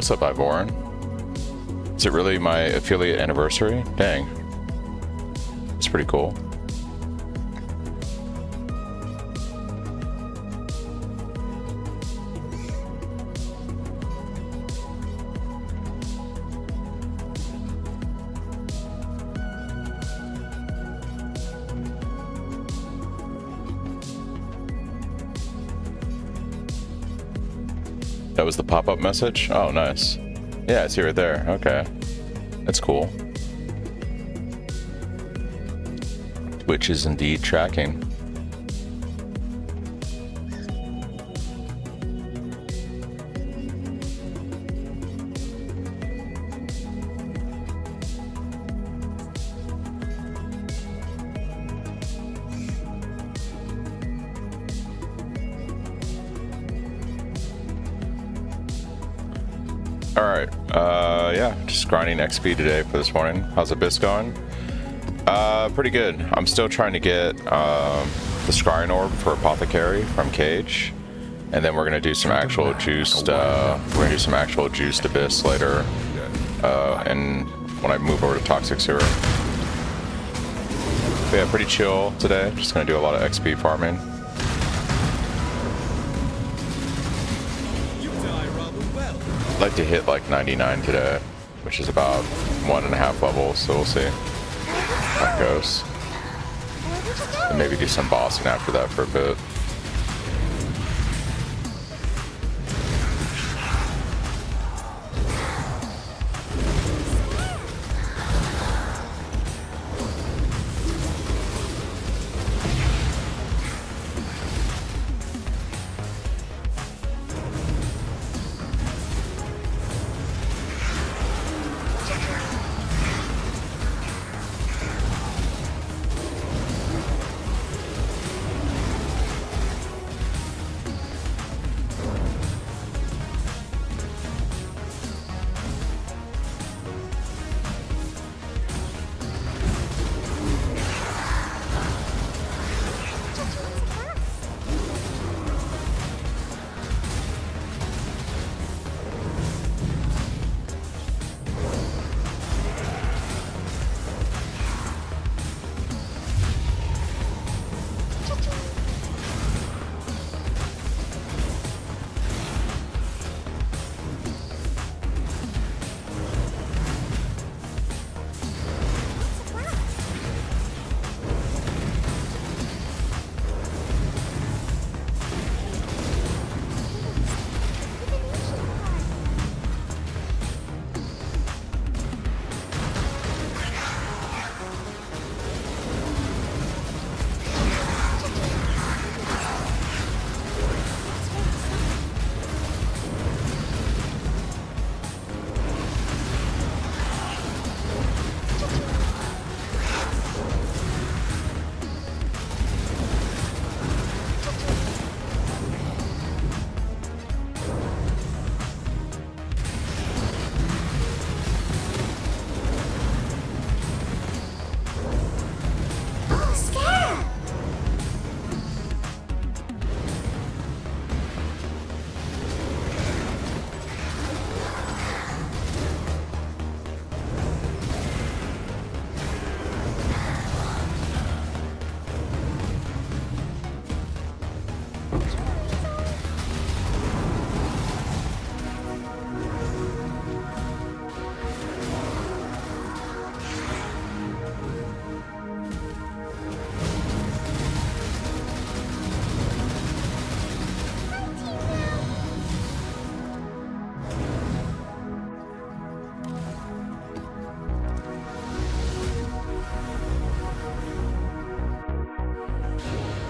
What's up, Ivorin? Is it really my affiliate anniversary? Dang. It's pretty cool. That was the pop-up message? Oh, nice. Yeah, I see right there. Okay. That's cool. Twitch is indeed tracking. Alright, yeah, just grinding XP today for this morning. How's the biz going? Pretty good. I'm still trying to get the scrying orb for Apothecary from Cage. And then we're gonna do some actual juiced abyss later. And when I move over to Toxic Sewer. But yeah, pretty chill today. Just gonna do a lot of XP farming. I'd like to hit like 99 today, which is about 1.5 levels, so we'll see how that goes. And maybe do some bossing after that for a bit.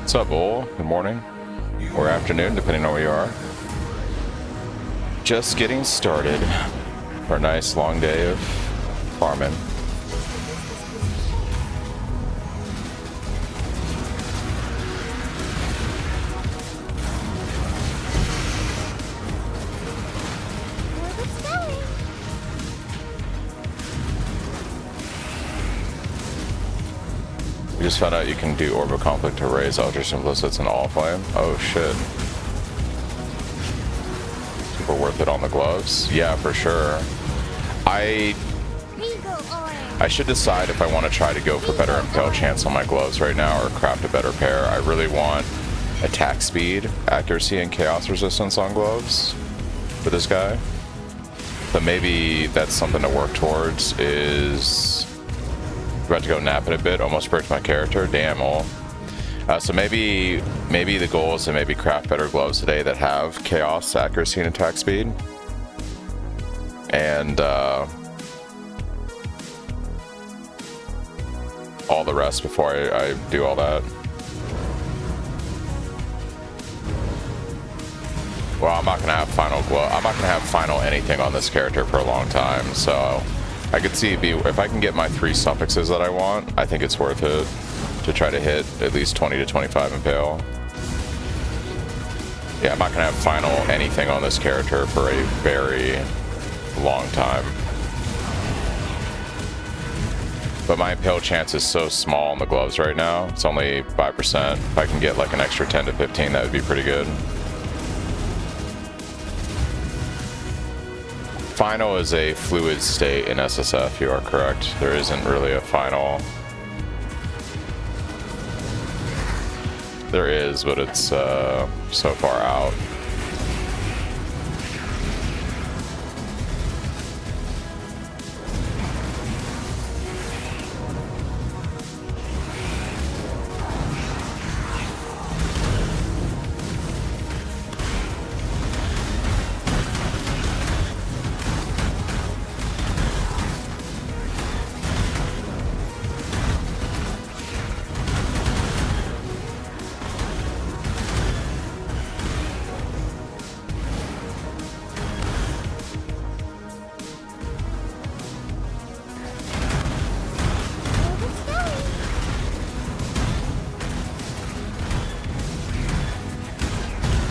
What's up, Bull? Good morning. Or afternoon, depending on where you are. Just getting started for a nice long day of farming. We just found out you can do Orb of Conflict to raise Eldritch Implicits and All Flame. Oh shit. super worth it on the gloves. Yeah, for sure. I should decide if I want to try to go for better impale chance on my gloves right now or craft a better pair. I really want attack speed, accuracy, and chaos resistance on gloves for this guy. But maybe that's something to work towards. Is about to go nap it a bit, almost breaks my character. Damn, all. So maybe the goal is to maybe craft better gloves today that have chaos, accuracy, and attack speed. And all the rest before I do all that. Well, I'm not gonna have final glove. I'm not gonna have final anything on this character for a long time. So I could see if I can get my 3 suffixes that I want, I think it's worth it to try to hit at least 20 to 25 impale. Yeah, I'm not gonna have final anything on this character for a very long time. But my impale chance is so small on the gloves right now. It's only 5%. If I can get like an extra 10 to 15, that would be pretty good. Final is a fluid state in SSF, you are correct. There isn't really a final. There is, but it's so far out.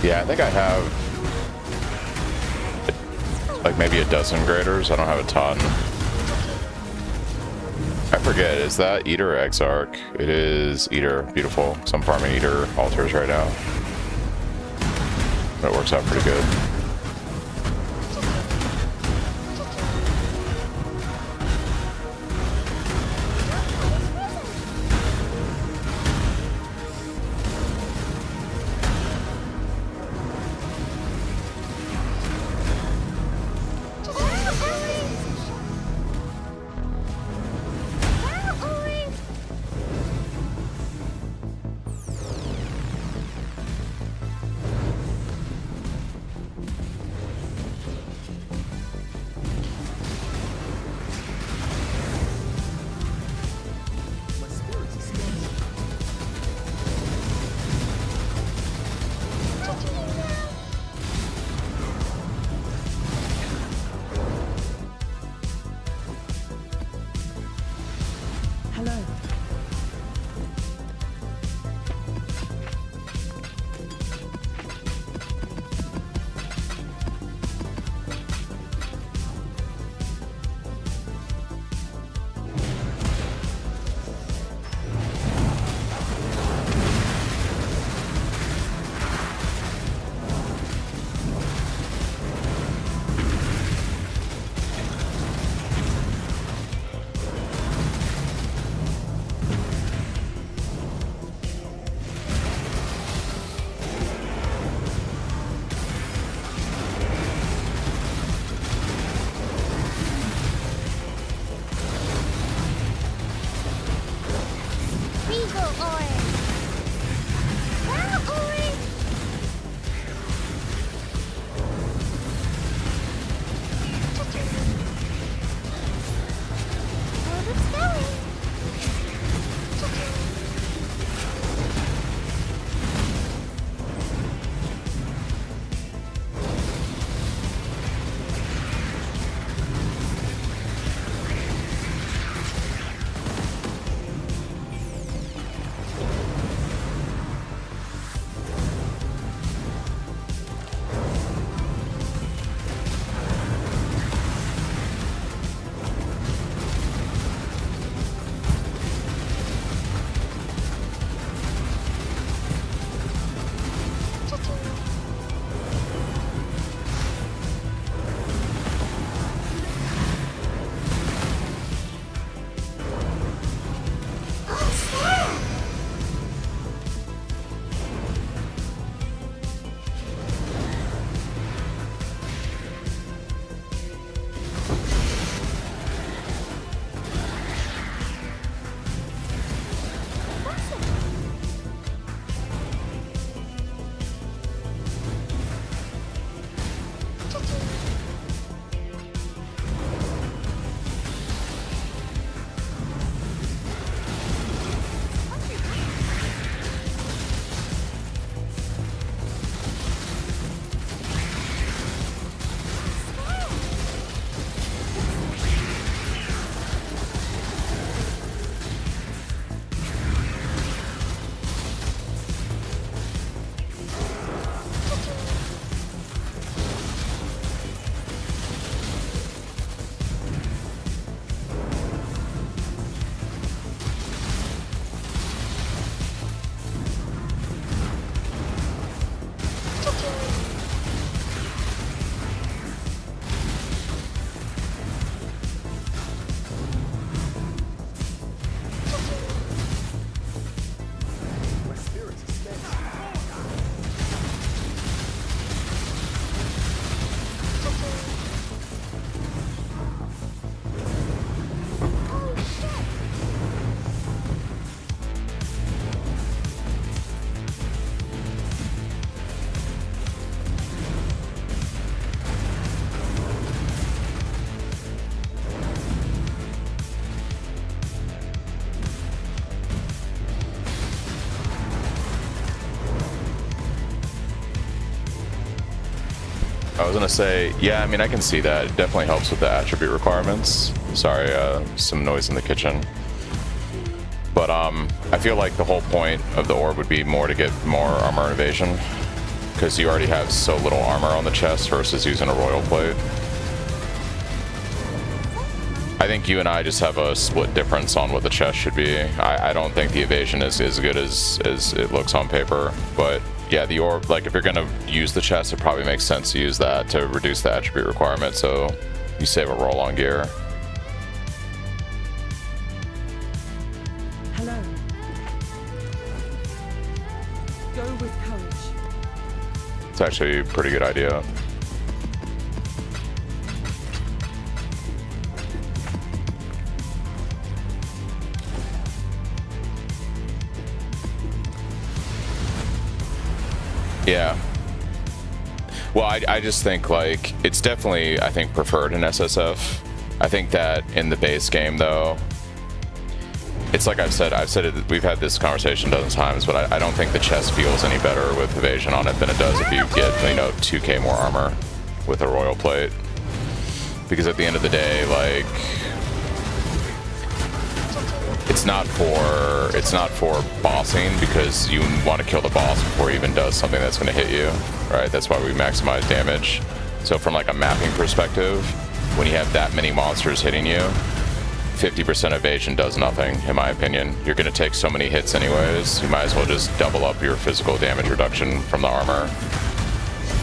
Yeah, I think I have like maybe a dozen graders. I don't have a ton. I forget, is that Eater or Exarch? It is Eater. Beautiful. So I'm farming Eater altars right now. That works out pretty good. was gonna say, yeah, I mean, I can see that. It definitely helps with the attribute requirements. Sorry, some noise in the kitchen. But I feel like the whole point of the orb would be more to get more armor and evasion, because you already have so little armor on the chest versus using a royal plate. I think you and I just have a split difference on what the chest should be. I don't think the evasion is as good as it looks on paper, but yeah, the orb, like if you're gonna use the chest, it probably makes sense to use that to reduce the attribute requirement, so you save a roll on gear. Hello. Go with courage. It's actually a pretty good idea. Yeah. Well, I just think, like, it's definitely, I think, preferred in SSF. I think that in the base game, though, it's like I've said it, we've had this conversation a dozen times, but I don't think the chest feels any better with evasion on it than it does if you get, you know, 2k more armor with a royal plate. Because at the end of the day, like, it's not for bossing, because you want to kill the boss before he even does something that's going to hit you, right? That's why we maximize damage. So from like a mapping perspective, when you have that many monsters hitting you, 50% evasion does nothing, in my opinion. You're going to take so many hits anyways, you might as well just double up your physical damage reduction from the armor.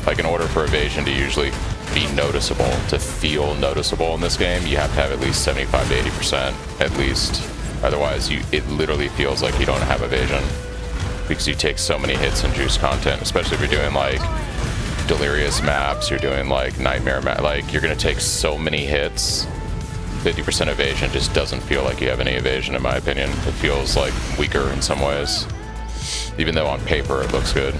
Like, in order for evasion to usually be noticeable, to feel noticeable in this game, you have to have at least 75 to 80% at least. Otherwise, it literally feels like you don't have evasion, because you take so many hits and juice content, especially if you're doing like delirious maps, you're doing like nightmare map, like you're gonna take so many hits. 50% evasion just doesn't feel like you have any evasion, in my opinion. It feels like weaker in some ways, even though on paper it looks good.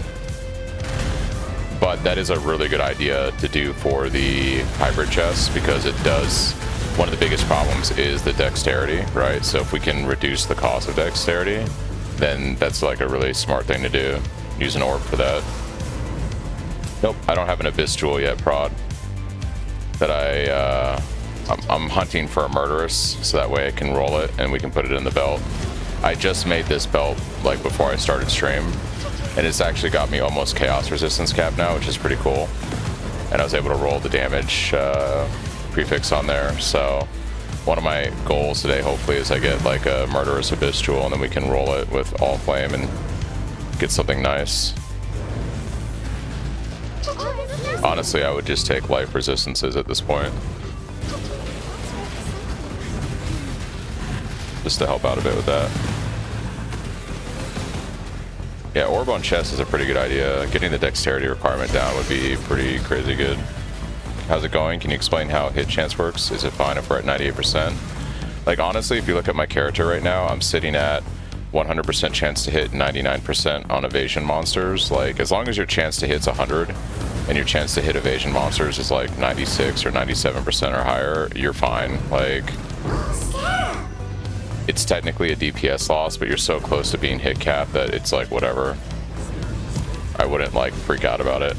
But that is a really good idea to do for the hybrid chest, because it does, one of the biggest problems is the dexterity, right? So if we can reduce the cost of dexterity, then that's like a really smart thing to do. Use an orb for that. Nope, I don't have an abyss jewel yet, prod. That I'm hunting for a murderous, so that way I can roll it and we can put it in the belt. I just made this belt like before I started stream, and it's actually got me almost chaos resistance cap now, which is pretty cool. And I was able to roll the damage prefix on there. So one of my goals today, hopefully, is I get like a murderous abyss jewel, and then we can roll it with all flame and get something nice. Honestly, I would just take life resistances at this point, just to help out a bit with that. Yeah, orb on chest is a pretty good idea. Getting the dexterity requirement down would be pretty crazy good. How's it going? Can you explain how hit chance works? Is it fine if we're at 98%? Like, honestly, if you look at my character right now, I'm sitting at 100% chance to hit, 99% on evasion monsters. Like, as long as your chance to hit's 100 and your chance to hit evasion monsters is like 96 or 97% or higher, you're fine. Like, it's technically a DPS loss, but you're so close to being hit cap that it's like whatever. I wouldn't like freak out about it.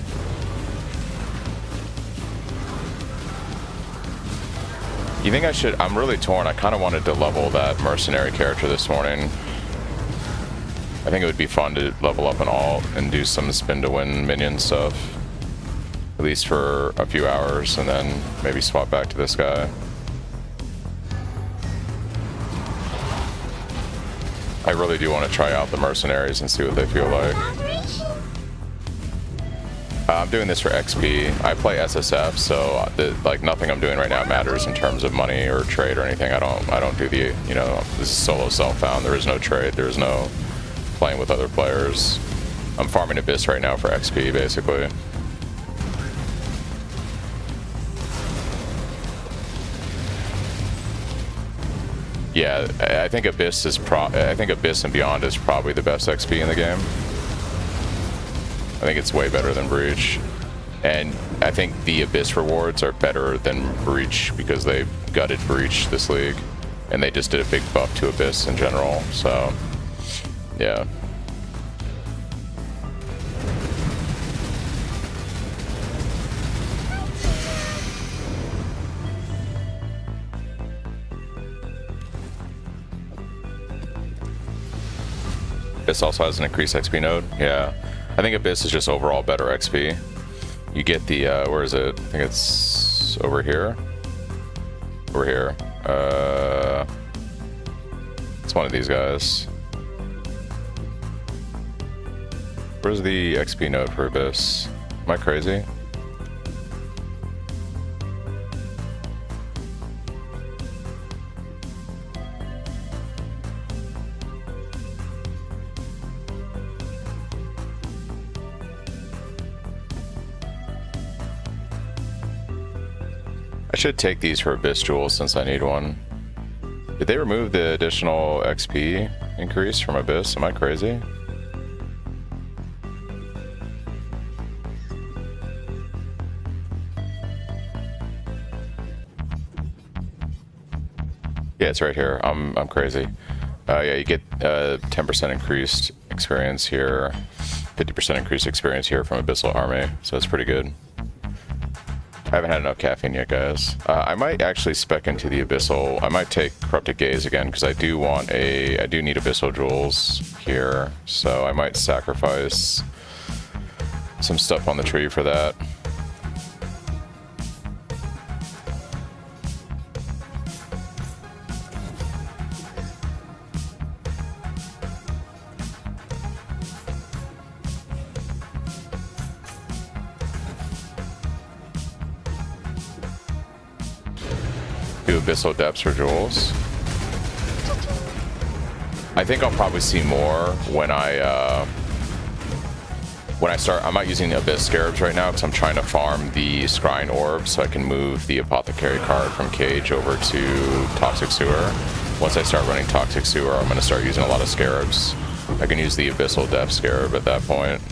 You think I should? I'm really torn. I kind of wanted to level that mercenary character this morning. I think it would be fun to level up an alt and do some spin to win minion stuff, at least for a few hours, and then maybe swap back to this guy. I really do want to try out the mercenaries and see what they feel like. I'm doing this for XP. I play SSF, so like nothing I'm doing right now matters in terms of money or trade or anything. I don't do the, you know, this is solo self-found. There is no trade. There is no playing with other players. I'm farming Abyss right now for XP, basically. Yeah, I think Abyss and Beyond is probably the best XP in the game. I think it's way better than Breach. And I think the Abyss rewards are better than Breach because they gutted Breach this league. And they just did a big buff to Abyss in general, so yeah. Abyss also has an increased XP node. Yeah, I think Abyss is just overall better XP. You get the where is it? I think it's over here. Over here. It's one of these guys. Where's the XP node for Abyss? Am I crazy? I should take these for Abyss Jewels since I need one. Did they remove the additional XP increase from Abyss? Am I crazy? Yeah, it's right here. I'm crazy. Yeah, you get 10% increased experience here, 50% increased experience here from Abyssal Army, so it's pretty good. I haven't had enough caffeine yet, guys. I might actually spec into the Abyssal. I might take Corrupted Gaze again, because I do need Abyssal Jewels here, so I might sacrifice some stuff on the tree for that. Do Abyssal Depths for Jewels. I think I'll probably see more when I start. I'm not using Abyss Scarabs right now because I'm trying to farm the Scrying Orb so I can move the Apothecary card from Cage over to Toxic Sewer. Once I start running Toxic Sewer, I'm going to start using a lot of Scarabs. I can use the Abyssal Depth Scarab at that point.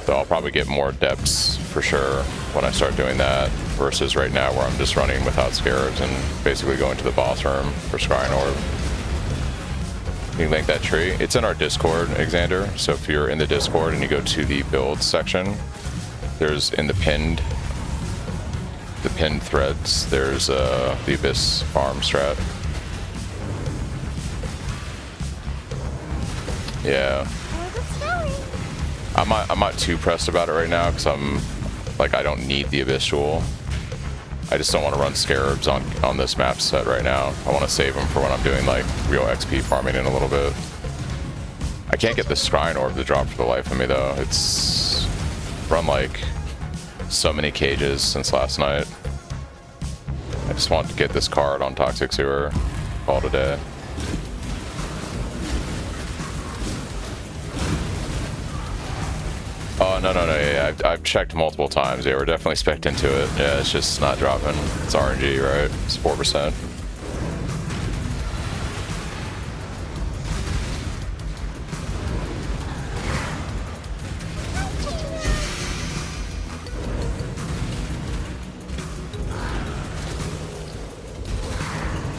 So I'll probably get more depths for sure when I start doing that, versus right now where I'm just running without Scarabs and basically going to the boss room for Scrying Orb. You can link that tree. It's in our Discord, Xander. So if you're in the Discord and you go to the build section, there's in the pinned threads, there's the Abyss farm strat. Yeah. I'm not too pressed about it right now because I don't need the Abyss Jewel. I just don't want to run Scarabs on this map set right now. I want to save them for when I'm doing like real XP farming in a little bit. I can't get the Scrying Orb to drop for the life of me though. It's run like so many cages since last night. I just want to get this card on Toxic Sewer. Call it a day. Oh, no, yeah, I've checked multiple times. Yeah, we're definitely spec'd into it. Yeah, it's just not dropping. It's RNG, right? It's 4%.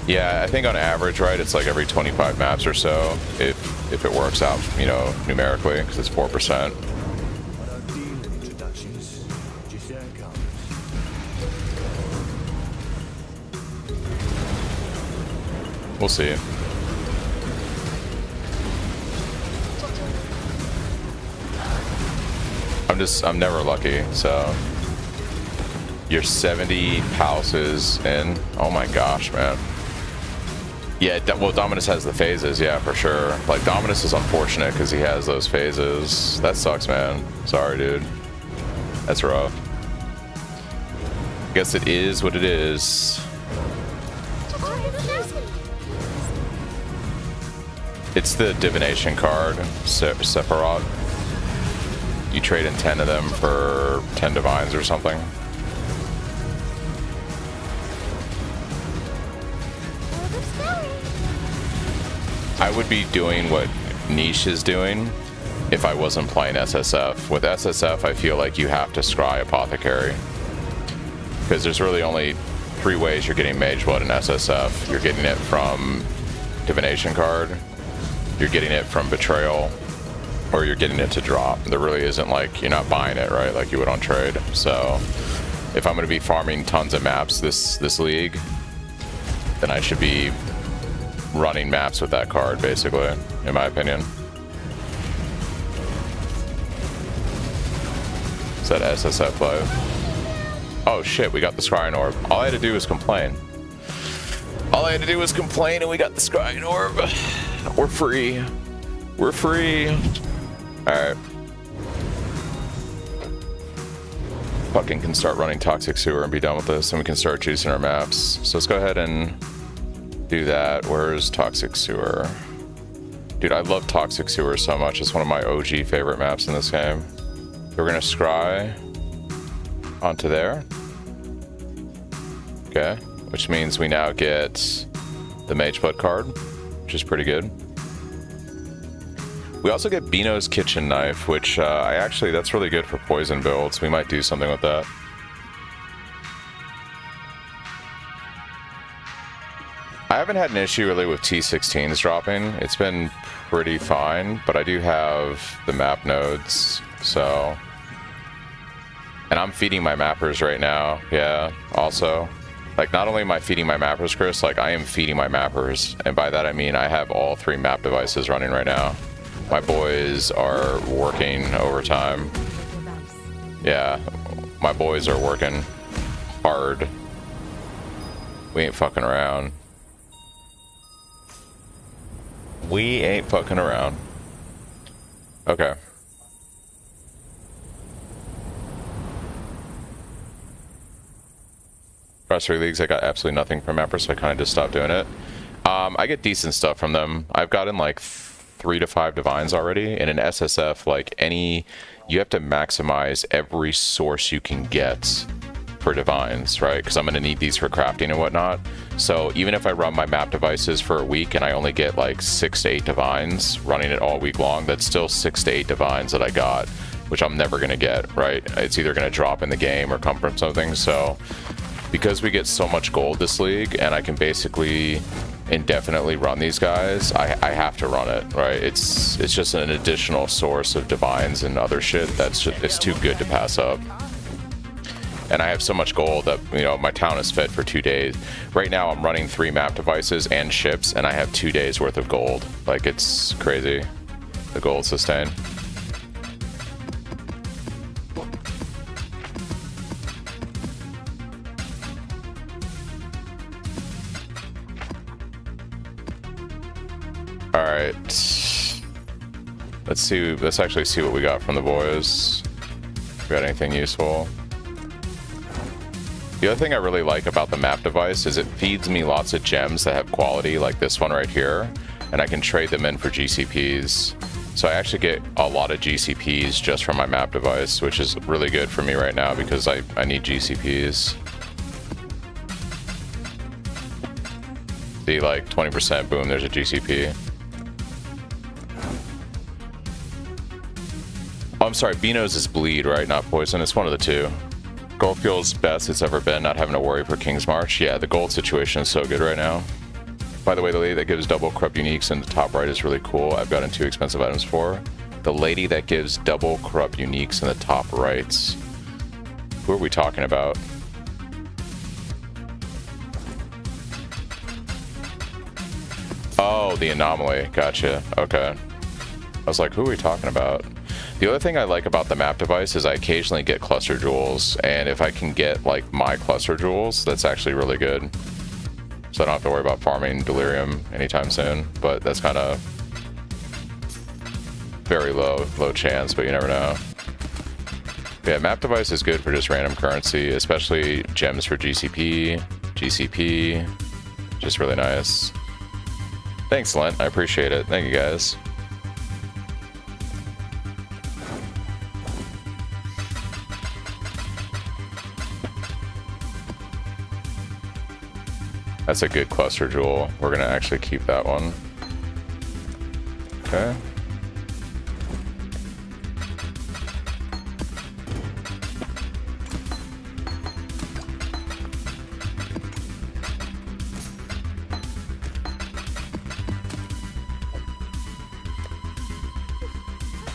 Yeah, I think on average, right, it's like every 25 maps or so, if it works out, you know, numerically, because it's 4%. We'll see. I'm never lucky, so. You're 70 palaces in. Oh my gosh, man. Yeah, well, Dominus has the phases, yeah, for sure. Like, Dominus is unfortunate because he has those phases. That sucks, man. Sorry, dude. That's rough. Guess it is what it is. It's the divination card, Sephiroth. You trade in 10 of them for 10 divines or something. I would be doing what Niche is doing if I wasn't playing SSF. With SSF, I feel like you have to scry Apothecary. Because there's really only 3 ways you're getting Mage Blood in SSF. You're getting it from Divination card, you're getting it from Betrayal, or you're getting it to drop. There really isn't, like, you're not buying it, right, like you would on trade. So if I'm going to be farming tons of maps this league, then I should be running maps with that card, basically, in my opinion. Is that SSF live? Oh shit, we got the Scrying Orb. All I had to do was complain. All I had to do was complain and we got the Scrying Orb. We're free. We're free. Alright. Fucking can start running Toxic Sewer and be done with this, and we can start juicing our maps. So let's go ahead and do that. Where's Toxic Sewer? Dude, I love Toxic Sewer so much. It's one of my OG favorite maps in this game. We're gonna scry onto there. Okay, which means we now get the Mage Blood card, which is pretty good. We also get Bino's Kitchen Knife, which that's really good for poison builds. We might do something with that. I haven't had an issue really with T16s dropping. It's been pretty fine, but I do have the map nodes, so... And I'm feeding my mappers right now, yeah, also. Like, not only am I feeding my mappers, Chris, like, I am feeding my mappers. And by that I mean I have all 3 map devices running right now. My boys are working overtime. Yeah, my boys are working hard. We ain't fucking around. We ain't fucking around. Okay. Across 3 leagues, I got absolutely nothing from Mapper, so I kind of just stopped doing it. I get decent stuff from them. I've gotten like 3 to 5 divines already, and in SSF, like you have to maximize every source you can get for divines, right? Because I'm going to need these for crafting and whatnot. So even if I run my map devices for a week and I only get like 6 to 8 divines running it all week long, that's still 6 to 8 divines that I got, which I'm never going to get, right? It's either going to drop in the game or come from something. So because we get so much gold this league and I can basically indefinitely run these guys, I have to run it, right? It's just an additional source of divines and other shit that's just, it's too good to pass up. And I have so much gold that, you know, my town is fed for 2 days. Right now I'm running 3 map devices and ships, and I have 2 days worth of gold. Like, it's crazy, the gold sustain. Alright. Let's actually see what we got from the boys. If we got anything useful. The other thing I really like about the map device is it feeds me lots of gems that have quality, like this one right here, and I can trade them in for GCPs. So I actually get a lot of GCPs just from my map device, which is really good for me right now because I need GCPs. See, like 20%, boom, there's a GCP. Oh, I'm sorry, Beano's is bleed, right? Not poison. It's one of the two. Gold feels best it's ever been, not having to worry for King's March. Yeah, the gold situation is so good right now. By the way, the lady that gives double corrupt uniques in the top right is really cool. I've gotten 2 expensive items for. The lady that gives double corrupt uniques in the top right. Who are we talking about? Oh, the anomaly. Gotcha. Okay. I was like, who are we talking about? The other thing I like about the map device is I occasionally get cluster jewels, and if I can get like my cluster jewels, that's actually really good. So I don't have to worry about farming delirium anytime soon, but that's kind of very low chance, but you never know. Yeah, map device is good for just random currency, especially gems for GCP, just really nice. Thanks, Lent, I appreciate it. Thank you, guys. That's a good cluster jewel. We're gonna actually keep that one. Okay.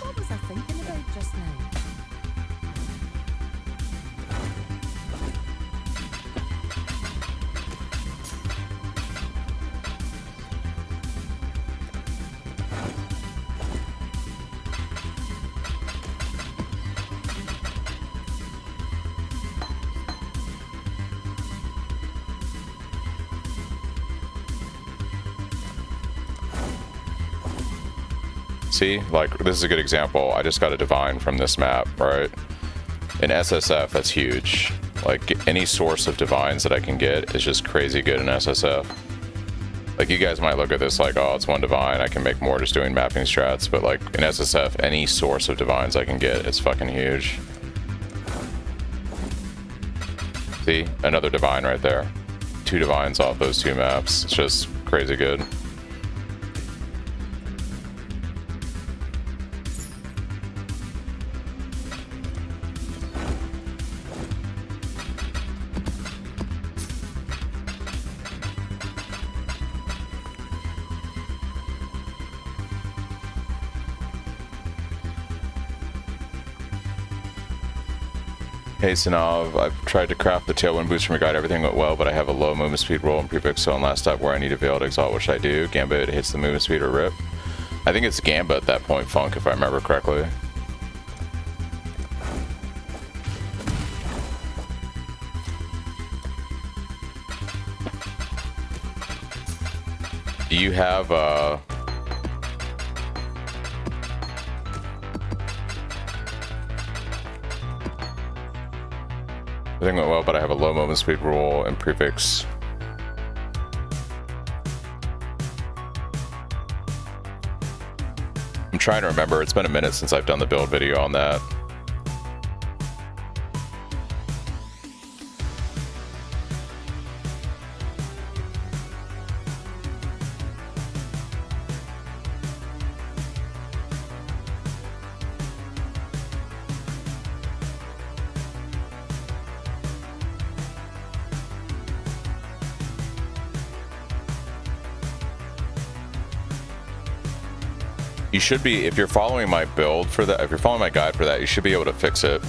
What was I thinking about just now? See, like, this is a good example. I just got a divine from this map, right? In SSF, that's huge. Like, any source of divines that I can get is just crazy good in SSF. Like, you guys might look at this like, oh, it's one divine, I can make more just doing mapping strats, but like, in SSF, any source of divines I can get is fucking huge. See? Another divine right there. 2 divines off those 2 maps. It's just crazy good. Hey Sanav, I've tried to craft the tailwind boost from your guide, everything went well, but I have a low movement speed roll and prefix, so on last step where I need a veiled exalt, what should I do? Gambit hits the movement speed or rip? I think it's Gambit at that point, Funk, if I remember correctly. Do you have everything went well, but I have a low movement speed rule and prefix. I'm trying to remember. It's been a minute since I've done the build video on that. You should be, if you're following my build for that, if you're following my guide for that, you should be able to fix it.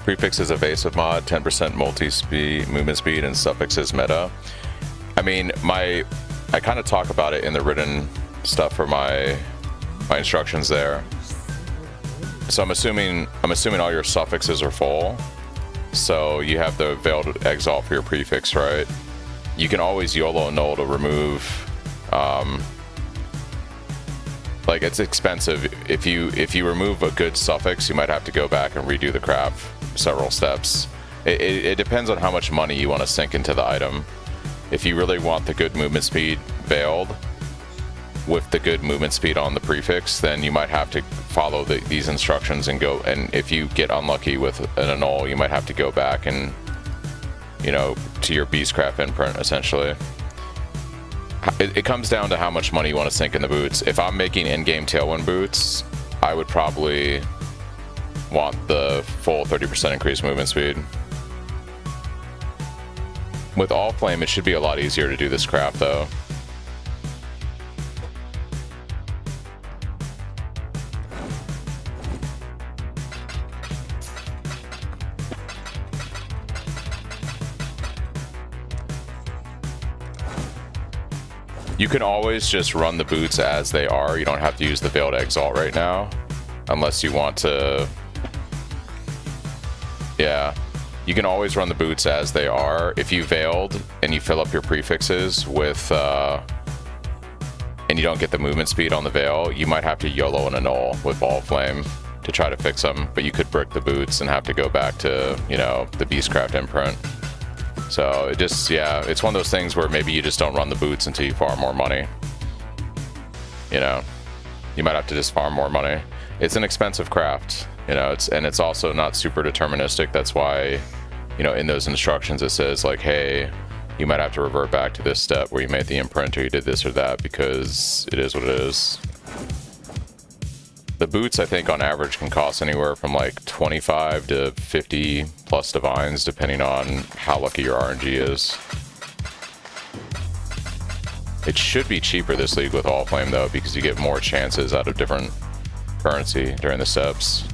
Prefix is evasive mod, 10% multi-speed, movement speed, and suffix is meta. I mean, I kind of talk about it in the written stuff for my instructions there. So I'm assuming all your suffixes are full. So you have the veiled exalt for your prefix, right? You can always YOLO null to remove. Like, it's expensive. If you remove a good suffix, you might have to go back and redo the craft several steps. It depends on how much money you want to sink into the item. If you really want the good movement speed veiled with the good movement speed on the prefix, then you might have to follow these instructions and go. And if you get unlucky with an annul, you might have to go back and, you know, to your Beastcraft imprint essentially. It comes down to how much money you want to sink in the boots. If I'm making in-game tailwind boots, I would probably want the full 30% increased movement speed. With All Flame, it should be a lot easier to do this craft though. You can always just run the boots as they are. You don't have to use the Veiled Exalt right now, unless you want to. Yeah, you can always run the boots as they are. If you Veiled and you fill up your prefixes with, and you don't get the movement speed on the Veil, you might have to YOLO and annul with Ball Flame to try to fix them, but you could brick the boots and have to go back to, you know, the Beastcraft imprint. So it just, yeah, it's one of those things where maybe you just don't run the boots until you farm more money. You know, you might have to just farm more money. It's an expensive craft, you know, it's also not super deterministic. That's why, you know, in those instructions it says like, hey, you might have to revert back to this step where you made the imprint or you did this or that, because it is what it is. The boots, I think, on average can cost anywhere from like 25 to 50 plus divines, depending on how lucky your RNG is. It should be cheaper this league with All Flame, though, because you get more chances out of different currency during the steps.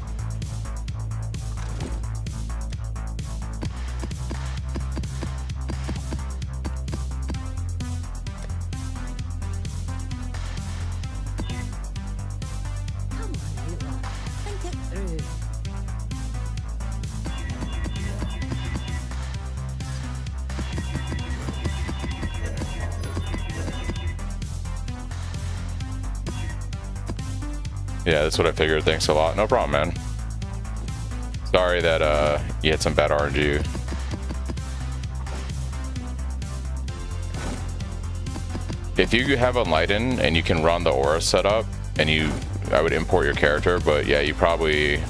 Yeah, that's what I figured. Thanks a lot. No problem, man. Sorry that you had some bad RNG. If you have Enlighten and you can run the aura setup, and I would import your character, but yeah, you probably...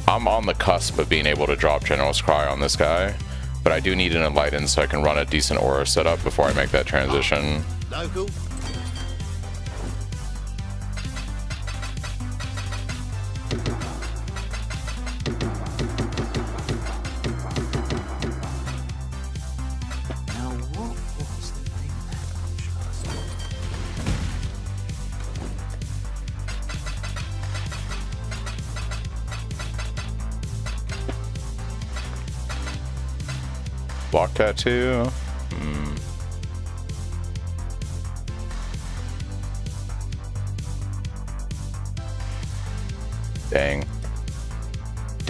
I'm on the cusp of being able to drop General's Cry on this guy, but I do need an Enlighten so I can run a decent aura setup before I make that transition. Local. Now what was the name of that? Block tattoo. Dang.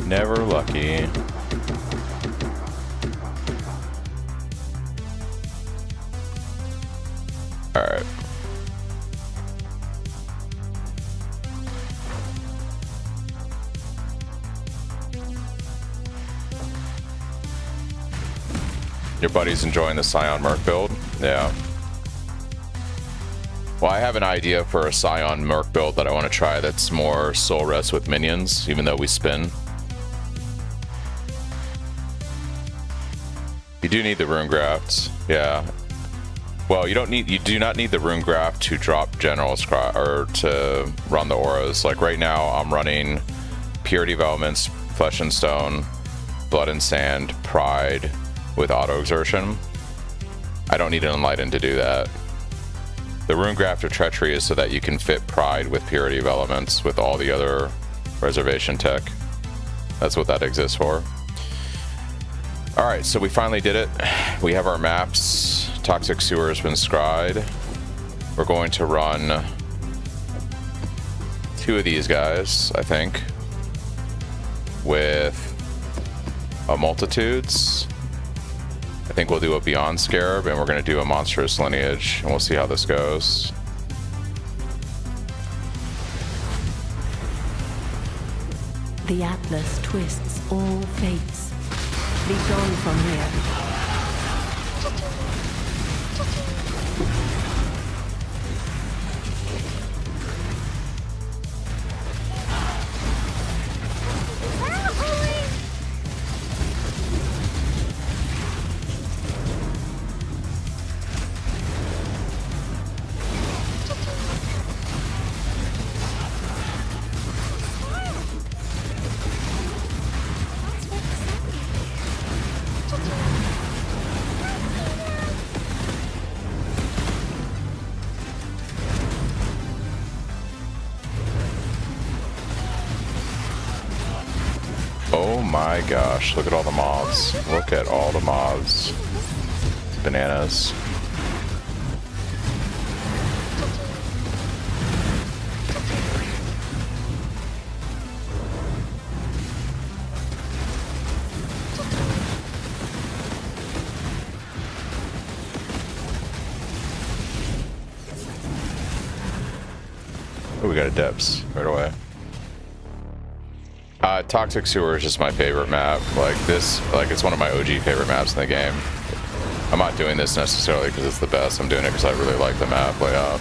Never lucky. Alright. Your buddy's enjoying the Scion Merc build? Yeah. Well, I have an idea for a Scion Merc build that I want to try that's more soul rest with minions, even though we spin. You do need the rune grafts, yeah. Well, you do not need the rune graft to drop General's Cry or to run the auras. Like right now, I'm running Purity of Elements, Flesh and Stone, Blood and Sand, Pride with auto exertion. I don't need an Enlighten to do that. The rune graft of Treachery is so that you can fit Pride with Purity of Elements with all the other reservation tech. That's what that exists for. Alright, so we finally did it. We have our maps. Toxic Sewer has been scried. We're going to run 2 of these guys, I think, with a Multitudes. I think we'll do a Beyond Scarab, and we're going to do a Monstrous Lineage, and we'll see how this goes. The Atlas twists all fates. Be gone from here. Oh my gosh, look at all the mobs. Look at all the mobs. Bananas. Oh, we got a depths right away. Toxic Sewer is just my favorite map. Like this, like it's one of my OG favorite maps in the game. I'm not doing this necessarily because it's the best. I'm doing it because I really like the map layout.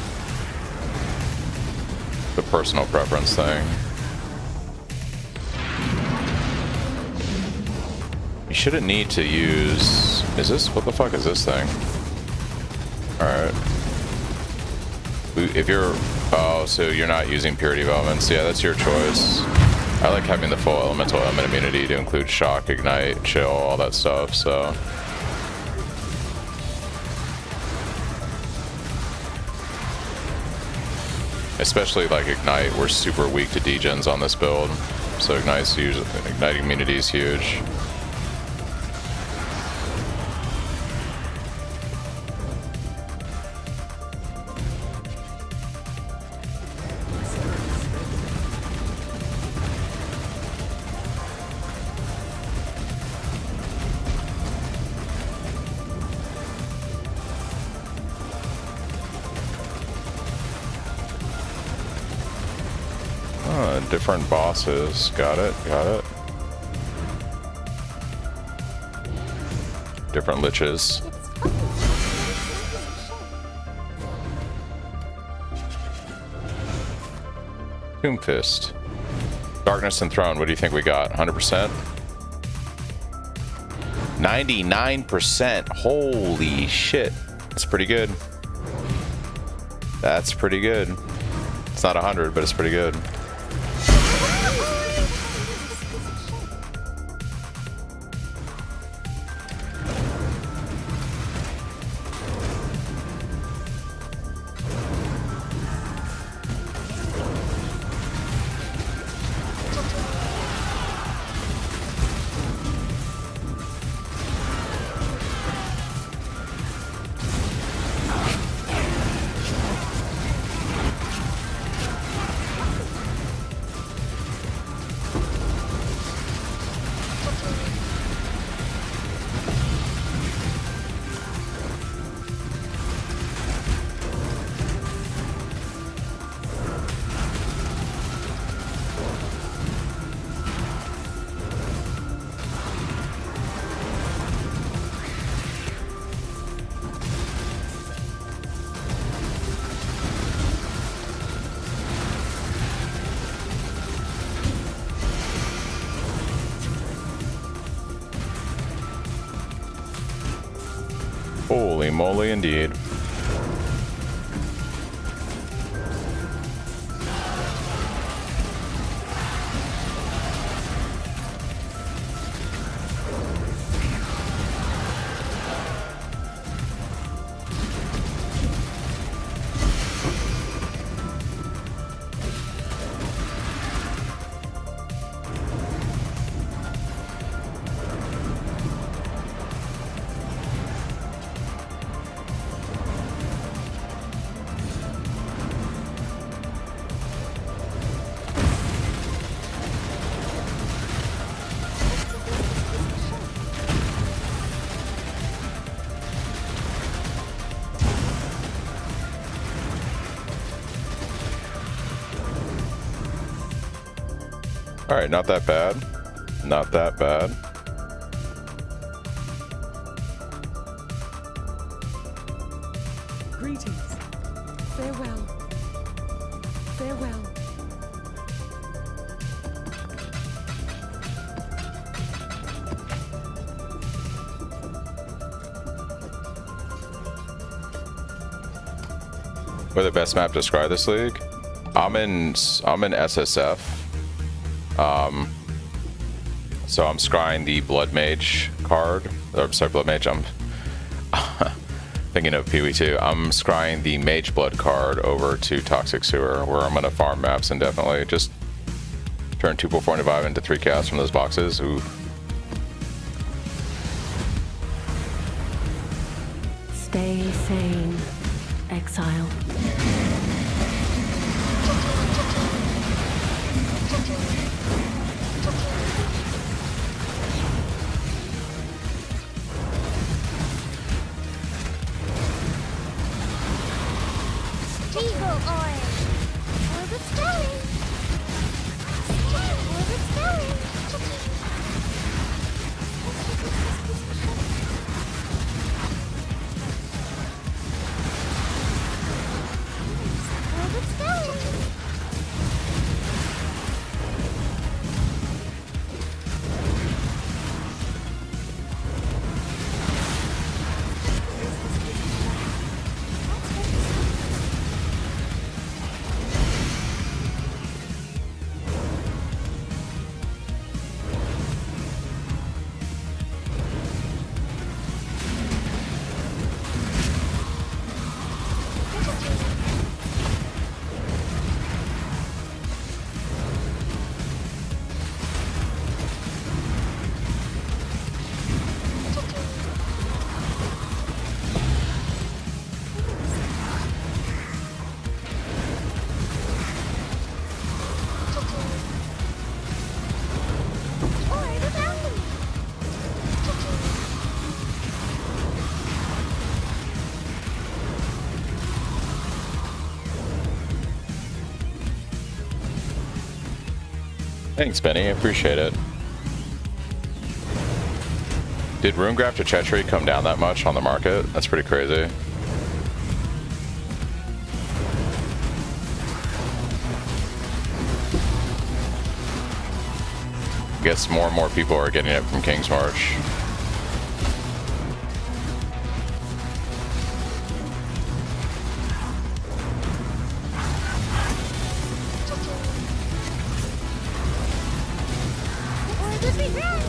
The personal preference thing. You shouldn't need to use... Is this... What the fuck is this thing? Alright. If you're... Oh, so you're not using Purity of Elements. Yeah, that's your choice. I like having the full elemental element immunity to include shock, ignite, chill, all that stuff, so. Especially like ignite, we're super weak to degens on this build, so igniting immunity is huge. different bosses. Got it, got it. Different liches. Tomb Fist. Darkness and Throne, what do you think we got? 100%? 99%. Holy shit. That's pretty good. That's pretty good. It's not 100, but it's pretty good. Holy moly, indeed. All right, not that bad. Not that bad. Greetings. Farewell. Farewell. What the best map to describe this league? I'm in SSF. So I'm scrying the Blood Mage card. Or, sorry, Blood Mage. I'm thinking of Pee-wee 2. I'm scrying the Mage Blood card over to Toxic Sewer, where I'm gonna farm maps indefinitely. Just turn 2.45 into 3 casts from those boxes. Ooh. Stay sane, exile. Eagle oil. Orbit's going. Orbit's going. Orbit's going. Thanks, Benny. I appreciate it. Did Runegraph to Treachery come down that much on the market? That's pretty crazy. I guess more and more people are getting it from King's March. Or the reverse.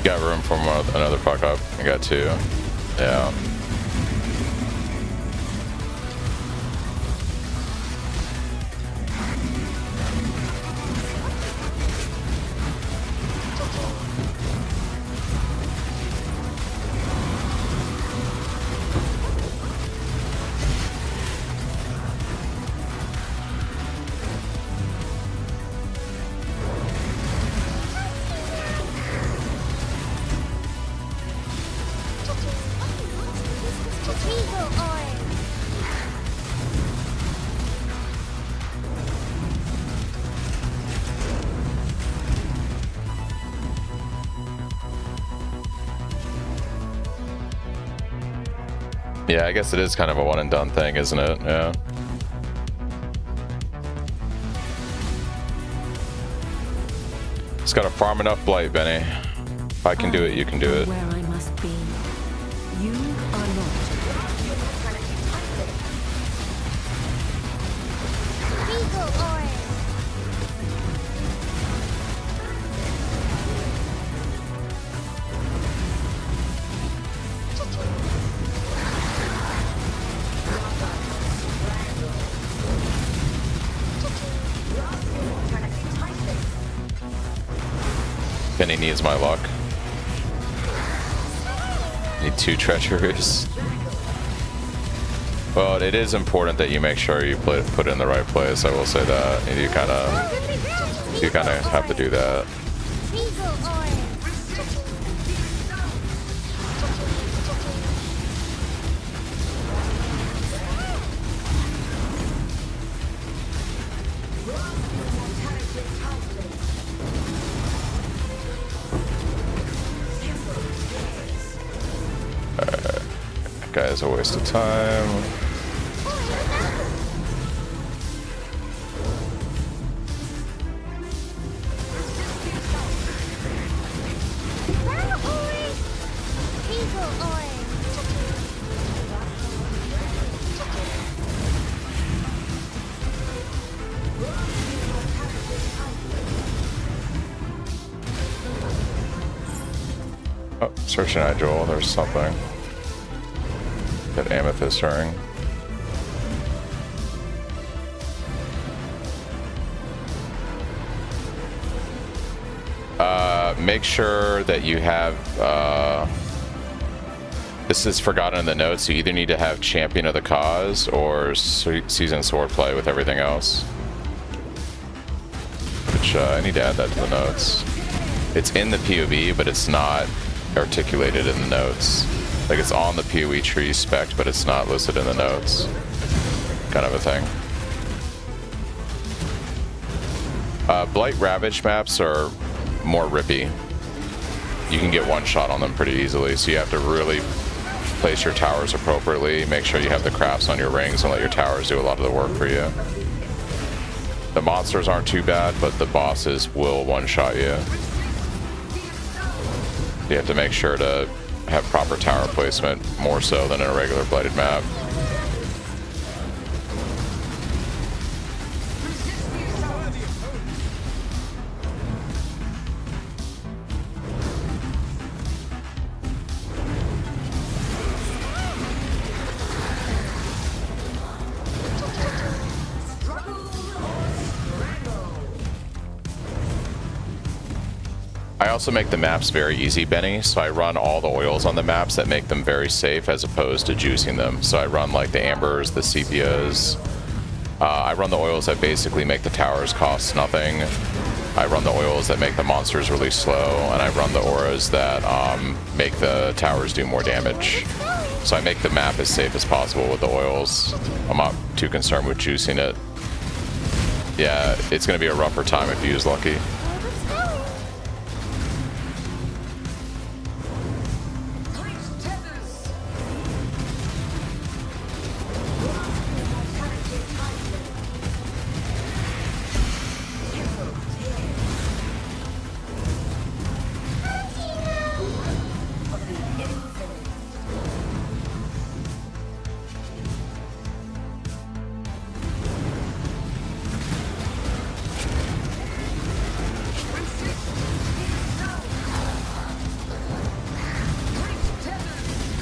Got room for another fuck up. I got two. Yeah. Eagle orange. Yeah, I guess it is kind of a one and done thing, isn't it? Yeah. Just gotta farm enough blight, Benny. If I can do it, you can do it. Where I must be. You are not. Eagle orange. Benny needs my luck. Need two treacheries. Well, it is important that you make sure you put it in the right place. I will say that. And you kind of have to do that. Eagle orange. That guy is a waste of time. Brown orange. Eagle orange. Oh, searching at Joel. There's something. That amethyst ring. Make sure that you have, this is forgotten in the notes, you either need to have Champion of the Cause or Seasoned Swordplay with everything else. Which, I need to add that to the notes. It's in the POV, but it's not articulated in the notes. Like, it's on the PoE tree spec, but it's not listed in the notes. Kind of a thing. Blight Ravage maps are more rippy. You can get one shot on them pretty easily, so you have to really place your towers appropriately, make sure you have the crafts on your rings, and let your towers do a lot of the work for you. The monsters aren't too bad, but the bosses will one-shot you. You have to make sure to have proper tower placement, more so than in a regular blighted map. I also make the maps very easy, Benny, so I run all the oils on the maps that make them very safe as opposed to juicing them. So I run like the ambers, the sepias. I run the oils that basically make the towers cost nothing. I run the oils that make the monsters really slow, and I run the auras that make the towers do more damage. So I make the map as safe as possible with the oils. I'm not too concerned with juicing it. Yeah, it's going to be a rougher time if you use Lucky.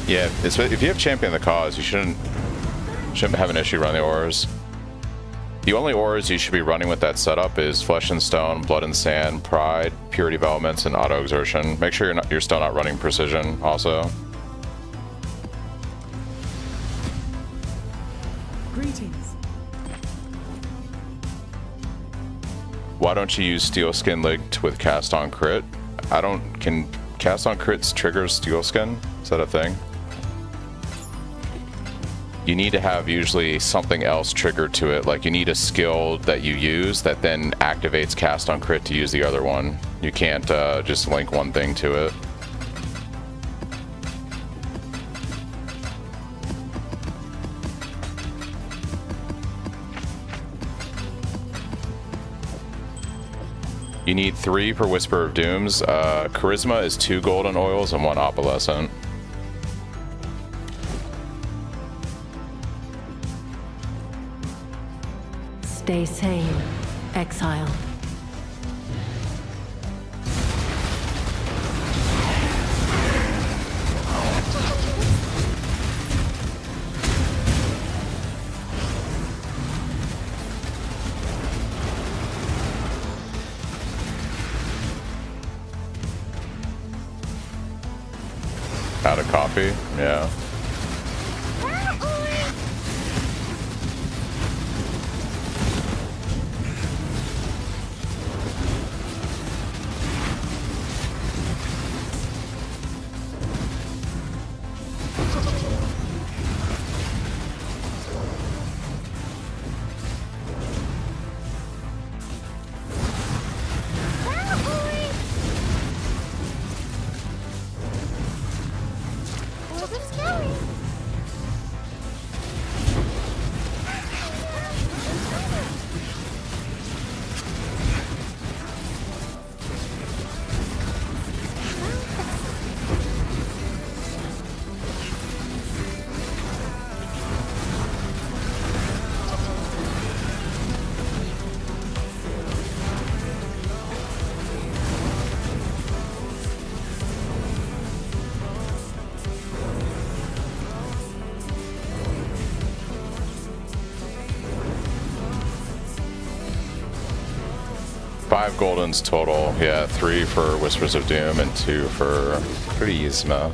Yeah, if you have Champion of the Cause, you shouldn't have an issue running the auras. The only auras you should be running with that setup is Flesh and Stone, Blood and Sand, Pride, Purity of Elements, and Auto Exertion. Make sure you're still not running Precision also. Greetings. Why don't you use Steel Skin linked with Cast on Crit? Can Cast on Crits trigger Steel Skin? Is that a thing? You need to have usually something else triggered to it, like you need a skill that you use that then activates Cast on Crit to use the other one. You can't just link one thing to it. You need 3 per Whisper of Dooms. Charisma is 2 golden oils and 1 opalescent. Stay sane, exile. Out of coffee? Yeah. Five goldens total. Yeah, 3 for Whispers of Doom and 2 for Prisma.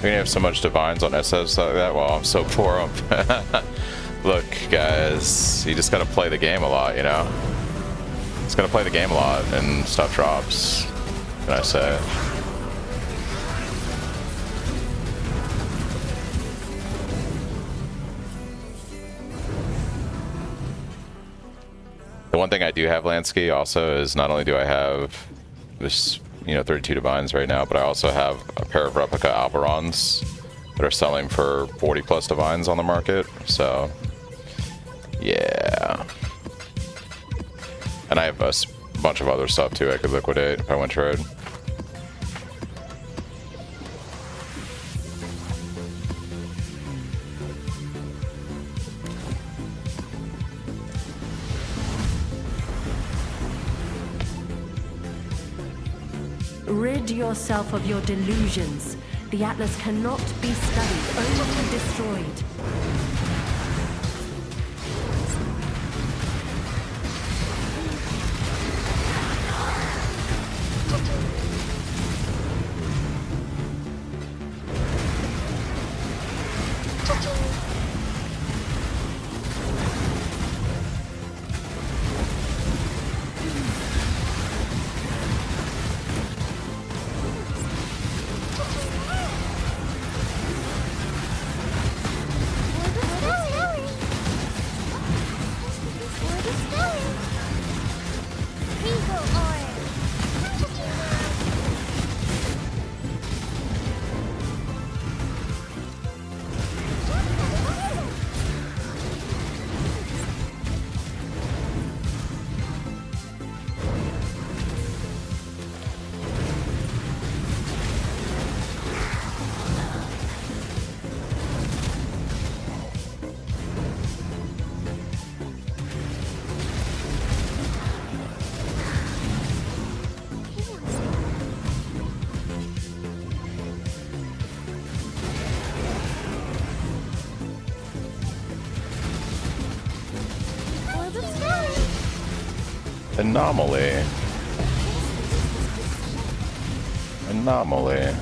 We're gonna have so much divines on SS like that. Well, I'm so poor. Look, guys, you just gotta play the game a lot, you know? Just gotta play the game a lot and stuff drops. What can I say? The one thing I do have, Lansky, also is not only do I have this, 32 divines right now, but I also have a pair of replica Alvarons that are selling for 40 plus divines on the market. So, yeah. And I have a bunch of other stuff too I could liquidate if I went trade. Rid yourself of your delusions. The Atlas cannot be studied, only destroyed. Anomaly. Anomaly.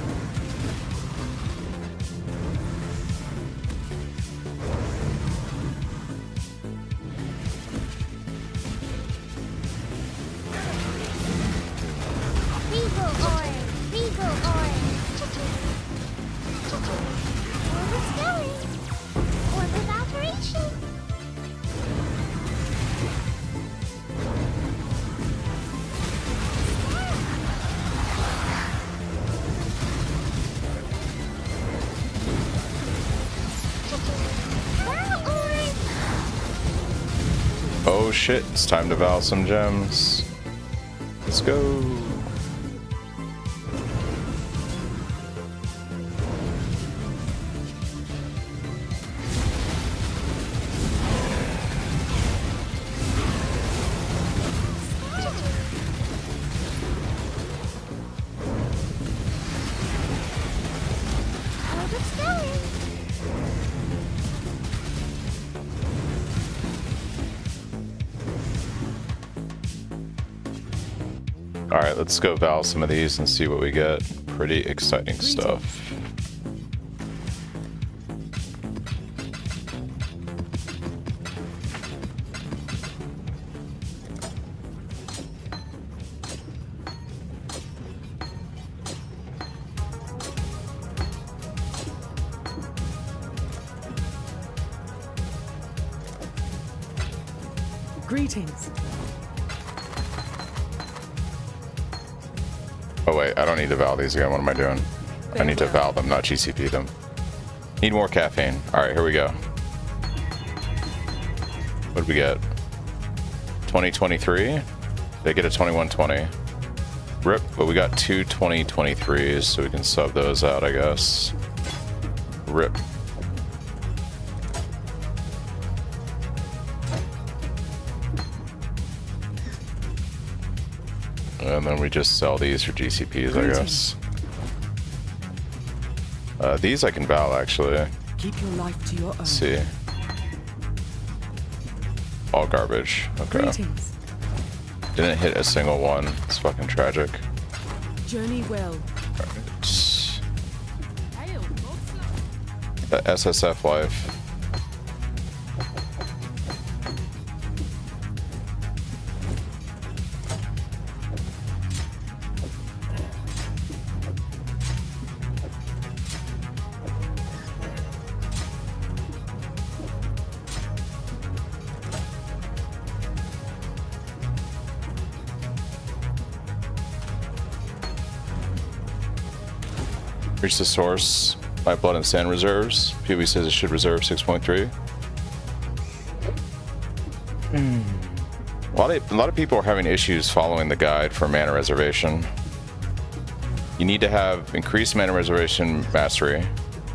Oh shit, it's time to vow some gems. Let's go. Alright, let's go val some of these and see what we get. Pretty exciting stuff. Greetings. Oh wait, I don't need to val these again. What am I doing? I need to val them, not GCP them. Need more caffeine. Alright, here we go. What did we get? 2023? They get a 2120. Rip, but we got two 2023s, so we can sub those out, I guess. Rip. And then we just sell these for GCPs, I guess. These I can val, actually. Keep your life to your own. Let's see. All garbage. Okay. Greetings. Didn't hit a single one. It's fucking tragic. Journey well. Right. The SSF life. Reach the source. My blood and sand reserves. PB says it should reserve 6.3. A lot of people are having issues following the guide for mana reservation. You need to have increased mana reservation mastery.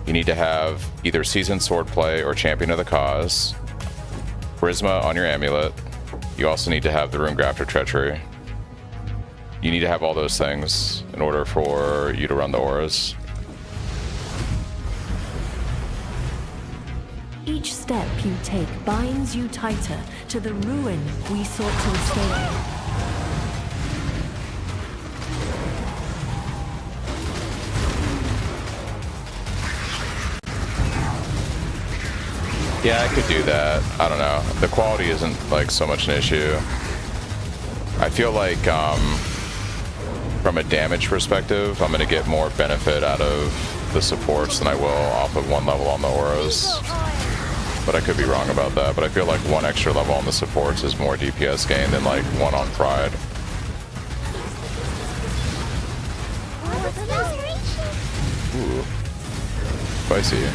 You need to have either seasoned swordplay or champion of the cause. Charisma on your amulet. You also need to have the rune grafter treachery. You need to have all those things in order for you to run the auras. Each step you take binds you tighter to the ruin we sought to escape. Yeah, I could do that. I don't know. The quality isn't like so much an issue. I feel like from a damage perspective, I'm going to get more benefit out of the supports than I will off of one level on the auras. But I could be wrong about that. But I feel like one extra level on the supports is more DPS gain than like one on Pride. Ooh. Spicy.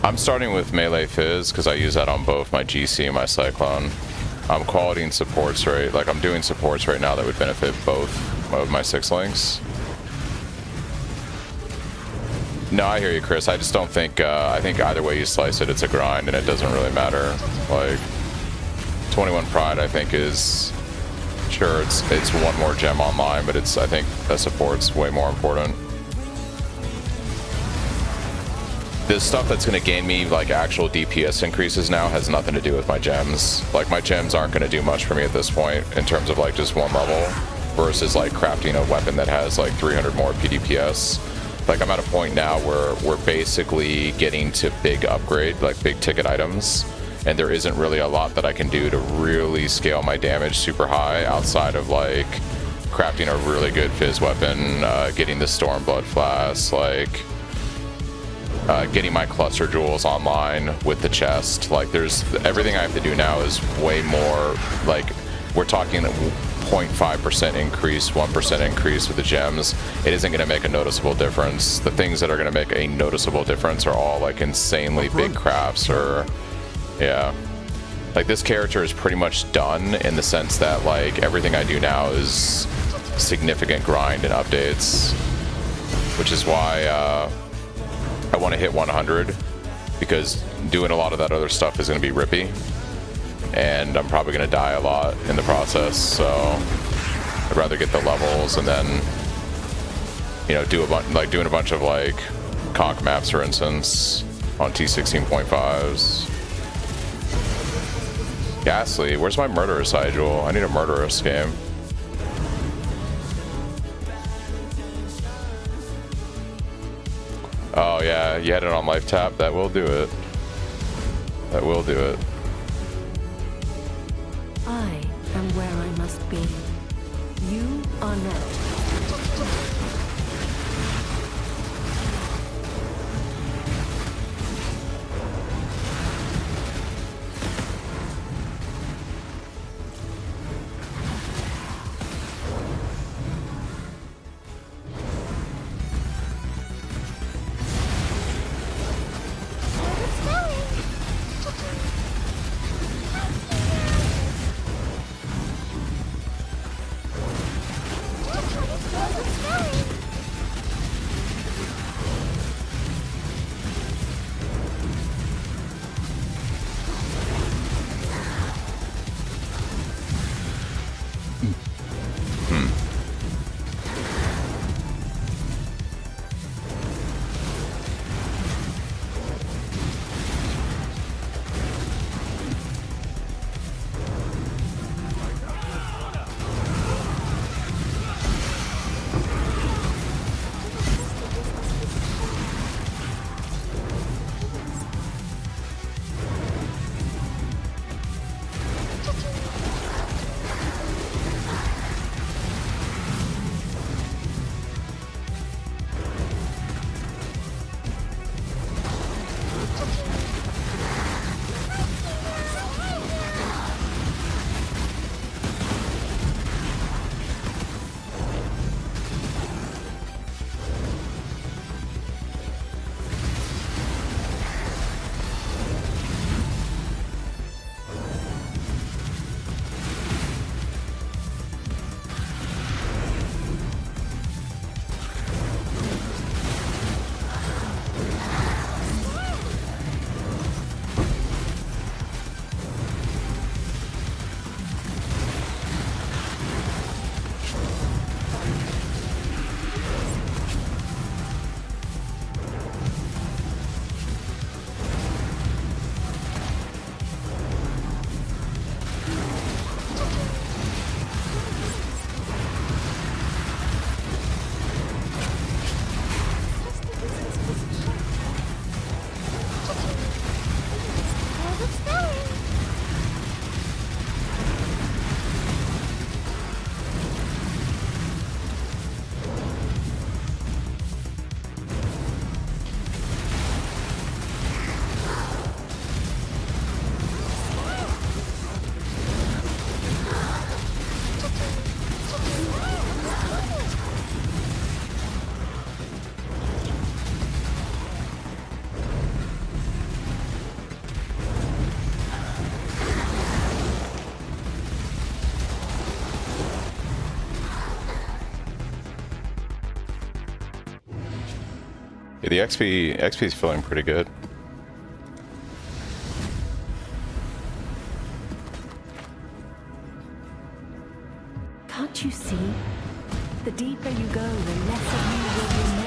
I'm starting with Melee Fizz because I use that on both my GC and my Cyclone. I'm qualitying supports right, like I'm doing supports right now that would benefit both of my 6 links. No, I hear you, Chris. I just don't think, I think either way you slice it, it's a grind and it doesn't really matter. Like, 21 Pride I think is, sure it's one more gem online, but I think the support's way more important. The stuff that's going to gain me like actual DPS increases now has nothing to do with my gems. Like my gems aren't going to do much for me at this point in terms of like just one level versus like crafting a weapon that has like 300 more PDPS. Like I'm at a point now where we're basically getting to big upgrade, like big ticket items, and there isn't really a lot that I can do to really scale my damage super high outside of like crafting a really good Fizz weapon, getting the Stormblood Flask, like getting my cluster jewels online with the chest. Like there's everything I have to do now is way more, like we're talking 0.5% increase, 1% increase with the gems. It isn't going to make a noticeable difference. The things that are going to make a noticeable difference are all like insanely big crafts or yeah. Like this character is pretty much done in the sense that like everything I do now is significant grind and updates, which is why I want to hit 100 because doing a lot of that other stuff is going to be rippy and I'm probably going to die a lot in the process, so I'd rather get the levels and then, you know, do a bunch, like doing a bunch of like conch maps for instance on T16.5s. Ghastly, where's my murderous sigil? I need a murderous game. Oh yeah, you had it on life tap. That will do it. That will do it. I am where I must be. You are not. Let's go! Yeah, the XP is feeling pretty good. Can't you see? The deeper you go, the less of you will remain.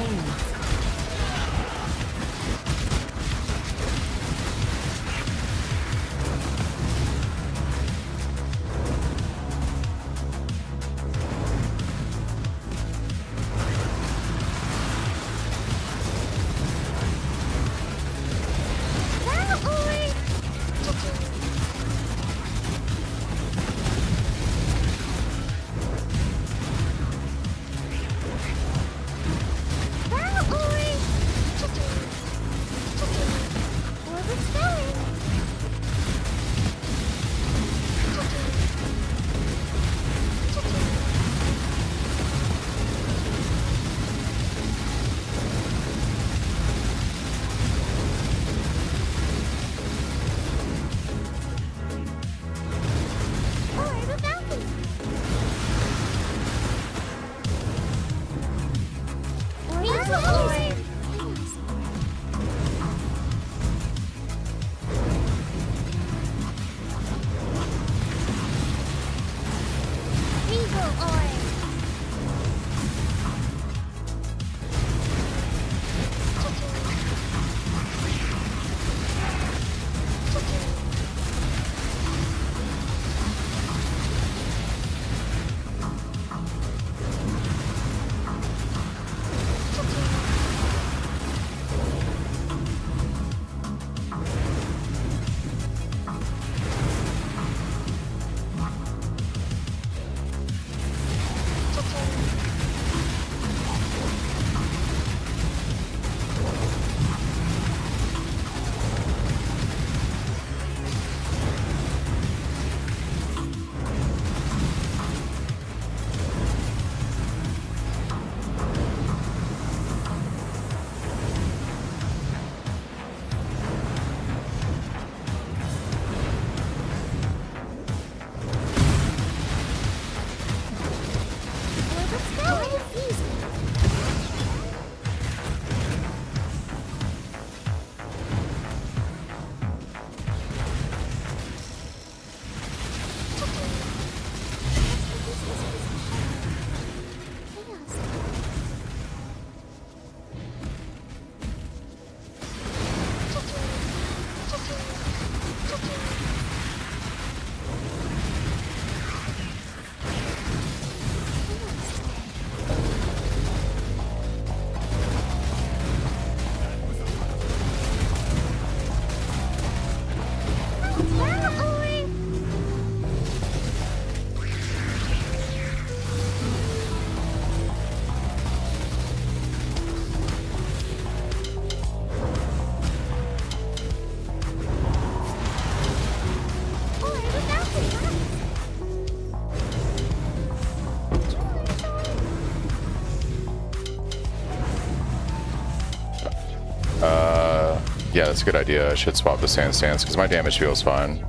Yeah, that's a good idea. I should swap the sand stance because my damage feels fine.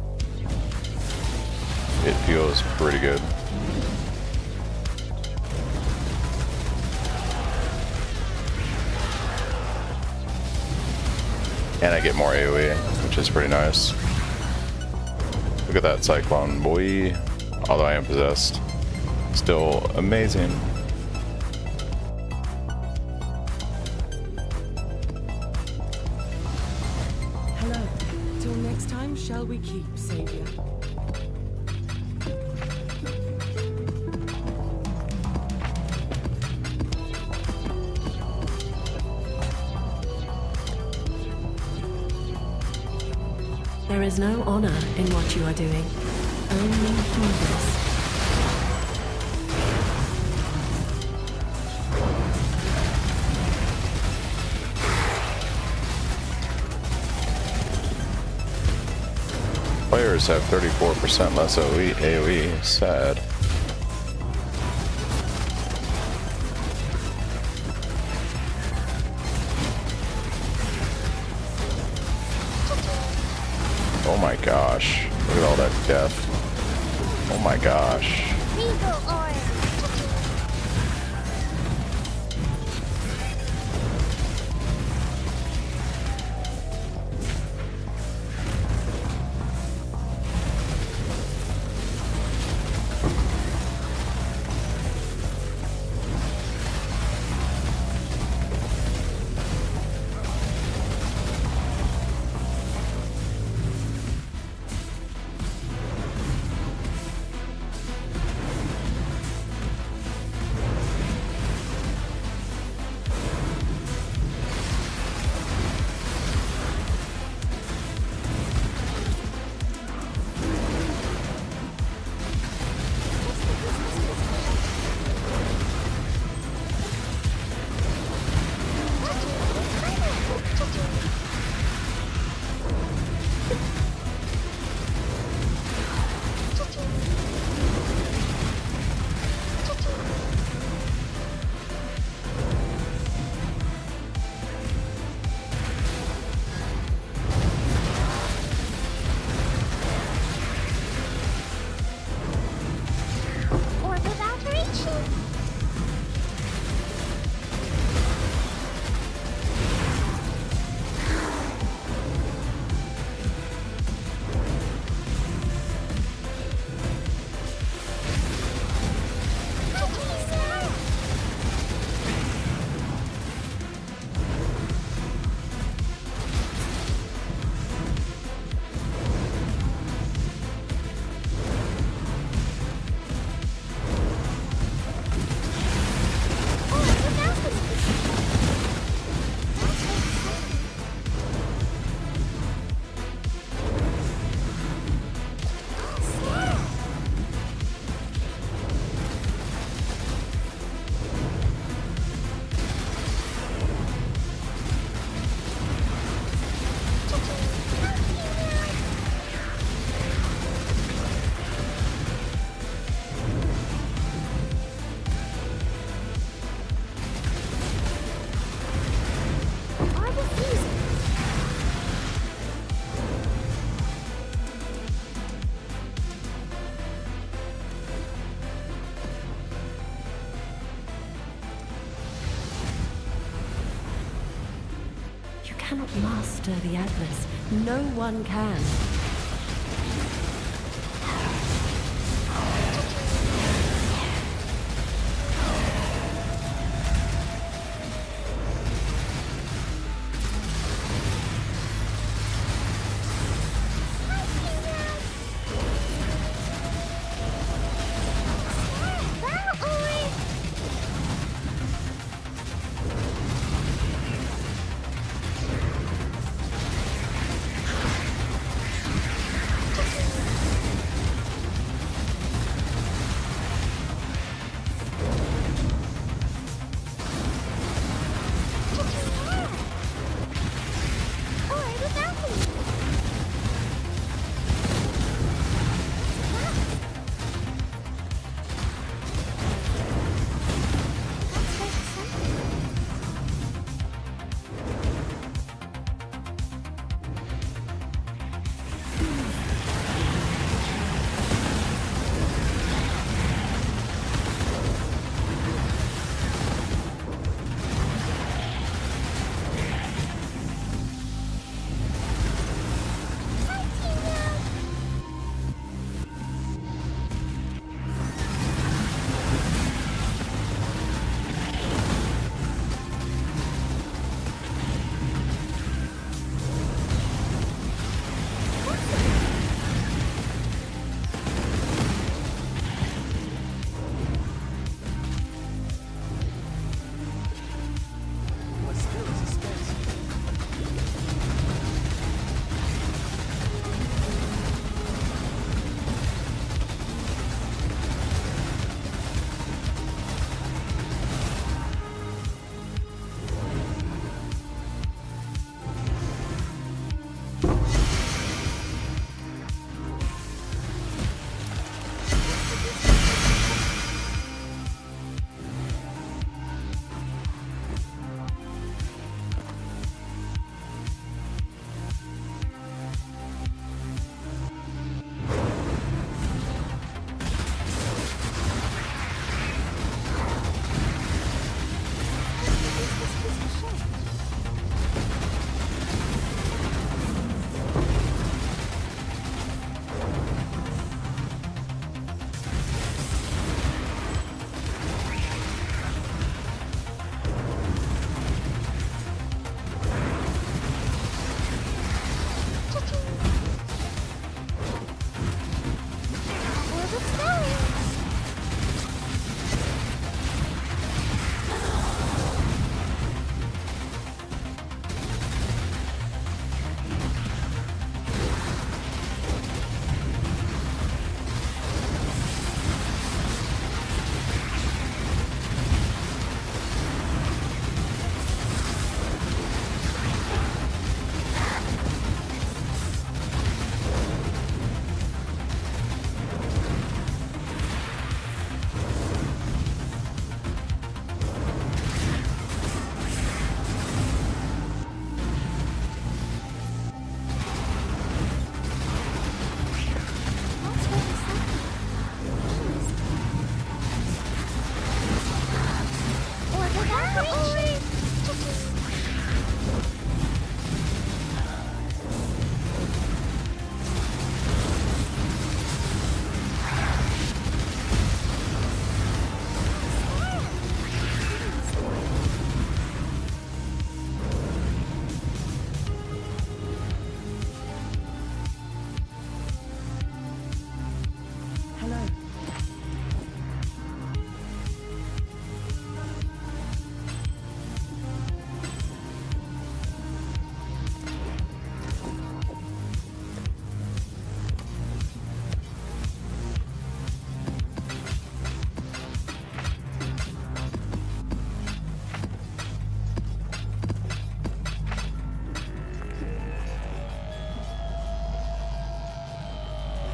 It feels pretty good. And I get more AoE, which is pretty nice. Look at that Cyclone, boy. Although I am possessed. Still amazing. Hello. Till next time, shall we keep, Savior? There is no honor in what you are doing, only hubris. Players have 34% less AoE. Sad. Oh my gosh. Look at all that death. Oh my gosh. cannot master the Atlas. No one can.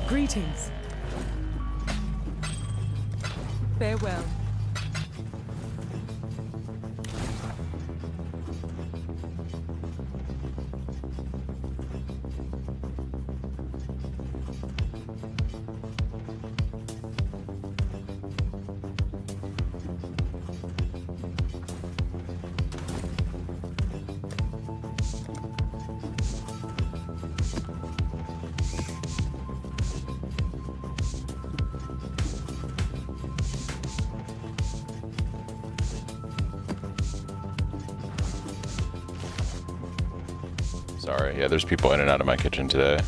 Greetings. Farewell. Sorry, yeah, there's people in and out of my kitchen today.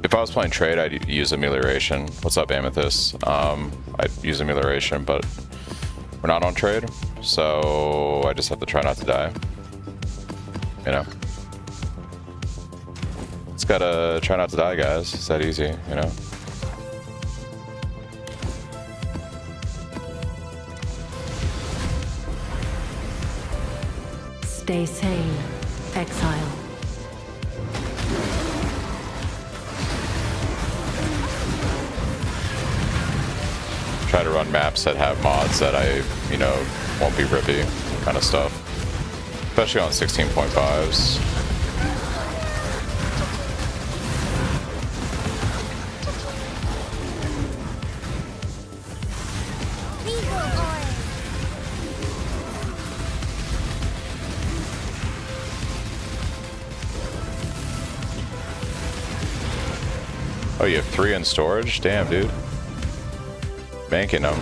If I was playing trade, I'd use amelioration. What's up, Amethyst? I'd use amelioration, but we're not on trade, so I just have to try not to die. You know? Just gotta try not to die, guys. It's that easy, you know? Stay sane, exile. Try to run maps that have mods that I, you know, won't be rippy kind of stuff. Especially on 16.5s. Regal oil. Oh, you have 3 in storage? Damn, dude. Banking them.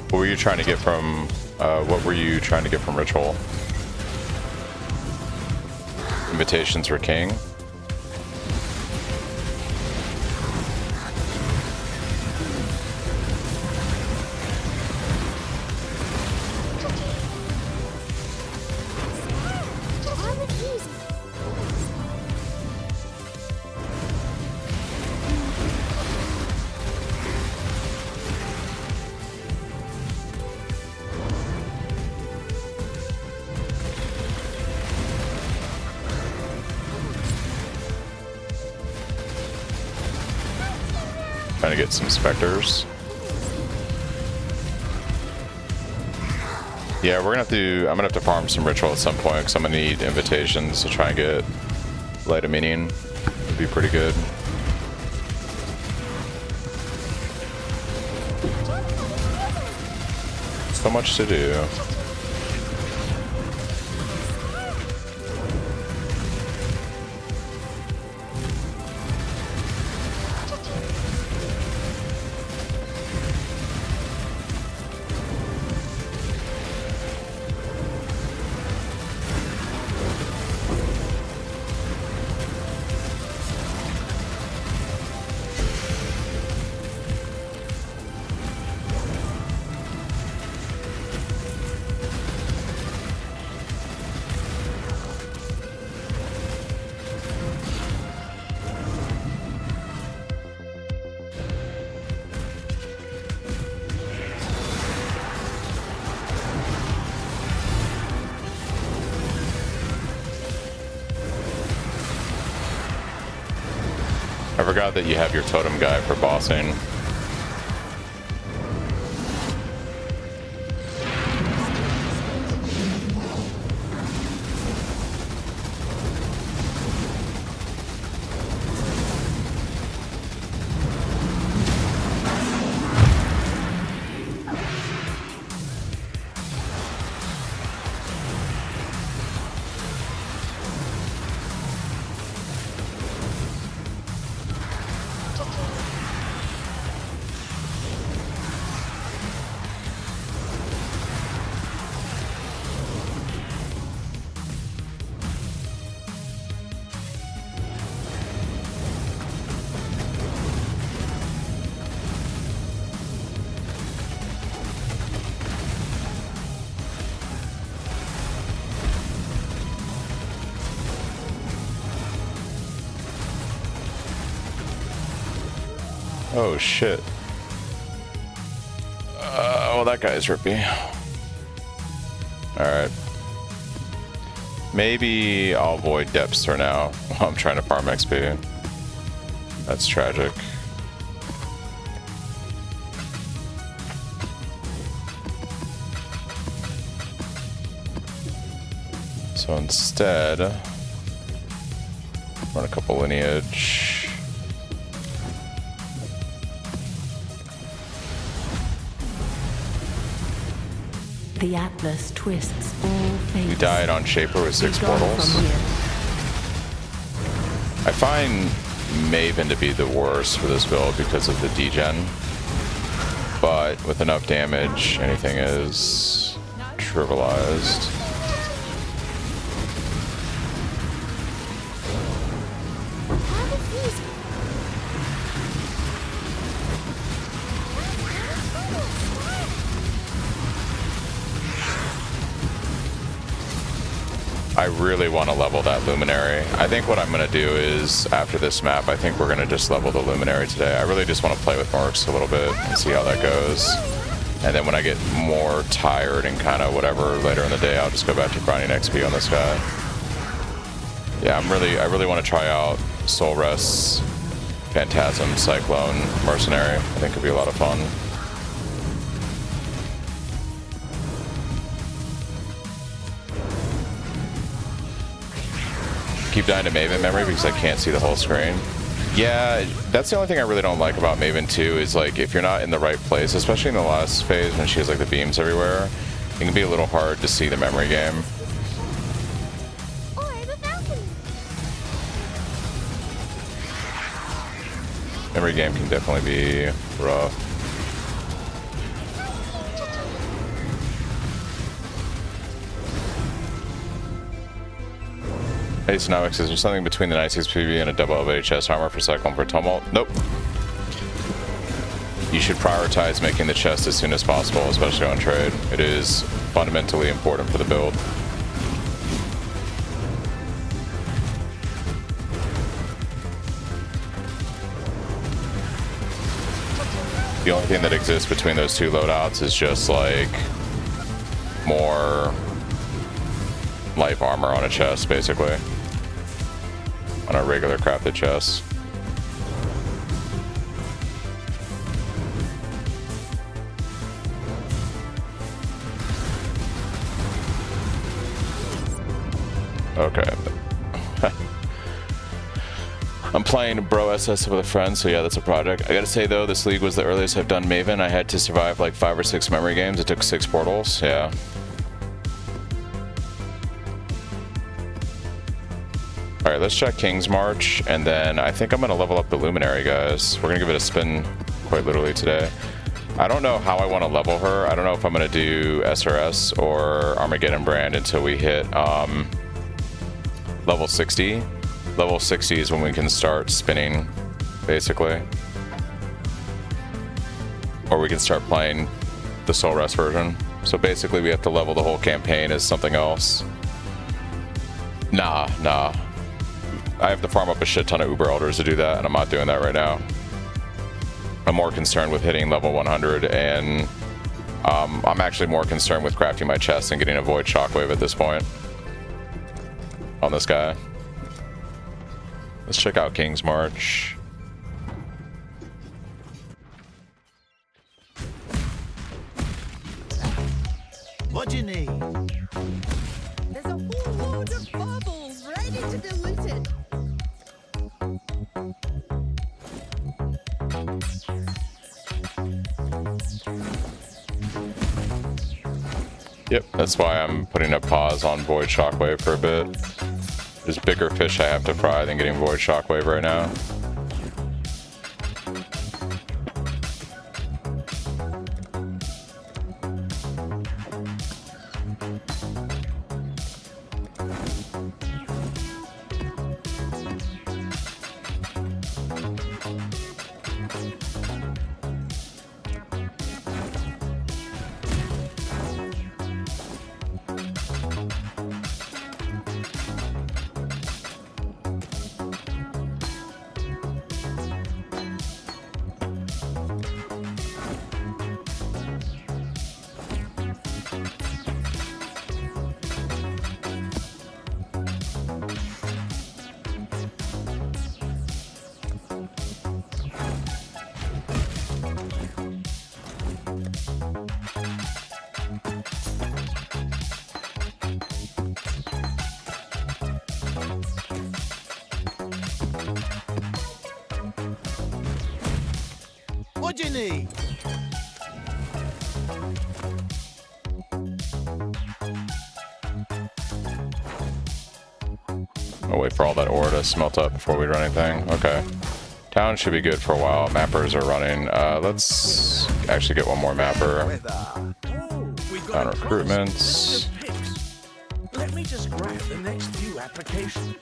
What were you trying to get from, Ritual? Invitations were king. Trying to get some specters. Yeah, I'm gonna have to farm some ritual at some point because I'm gonna need invitations to try and get light a minion. Would be pretty good. So much to do. I forgot that you have your totem guy for bossing. Oh shit. Well, that guy's rippy. Alright. Maybe I'll avoid depths for now while I'm trying to farm XP. That's tragic. So instead, run a couple lineage. The Atlas twists all fates. We died on Shaper with 6 We go portals. from here. I find Maven to be the worst for this build because of the degen. But with enough damage, anything is trivialized. I really want to level that Luminary. I think what I'm going to do is, after this map, I think we're going to just level the Luminary today. I really just want to play with Mercs a little bit and see how that goes. And then when I get more tired and kind of whatever later in the day, I'll just go back to grinding XP on this guy. Yeah, I really want to try out Soul Rest, Phantasm, Cyclone, Mercenary. I think it'd be a lot of fun. Keep dying to Maven memory because I can't see the whole screen. Yeah, that's the only thing I really don't like about Maven 2 is like if you're not in the right place, especially in the last phase when she has like the beams everywhere, it can be a little hard to see the memory game. Memory game can definitely be rough. Hey, Sonomics, is there something between the 96 PV and a double elevated chest armor for Cyclone for Tumult? Nope. You should prioritize making the chest as soon as possible, especially on trade. It is fundamentally important for the build. The only thing that exists between those two loadouts is just like more life armor on a chest, basically. On a regular crafted chest. Okay. I'm playing Bro SS with a friend, so yeah, that's a project. I gotta say though, this league was the earliest I've done Maven. I had to survive like 5 or 6 memory games. It took 6 portals, yeah. Alright, let's check King's March, and then I think I'm gonna level up the Luminary, guys. We're gonna give it a spin quite literally today. I don't know how I want to level her. I don't know if I'm gonna do SRS or Armageddon Brand until we hit level 60. Level 60 is when we can start spinning, basically. Or we can start playing the Soul Rest version. So basically we have to level the whole campaign as something else. Nah. I have to farm up a shit ton of Uber Elders to do that, and I'm not doing that right now. I'm more concerned with hitting level 100, and I'm actually more concerned with crafting my chest and getting a Void Shockwave at this point. On this guy. Let's check out King's March. What do you need? There's a whole load of bubbles ready to be looted. Yep, that's why I'm putting a pause on Void Shockwave for a bit. There's bigger fish I have to fry than getting Void Shockwave right now. you need? I'll wait for all that ore to smelt up before we run anything. Okay. Town should be good for a while. Mappers are running. Let's actually get one more mapper. Town recruitments. Let me just grab the next few applications.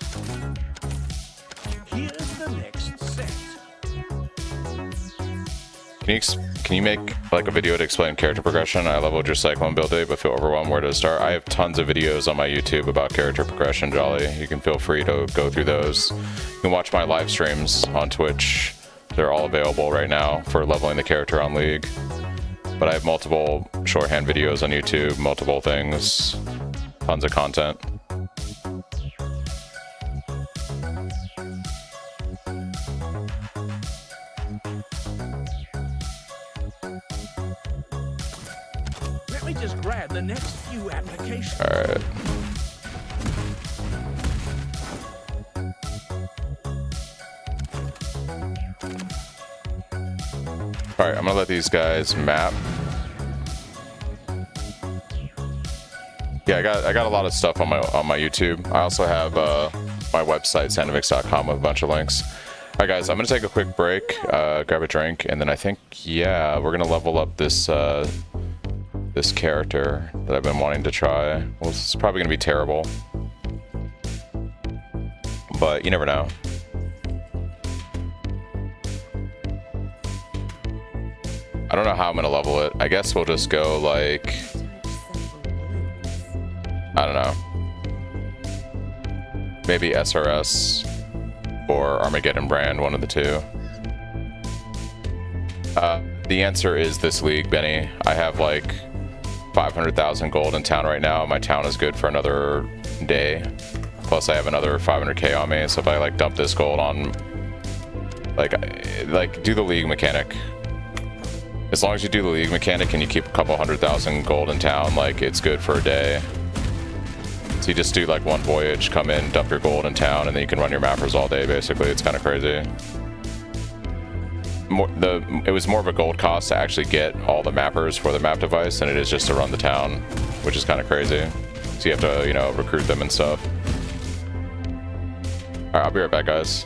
Here's the next set. Can you make like a video to explain character progression? I leveled your Cyclone build day, but feel overwhelmed where to start. I have tons of videos on my YouTube about character progression, Jolly. You can feel free to go through those. You can watch my live streams on Twitch. They're all available right now for leveling the character on League. But I have multiple shorthand videos on YouTube, multiple things, tons of content. Let me just grab the next few applications. All right. All right, I'm gonna let these guys map. Yeah, I got a lot of stuff on my YouTube. I also have my website, sandemix.com, with a bunch of links. All right, guys, I'm gonna take a quick break, grab a drink, and then I think, yeah, we're gonna level up this this character that I've been wanting to try. Well, it's probably gonna be terrible, but you never know. I don't know how I'm gonna level it. I guess we'll just go like, I don't know, maybe SRS or Armageddon brand, one of the two. The answer is this league, Benny. I have like 500,000 gold in town right now. My town is good for another day. Plus I have another 500k on me. So if I like dump this gold on, like do the league mechanic. As long as you do the league mechanic and you keep a couple 100,000 gold in town, like it's good for a day. So you just do like one voyage, come in, dump your gold in town, and then you can run your mappers all day, basically. It's kind of crazy. It was more of a gold cost to actually get all the mappers for the map device than it is just to run the town, which is kind of crazy. So you have to, you know, recruit them and stuff. All right, I'll be right back, guys.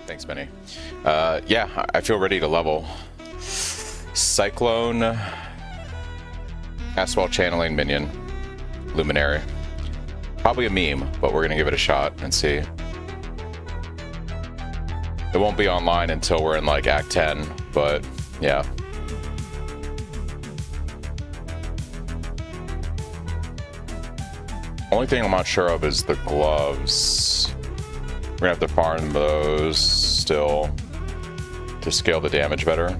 Thanks, Benny. Yeah, I feel ready to level. Cyclone Asphalt Channeling Minion Luminary. Probably a meme, but we're gonna give it a shot and see. It won't be online until we're in like Act 10, but yeah. Only thing I'm not sure of is the gloves. We're gonna have to farm those still to scale the damage better.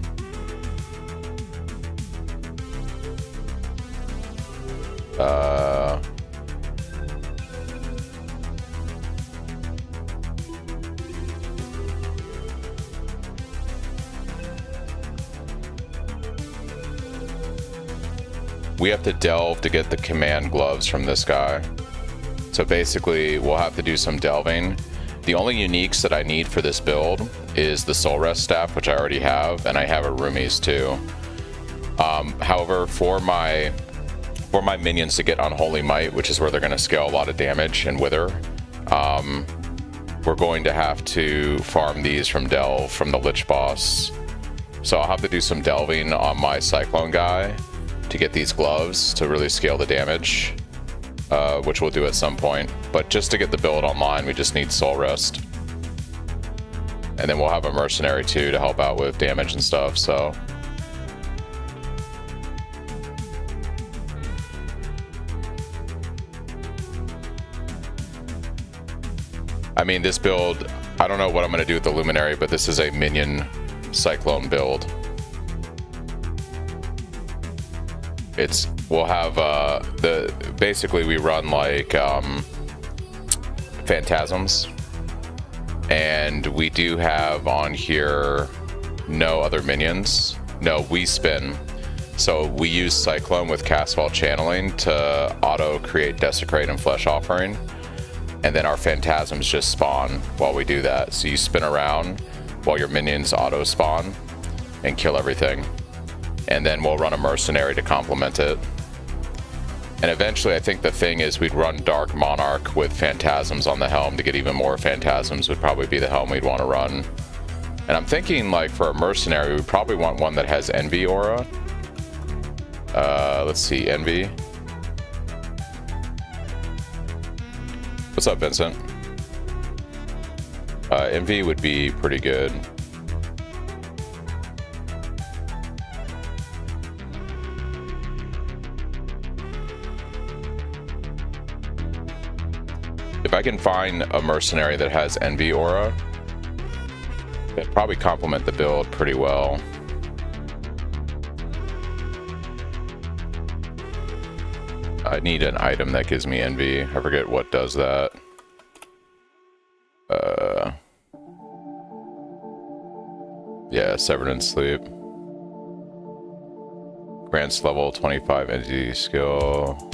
We have to delve to get the command gloves from this guy. So basically, we'll have to do some delving. The only uniques that I need for this build is the Soul Rest Staff, which I already have, and I have a Roomies too. However, for my minions to get Unholy Might, which is where they're going to scale a lot of damage and wither, we're going to have to farm these from Delve, from the Lich boss. So I'll have to do some delving on my Cyclone guy to get these gloves to really scale the damage, which we'll do at some point. But just to get the build online, we just need Soul Rest. And then we'll have a Mercenary too to help out with damage and stuff, so. I mean, this build, I don't know what I'm going to do with the Luminary, but this is a minion Cyclone build. We'll have basically we run like phantasms, and we do have on here no other minions. No, we spin. So we use Cyclone with Castfall Channeling to auto create Desecrate and Flesh Offering, and then our phantasms just spawn while we do that. So you spin around while your minions auto spawn and kill everything. And then we'll run a Mercenary to complement it. And eventually, I think the thing is we'd run Dark Monarch with Phantasms on the helm to get even more Phantasms would probably be the helm we'd want to run. And I'm thinking, like, for a Mercenary, we'd probably want one that has Envy Aura. Let's see, Envy. What's up, Vincent? Envy would be pretty good. If I can find a Mercenary that has Envy Aura, it'd probably complement the build pretty well. I need an item that gives me Envy. I forget what does that. Yeah, Severed in Sleep. Grants level 25 entity skill.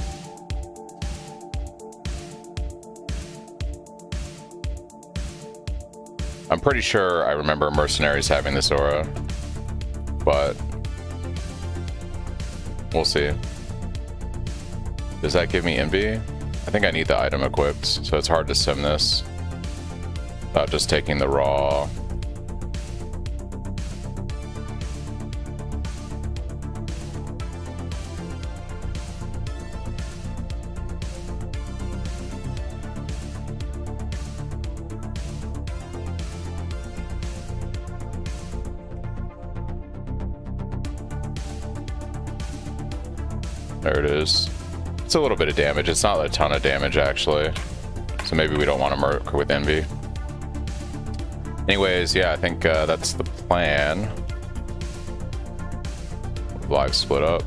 I'm pretty sure I remember Mercenaries having this aura, but we'll see. Does that give me Envy? I think I need the item equipped, so it's hard to sim this without just taking the raw. There it is. It's a little bit of damage. It's not a ton of damage, actually. So maybe we don't want to merc with Envy. Anyways, yeah, I think that's the plan. Live split up.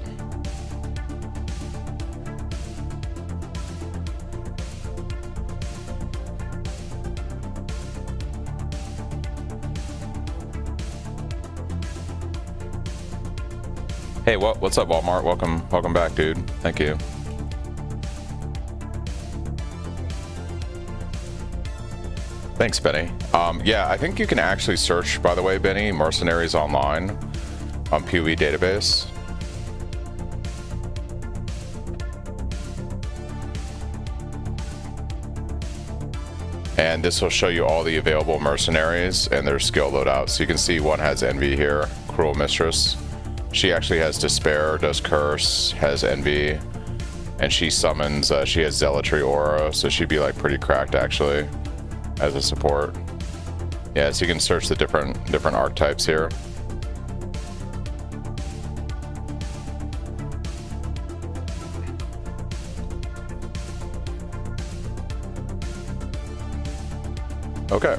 Hey, what's up, Walmart? Welcome back, dude. Thank you. Thanks, Benny. Yeah, I think you can actually search, by the way, Benny, Mercenaries online on PoE database. and this will show you all the available mercenaries and their skill loadout. So you can see one has Envy here, Cruel Mistress. She actually has Despair, does Curse, has Envy, and she summons, she has Zealotry Aura, so she'd be like pretty cracked actually as a support. Yeah, so you can search the different archetypes here. Okay.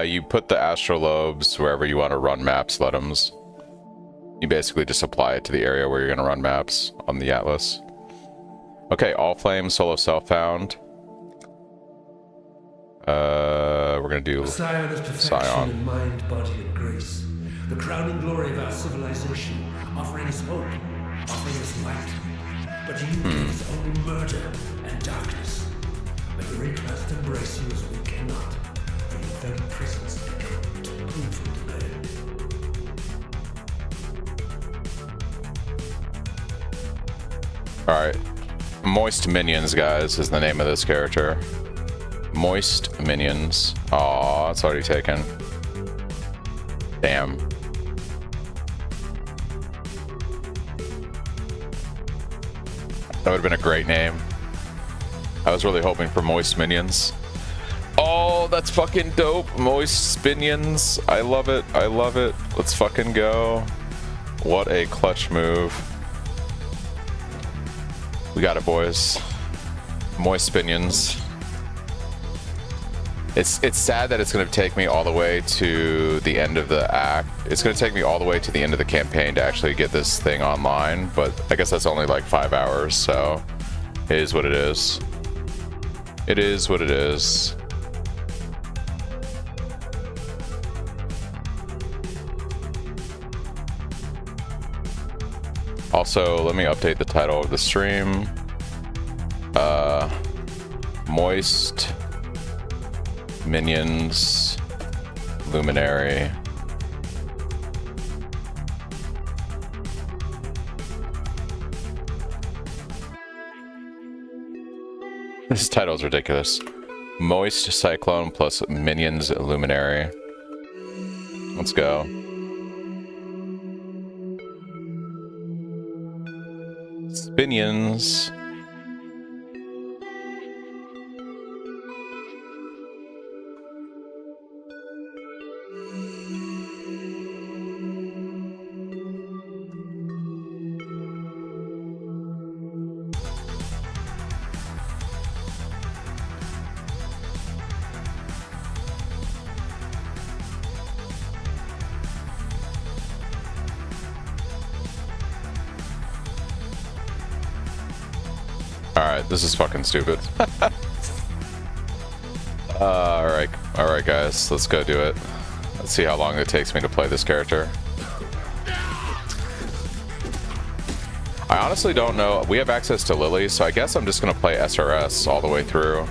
You put the astrolobes wherever you want to run maps, Ledums. You basically just apply it to the area where you're going to run maps on the Atlas. Okay, All Flame, Solo Self-Found. We're going to do Scion is perfection in mind, body, and grace. The crowning glory of our civilization, offering us hope, offering us light. But you is only murder and darkness. May the reclast embrace you as we cannot. For your very presence become too painful to bear. Alright. Moist Minions, guys, is the name of this character. Moist Minions. Aw, it's already taken. Damn. That would have been a great name. I was really hoping for Moist Minions. Oh, that's fucking dope. Moist Spinions. I love it. I love it. Let's fucking go. What a clutch move. We got it, boys. Moist Spinions. It's sad that it's going to take me all the way to the end of the act. It's going to take me all the way to the end of the campaign to actually get this thing online, but I guess that's only like 5 hours, so it is what it is. It is what it is. Also, let me update the title of the stream. Moist Minions Luminary. This title is ridiculous. Moist Cyclone plus Minions Luminary. Let's go. Spinions. Alright, this is fucking stupid. Alright guys, let's go do it. Let's see how long it takes me to play this character. I honestly don't know. We have access to Lily, so I guess I'm just gonna play SRS all the way through.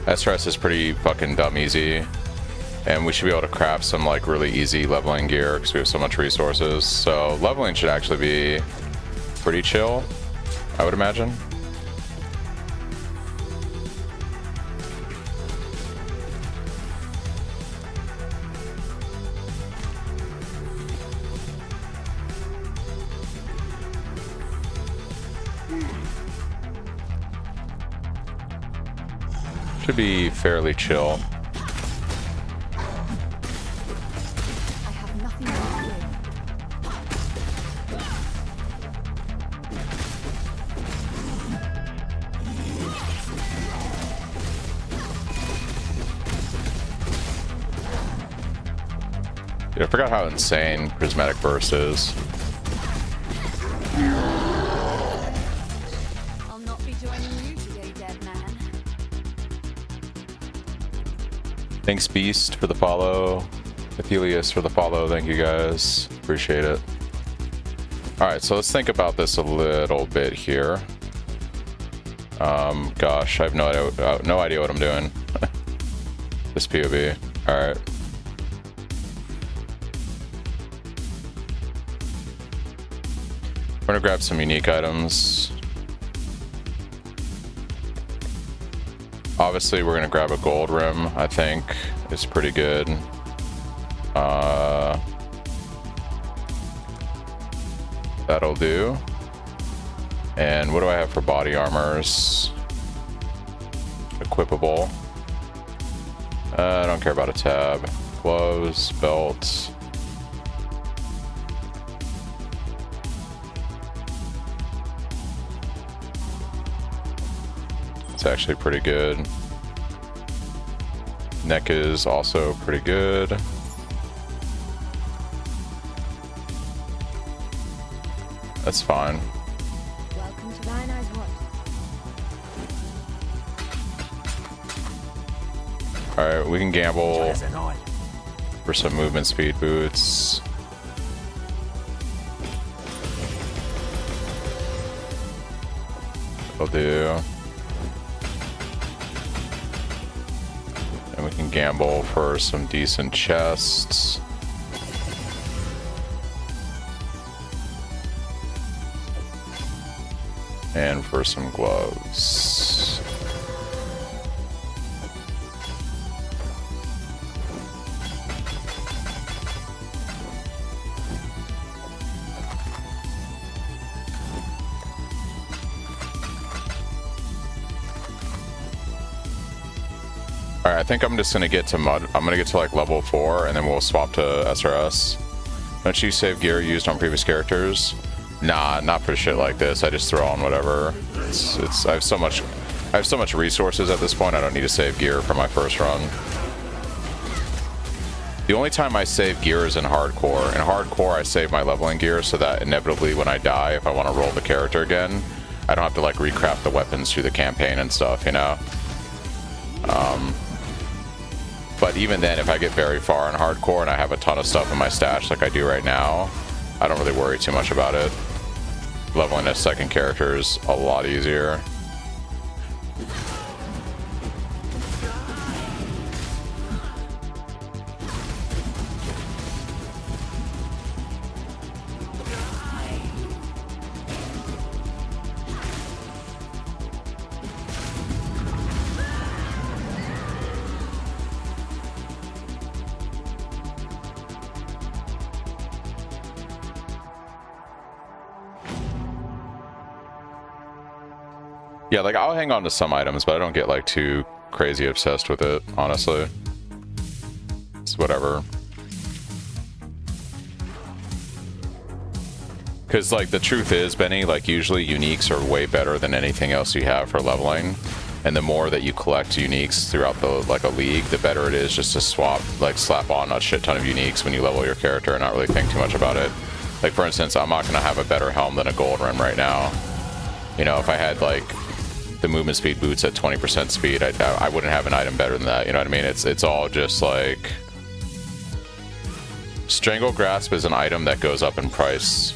SRS is pretty fucking dumb easy. And we should be able to craft some like really easy leveling gear because we have so much resources. So leveling should actually be pretty chill, I would imagine. Should be fairly chill. I have nothing to Dude, I forgot how insane Prismatic Burst is. I'll not be joining you today, dead man. Thanks Beast for the follow. Athelius for the follow. Thank you guys. Appreciate it. Alright, so let's think about this a little bit here. Gosh, I have no idea what I'm doing. This POV. Alright. We're gonna grab some unique items. Obviously, we're gonna grab a gold rim, I think. It's pretty good. That'll do. And what do I have for body armors? Equipable. I don't care about a tab. Gloves, belts. It's actually pretty good. Neck is also pretty good. That's fine. Welcome to Rhino's Watch. Alright, we can gamble As a night. for some movement speed boots. Will do. And we can gamble for some decent chests. And for some gloves. Alright, I think I'm just gonna get to mud. I'm gonna get to like level 4 and then we'll swap to SRS. Don't you save gear used on previous characters? Nah, not for shit like this. I just throw on whatever. I have so much resources at this point. I don't need to save gear for my first run. The only time I save gear is in hardcore. In hardcore, I save my leveling gear so that inevitably when I die, if I want to roll the character again, I don't have to like recraft the weapons through the campaign and stuff, you know? But even then, if I get very far in hardcore and I have a ton of stuff in my stash like I do right now, I don't really worry too much about it. Leveling a second character is a lot easier. Yeah, like I'll hang on to some items, but I don't get like too crazy obsessed with it, honestly. It's whatever. Because like the truth is, Benny, like usually uniques are way better than anything else you have for leveling. And the more that you collect uniques throughout the like a league, the better it is just to slap on a shit ton of uniques when you level your character and not really think too much about it. Like for instance, I'm not gonna have a better helm than a gold rim right now. You know, if I had like the movement speed boots at 20% speed, I wouldn't have an item better than that. You know what I mean? It's all just like Strangle Grasp is an item that goes up in price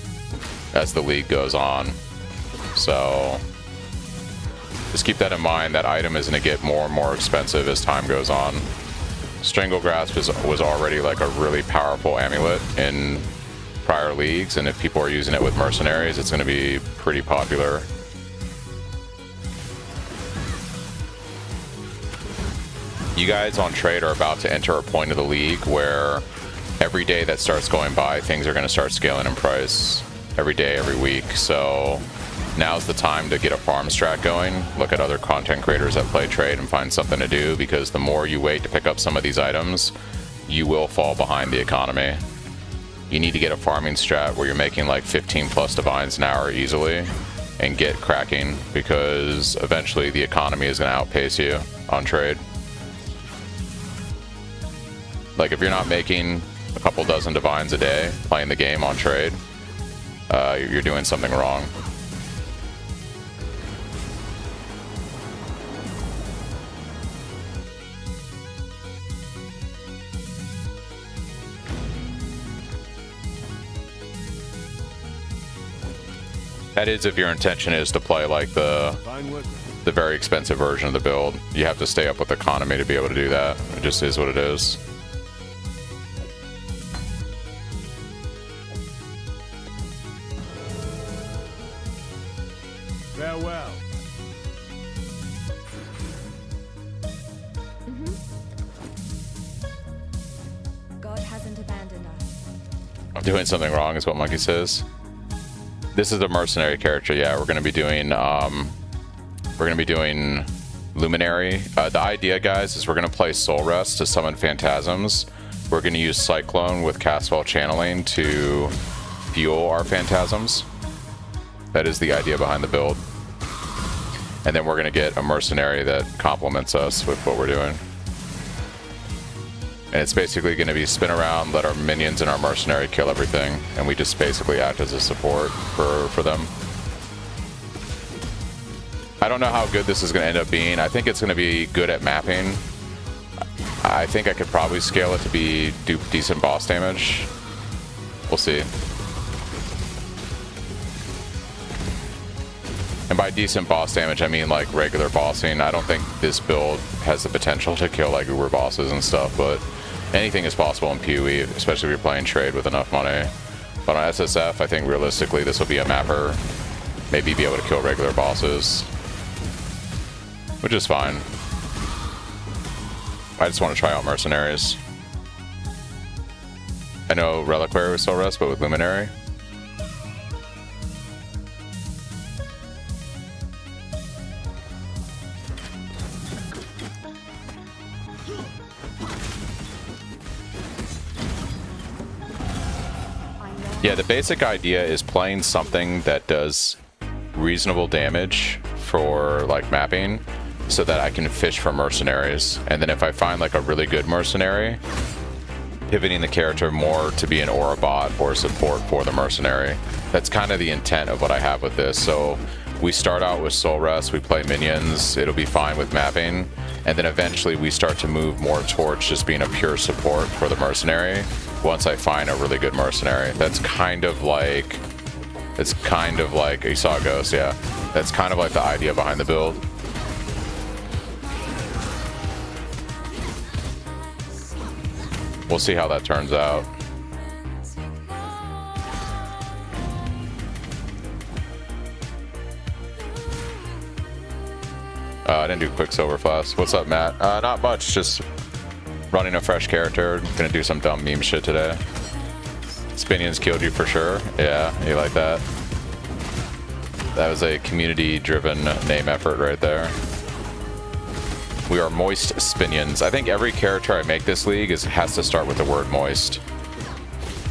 as the league goes on. So just keep that in mind. That item is going to get more and more expensive as time goes on. Strangle Grasp was already like a really powerful amulet in prior leagues, and if people are using it with mercenaries, it's going to be pretty popular. You guys on trade are about to enter a point of the league where every day that starts going by, things are going to start scaling in price every day, every week. So now's the time to get a farm strat going. Look at other content creators that play trade and find something to do, because the more you wait to pick up some of these items, you will fall behind the economy. You need to get a farming strat where you're making like 15 plus divines an hour easily and get cracking, because eventually the economy is going to outpace you on trade. Like if you're not making a couple dozen divines a day playing the game on trade, you're doing something wrong. That is if your intention is to play like the the very expensive version of the build. You have to stay up with economy to be able to do that. It just is what it is. Farewell. God hasn't abandoned us. I'm doing something wrong is what Monkey says. This is the mercenary character. Yeah, we're gonna be doing Luminary. The idea, guys, is we're gonna play Soul Rest to summon Phantasms. We're gonna use Cyclone with Castwell Channeling to fuel our Phantasms. That is the idea behind the build. And then we're gonna get a mercenary that complements us with what we're doing. And it's basically going to be spin around, let our minions and our mercenary kill everything, and we just basically act as a support for them. I don't know how good this is going to end up being. I think it's going to be good at mapping. I think I could probably scale it to be decent boss damage. We'll see. And by decent boss damage, I mean like regular bossing. I don't think this build has the potential to kill like uber bosses and stuff, but anything is possible in PoE, especially if you're playing trade with enough money. But on SSF, I think realistically this will be a mapper. Maybe be able to kill regular bosses, which is fine. I just want to try out mercenaries. I know Reliquary was Soul Rest, but with Luminary. Yeah, the basic idea is playing something that does reasonable damage for like mapping so that I can fish for mercenaries. And then if I find like a really good mercenary, pivoting the character more to be an aura bot or support for the mercenary. That's kind of the intent of what I have with this. So we start out with Soul Rest, we play minions, it'll be fine with mapping. And then eventually we start to move more towards just being a pure support for the mercenary once I find a really good mercenary. That's kind of like, you saw a ghost, yeah. That's kind of like the idea behind the build. We'll see how that turns out. I didn't do Quicksilver Flask. What's up, Matt? Not much, just running a fresh character. Gonna do some dumb meme shit today. Spinions killed you for sure. Yeah, you like that? That was a community-driven name effort right there. We are Moist Spinions. I think every character I make this league has to start with the word moist.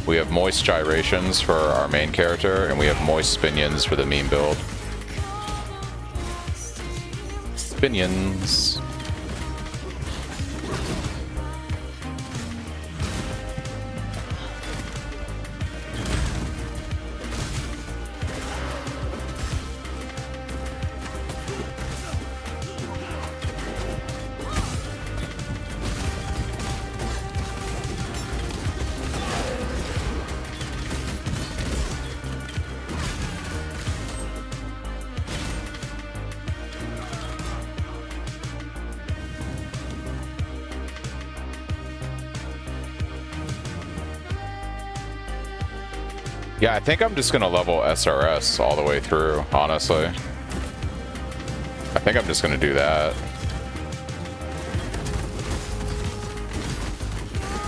We have Moist Gyrations for our main character, and we have Moist Spinions for the meme build. Spinions. Yeah, I think I'm just gonna level SRS all the way through, honestly. I think I'm just gonna do that.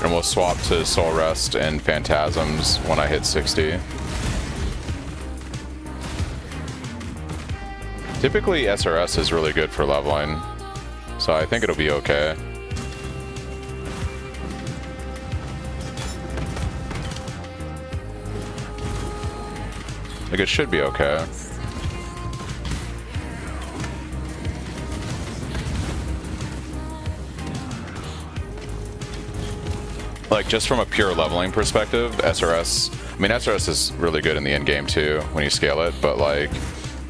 And we'll swap to Soul Rest and Phantasms when I hit 60. Typically SRS is really good for leveling, so I think it'll be okay. Like, it should be okay. Like, just from a pure leveling perspective, SRS, I mean, SRS is really good in the end game too, when you scale it, but like,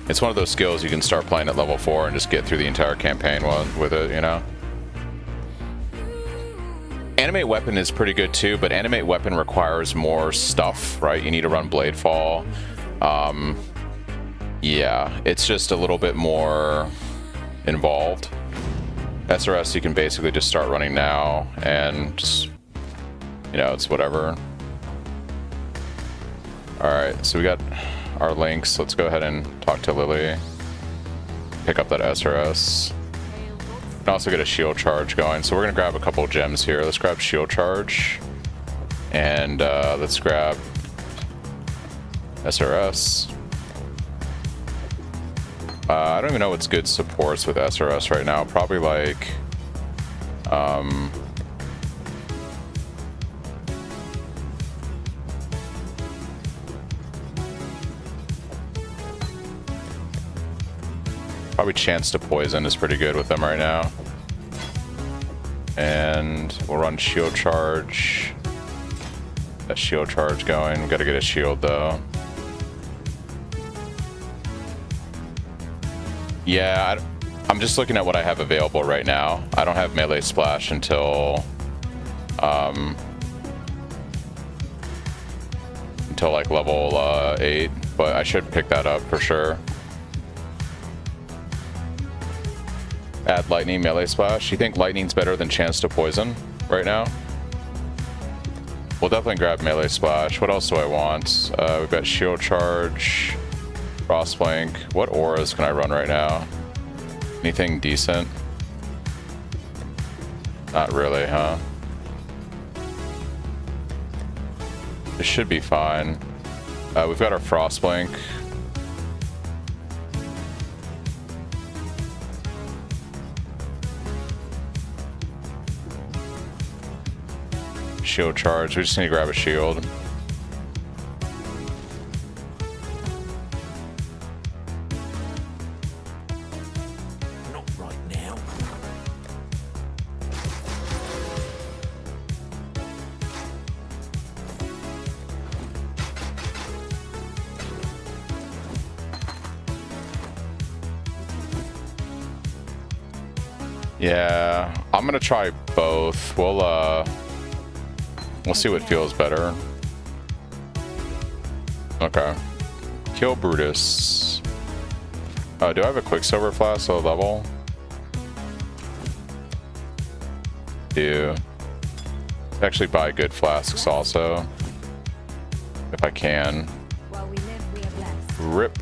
it's one of those skills you can start playing at level 4 and just get through the entire campaign with it, you know? Animate Weapon is pretty good too, but Animate Weapon requires more stuff, right? You need to run Bladefall. Yeah, it's just a little bit more involved. SRS you can basically just start running now and just, you know, it's whatever. Alright, so we got our links. Let's go ahead and talk to Lily. Pick up that SRS. We can also get a shield charge going. So we're going to grab a couple gems here. Let's grab shield charge. And let's grab SRS. I don't even know what's good supports with SRS right now. Probably like... probably chance to poison is pretty good with them right now. And we'll run shield charge. That shield charge going. We gotta get a shield though. Yeah, I'm just looking at what I have available right now. I don't have melee splash until like level 8, but I should pick that up for sure. Add lightning melee splash. You think lightning's better than chance to poison right now? We'll definitely grab melee splash. What else do I want? We've got shield charge, frostblink. What auras can I run right now? Anything decent? Not really, huh? This should be fine. We've got our frostblink. Shield charge. We just need to grab a shield. Not right now. Yeah, I'm gonna try both. We'll see what feels better. Okay. Kill Brutus. Do I have a Quicksilver Flask low level? Do. Actually buy good flasks also. If I can. While we live, we are blessed. Rip.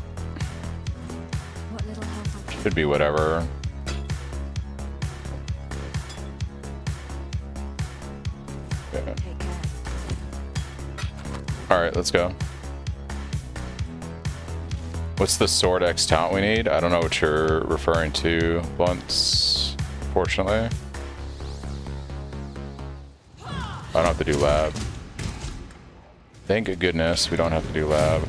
What little help I can. Should be whatever. Yeah. Take care. Alright, let's go. What's the Sword X talent we need? I don't know what you're referring to, Blunts, fortunately. I don't have to do lab. Thank goodness we don't have to do lab.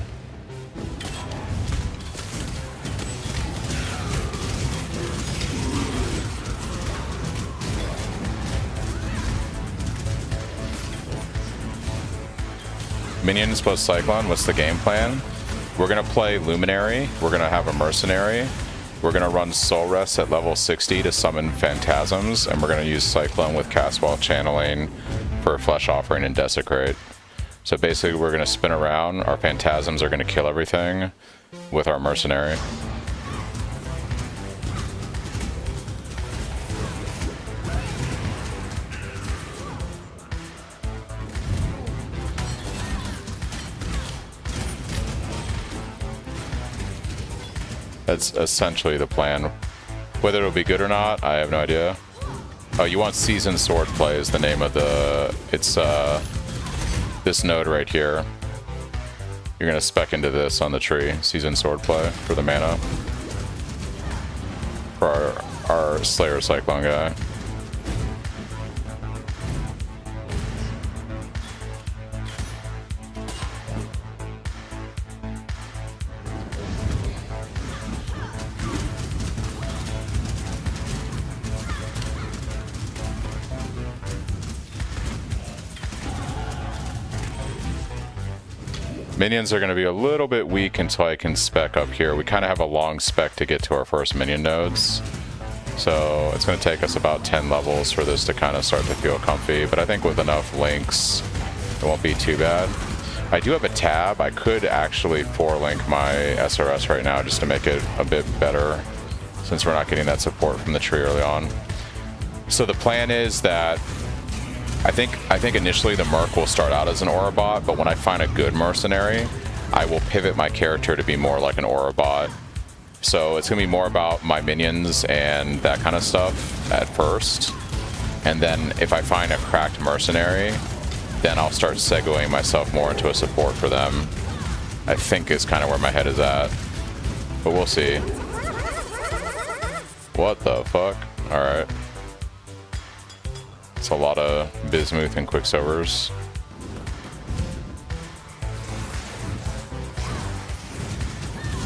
Minions plus Cyclone, what's the game plan? We're gonna play Luminary, we're gonna have a Mercenary, we're gonna run Soul Rest at level 60 to summon Phantasms, and we're gonna use Cyclone with Cast While Channeling for Flesh Offering and Desecrate. So basically we're gonna spin around, our Phantasms are gonna kill everything with our Mercenary. That's essentially the plan. Whether it'll be good or not, I have no idea. Oh, you want Seasoned Swordplay is the name of the... It's this node right here. You're gonna spec into this on the tree. Seasoned Swordplay for the mana. For our Slayer Cyclone guy. Minions are going to be a little bit weak until I can spec up here. We kind of have a long spec to get to our first minion nodes. So it's going to take us about 10 levels for this to kind of start to feel comfy. But I think with enough links, it won't be too bad. I do have a tab. I could actually 4-link my SRS right now just to make it a bit better. since we're not getting that support from the tree early on. So the plan is that I think initially the Merc will start out as an Aura bot, but when I find a good mercenary, I will pivot my character to be more like an Aura bot. So it's gonna be more about my minions and that kind of stuff at first. And then if I find a cracked mercenary, then I'll start segueing myself more into a support for them. I think is kind of where my head is at. But we'll see. What the fuck? Alright. It's a lot of Bismuth and Quicksilvers.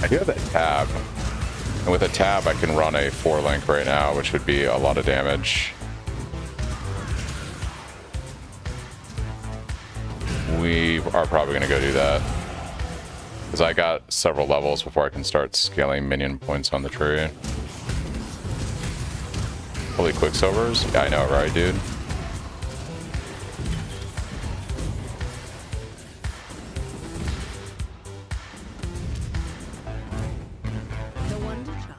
I do have that tab. And with a tab I can run a 4-link right now, which would be a lot of damage. We are probably going to go do that. Because I got several levels before I can start scaling minion points on the tree. Holy Quicksilvers? Yeah, I know, right, dude? No wonder, child.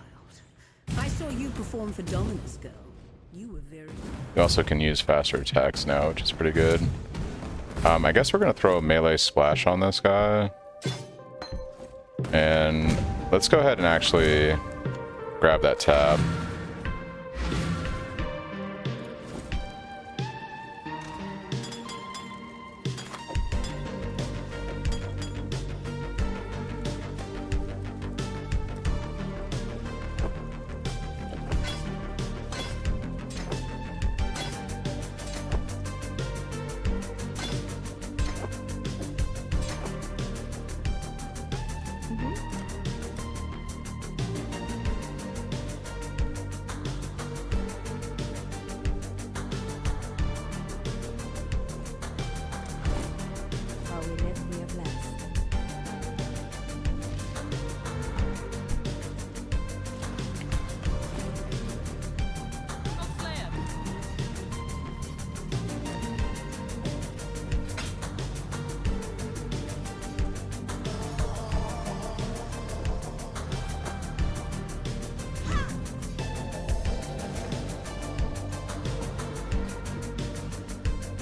I saw you perform for Dominus, girl. You were very... You also can use faster attacks now, which is pretty good. I guess we're going to throw a melee splash on this guy. And let's go ahead and actually grab that tab. While we live, we are blessed.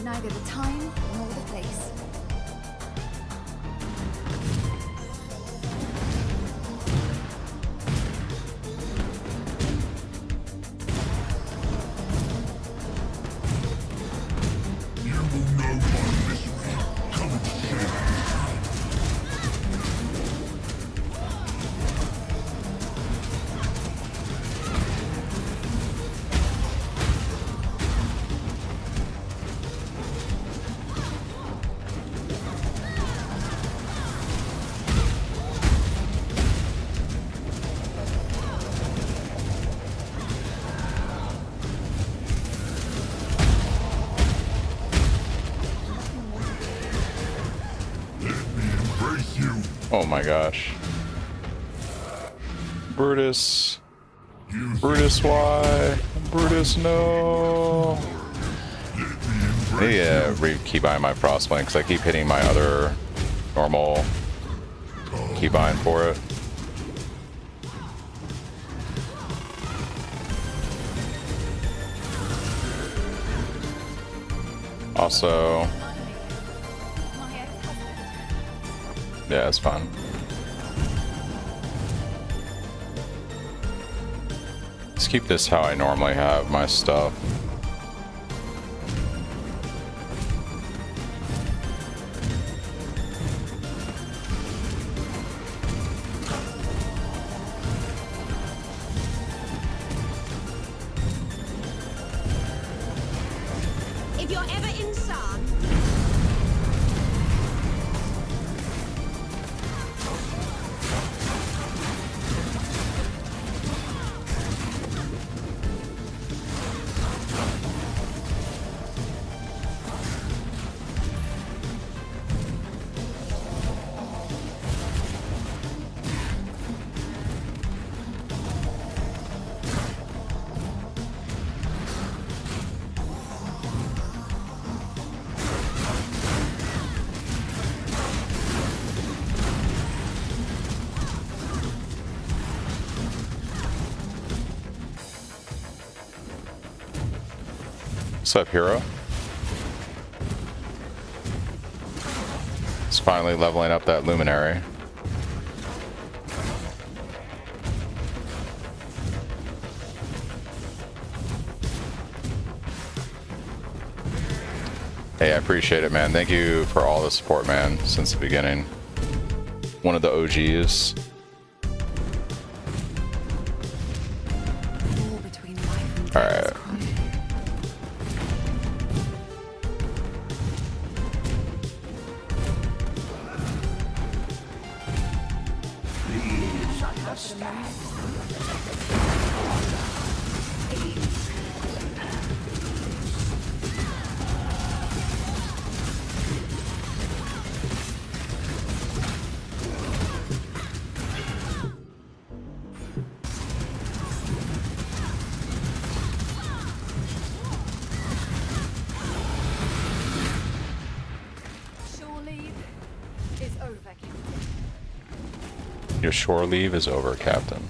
Neither the time nor the place. You will know my misery. Come and share it. Let me embrace you. Oh my gosh. Brutus. You Brutus, why? Brutus, no. let me embrace Maybe keep buying my Frostblink because I keep hitting my other normal keybind for it. Also, yeah, it's fun. Let's keep this how I normally have my stuff. If you're ever in sun... What's up, hero? It's finally leveling up that luminary. Hey, I appreciate it, man. Thank you for all the support, man, since the beginning. One of the OGs. All right. Your shore leave is over, Captain.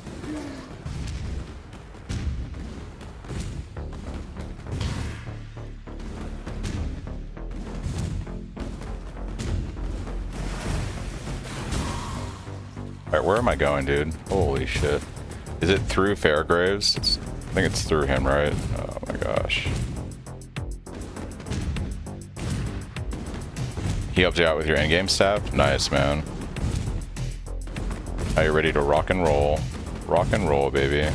Alright, where am I going, dude? Holy shit. Is it through Fairgraves? I think it's through him, right? Oh my gosh. He helped you out with your endgame staff? Nice, man. Are you ready to rock and roll? Rock and roll, baby.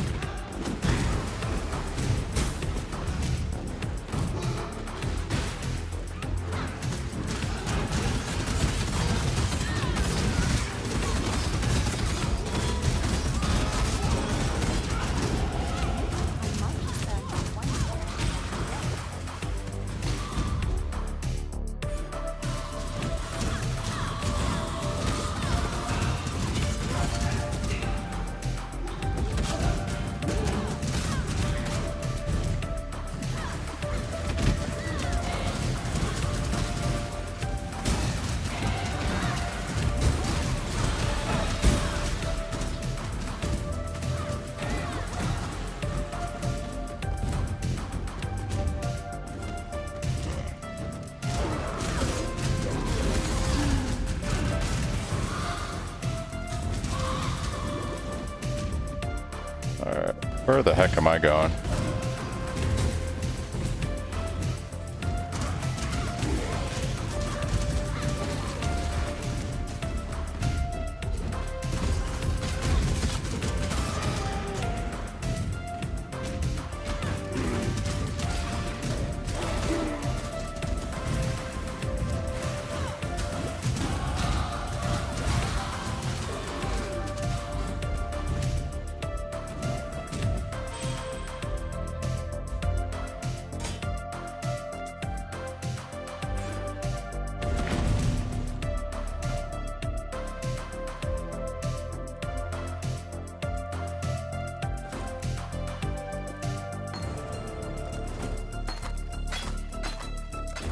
Alright, where the heck am I going?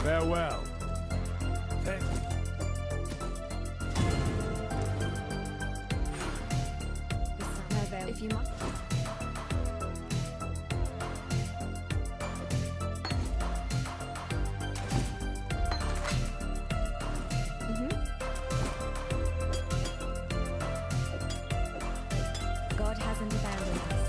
Farewell. Thank you. If you must. God hasn't abandoned us.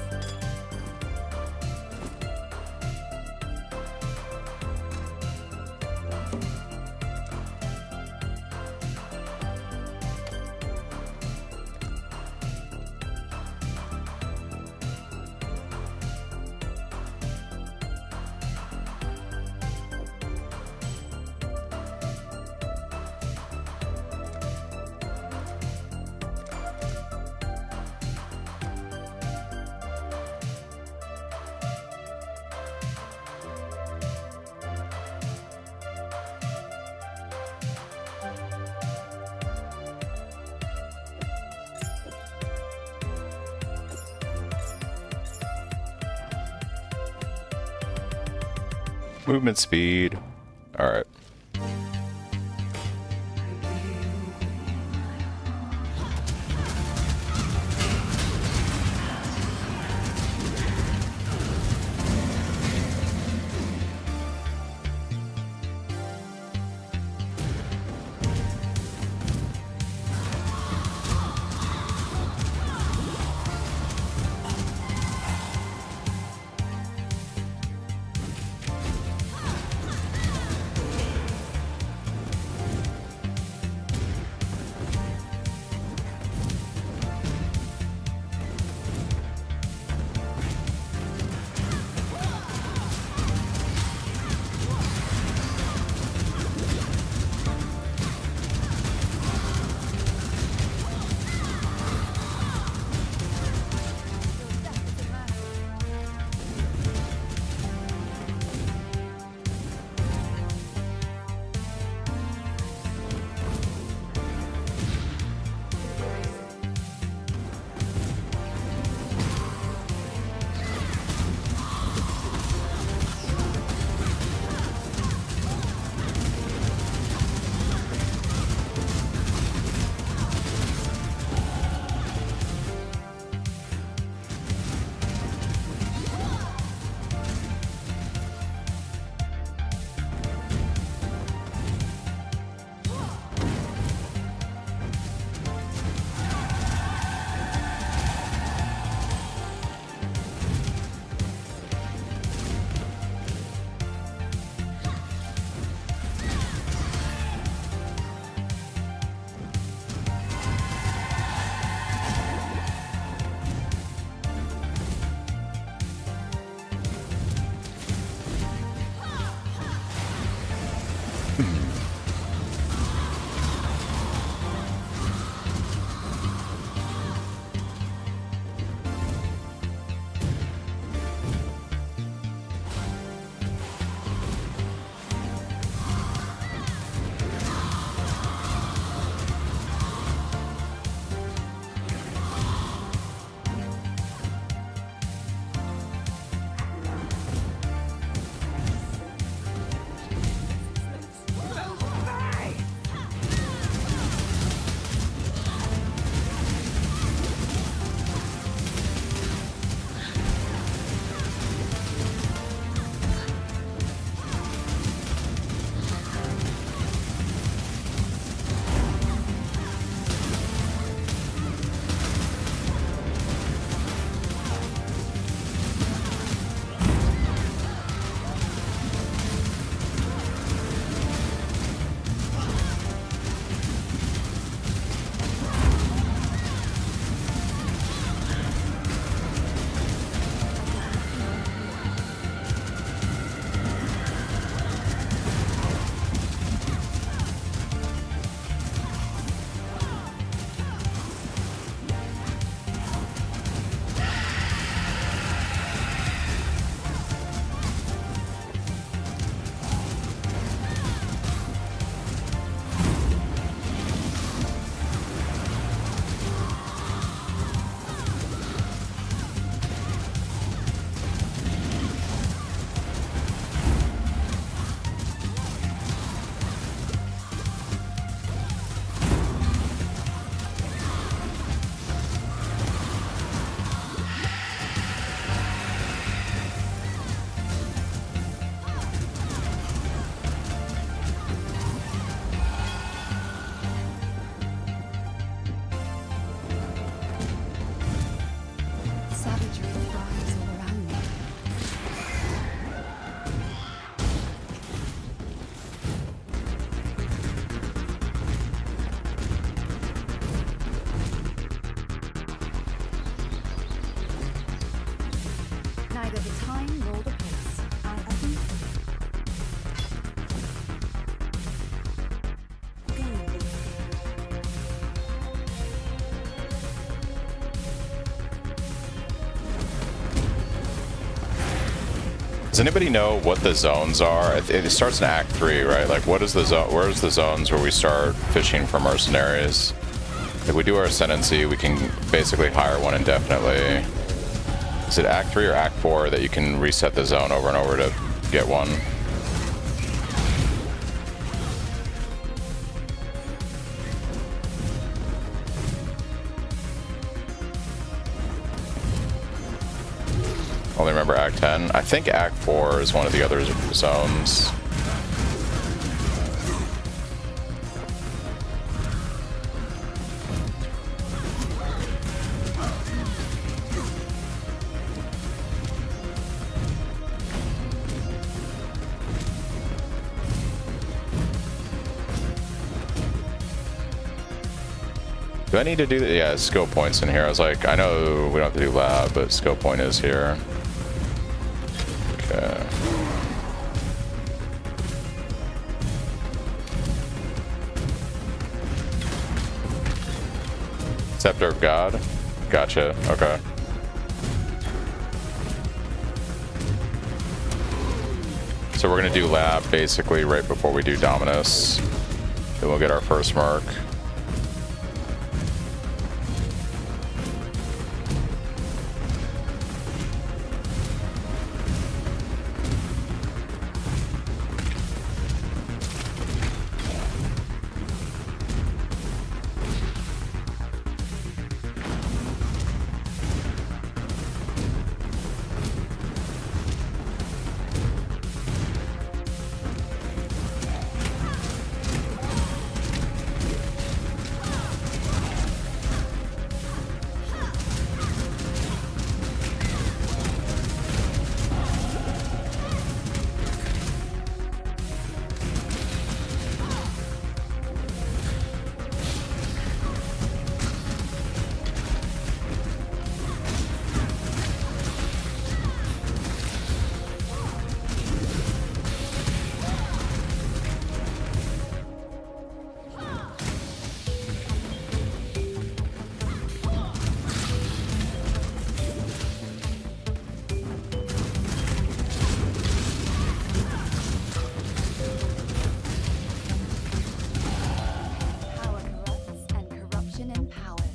Movement speed. Alright. Does anybody know what the zones are? It starts in Act 3, right? Like, what is the zone? Where's the zones where we start fishing for mercenaries? If we do our ascendancy, we can basically hire one indefinitely. Is it Act 3 or Act 4 that you can reset the zone over and over to get one? Only remember Act 10. I think Act 4 is one of the other zones. Do I need to do that? Yeah, skill points in here. I was like, I know we don't have to do lab, but skill point is here. Okay. Scepter of God. Gotcha. Okay. So we're gonna do lab basically right before we do Dominus. Then we'll get our first mark. Power corrupts and corruption empowers.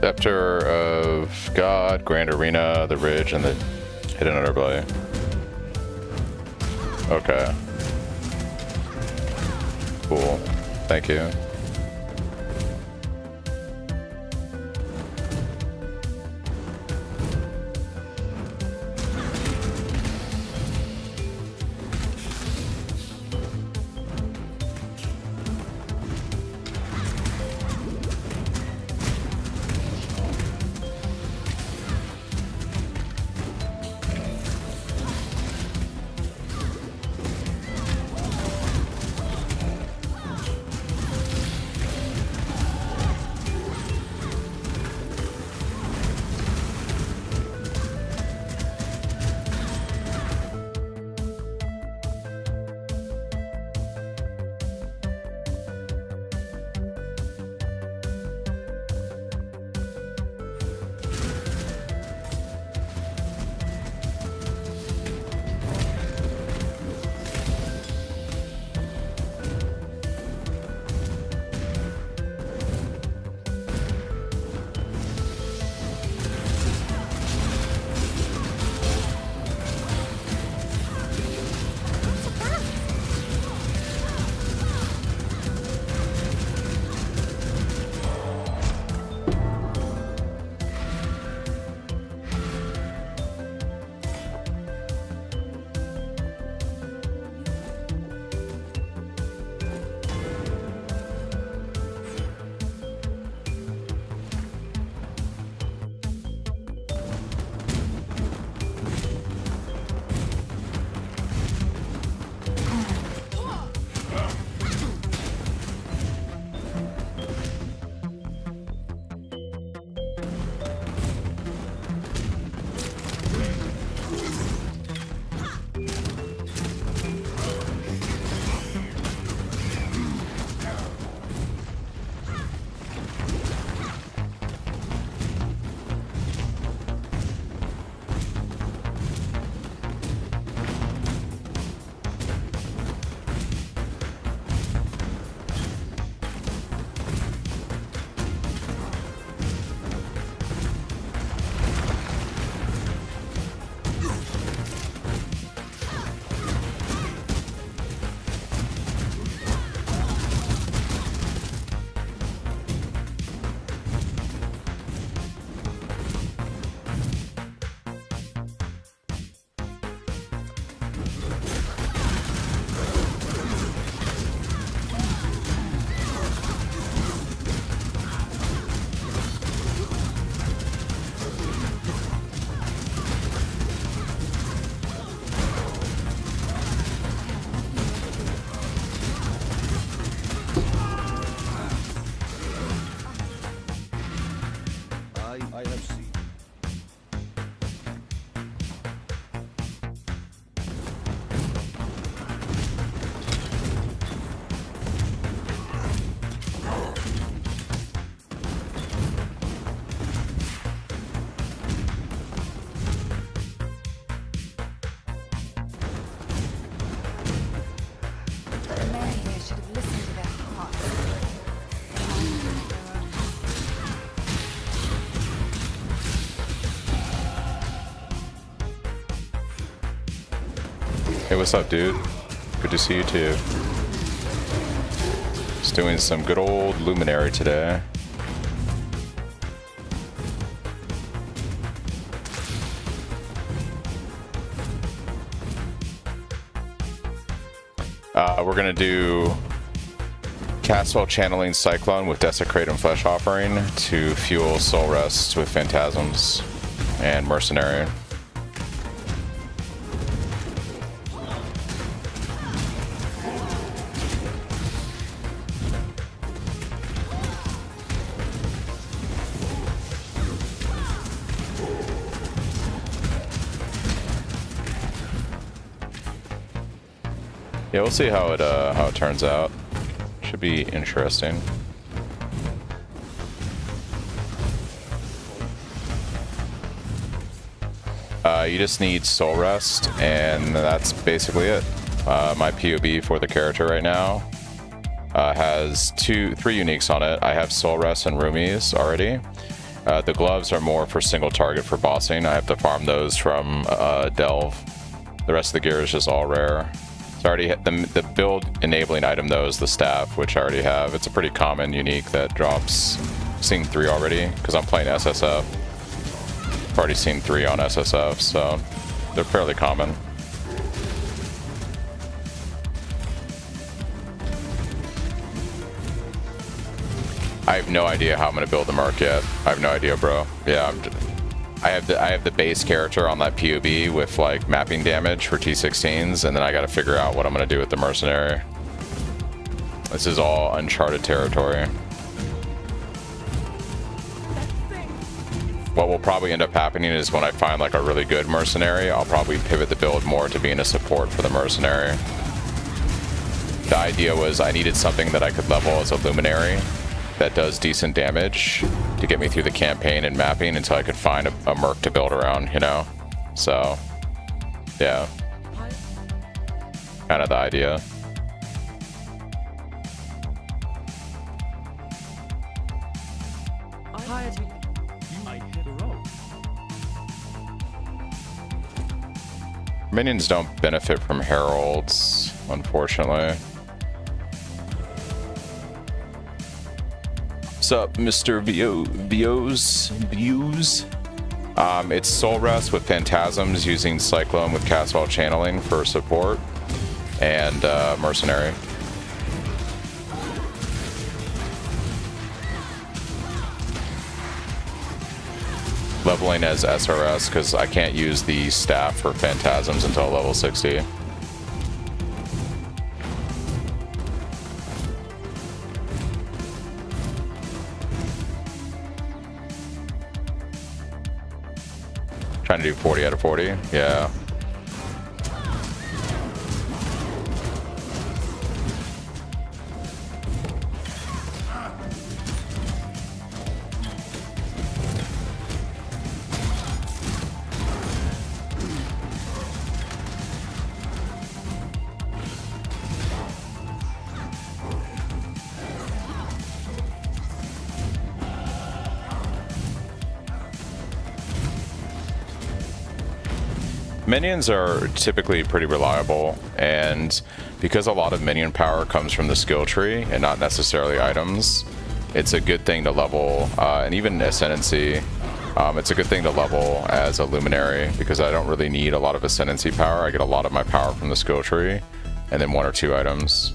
Scepter of God, Grand Arena, the Ridge, and the Hidden Underbelly. Okay. Cool. Thank you. Hey, what's up, dude? Good to see you too. Just doing some good old Luminary today. We're gonna do Castle Channeling Cyclone with Desecrate and Flesh Offering to fuel Soul Rest with Phantasms and Mercenary. Yeah, we'll see how it turns out. Should be interesting. You just need Soul Rest, and that's basically it. My POB for the character right now has three uniques on it. I have Soul Rest and Roomies already. The gloves are more for single target for bossing. I have to farm those from Delve. The rest of the gear is just all rare. It's already the build enabling item though is the staff, which I already have. It's a pretty common unique that drops. I've seen 3 already because I'm playing SSF. I've already seen 3 on SSF, so they're fairly common. I have no idea how I'm gonna build the Merc yet. I have no idea, bro. Yeah, I have the base character on that POB with like mapping damage for T16s, and then I got to figure out what I'm gonna do with the Mercenary. This is all uncharted territory. What will probably end up happening is when I find like a really good Mercenary, I'll probably pivot the build more to being a support for the Mercenary. The idea was I needed something that I could level as a Luminary that does decent damage to get me through the campaign and mapping until I could find a Merc to build around, you know? So, yeah. Kind of the idea. Minions don't benefit from Heralds, unfortunately. What's up, Mr. Views? It's Soul Rest with Phantasms using Cyclone with Castle Channeling for support, and Mercenary. Leveling as SRS because I can't use the staff for Phantasms until level 60. Trying to do 40 out of 40. Yeah. Minions are typically pretty reliable, and because a lot of minion power comes from the skill tree and not necessarily items, it's a good thing to level, and even Ascendancy, it's a good thing to level as a Luminary because I don't really need a lot of Ascendancy power. I get a lot of my power from the skill tree, and then 1 or 2 items.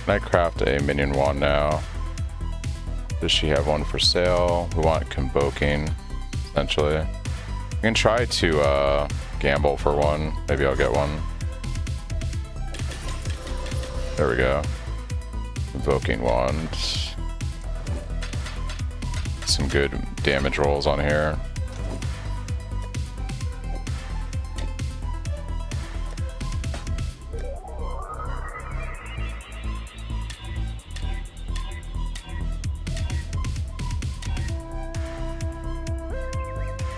Can I craft a minion wand now? Does she have one for sale? We want Convoking, essentially. I can try to gamble for one. Maybe I'll get one. There we go. Convoking wand. Some good damage rolls on here.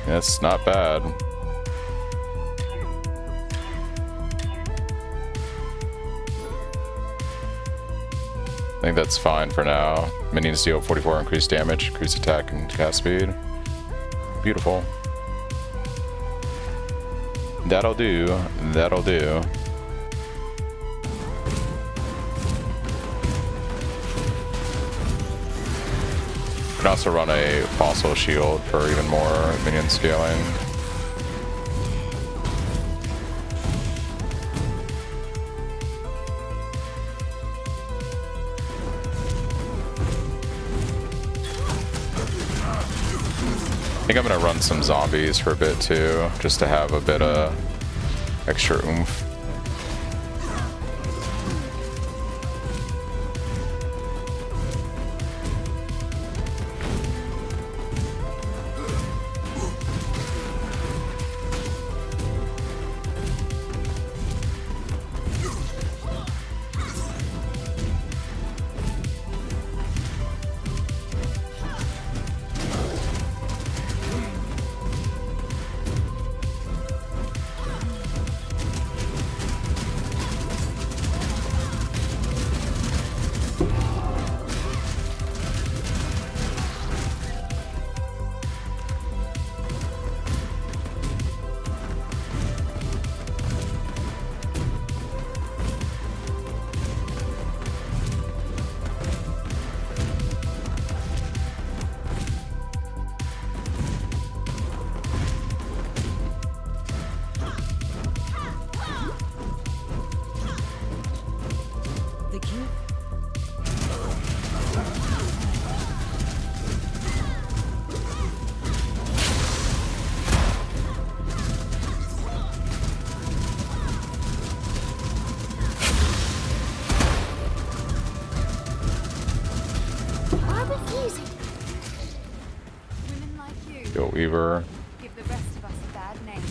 That's not bad. I think that's fine for now. Minions deal 44 increased damage, increased attack and cast speed. Beautiful. That'll do. That'll do. You can also run a fossil shield for even more minion scaling. I think I'm gonna run some zombies for a bit too, just to have a bit of extra oomph. The cube. I'm refusing. Women like you Go Weaver. give the rest of us a bad name.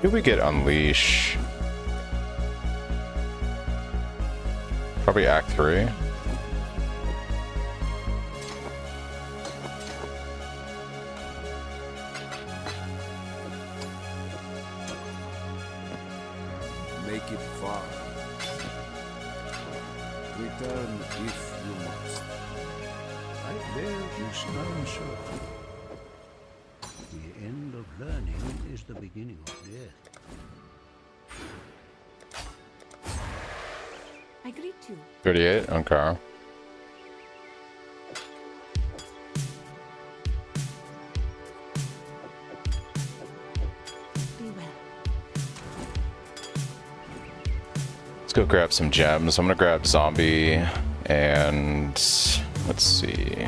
Did we get Unleash? Probably Act 3. Make it fun. Return if you must. I bear you stern soul. The end of learning is the beginning of death. I greet you. 38, okay. Be well. Let's go grab some gems. I'm gonna grab zombie and let's see.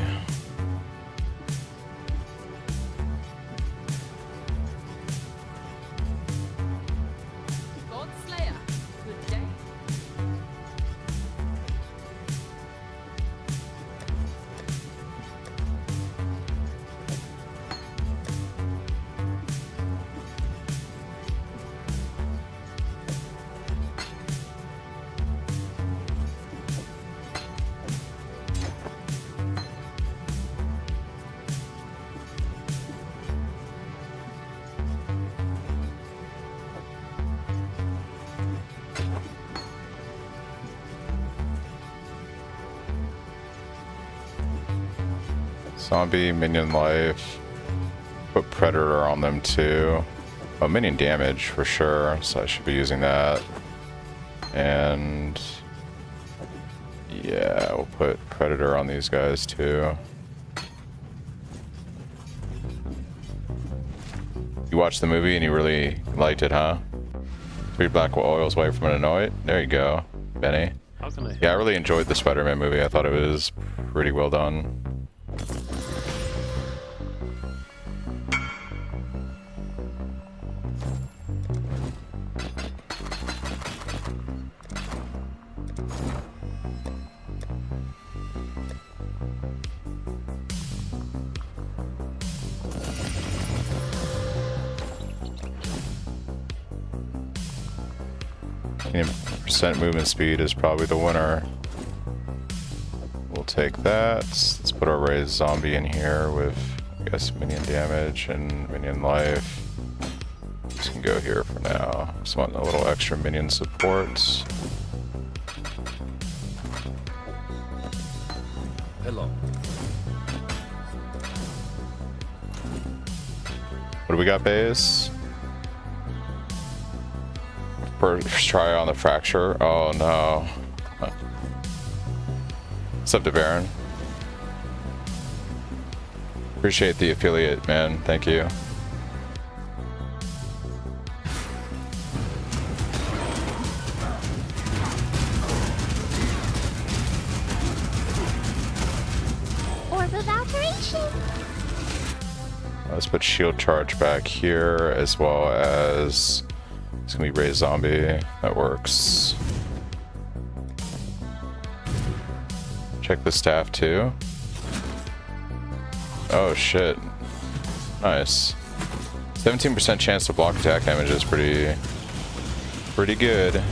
Godslayer, good day. Zombie, minion life. Put predator on them too. Oh, minion damage for sure, so I should be using that. And yeah, we'll put predator on these guys too. You watched the movie and you really liked it, huh? 3 black oils away from an annoyed. There you go, Benny. Yeah, I really enjoyed the Spider-Man movie. I thought it was pretty well done. Percent movement speed is probably the winner. We'll take that. Let's put our raised zombie in here with, I guess, minion damage and minion life. Just can go here for now. Just want a little extra minion support. Hello. What do we got, base? First try on the fracture. Oh no. What's up, DeBaron? Appreciate the affiliate, man. Thank you. Orb of alteration. Let's put shield charge back here as well as it's gonna be raised zombie. That works. Check the staff too. Oh shit. Nice. 17% chance to block attack damage is pretty good.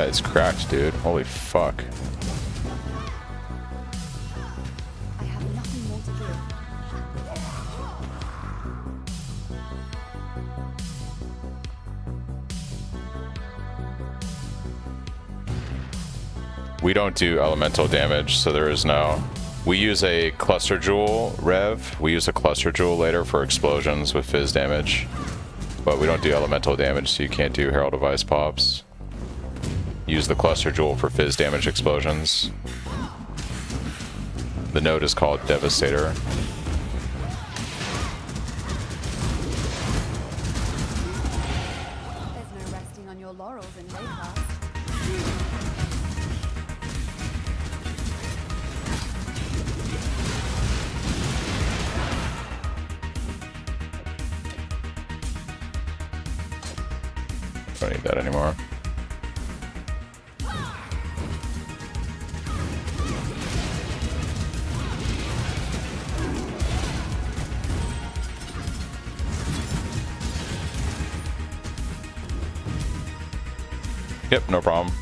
It's cracked, dude. Holy fuck. I have nothing more to give. We don't do elemental damage, so there is no. We use a cluster jewel rev. We use a cluster jewel later for explosions with fizz damage. But we don't do elemental damage, so you can't do Herald of Ice pops. Use the cluster jewel for fizz damage explosions. The node is called Devastator. There's no resting on your laurels in Waycast. Don't need that anymore. Yep, no problem.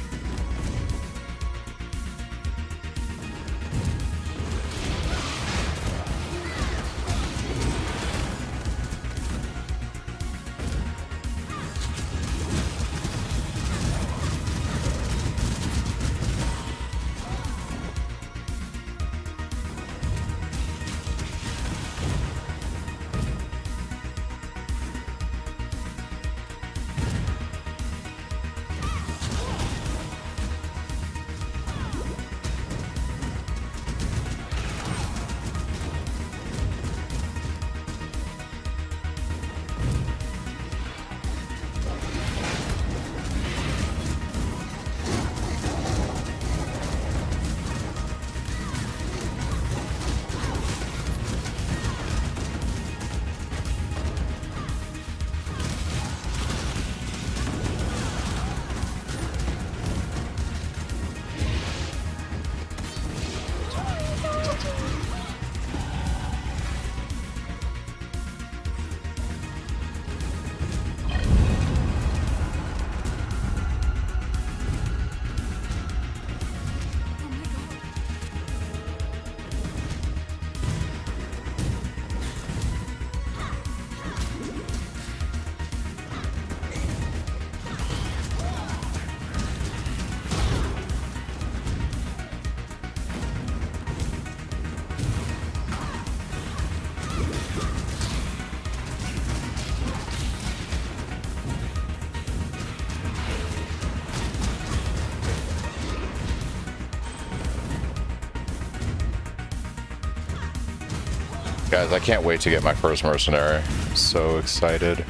Guys, I can't wait to get my first mercenary. So excited.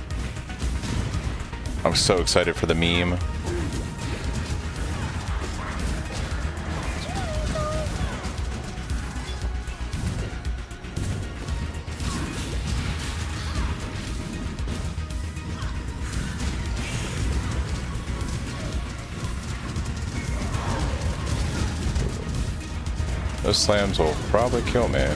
I'm so excited for the meme. Those slams will probably kill me.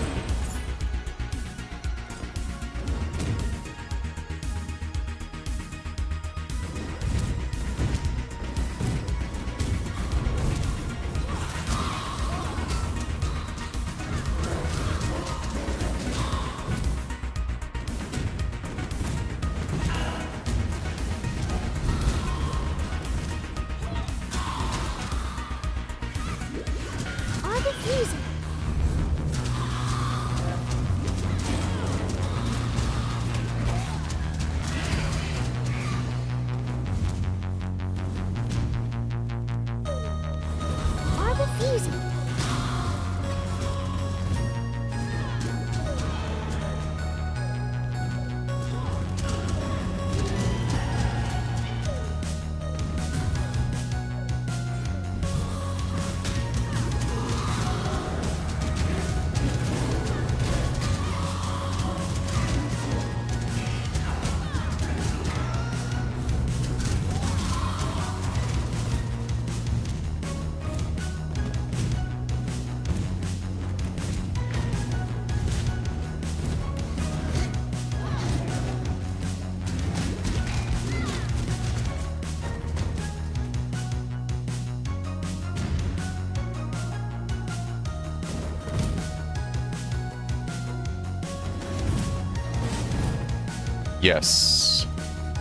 Yes,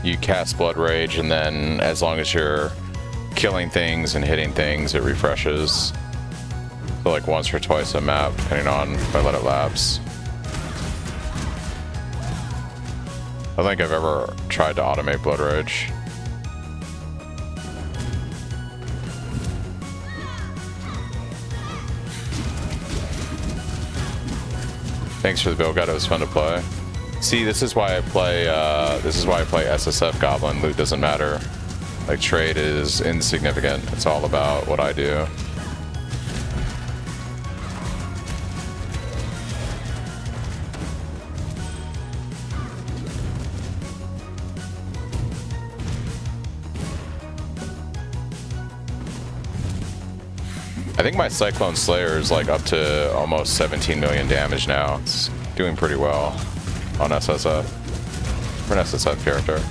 you cast Blood Rage, and then as long as you're killing things and hitting things, it refreshes. So like once or twice a map, depending on if I let it lapse. I don't think I've ever tried to automate Blood Rage. Thanks for the build guide, it was fun to play. See, this is why I play SSF Goblin. Loot doesn't matter. Like, trade is insignificant. It's all about what I do. I think my Cyclone Slayer is like up to almost 17 million damage now. It's doing pretty well on SSF for an SSF character.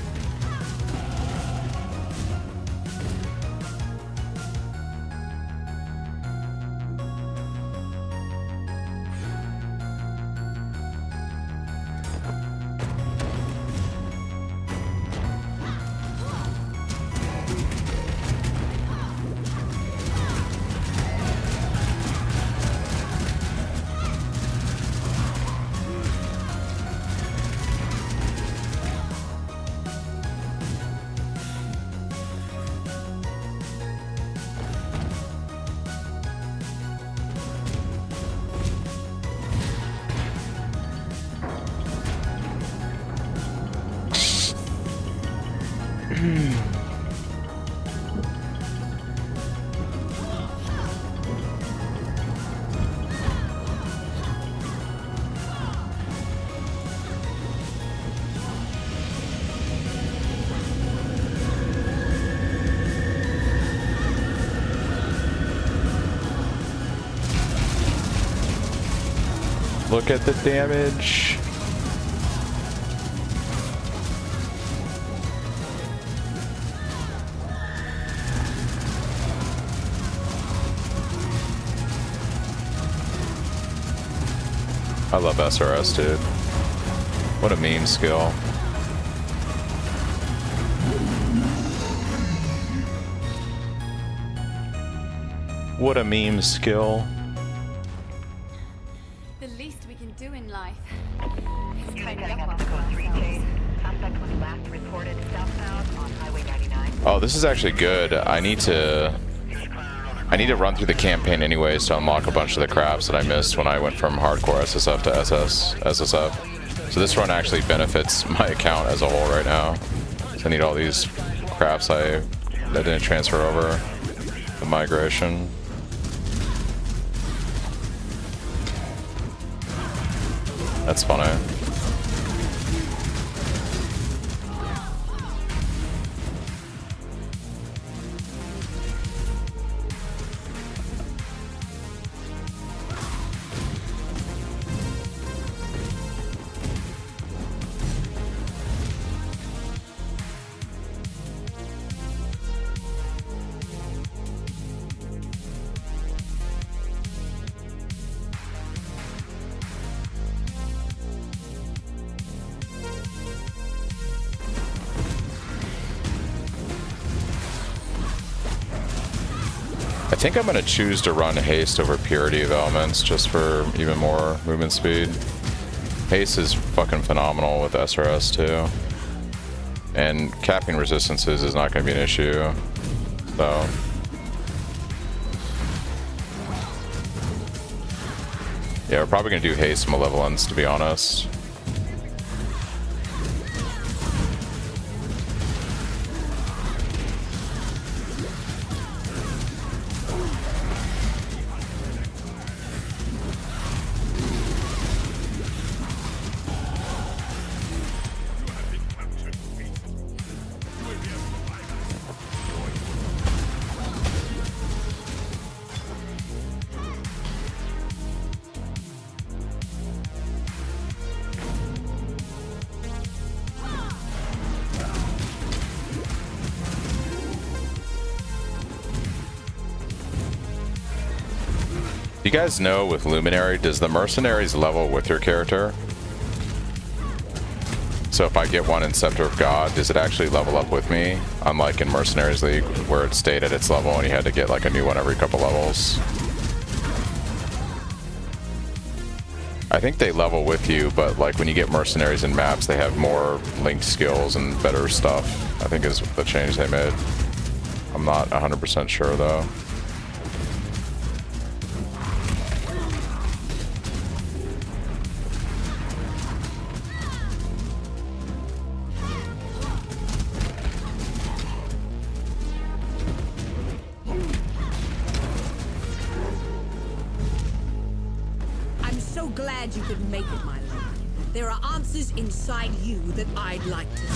Look at the damage. I love SRS, dude. What a meme skill. What a meme skill. The least we can do in life is Unit tidy heading up up to after code 3 ourselves. chase. Suspect was last reported southbound on Highway 99. Oh, this is actually good. I need to run through the campaign anyways to unlock a bunch of the craps that I missed when I went from hardcore SSF to SSF. So this run actually benefits my account as a whole right now. So I need all these craps that didn't transfer over the migration. That's funny. I think I'm going to choose to run haste over purity of elements just for even more movement speed. Haste is fucking phenomenal with SRS too. And capping resistances is not going to be an issue. So yeah, we're probably going to do haste malevolence, to be honest. You guys know with Luminary, does the Mercenaries level with your character? So if I get one in Scepter of God, does it actually level up with me? Unlike in Mercenaries League, where it stayed at its level and you had to get like a new one every couple levels. I think they level with you, but like when you get Mercenaries in maps, they have more linked skills and better stuff, I think is the change they made. I'm not 100% sure though. Glad you could make it, my lord. There are answers inside you that I'd like to see.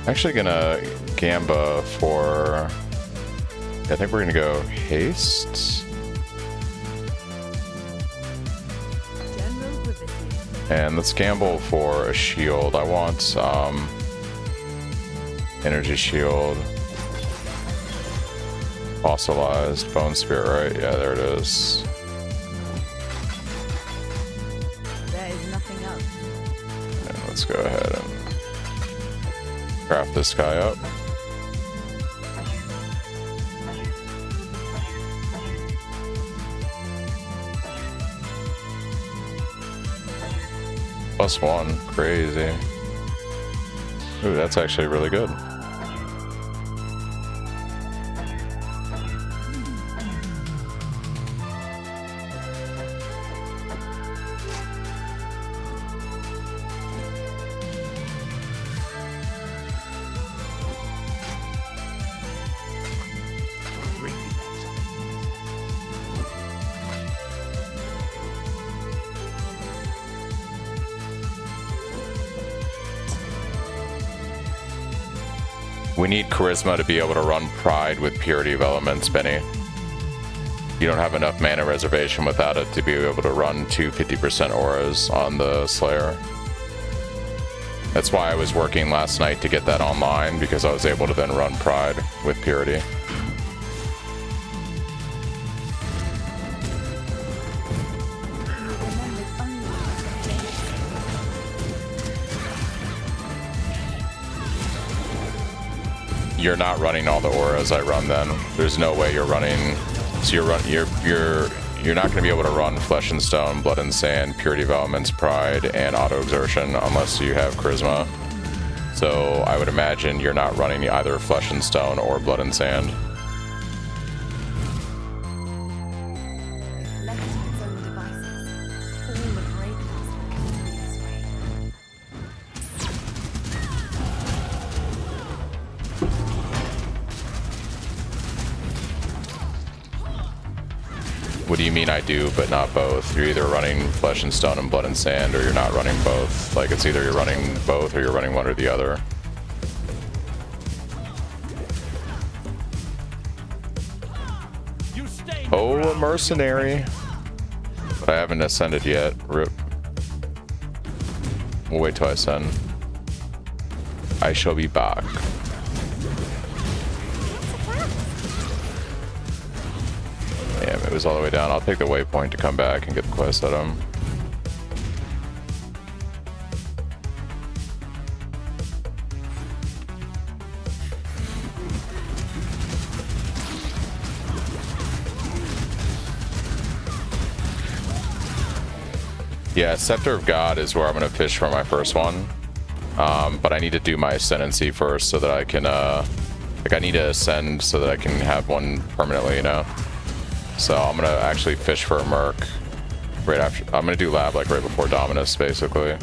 Actually gonna Gamba for, I think we're gonna go haste. And let's gamble for a shield. I want energy shield. Fossilized bone spirit, right? Yeah, there it is. There is nothing else. And let's go ahead and craft this guy up. +1. Crazy. Ooh, that's actually really good. We need charisma to be able to run pride with purity of elements, Benny. You don't have enough mana reservation without it to be able to run 2 50% auras on the Slayer. That's why I was working last night to get that online, because I was able to then run pride with purity. You're not running all the auras I run then. There's no way you're running. So you're not going to be able to run Flesh and Stone, Blood and Sand, Purity of Elements, Pride, and Auto Exertion unless you have Charisma. So I would imagine you're not running either Flesh and Stone or Blood and Sand. Left to its own devices. All the brave ones will continue this way. What do you mean I do, but not both? You're either running Flesh and Stone and Blood and Sand, or you're not running both. Like, it's either you're running both or you're running one or the other. Oh, a mercenary. But I haven't ascended yet. Rip. We'll wait till I ascend. I shall be back. Damn, it was all the way down. I'll take the waypoint to come back and get the quest item. Yeah, Scepter of God is where I'm going to fish for my first one. But I need to do my Ascendancy first so that I can, like, I need to ascend so that I can have one permanently, you know? So I'm going to actually fish for a Merc right after. I'm going to do Lab, like, right before Dominus, basically.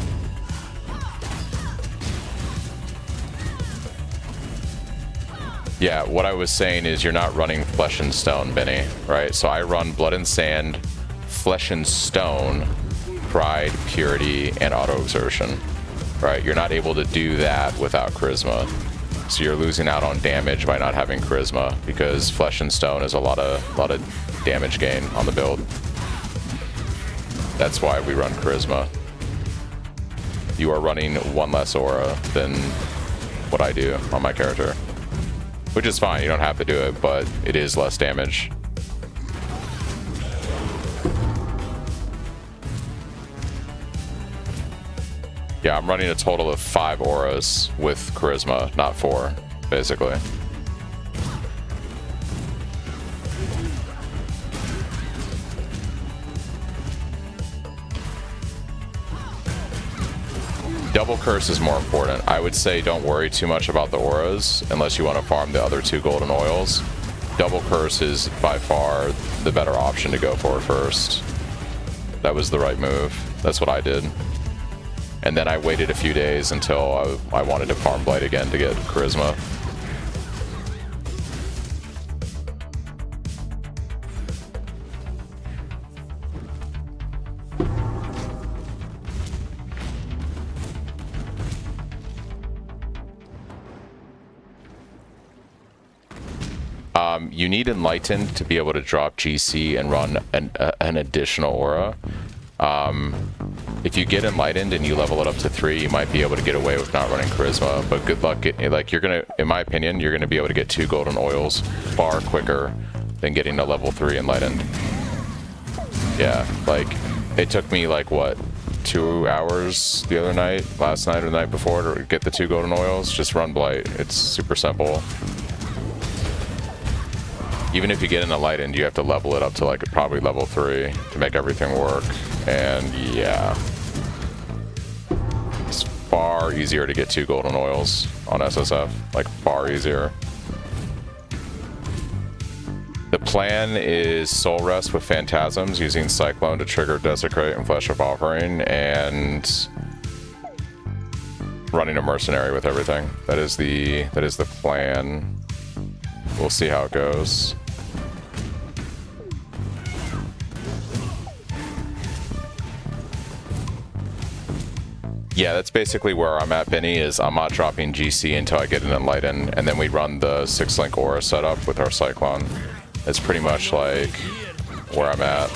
Yeah, what I was saying is you're not running Flesh and Stone, Benny, right? So I run Blood and Sand, Flesh and Stone, Pride, Purity, and Auto Exertion, right? You're not able to do that without Charisma. So you're losing out on damage by not having Charisma, because Flesh and Stone is a lot of damage gain on the build. That's why we run Charisma. You are running one less aura than what I do on my character, which is fine. You don't have to do it, but it is less damage. Yeah, I'm running a total of 5 auras with Charisma, not 4, basically. Double Curse is more important. I would say don't worry too much about the auras unless you want to farm the other 2 golden oils. Double Curse is by far the better option to go for first. That was the right move. That's what I did. And then I waited a few days until I wanted to farm Blight again to get Charisma. You need Enlightened to be able to drop GC and run an additional aura. If you get Enlightened and you level it up to 3, you might be able to get away with not running Charisma, but good luck. Like, you're gonna, in my opinion, you're gonna be able to get 2 golden oils far quicker than getting a level 3 Enlightened. Yeah, like, it took me, like, what, 2 hours the other night, last night or the night before, to get the 2 golden oils. Just run Blight. It's super simple. Even if you get an Enlightened, you have to level it up to, like, probably level 3 to make everything work. And yeah. far easier to get 2 golden oils on SSF. Like, far easier. The plan is Soul Rest with Phantasms, using Cyclone to trigger Desecrate and Flesh of Offering, and running a Mercenary with everything. That is the plan. We'll see how it goes. Yeah, that's basically where I'm at, Benny, is I'm not dropping GC until I get an Enlighten, and then we run the 6-link Aura setup with our Cyclone. It's pretty much like where I'm at.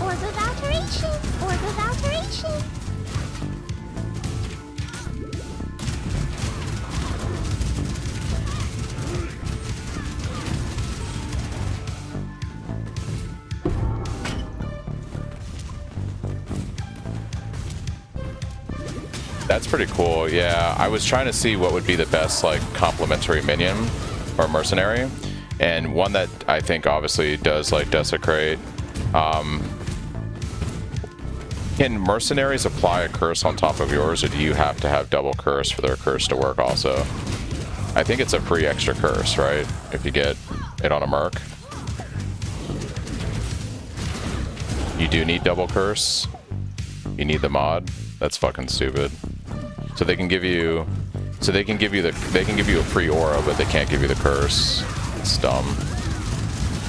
Orb of Alteration! Orb of Alteration! That's pretty cool. Yeah, I was trying to see what would be the best like complementary minion or mercenary, and one that I think obviously does like Desecrate. Can mercenaries apply a curse on top of yours, or do you have to have double curse for their curse to work also? I think it's a free extra curse, right? If you get it on a merc. You do need double curse. You need the mod. That's fucking stupid. So they can give you, they can give you a free aura, but they can't give you the curse. It's dumb.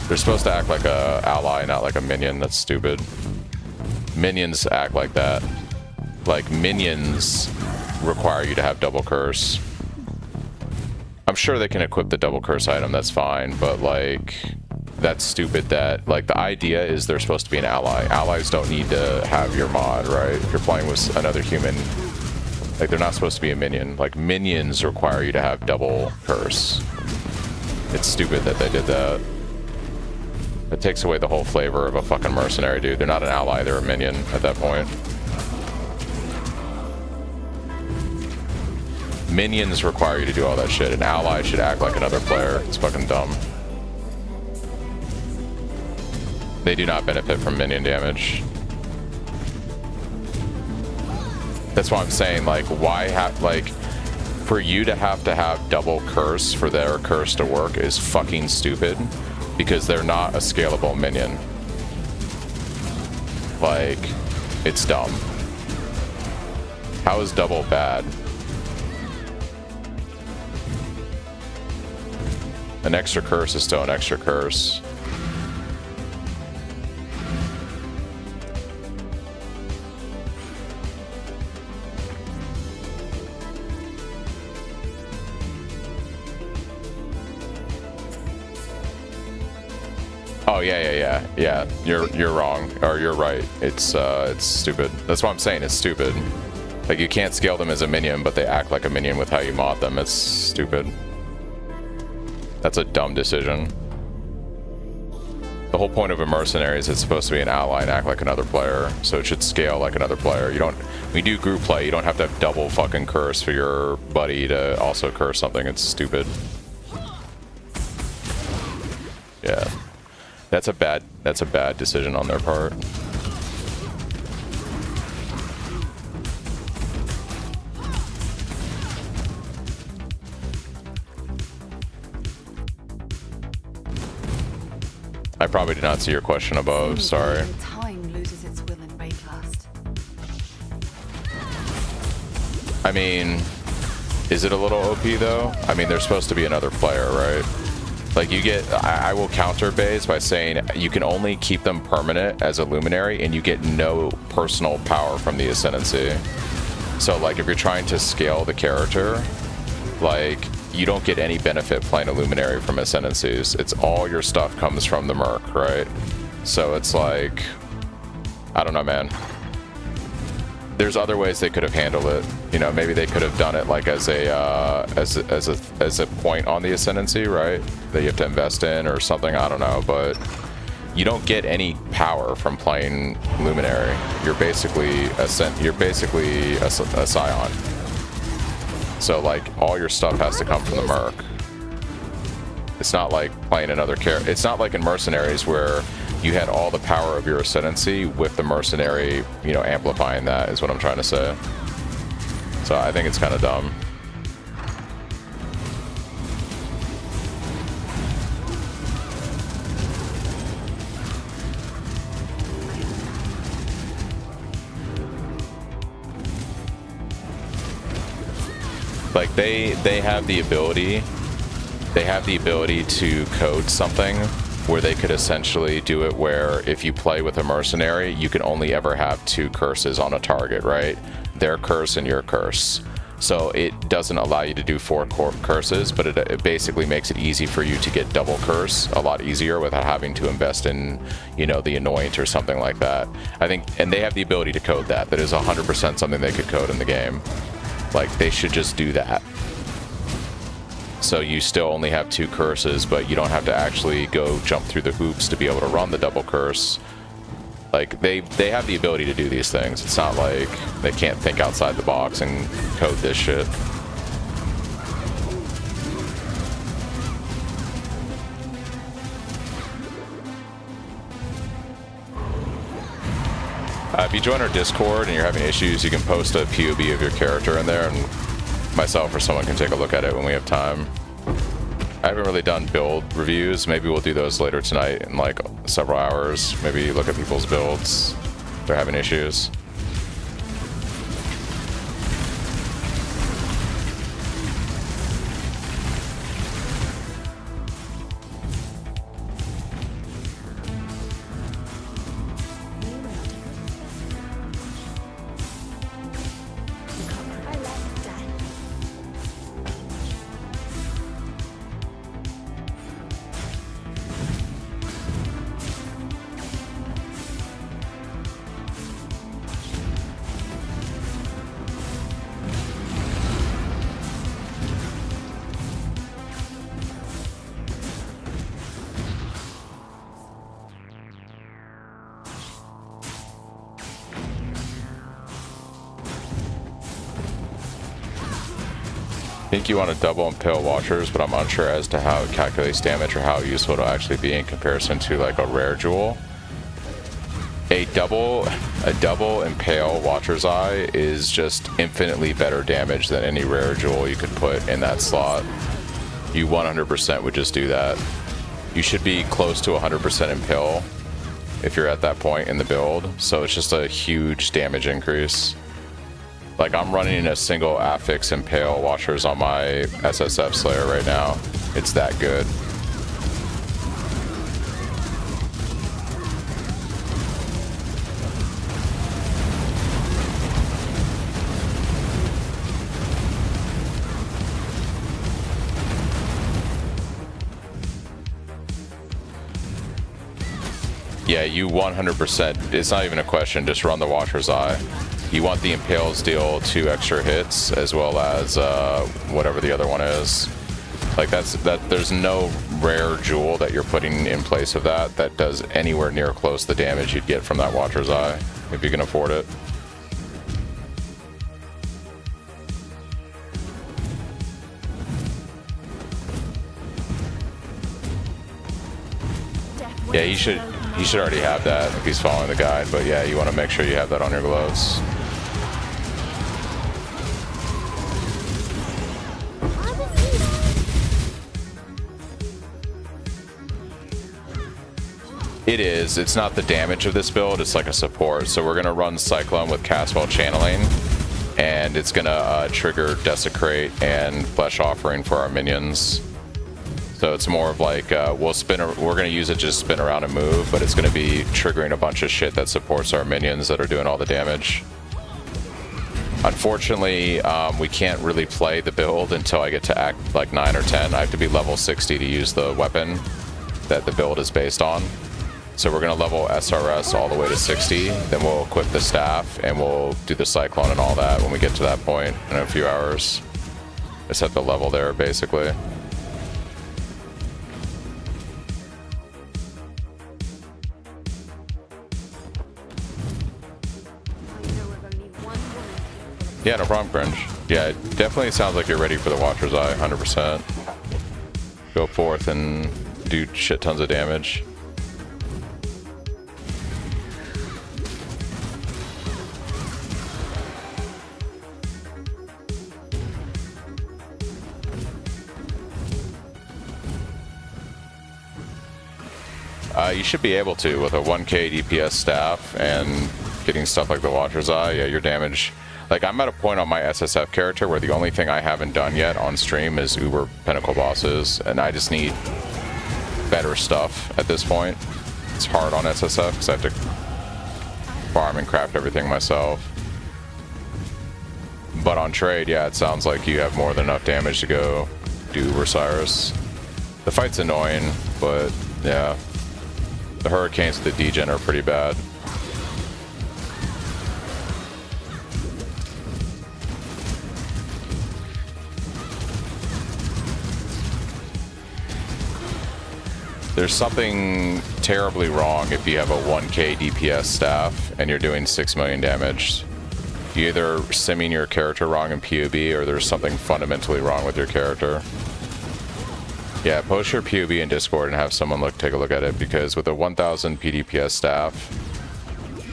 They're supposed to act like a ally, not like a minion. That's stupid. Minions act like that. Like, minions require you to have double curse. I'm sure they can equip the double curse item, that's fine, but like, that's stupid that, like, the idea is they're supposed to be an ally. Allies don't need to have your mod, right? If you're playing with another human, like, they're not supposed to be a minion. Like, minions require you to have double curse. It's stupid that they did that. It takes away the whole flavor of a fucking mercenary, dude. They're not an ally, they're a minion at that point. Minions require you to do all that shit. An ally should act like another player. It's fucking dumb. They do not benefit from minion damage. That's why I'm saying, like, why have, like, for you to have double curse for their curse to work is fucking stupid, because they're not a scalable minion. Like, it's dumb. How is double bad? An extra curse is still an extra curse. Oh yeah. You're wrong, or you're right. It's stupid. That's what I'm saying. It's stupid. Like, you can't scale them as a minion, but they act like a minion with how you mod them. It's stupid. That's a dumb decision. The whole point of a mercenary is it's supposed to be an ally and act like another player, so it should scale like another player. You don't. When you do group play, you don't have to have double fucking curse for your buddy to also curse something. It's stupid. Yeah. That's a bad decision on their part. I probably did not see your question above, sorry. Time loses its will in Raycast. I mean, is it a little OP though? I mean, they're supposed to be another player, right? Like, you get, I will counter base by saying you can only keep them permanent as a luminary, and you get no personal power from the ascendancy. So, like, if you're trying to scale the character, like, you don't get any benefit playing a luminary from ascendancies. It's all your stuff comes from the merc, right? So it's like, I don't know, man. There's other ways they could have handled it. You know, maybe they could have done it like as a point on the ascendancy, right? That you have to invest in or something. I don't know, but you don't get any power from playing Luminary. You're basically a Scion. So like all your stuff has to come from the Merc. It's not like playing another character. It's not like in Mercenaries where you had all the power of your Ascendancy with the Mercenary, you know, amplifying that is what I'm trying to say. So I think it's kind of dumb. Like they have the ability to code something where they could essentially do it where if you play with a mercenary, you can only ever have 2 curses on a target, right? Their curse and your curse. So it doesn't allow you to do 4 curses, but it basically makes it easy for you to get double curse a lot easier without having to invest in, you know, the Anoint or something like that. I think, and they have the ability to code that. That is 100% something they could code in the game. Like, they should just do that. So you still only have 2 curses, but you don't have to actually go jump through the hoops to be able to run the double curse. Like, they have the ability to do these things. It's not like they can't think outside the box and code this shit. If you join our Discord and you're having issues, you can post a POV of your character in there, and myself or someone can take a look at it when we have time. I haven't really done build reviews. Maybe we'll do those later tonight in like several hours. Maybe look at people's builds if they're having issues. I think you want to double impale watchers, but I'm unsure as to how it calculates damage or how useful it'll actually be in comparison to like a rare jewel. A double impale watcher's eye is just infinitely better damage than any rare jewel you could put in that slot. You 100% would just do that. You should be close to 100% impale if you're at that point in the build, so it's just a huge damage increase. Like, I'm running a single affix impale watchers on my SSF Slayer right now. It's that good. Yeah, you 100%, it's not even a question, just run the Watcher's Eye. You want the Impales deal 2 extra hits, as well as whatever the other one is. Like, there's no rare jewel that you're putting in place of that does anywhere near close the damage you'd get from that Watcher's Eye, if you can afford it. Yeah, he should already have that if he's following the guide, but yeah, you want to make sure you have that on your gloves. It is. It's not the damage of this build, it's like a support. So we're going to run Cyclone with Castwell channeling, and it's going to trigger Desecrate and Flesh Offering for our minions. So it's more of like, we're going to use it just spin around and move, but it's going to be triggering a bunch of shit that supports our minions that are doing all the damage. Unfortunately, we can't really play the build until I get to Act like 9 or 10. I have to be level 60 to use the weapon that the build is based on. So we're going to level SRS all the way to 60, then we'll equip the staff, and we'll do the Cyclone and all that when we get to that point in a few hours. Just at the level there, basically. Yeah, no problem, Cringe. Yeah, it definitely sounds like you're ready for the Watcher's Eye, 100%. Go forth and do shit tons of damage. You should be able to with a 1k DPS staff and getting stuff like the Watcher's Eye. Yeah, your damage. Like, I'm at a point on my SSF character where the only thing I haven't done yet on stream is Uber Pinnacle bosses, and I just need better stuff at this point. It's hard on SSF because I have to farm and craft everything myself. But on trade, yeah, it sounds like you have more than enough damage to go do Uber Cyrus. The fight's annoying, but yeah. The hurricanes with the degen are pretty bad. There's something terribly wrong if you have a 1k DPS staff and you're doing 6 million damage. You either simming your character wrong in POB or there's something fundamentally wrong with your character. Yeah, post your POB in Discord and have someone take a look at it, because with a 1000 PDPS staff,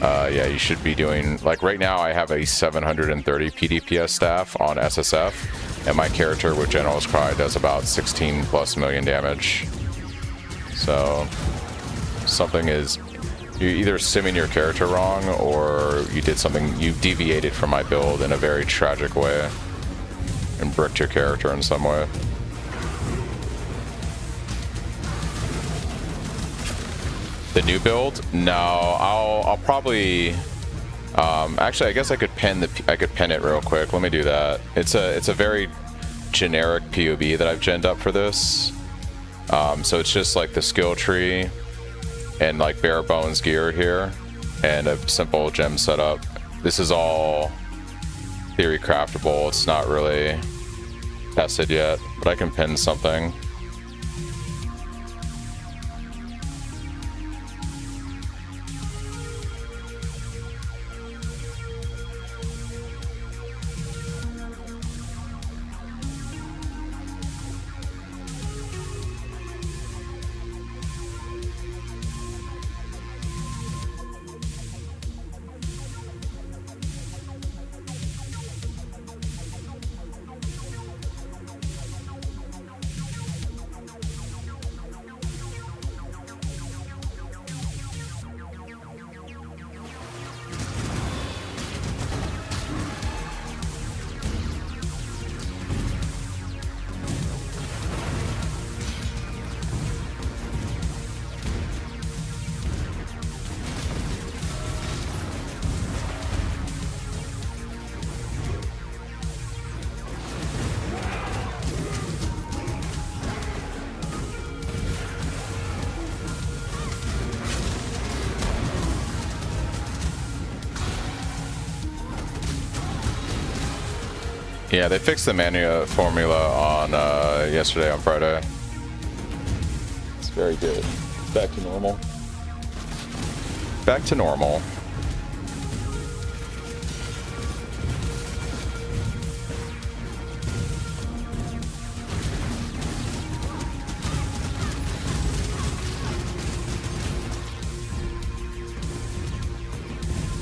yeah, you should be doing, like right now I have a 730 PDPS staff on SSF, and my character with General's Cry does about 16 plus million damage. So, something is, you're either simming your character wrong, or you did something, you deviated from my build in a very tragic way, and bricked your character in some way. The new build? No, I'll probably actually I guess I could pin it real quick. Let me do that. It's a very generic POB that I've genned up for this. So it's just like the skill tree and like bare bones gear here and a simple gem setup. This is all theory craftable. It's not really tested yet, but I can pin something. Yeah, they fixed the mania formula on yesterday on Friday. It's very good. Back to normal. Back to normal.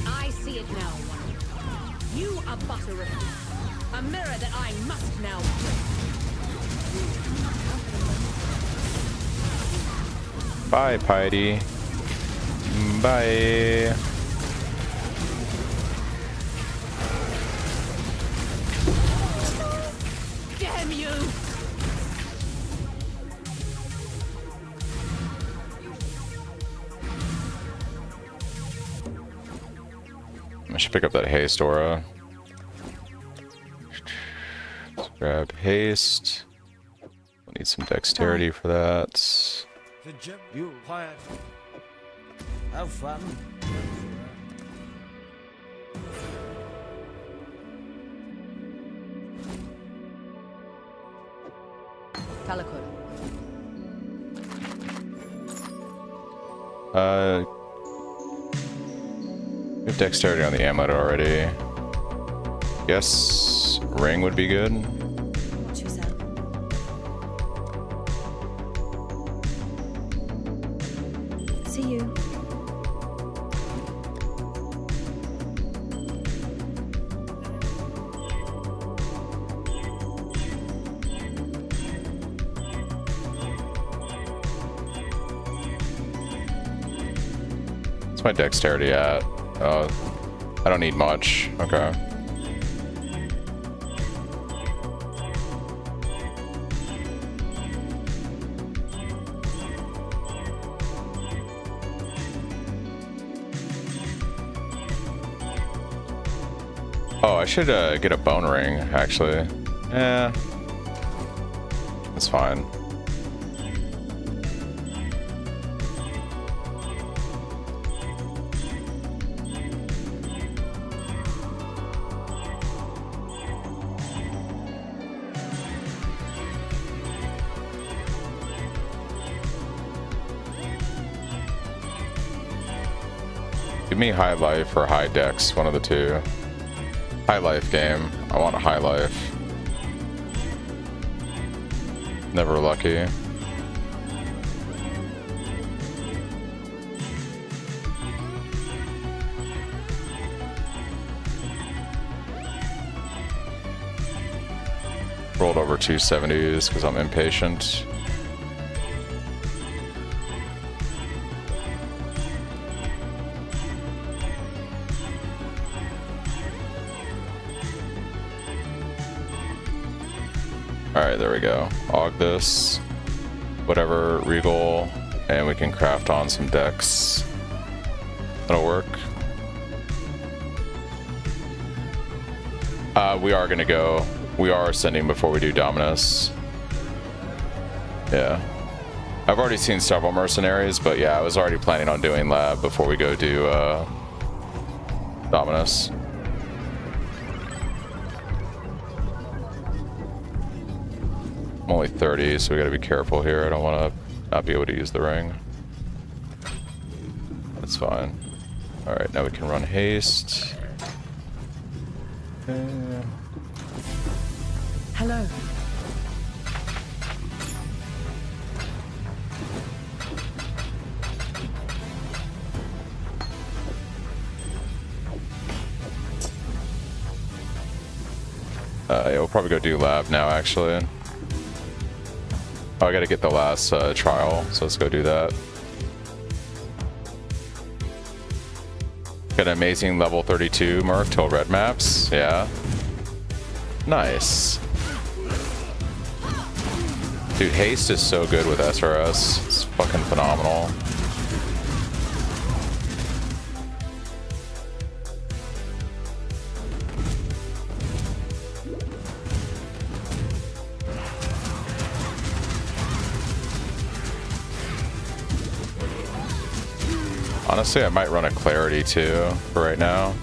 I see it now. You are but a reflection. A mirror that I must now break. Bye, Piety. Bye. Damn you! I should pick up that haste aura. Grab haste. We'll need some dexterity for that. You quiet. Have fun. Calico. We have dexterity on the amulet already. Guess ring would be good. What you said. See you. What's my dexterity at? I don't need much. Okay. Oh, I should get a bone ring, actually. Yeah. That's fine. Give me high life or high dex, one of the two. High life game. I want a high life. Never lucky. Rolled over 270s because I'm impatient. Alright, there we go. Aug this. Whatever, regal. And we can craft on some decks. That'll work. We are gonna go. We are ascending before we do Dominus. Yeah. I've already seen several mercenaries, but yeah, I was already planning on doing lab before we go do Dominus. I'm only 30, so we gotta be careful here. I don't want to not be able to use the ring. That's fine. Alright, now we can run haste. Hello. Yeah, we'll probably go do lab now, actually. Oh, I gotta get the last trial, so let's go do that. Got an amazing level 32 Merc till red maps, yeah. Nice. Dude, haste is so good with SRS. It's fucking phenomenal. Honestly, I might run a clarity too for right now.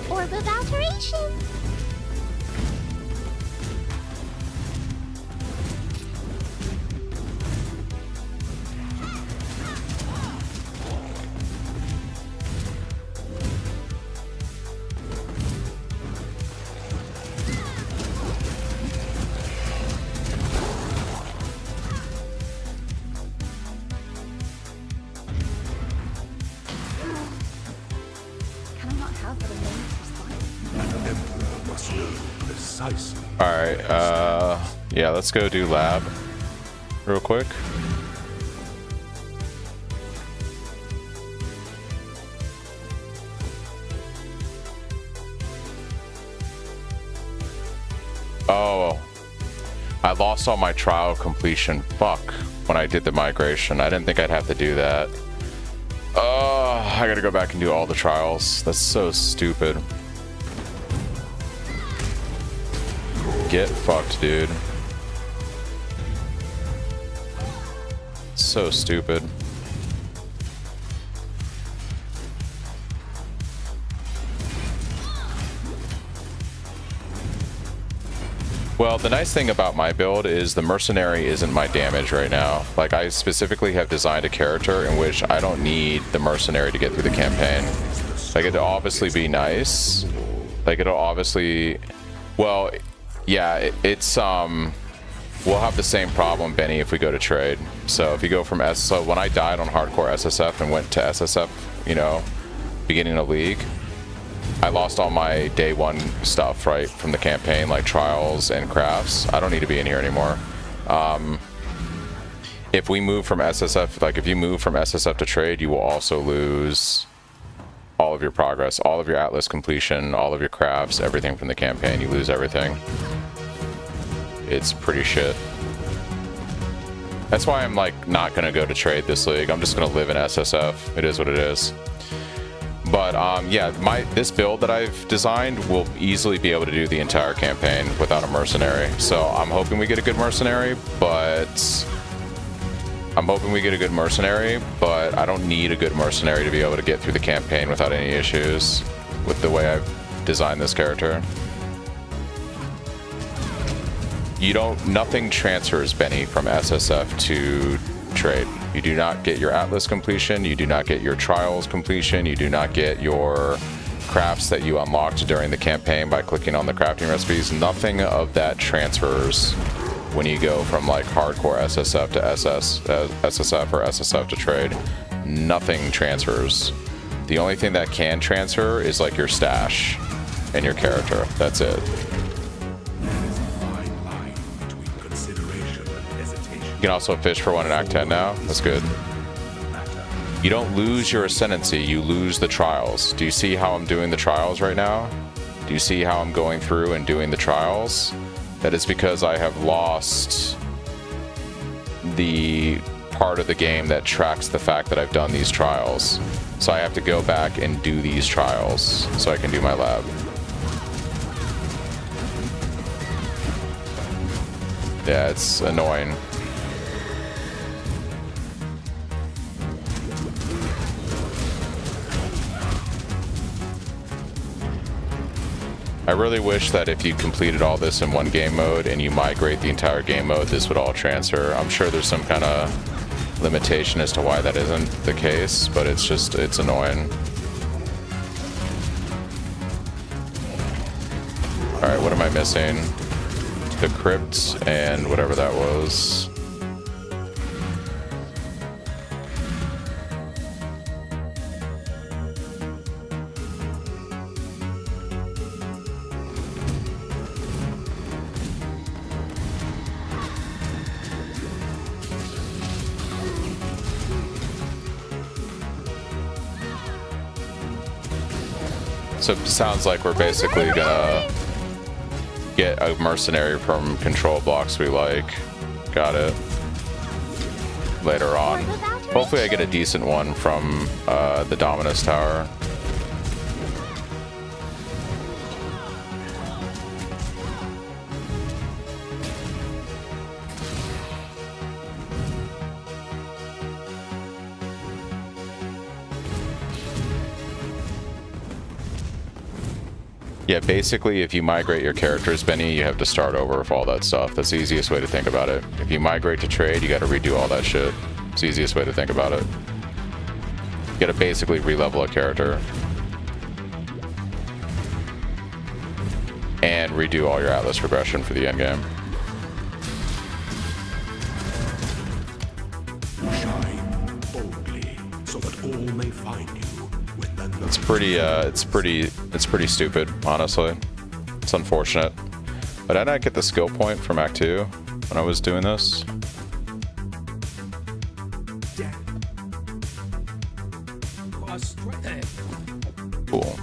Orb of alteration. Can I not have what a moment for spite? An emperor must know precisely. Alright, yeah, let's go do lab real quick. Oh, I lost all my trial completion. Fuck, when I did the migration. I didn't think I'd have to do that. Oh, I gotta go back and do all the trials. That's so stupid. Get fucked, dude. So stupid. Well, the nice thing about my build is the mercenary isn't my damage right now. Like, I specifically have designed a character in which I don't need the mercenary to get through the campaign. Like, it'll obviously be nice. Like, it'll obviously... Well, yeah, we'll have the same problem, Benny, if we go to trade. So if you go from so when I died on hardcore SSF and went to SSF, you know, beginning of League, I lost all my day one stuff, right, from the campaign, like trials and crafts. I don't need to be in here anymore. If we move from SSF, like if you move from SSF to trade, you will also lose all of your progress, all of your Atlas completion, all of your crafts, everything from the campaign. You lose everything. It's pretty shit. That's why I'm like not gonna go to trade this league. I'm just gonna live in SSF. It is what it is. But yeah, this build that I've designed will easily be able to do the entire campaign without a mercenary. So I'm hoping we get a good mercenary, but I don't need a good mercenary to be able to get through the campaign without any issues with the way I've designed this character. Nothing transfers, Benny, from SSF to trade. You do not get your Atlas completion, you do not get your trials completion, you do not get your crafts that you unlocked during the campaign by clicking on the crafting recipes. Nothing of that transfers when you go from like hardcore SSF to SSF or SSF to trade. Nothing transfers. The only thing that can transfer is like your stash and your character. That's it. You can also fish for one in Act 10 now. That's good. You don't lose your ascendancy, you lose the trials. Do you see how I'm doing the trials right now? Do you see how I'm going through and doing the trials? That is because I have lost the part of the game that tracks the fact that I've done these trials. So I have to go back and do these trials so I can do my lab. Yeah, it's annoying. I really wish that if you completed all this in one game mode and you migrate the entire game mode, this would all transfer. I'm sure there's some kind of limitation as to why that isn't the case, but it's annoying. Alright, what am I missing? The crypt and whatever that was. So it sounds like we're basically gonna get a mercenary from control blocks we like. Got it. Later on. Hopefully I get a decent one from the Dominus Tower. Yeah, basically, if you migrate your characters, Benny, you have to start over with all that stuff. That's the easiest way to think about it. If you migrate to trade, you gotta redo all that shit. It's the easiest way to think about it. You gotta basically re-level a character. And redo all your Atlas progression for the endgame. Shine boldly, so that all may find you. It's pretty stupid, honestly. It's unfortunate. But did I not get the skill point from Act 2 when I was doing this? Cool.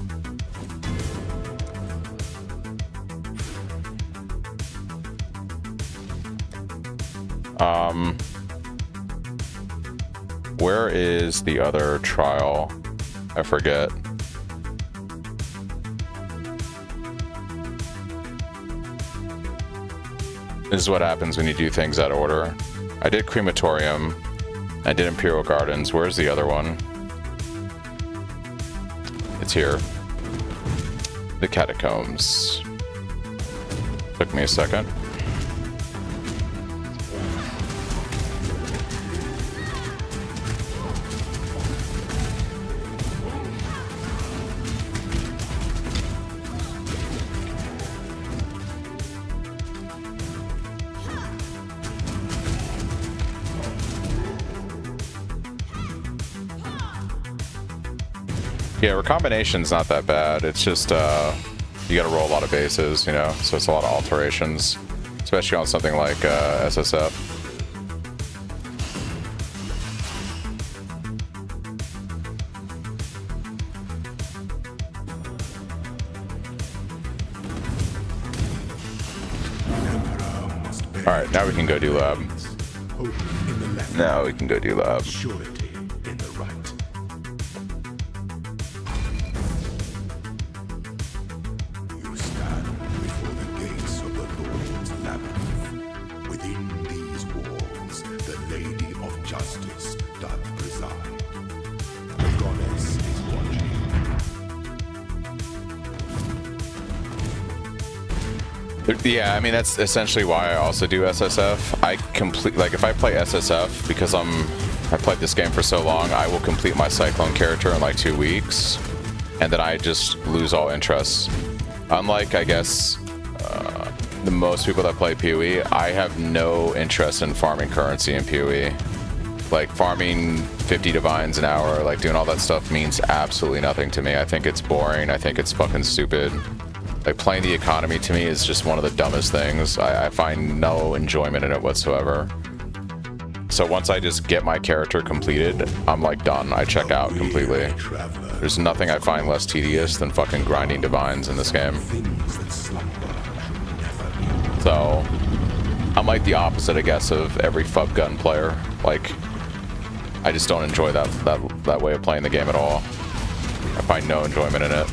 Where is the other trial? I forget. This is what happens when you do things out of order. I did Crematorium. I did Imperial Gardens. Where's the other one? It's here. The Catacombs. Took me a second. Yeah, recombination's not that bad. It's just you gotta roll a lot of bases, you know, so it's a lot of alterations, especially on something like SSF. Alright, now we can go do lab. Now we can go do lab. Surety in the right. You stand before the gates of the Lord's labyrinth. Within these walls, the Lady of Justice doth preside. The goddess is watching. Yeah, I mean that's essentially why I also do SSF. Like if I play SSF because I played this game for so long, I will complete my Cyclone character in like 2 weeks, and then I just lose all interest. Unlike I guess the most people that play PoE, I have no interest in farming currency in PoE. Like farming 50 divines an hour, like doing all that stuff means absolutely nothing to me. I think it's boring. I think it's fucking stupid. Like playing the economy to me is just one of the dumbest things. I find no enjoyment in it whatsoever. So once I just get my character completed, I'm like done. I check out completely. There's nothing I find less tedious than fucking grinding divines in this game. So I'm like the opposite, I guess, of every FUB gun player. Like I just don't enjoy that way of playing the game at all. I find no enjoyment in it.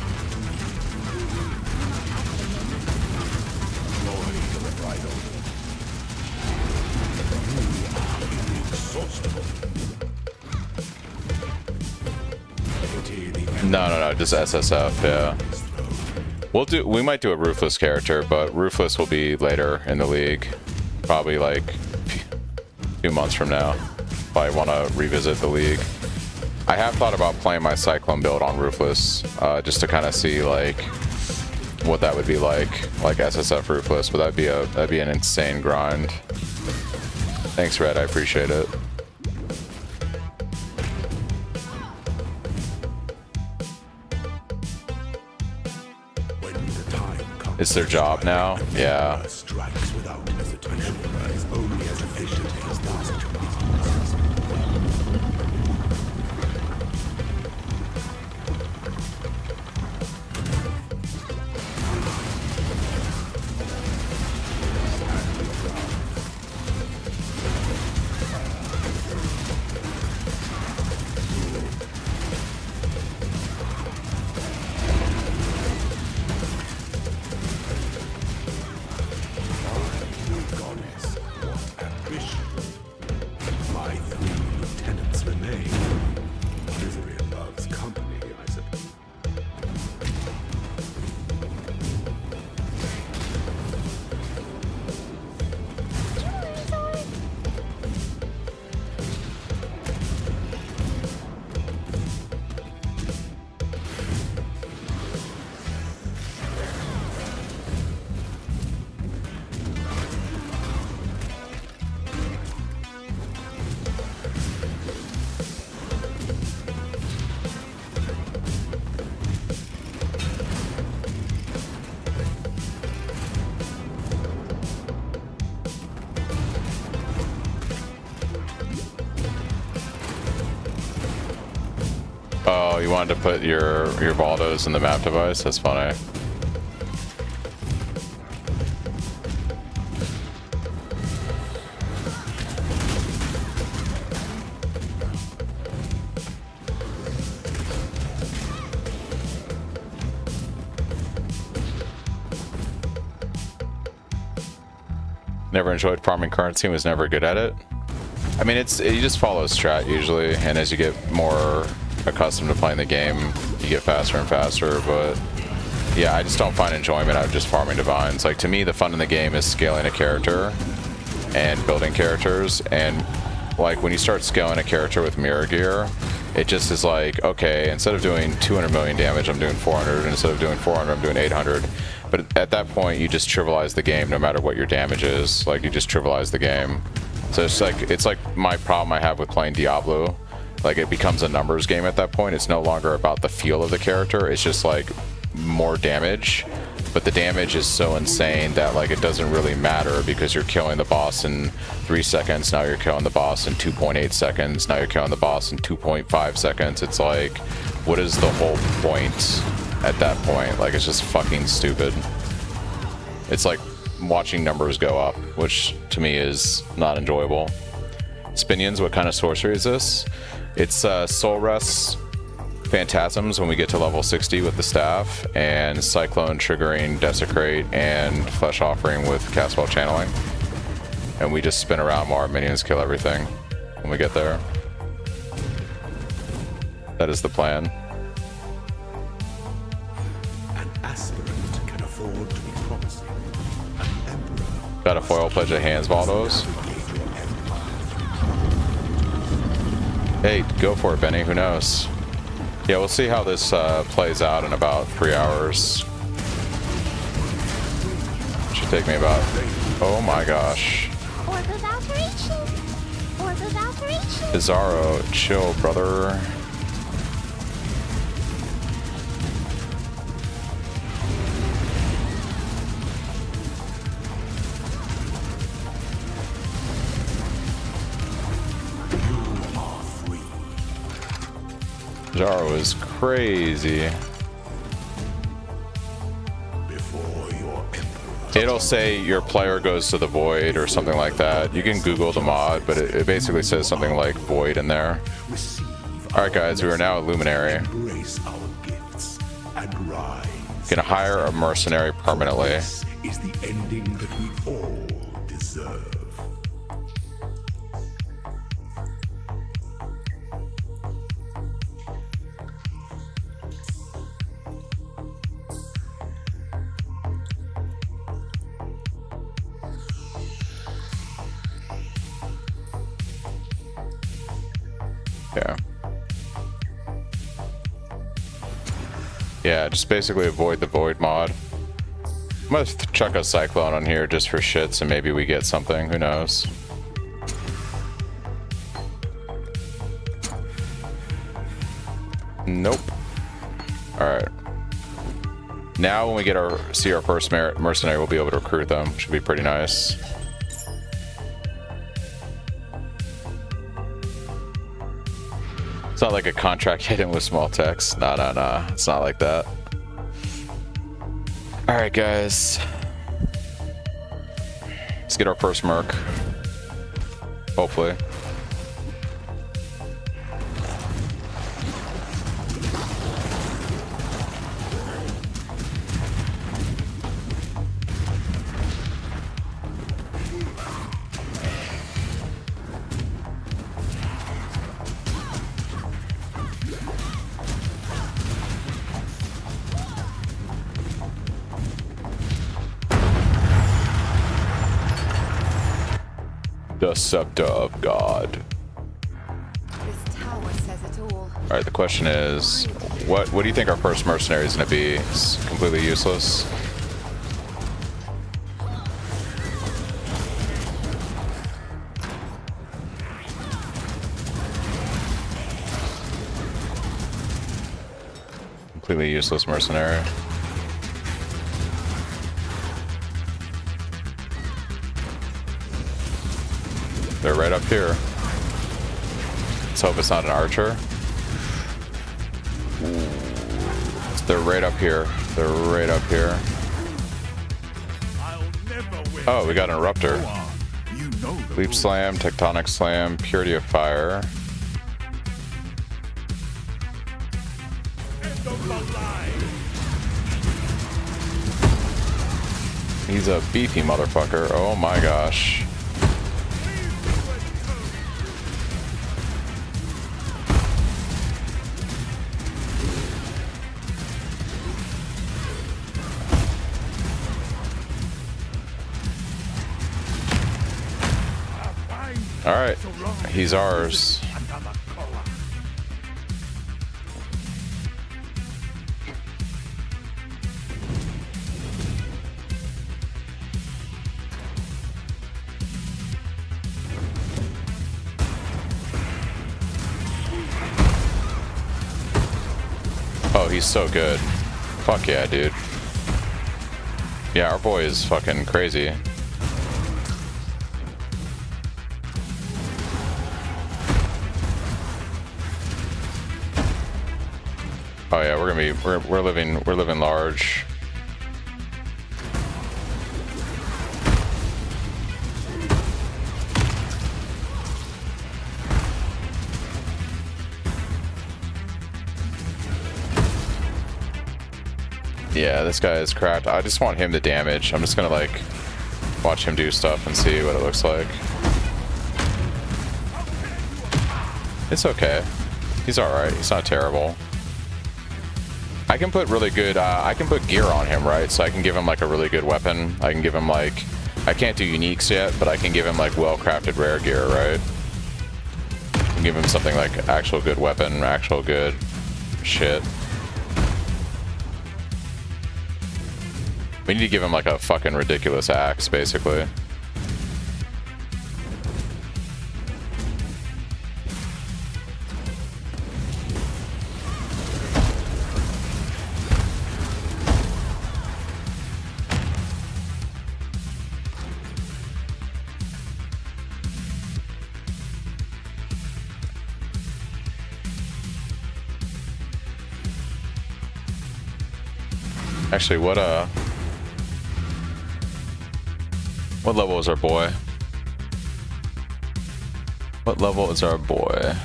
No, just SSF, yeah. We might do a Ruthless character, but Ruthless will be later in the league. Probably like 2 months from now, if I want to revisit the league. I have thought about playing my Cyclone build on Ruthless, just to kind of see like what that would be like SSF Ruthless, but that'd be an insane grind. Thanks, Red, I appreciate it. It's their job now? Yeah. Strikes without hesitation. Is only as efficient as last commands. Oh, you wanted to put your Valdos in the map device? That's funny. Never enjoyed farming currency and was never good at it. I mean, you just follow strat usually, and as you get more accustomed to playing the game, you get faster and faster, but yeah, I just don't find enjoyment out of just farming divines. Like, to me, the fun in the game is scaling a character and building characters, and like when you start scaling a character with mirror gear, it just is like, okay, instead of doing 200 million damage, I'm doing 400, and instead of doing 400, I'm doing 800. But at that point, you just trivialize the game no matter what your damage is. Like, you just trivialize the game. So it's like my problem I have with playing Diablo Like, it becomes a numbers game at that point. It's no longer about the feel of the character. It's just like more damage, but the damage is so insane that like it doesn't really matter because you're killing the boss in 3 seconds. Now you're killing the boss in 2.8 seconds. Now you're killing the boss in 2.5 seconds. It's like, what is the whole point at that point? Like, it's just fucking stupid. It's like watching numbers go up, which to me is not enjoyable. Spinions, what kind of sorcery is this? It's Soul Rest Phantasms when we get to level 60 with the staff, and Cyclone triggering Desecrate and Flesh Offering with Castwell Channeling. And we just spin around while our minions kill everything when we get there. That is the plan. An aspirant can afford to be promising. An emperor. Got a foil pledge of hands, Valdos. Hey, go for it, Benny. Who knows? Yeah, we'll see how this plays out in about 3 hours. Should take me about... Oh my gosh. Orbital alteration. Orbital alteration. Bizarro, chill, brother. Bizarro is crazy. It'll say your player goes to the void or something like that. You can Google the mod, but it basically says something like void in there. Alright guys, we are now at Luminary. Gonna hire a mercenary permanently. This is the ending that we all deserve. Yeah, just basically avoid the void mod. I'm gonna chuck a Cyclone on here just for shits and maybe we get something, who knows. Nope. Alright. Now when we get see our first mercenary, we'll be able to recruit them, which would be pretty nice. It's not like a contract hidden with small text. No. It's not like that. Alright, guys. Let's get our first merc. Hopefully. The Scepter of God. This tower says it all. Alright, the question is, what do you think our first mercenary is going to be? It's completely useless. Completely useless mercenary. They're right up here. Let's hope it's not an archer. Ooh. They're right up here. They're right up here. Oh, we got an eruptor. Leap slam, tectonic slam, purity of fire. He's a beefy motherfucker. Oh my gosh. Alright, he's ours. he's so good. Fuck yeah, dude. Yeah, our boy is fucking crazy. Oh yeah, we're living large. Yeah, this guy is cracked. I just want him to damage. I'm just gonna like watch him do stuff and see what it looks like. It's okay. He's alright. He's not terrible. I can put really good, I can put gear on him, right? So I can give him like a really good weapon. I can give him like, I can't do uniques yet, but I can give him like well-crafted rare gear, right? I can give him something like actual good weapon, actual good shit. We need to give him like a fucking ridiculous axe, basically. Actually, what level is our boy? What level is our boy?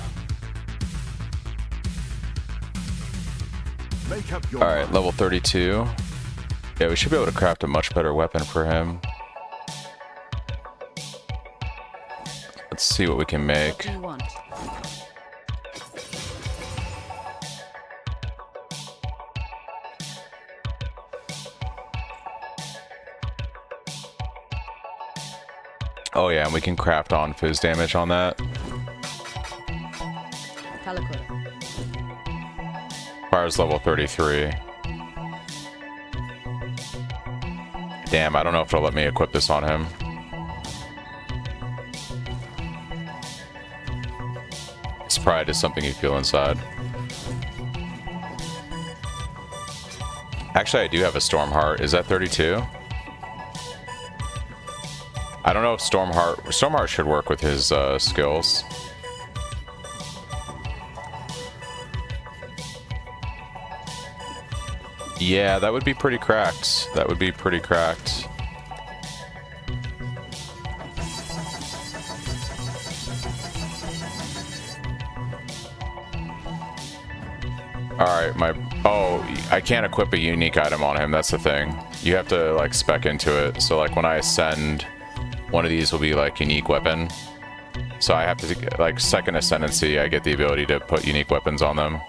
Alright, level 32. Yeah, we should be able to craft a much better weapon for him. Let's see what we can make. What do you want? Oh yeah, and we can craft on fizz damage on that. Calico. Requires level 33. Damn, I don't know if it'll let me equip this on him. It's pride is something you feel inside. Actually, I do have a Stormheart. Is that 32? I don't know if Stormheart should work with his skills. Yeah, that would be pretty cracked. That would be pretty cracked. Alright, I can't equip a unique item on him, that's the thing. You have to like spec into it. So like when I ascend, one of these will be like unique weapon. So I have to, like second ascendancy, I get the ability to put unique weapons on them.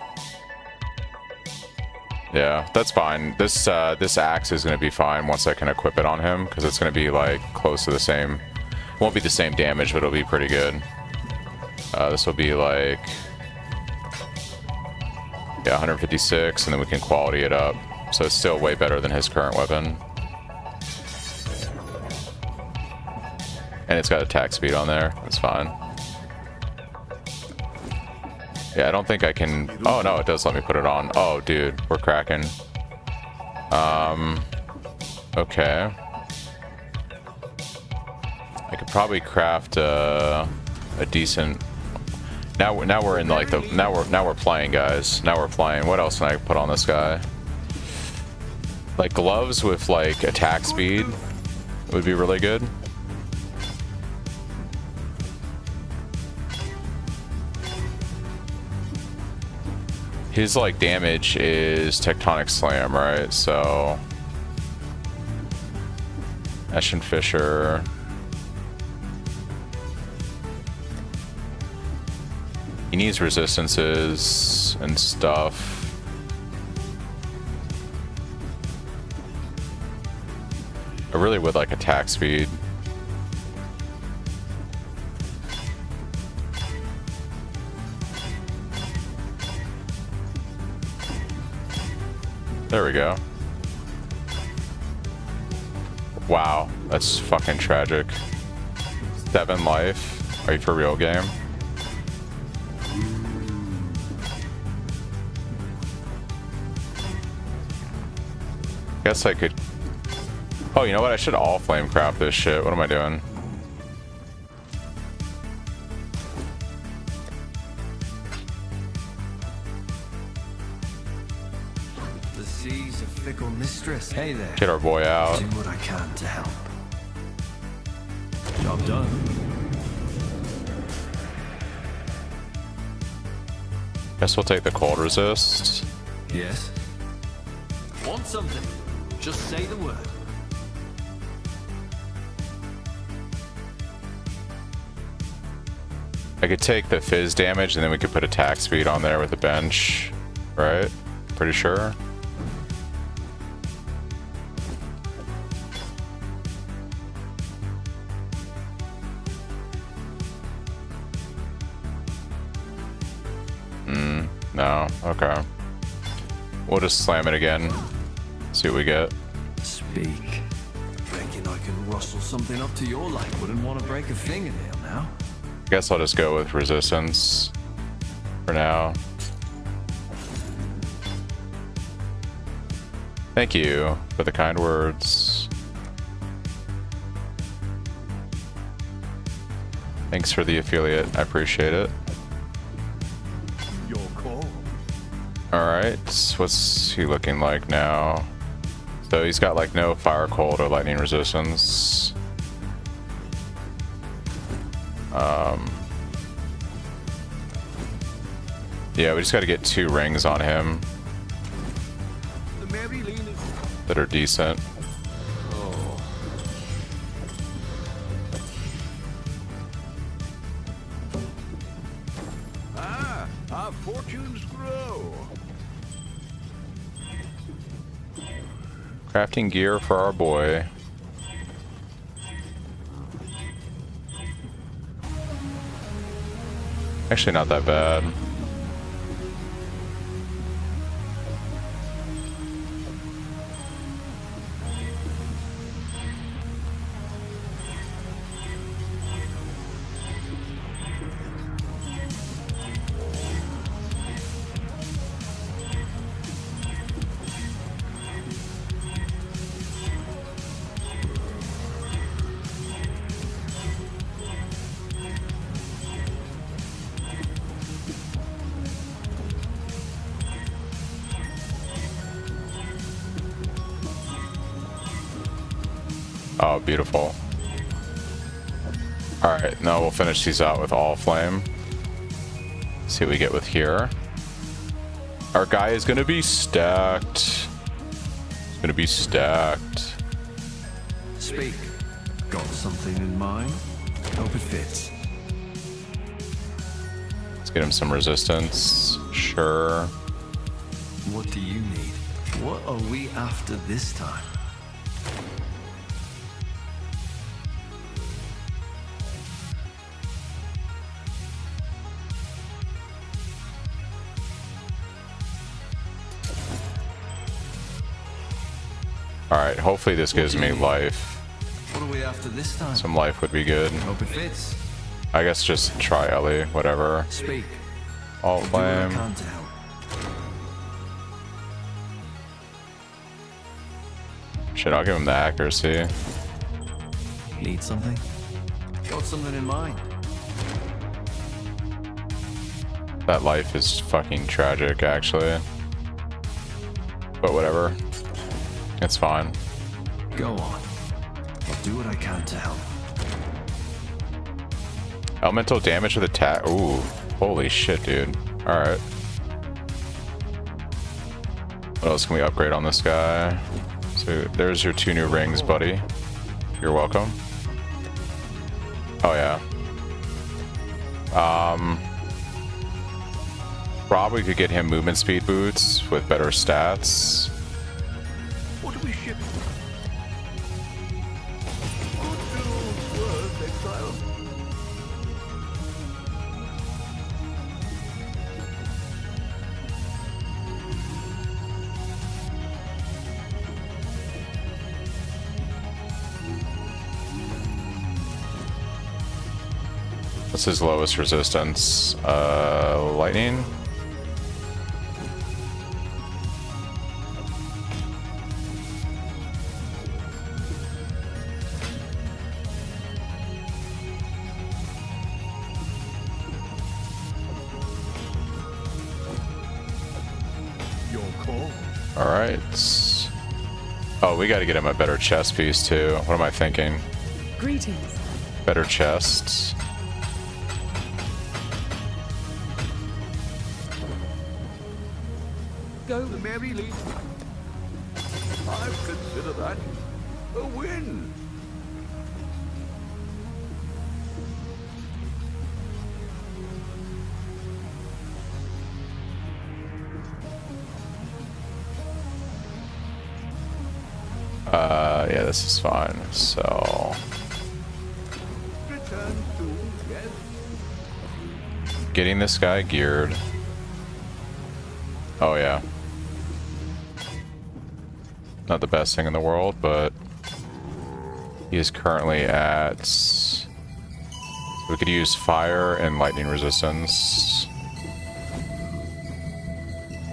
Yeah, that's fine. This axe is going to be fine once I can equip it on him, because it's going to be like close to the same. It won't be the same damage, but it'll be pretty good. This will be like, yeah, 156, and then we can quality it up. So it's still way better than his current weapon. And it's got attack speed on there. That's fine. Yeah, I don't think I can... Oh, no, it does let me put it on. Oh, dude, we're cracking. Okay. I could probably craft a decent... Now we're in like the... Now we're playing, guys. Now we're playing. What else can I put on this guy? Like gloves with like attack speed would be really good. His like damage is Tectonic Slam, right? So Ash and Fisher. He needs resistances and stuff. I really would like attack speed. There we go. Wow, that's fucking tragic. 7 life. Are you for real, game? Guess I could. Oh, you know what? I should all flame craft this shit. What am I doing? The sea's a fickle mistress. Hey there. Get our boy out. Do what I can to help. Job done. Guess we'll take the cold resist. Yes. Want something? Just say the word. I could take the fizz damage and then we could put attack speed on there with a bench, right? Pretty sure. No, okay. We'll just slam it again. See what we get. Speak. Reckon I can rustle something up to your like. Wouldn't want to break a fingernail now. Guess I'll just go with resistance for now. Thank you for the kind words. Thanks for the affiliate. I appreciate it. Your call. Alright, what's he looking like now? So he's got like no fire, cold, or lightning resistance. Yeah, we just got to get 2 rings on him that are decent. Our fortunes grow. Crafting gear for our boy. Actually, not that bad. Oh, beautiful. Alright, now we'll finish these out with all flame. See what we get with here. Our guy is gonna be stacked. He's gonna be stacked. Speak. Got something in mind? Hope it fits. Let's get him some resistance. Sure. What do you need? What are we after this time? Alright, hopefully this gives me life. What are we after this time? Some life would be good. Hope it fits. I guess just try Ellie, whatever. Speak. All Do what I flame. can to help. Shit, I'll give him the accuracy. Need something? Got something in mind. That life is fucking tragic, actually. But whatever. It's fine. Go on. I'll do what I can to help. Elemental damage with attack. Ooh. Holy shit, dude. Alright. What else can we upgrade on this guy? So there's your 2 new rings, buddy. You're welcome. Oh yeah. Probably could get him movement speed boots with better stats. What are we shipping? Good news, exile. What's his lowest resistance? Lightning? All right. Oh, we got to get him a better chest piece too. What am I thinking? Greetings. Better chests. Go merrily. I consider that a win. Yeah, this is fine. So, Return soon, yes? getting this guy geared. Oh yeah. Not the best thing in the world, but he is currently at... We could use fire and lightning resistance.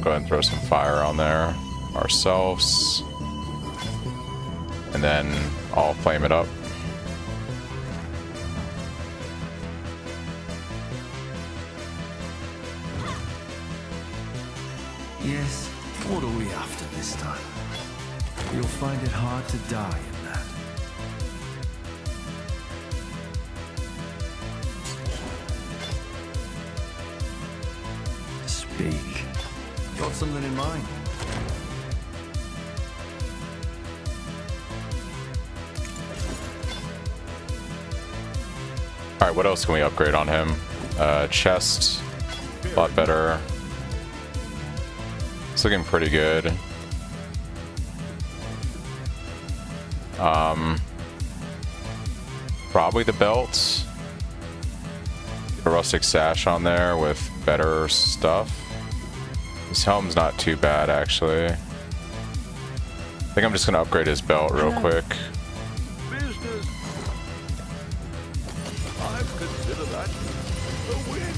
Go ahead and throw some fire on there ourselves. And then I'll flame it up. Yes, what are we after this time? You'll find it hard to die in that. Speak. Got something in mind? Alright, what else can we upgrade on him? Chest, a lot better. It's looking pretty good. Probably the belt. A rustic sash on there with better stuff. His helm's not too bad, actually. I think I'm just gonna upgrade his belt real quick. Business. I consider that a win.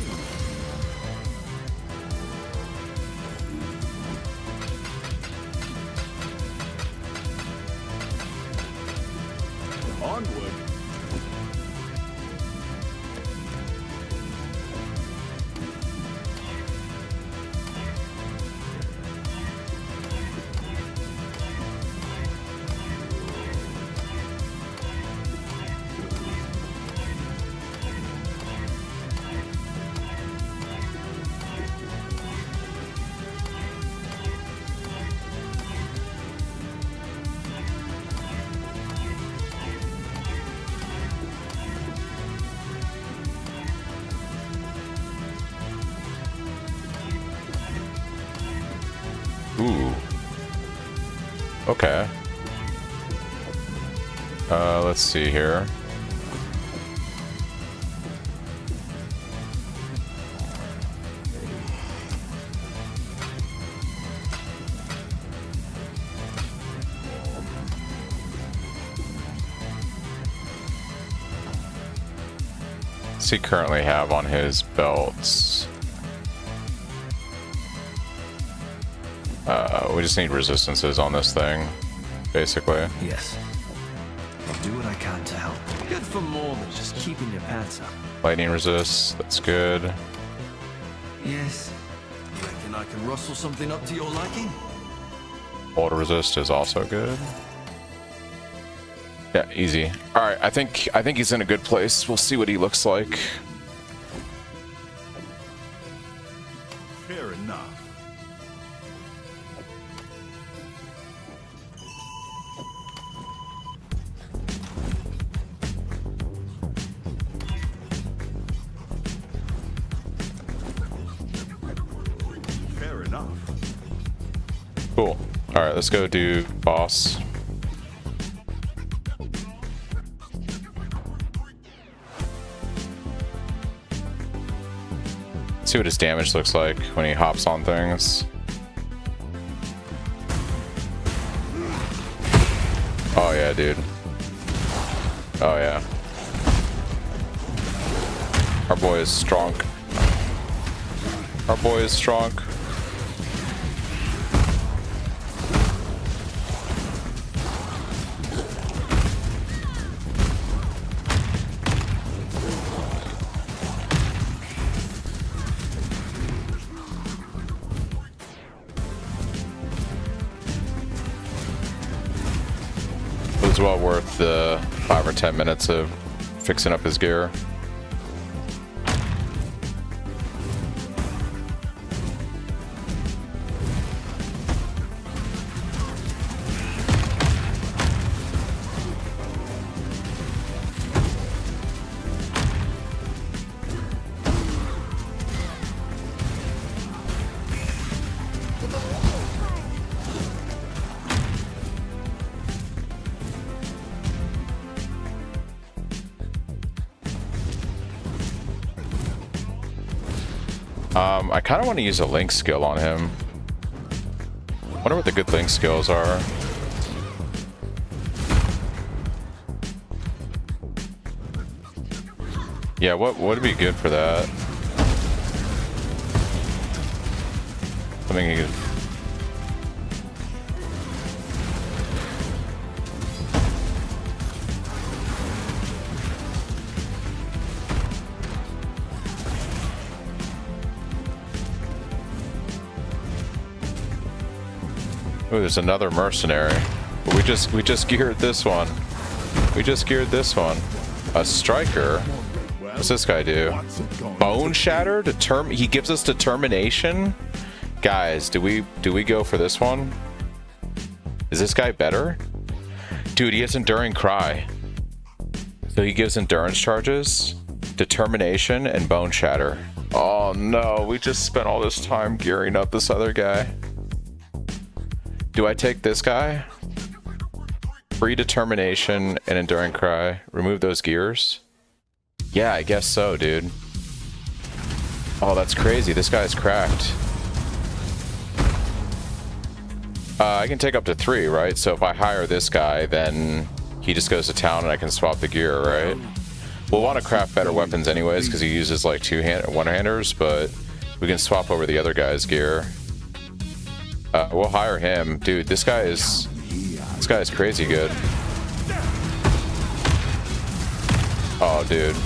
Onward. Ooh. Okay. Let's see here. What's he currently have on his belts? We just need resistances on this thing, basically. Yes. I'll do what I can to help. Good for more than just keeping your pants up. Lightning resist, that's good. Yes. Reckon I can rustle something up to your liking? Water resist is also good. Yeah, easy. All right, I think he's in a good place. We'll see what he looks like. Fair enough. Fair enough. Cool. All right, let's go do boss. See what his damage looks like when he hops on things. Oh yeah, dude. Oh yeah. Our boy is strong. Our boy is strong. was well worth the 5 or 10 minutes of fixing up his gear. I kind of want to use a link skill on him. Wonder what the good link skills are. Yeah, what would be good for that? Something you could... Ooh, there's another mercenary. But we just geared this one. We just geared this one. A striker. What's this guy do? Bone shatter? He gives us determination? Guys, do we go for this one? Is this guy better? Dude, he has enduring cry. So he gives endurance charges, determination, and bone shatter. Oh no, we just spent all this time gearing up this other guy. Do I take this guy? Free determination and enduring cry. Remove those gears? Yeah, I guess so, dude. Oh, that's crazy. This guy's cracked. I can take up to 3, right? So if I hire this guy, then he just goes to town and I can swap the gear, right? We'll want to craft better weapons anyways because he uses like one-handers, but we can swap over the other guy's gear. We'll hire him. Dude, this guy is crazy good. Oh, dude.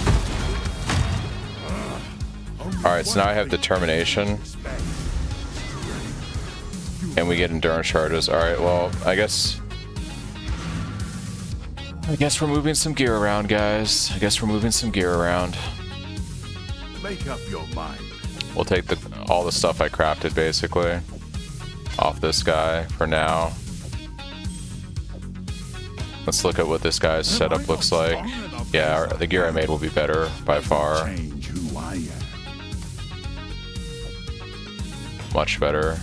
Alright, so now I have determination. And we get endurance charges. Alright, well, I guess we're moving some gear around, guys. I guess we're moving some gear around. Make up your mind. We'll take all the stuff I crafted, basically, off this guy for now. Let's look at what this guy's setup looks like. Yeah, the gear I made will be better by far. Much better.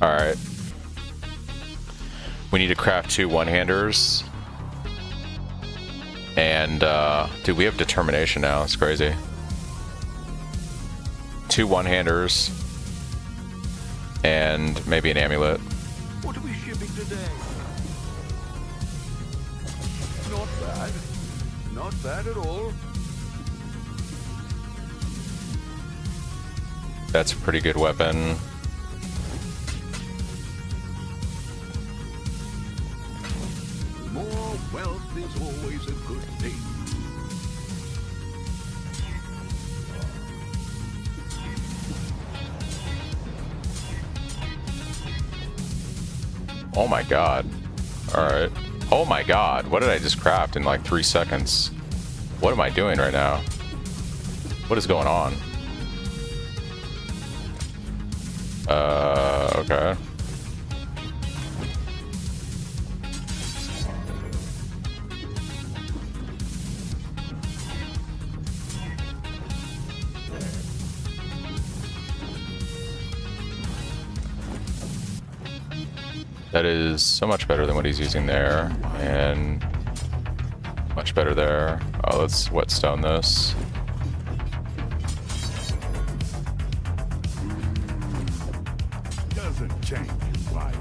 Alright. We need to craft 2 one-handers. And, dude, we have determination now. It's crazy. 2 one-handers. And maybe an amulet. What are we shipping today? Not bad. Not bad at all. That's a pretty good weapon. More wealth is always a good thing. Oh my god. Alright. Oh my god. What did I just craft in like 3 seconds? What am I doing right now? What is going on? Okay. That is so much better than what he's using there, and much better there. Oh, let's whetstone this. Doesn't change who I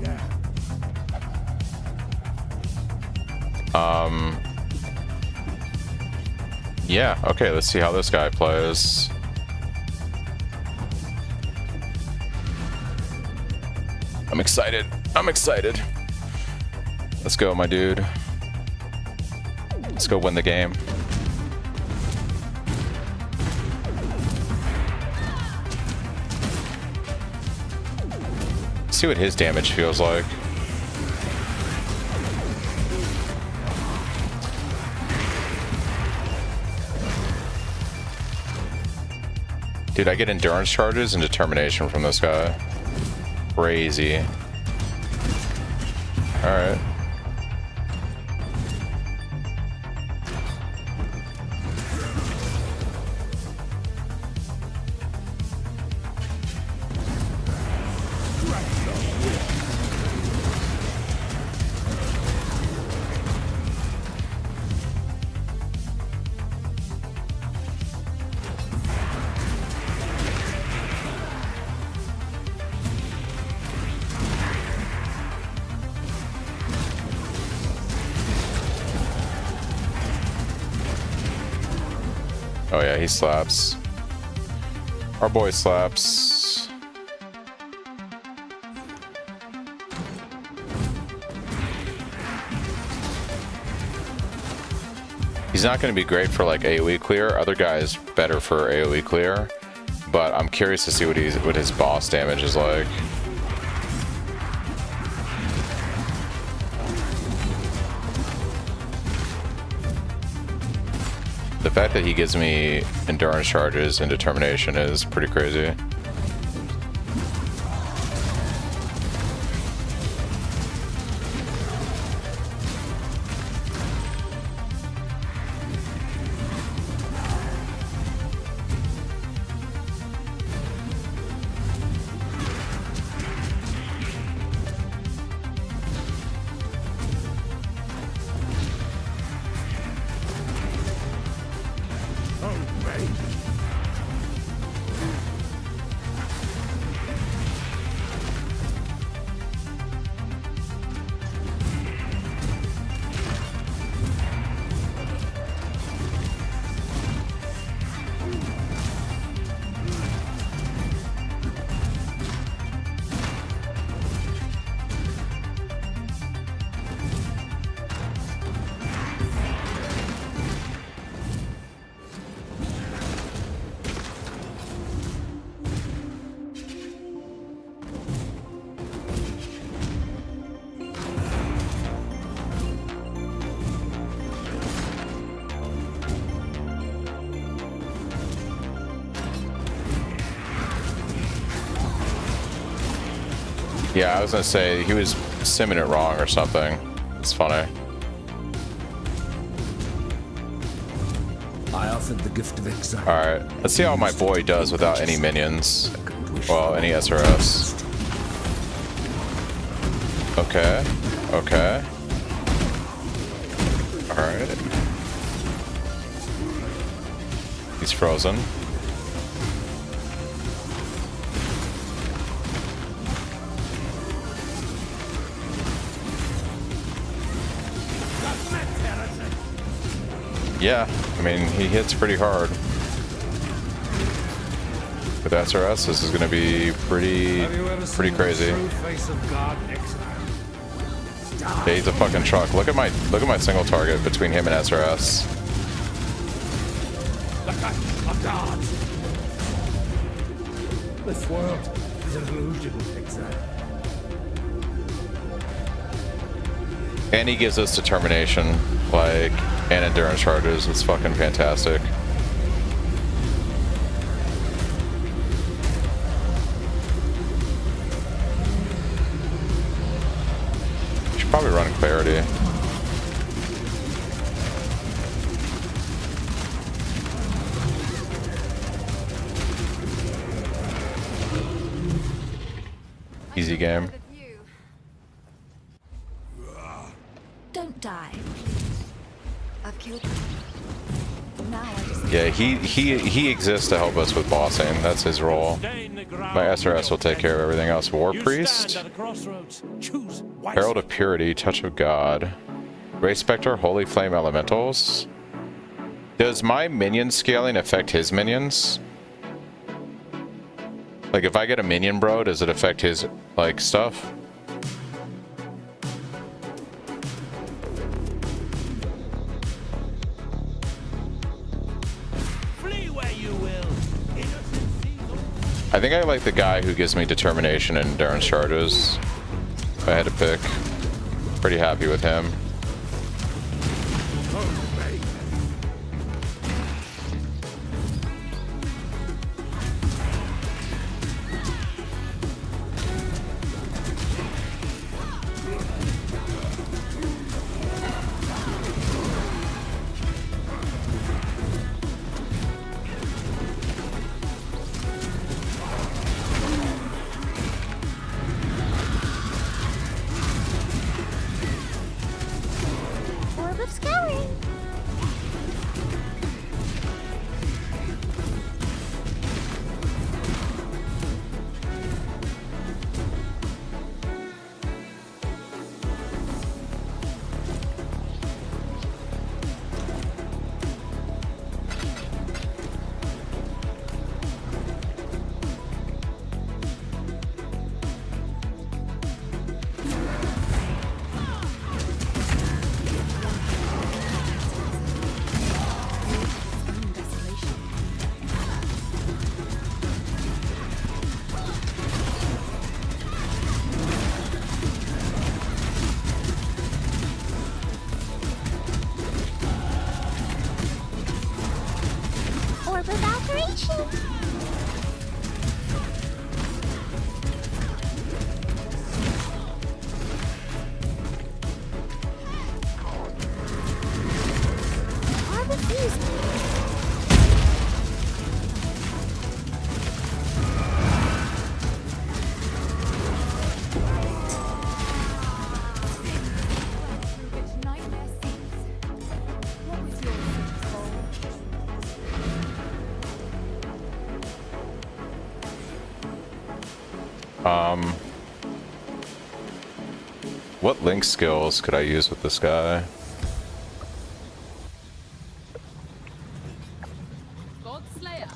am. Yeah, okay, let's see how this guy plays. I'm excited. I'm excited. Let's go, my dude. Let's go win the game. see what his damage feels like. Dude, I get endurance charges and determination from this guy. Crazy. Alright. Oh yeah, he slaps. Our boy slaps. He's not going to be great for like AoE clear. Other guys better for AoE clear, but I'm curious to see what his boss damage is like. The fact that he gives me endurance charges and determination is pretty crazy. Yeah, I was gonna say he was simming it wrong or something. It's funny. I offered the gift of exile. Alright, let's see how my boy does without any minions. Well, any SRS. Okay. Okay. Alright. He's frozen. Yeah, I mean, he hits pretty hard. With SRS, this is going to be pretty crazy. Yeah, he's a fucking truck. Look at my single target between him and SRS. This world is an illusion, exile. And he gives us determination, like, and endurance charges. It's fucking fantastic. Should probably run clarity. Easy game. Don't die. I've killed him. Now I just... Yeah, he exists to help us with bossing. That's his role. My SRS will take care of everything else. War Priest, Herald of Purity, Touch of God, Ray Spectre, Holy Flame Elementals. Does my minion scaling affect his minions? Like, if I get a minion bro, does it affect his, like, stuff? I think I like the guy who gives me determination and endurance charges. If I had to pick. Pretty happy with him. Orb of scouring. Orb of alteration. Orb of fusing. Which nightmare sees? What was your What link skills could I use with this guy? Godslayer?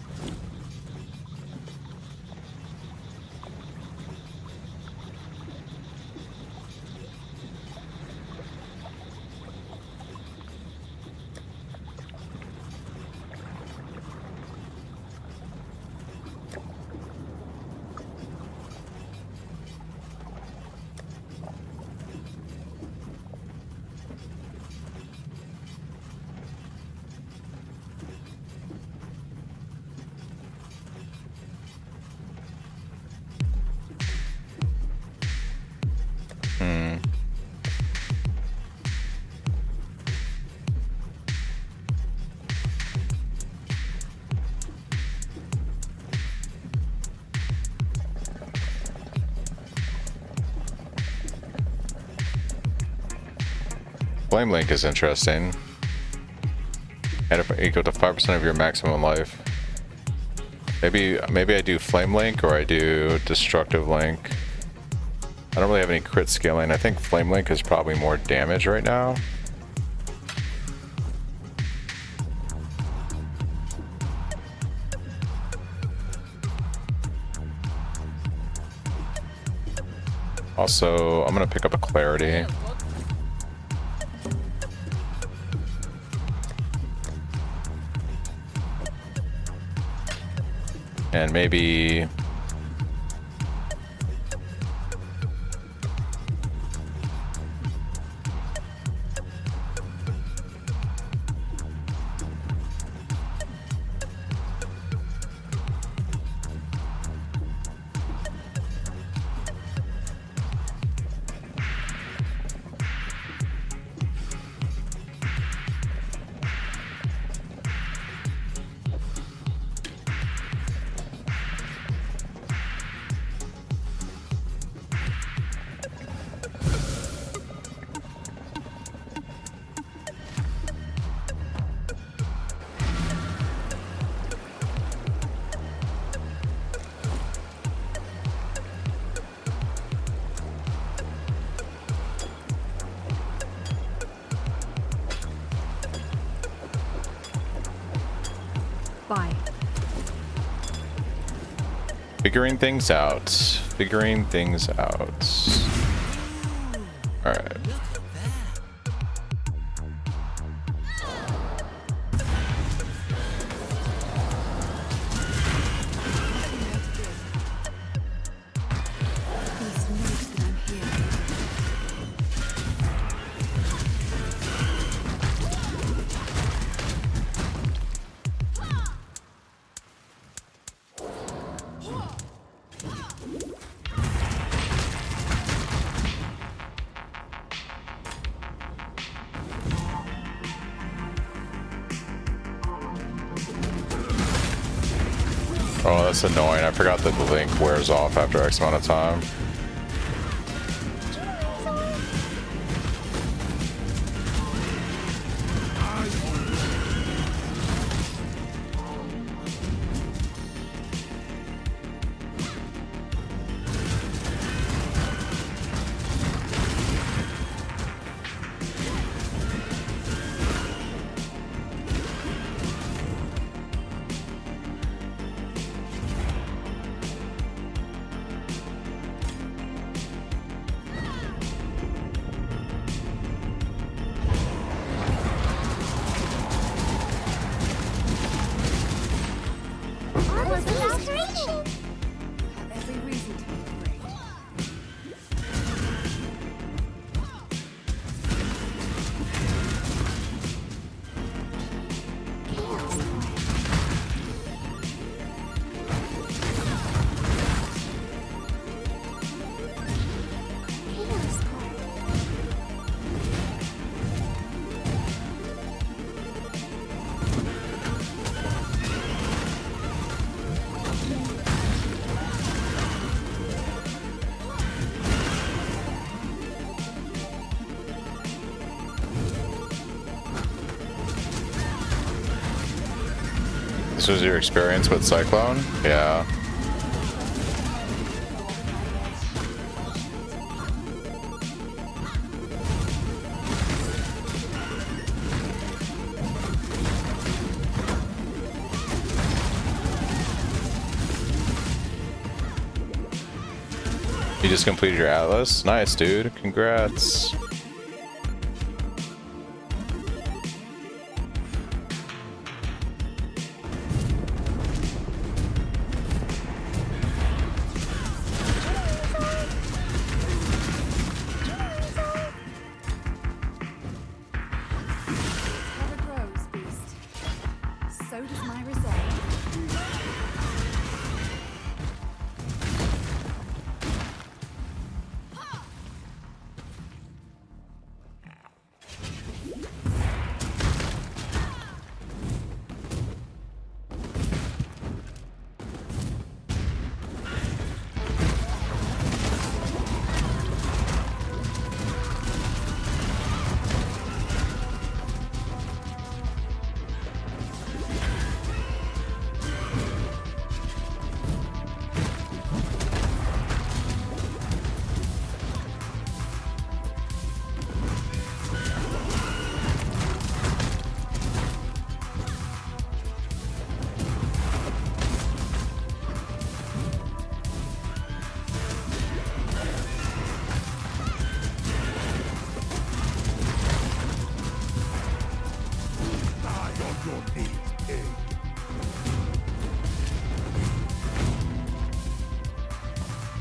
Flame Link is interesting. And if equal to 5% of your maximum life. Maybe I do Flame Link or I do Destructive Link. I don't really have any crit scaling. I think Flame Link is probably more damage right now. Also, I'm gonna pick up a Clarity. And maybe Bye. figuring things out. Figuring things out. Alright. Oh, that's annoying. I forgot that the link wears off after X amount of time. This was your experience with Cyclone? Yeah. You just completed your Atlas? Nice, dude. Congrats.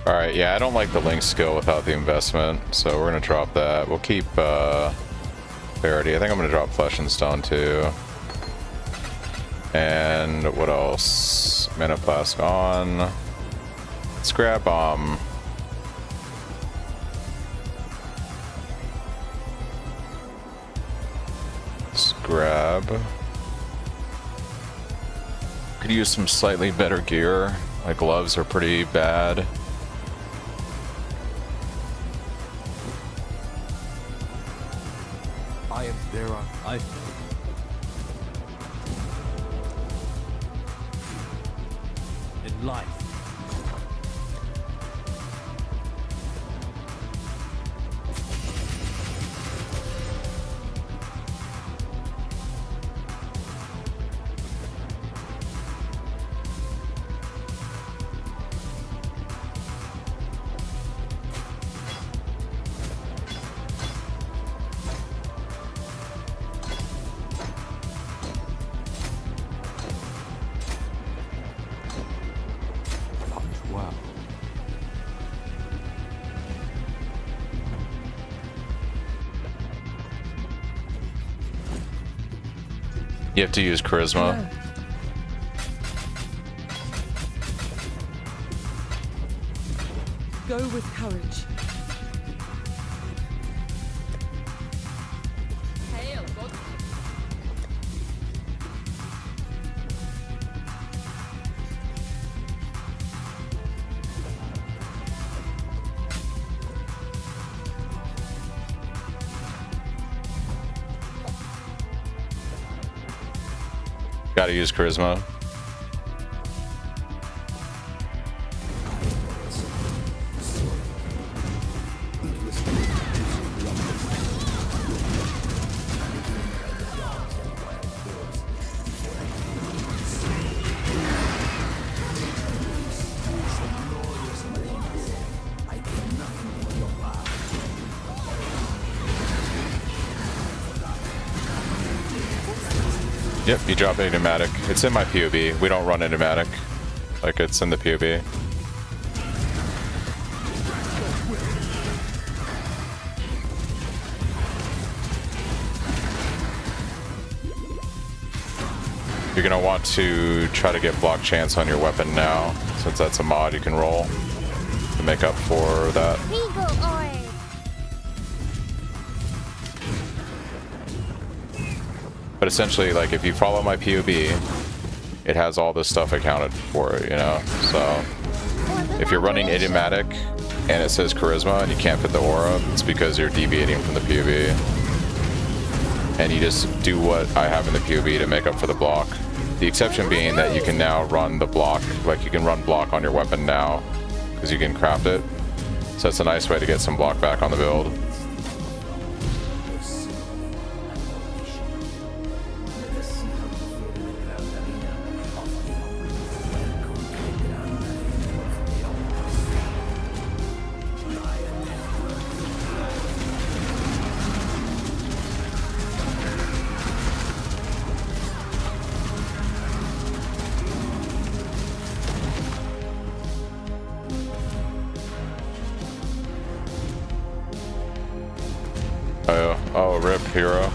Alright, yeah, I don't like the Link skill without the investment, so we're gonna drop that. We'll keep Verity. I think I'm gonna drop Flesh and Stone too. And what else? Mana Flask on. Let's grab let's grab. Could use some slightly better gear. My gloves are pretty bad. In life. You have to use Charisma. Hello. Go with courage. Gotta use charisma. Yep, you drop an pneumatic. It's in my POB. We don't run a pneumatic. Like, it's in the POB. You're gonna want to try to get block chance on your weapon now, since that's a mod you can roll to make up for that. But essentially, like, if you follow my POB, it has all this stuff accounted for it, you know? So, if you're running idiomatic and it says charisma and you can't fit the aura, it's because you're deviating from the POB. And you just do what I have in the POB to make up for the block. The exception being that you can now run the block, like you can run block on your weapon now, because you can craft it. So it's a nice way to get some block back on the build. Oh, rip, hero.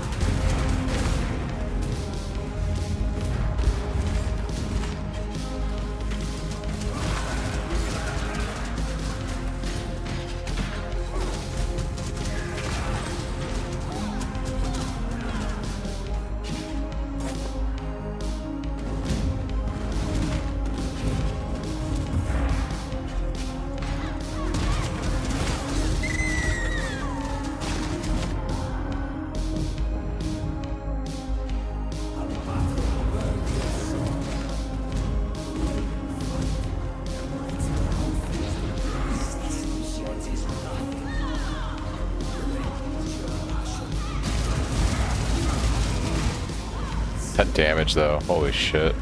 That damage though, holy shit.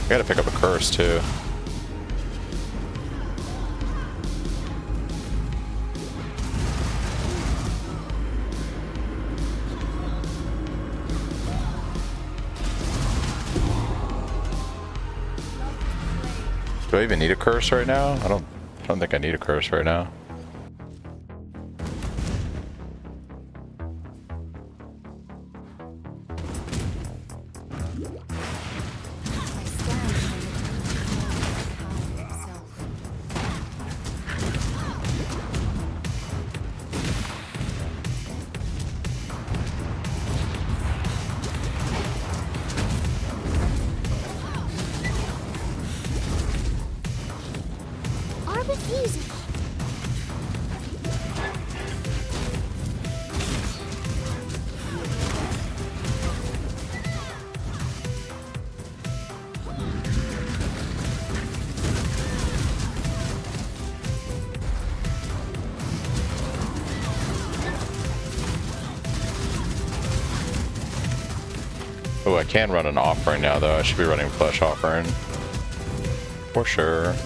I gotta pick up a curse too. Do I even need a curse right now? I don't think I need a curse right now. Oh, I can run an offering now though. I should be running flesh offering. For sure.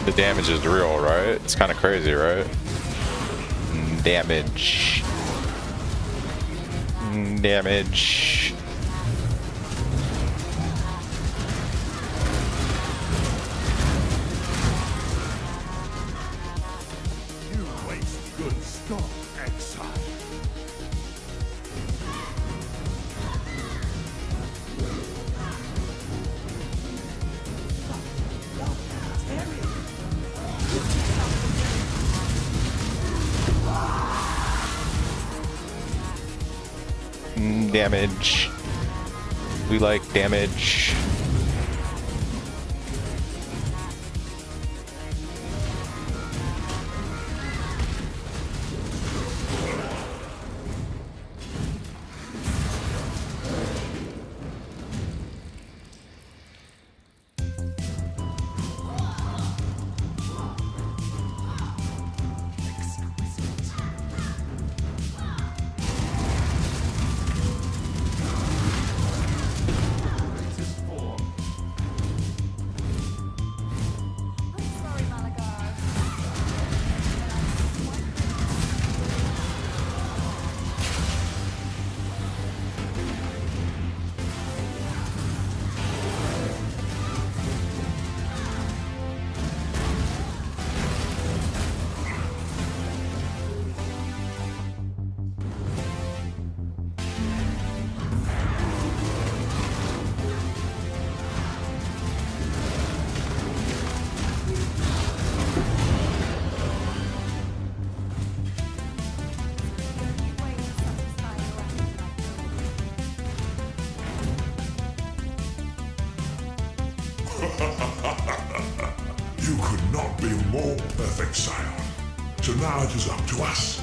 The damage is real, right? It's kind of crazy, right? Damage. Damage. You waste good stuff, exile. damage. We like damage. You could not be more perfect, sire. So now it is up to us.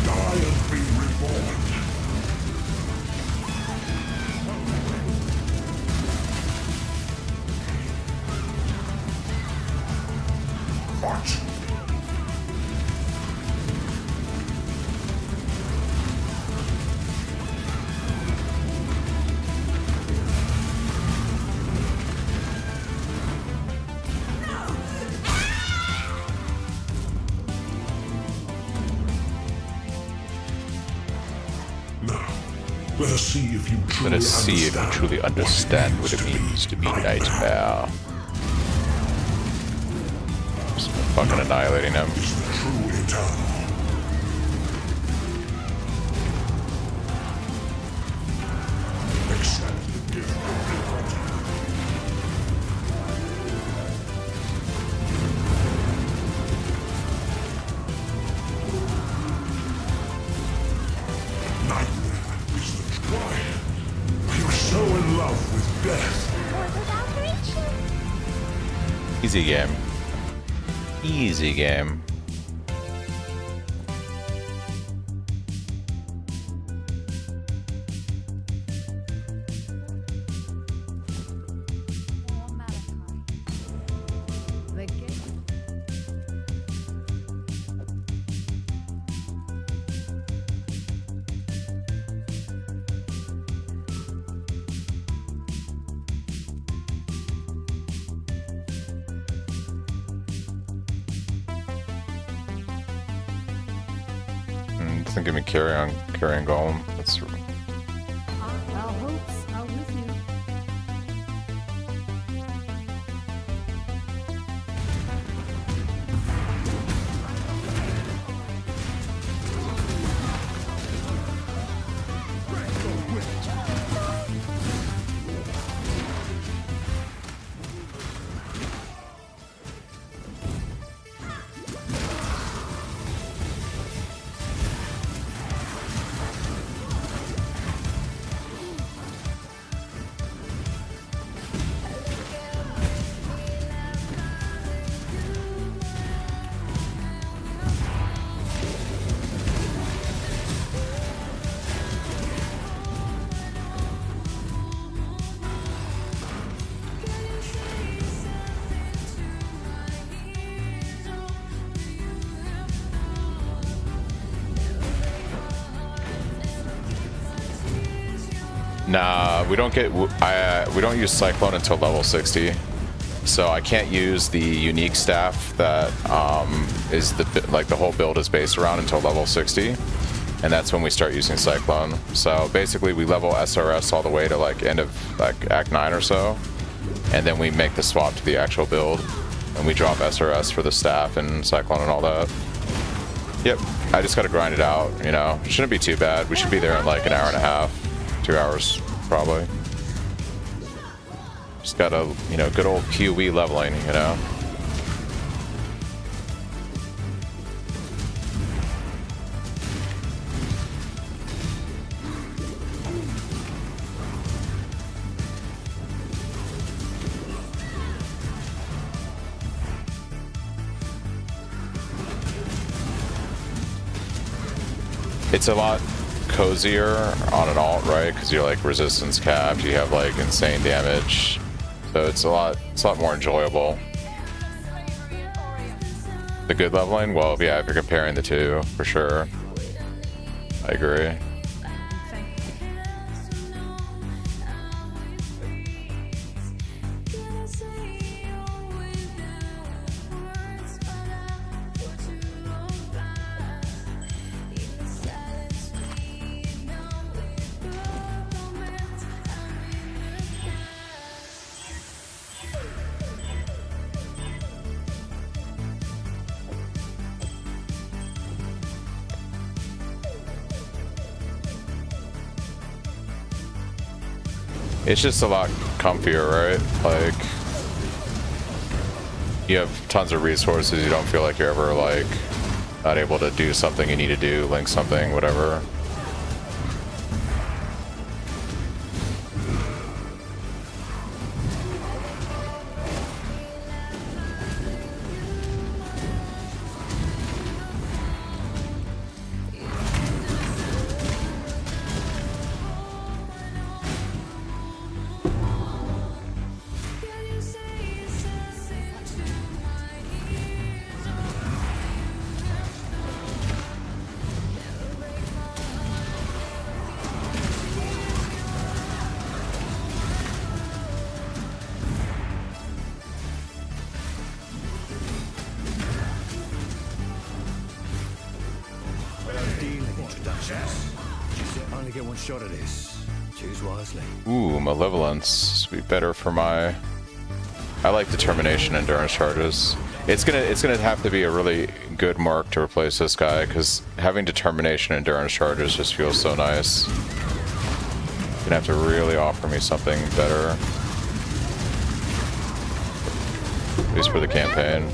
Die and be reborn. Fight! Let us see if you truly understand what it means to be Nightmare. Just fucking annihilating him. Is the true eternal. Accept the gift of liberty. Nightmare is the why? You're so in love with death. Easy game. Easy game. Doesn't give me carrying golem. That's Our hopes are with you. Nah, we don't get. We don't use Cyclone until level 60, so I can't use the unique staff that is the whole build is based around until level 60, and that's when we start using Cyclone. So basically, we level SRS all the way to like end of like Act 9 or so, and then we make the swap to the actual build, and we drop SRS for the staff and Cyclone and all that. Yep, I just gotta grind it out. You know, shouldn't be too bad. We should be there in like an hour and a half. 2 hours, probably. Just got a, you know, good old QE leveling, you know. It's a lot cozier on an alt, right? Because you're like resistance capped, you have like insane damage, so it's a lot more enjoyable. The good leveling, well, yeah, if you're comparing the two, for sure, I agree. It's just a lot comfier, right? Like, you have tons of resources, you don't feel like you're ever, like, not able to do something you need to do, link something, whatever. Only get one shot at this. Choose wisely. Ooh, malevolence would be better for my. I like determination endurance charges. It's gonna have to be a really good mark to replace this guy, because having determination endurance charges just feels so nice. You're gonna have to really offer me something better, at least for the campaign.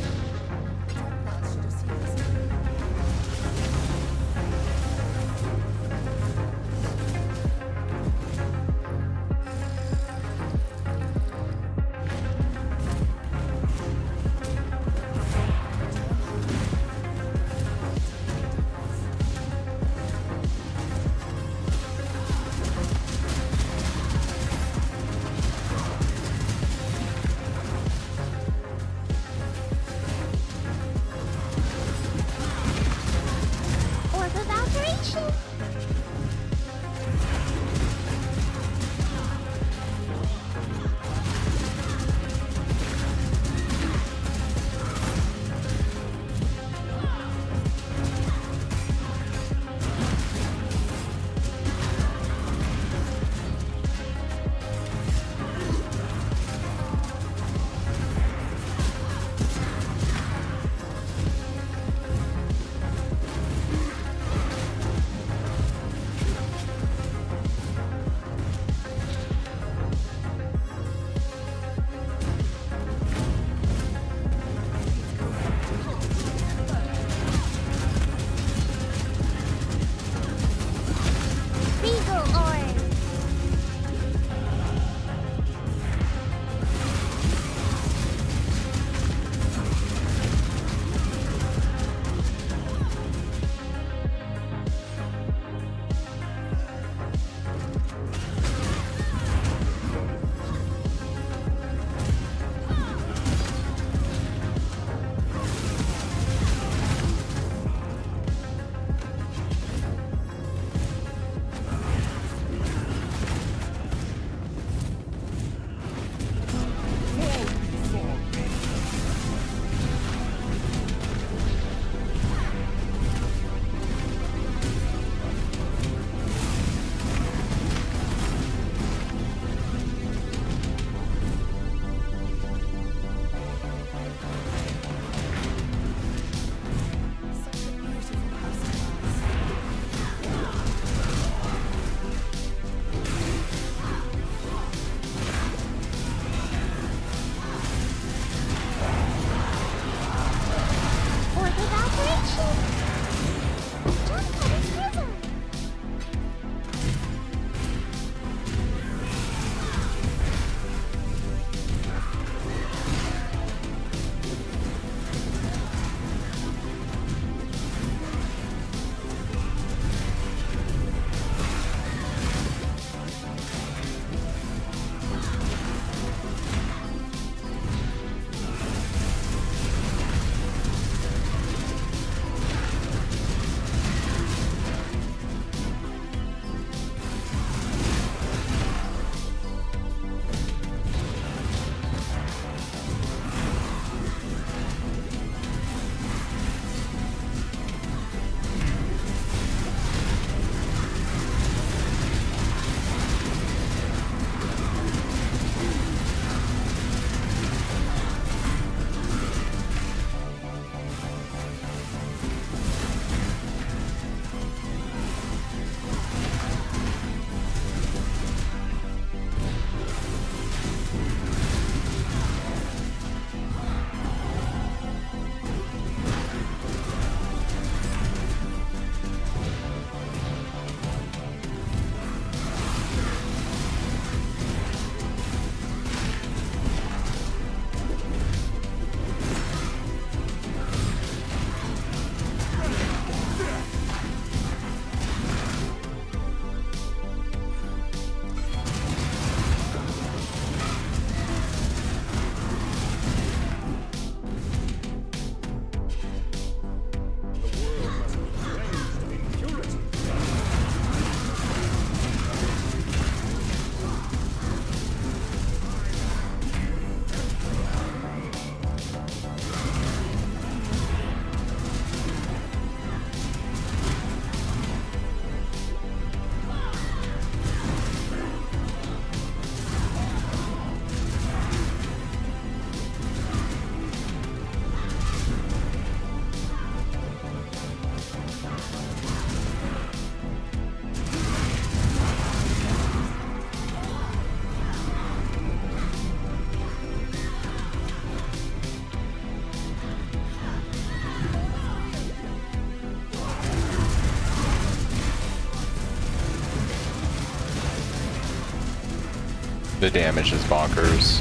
The damage is bonkers.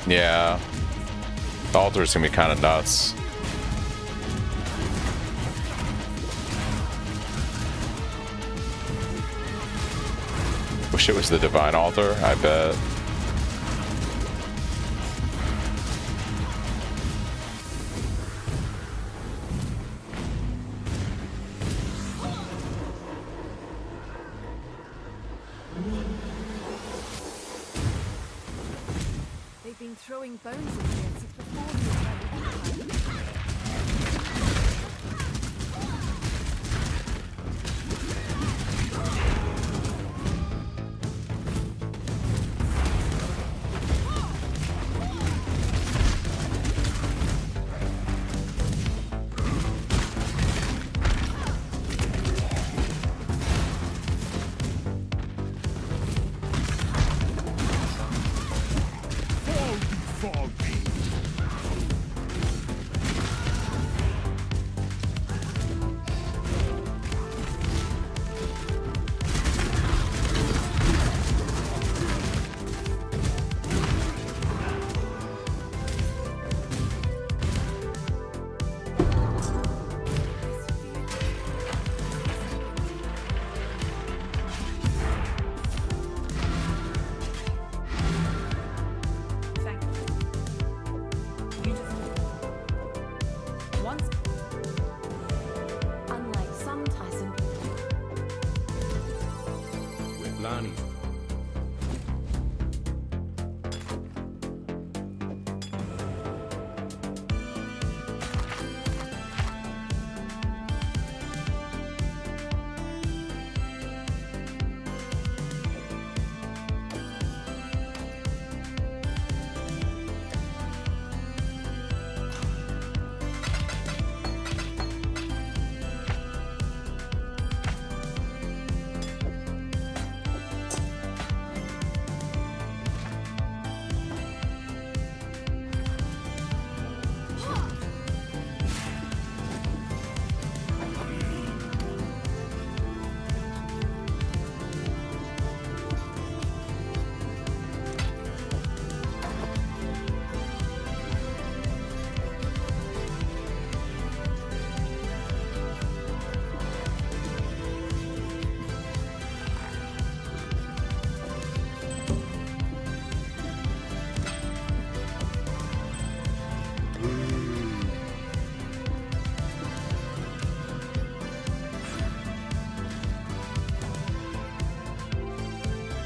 Yeah. The altar's gonna be kind of nuts. Wish it was the divine altar, I bet. They've been throwing bones in here since before the Empire.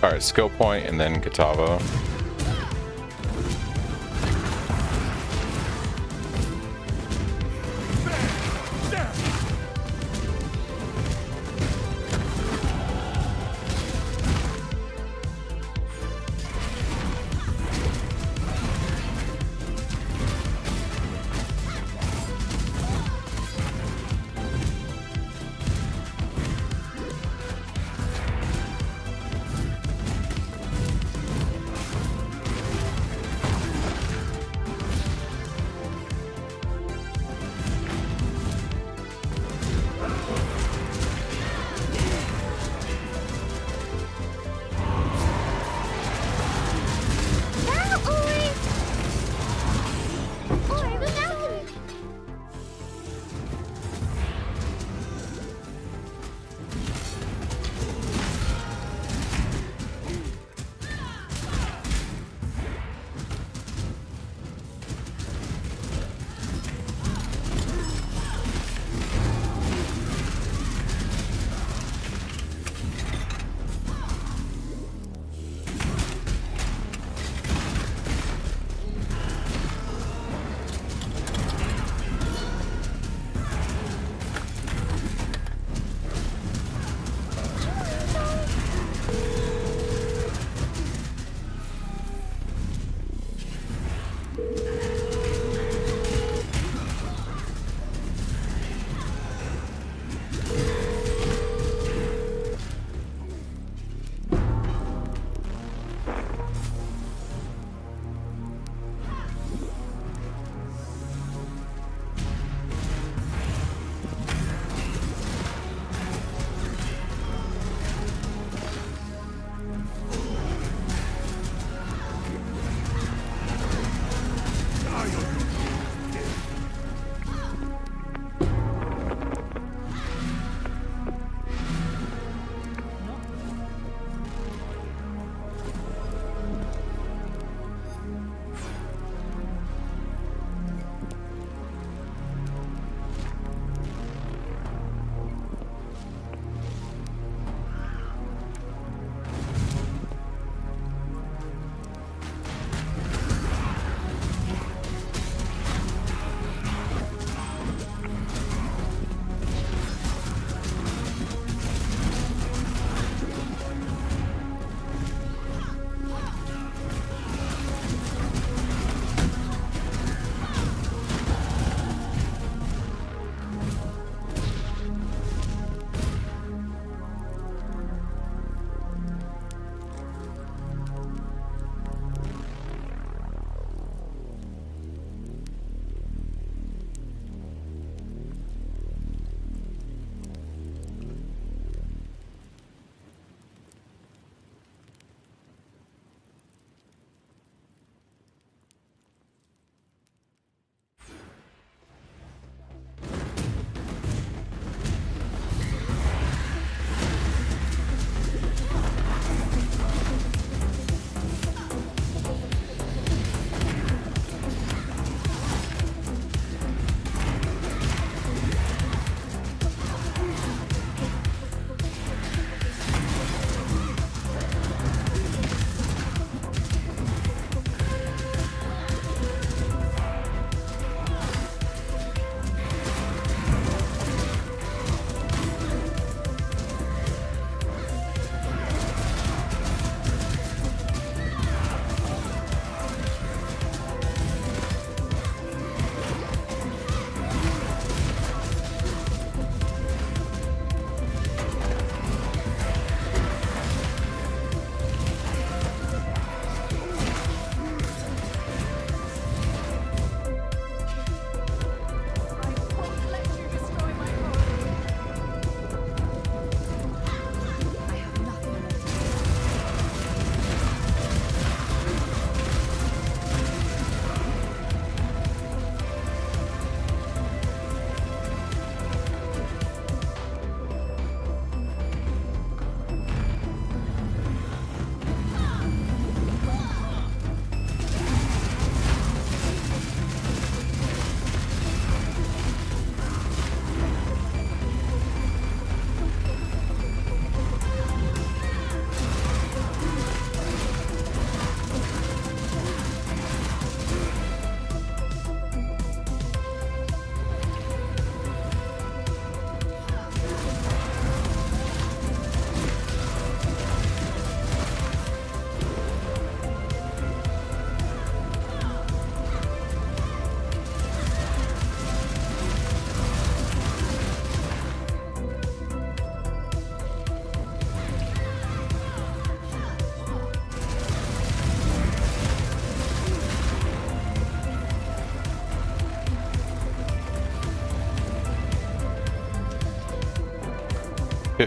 Alright, skill point and then Katava.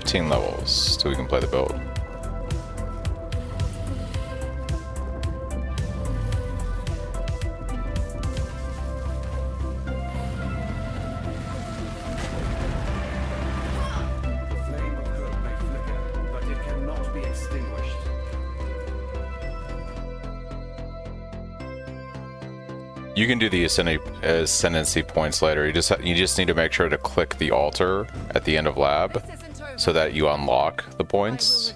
15 levels till we can play the build. You can do the ascendancy points later. You just need to make sure to click the altar at the end of lab so that you unlock the points,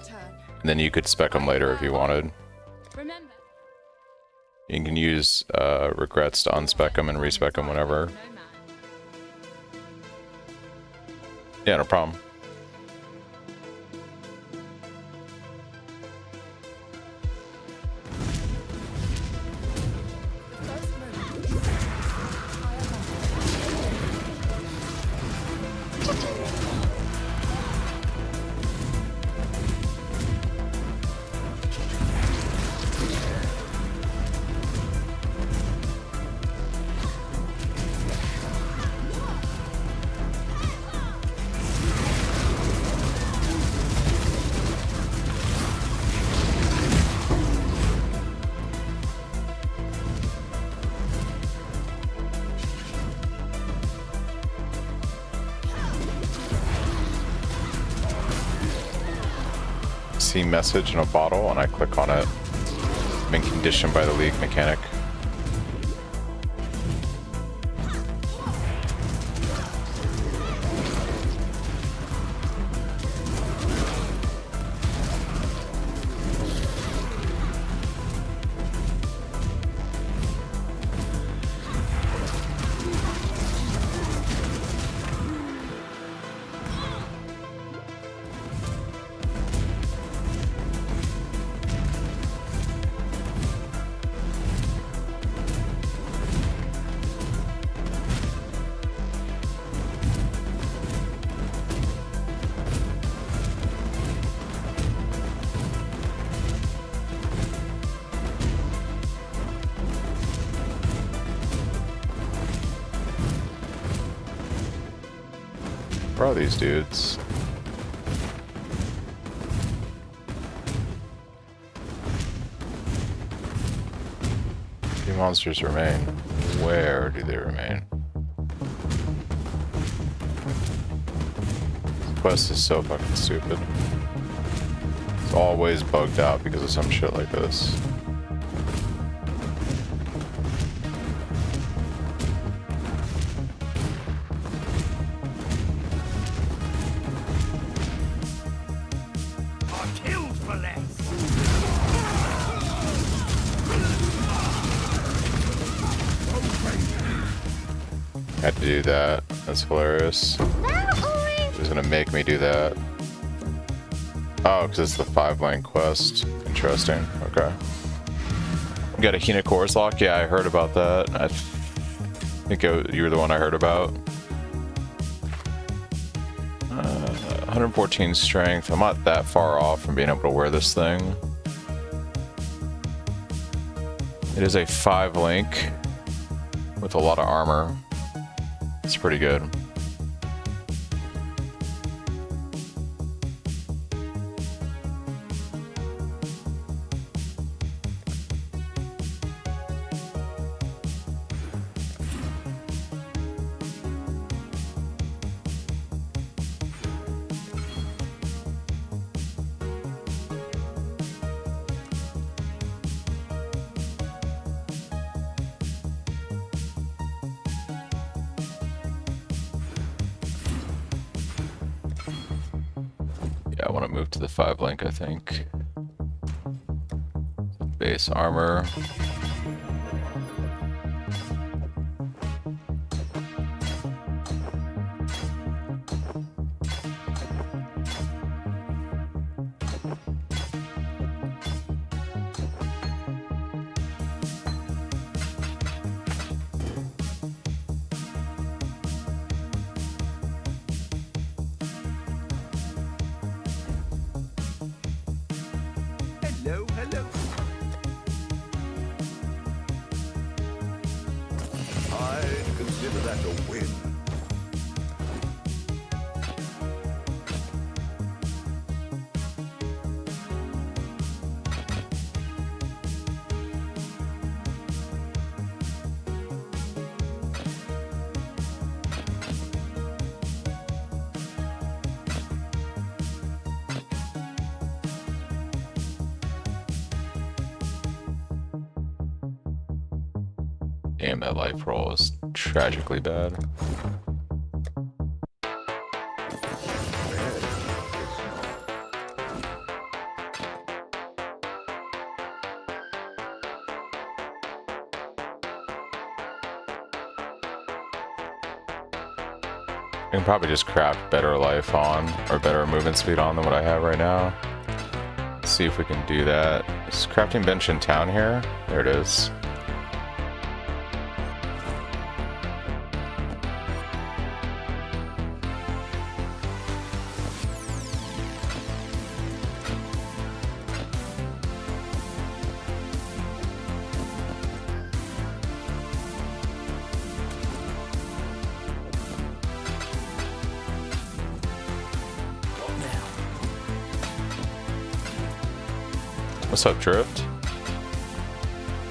and then you could spec them later if you wanted. You can use regrets to unspec them and respec them whenever. Yeah, no problem. See message in a bottle and I click on it. I've been conditioned by the league mechanic. Where are these dudes? Few monsters remain. Where do they remain? This quest is so fucking stupid. It's always bugged out because of some shit like this. Had to do that. That's hilarious. Who's gonna make me do that? Oh, because it's the 5-lane quest. Interesting. Okay. You got a Hina Chorus Lock? Yeah, I heard about that. I think you were the one I heard about. 114 strength. I'm not that far off from being able to wear this thing. It is a 5-link with a lot of armor. It's pretty good. I want to move to the 5-link, I think. Base armor. Hello. I'd consider that a win. Damn, that life roll is tragically bad. I can probably just craft better life on, or better movement speed on than what I have right now. Let's see if we can do that. Is crafting bench in town here? There it is. What's up, Drift?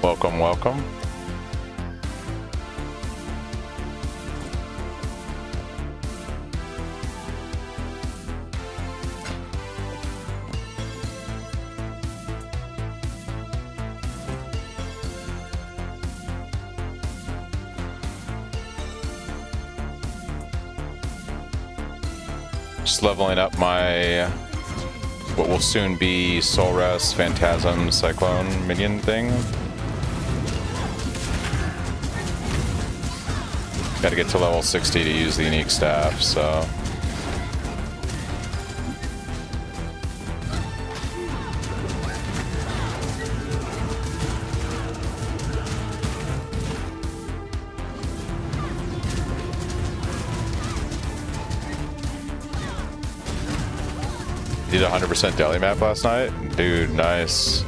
Welcome, welcome. Just leveling up my what will soon be Soul Rest Phantasm Cyclone minion thing. Gotta get to level 60 to use the unique staff, so. Did 100% deli map last night? Dude, nice.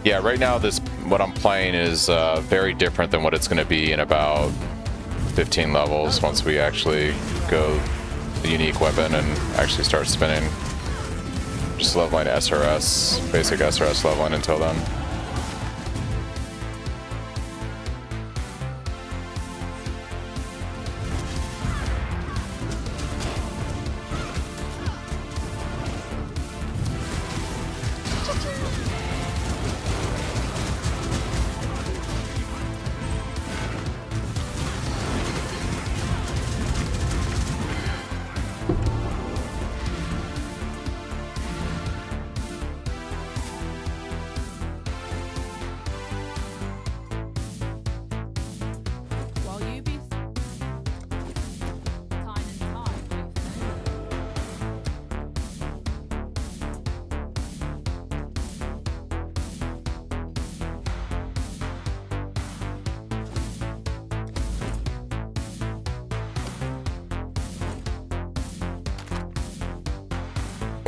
Yeah, right now what I'm playing is very different than what it's going to be in about 15 levels once we actually go the unique weapon and actually start spinning. Just leveling SRS, basic SRS leveling until then.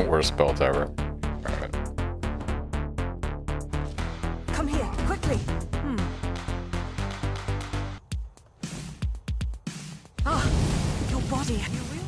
Worst belt ever. Right. Come here, quickly. Ah, your body. You will.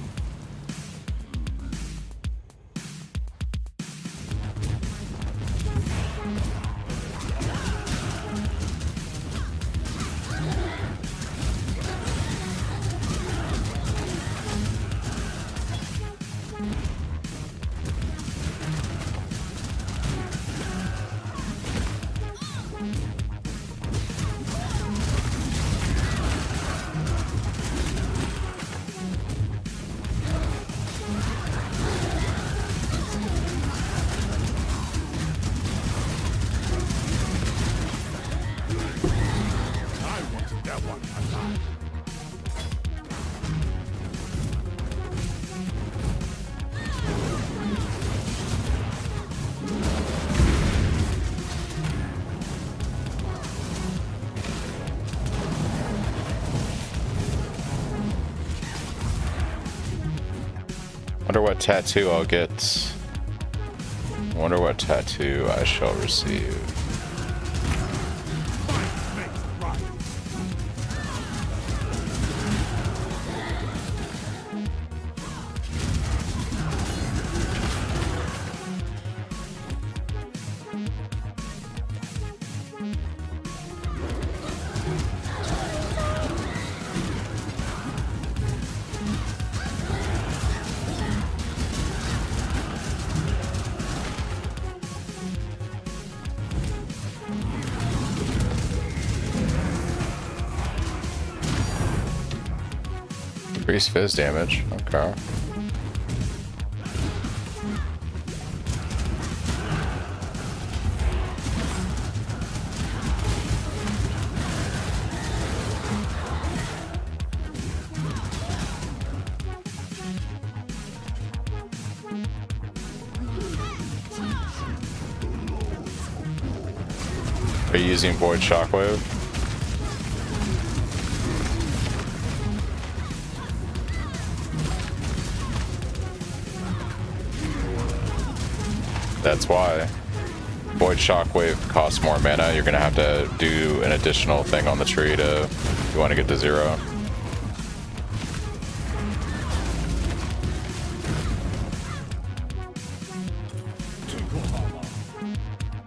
Wonder what tattoo I'll get. Wonder what tattoo I shall receive. Increased fizz damage. Okay. Are you using Void Shockwave? That's why. Void Shockwave costs more mana. You're gonna have to do an additional thing on the tree to if you want to get to 0.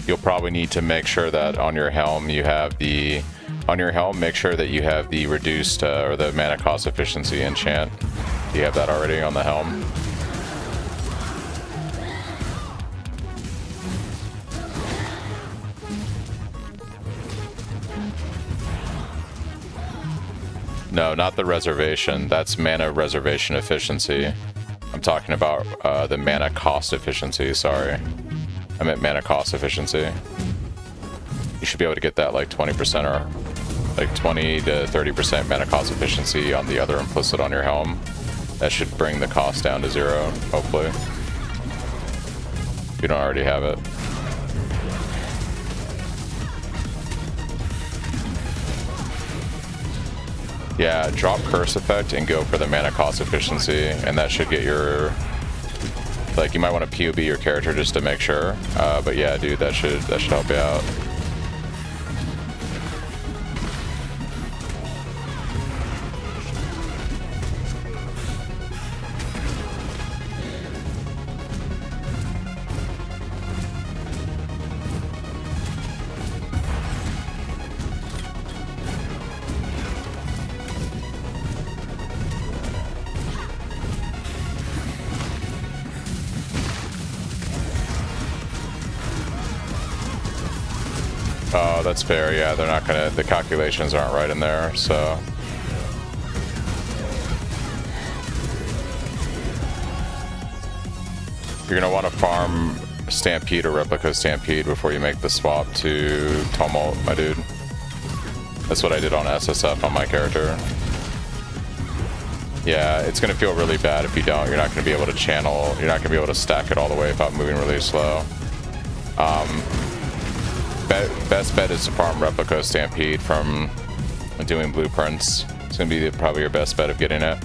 You'll probably need to make sure that on your helm you have the make sure that you have the reduced or the mana cost efficiency enchant. Do you have that already on the helm? No, not the reservation. That's mana reservation efficiency. I'm talking about the mana cost efficiency, sorry. I meant mana cost efficiency. You should be able to get that like 20% or like 20 to 30% mana cost efficiency on the other implicit on your helm. That should bring the cost down to 0, hopefully. If you don't already have it. Yeah, drop Curse Effect and go for the mana cost efficiency, and that should get your... Like, you might want to POB your character just to make sure. But yeah, dude, that should help you out. Oh, that's fair. Yeah, they're not gonna. The calculations aren't right in there, so. You're gonna want to farm Stampede or Replica Stampede before you make the swap to Tumult, my dude. That's what I did on SSF on my character. Yeah, it's gonna feel really bad if you don't. You're not gonna be able to channel. You're not gonna be able to stack it all the way without moving really slow. Best bet is to farm Replica Stampede from doing blueprints. It's gonna be probably your best bet of getting it.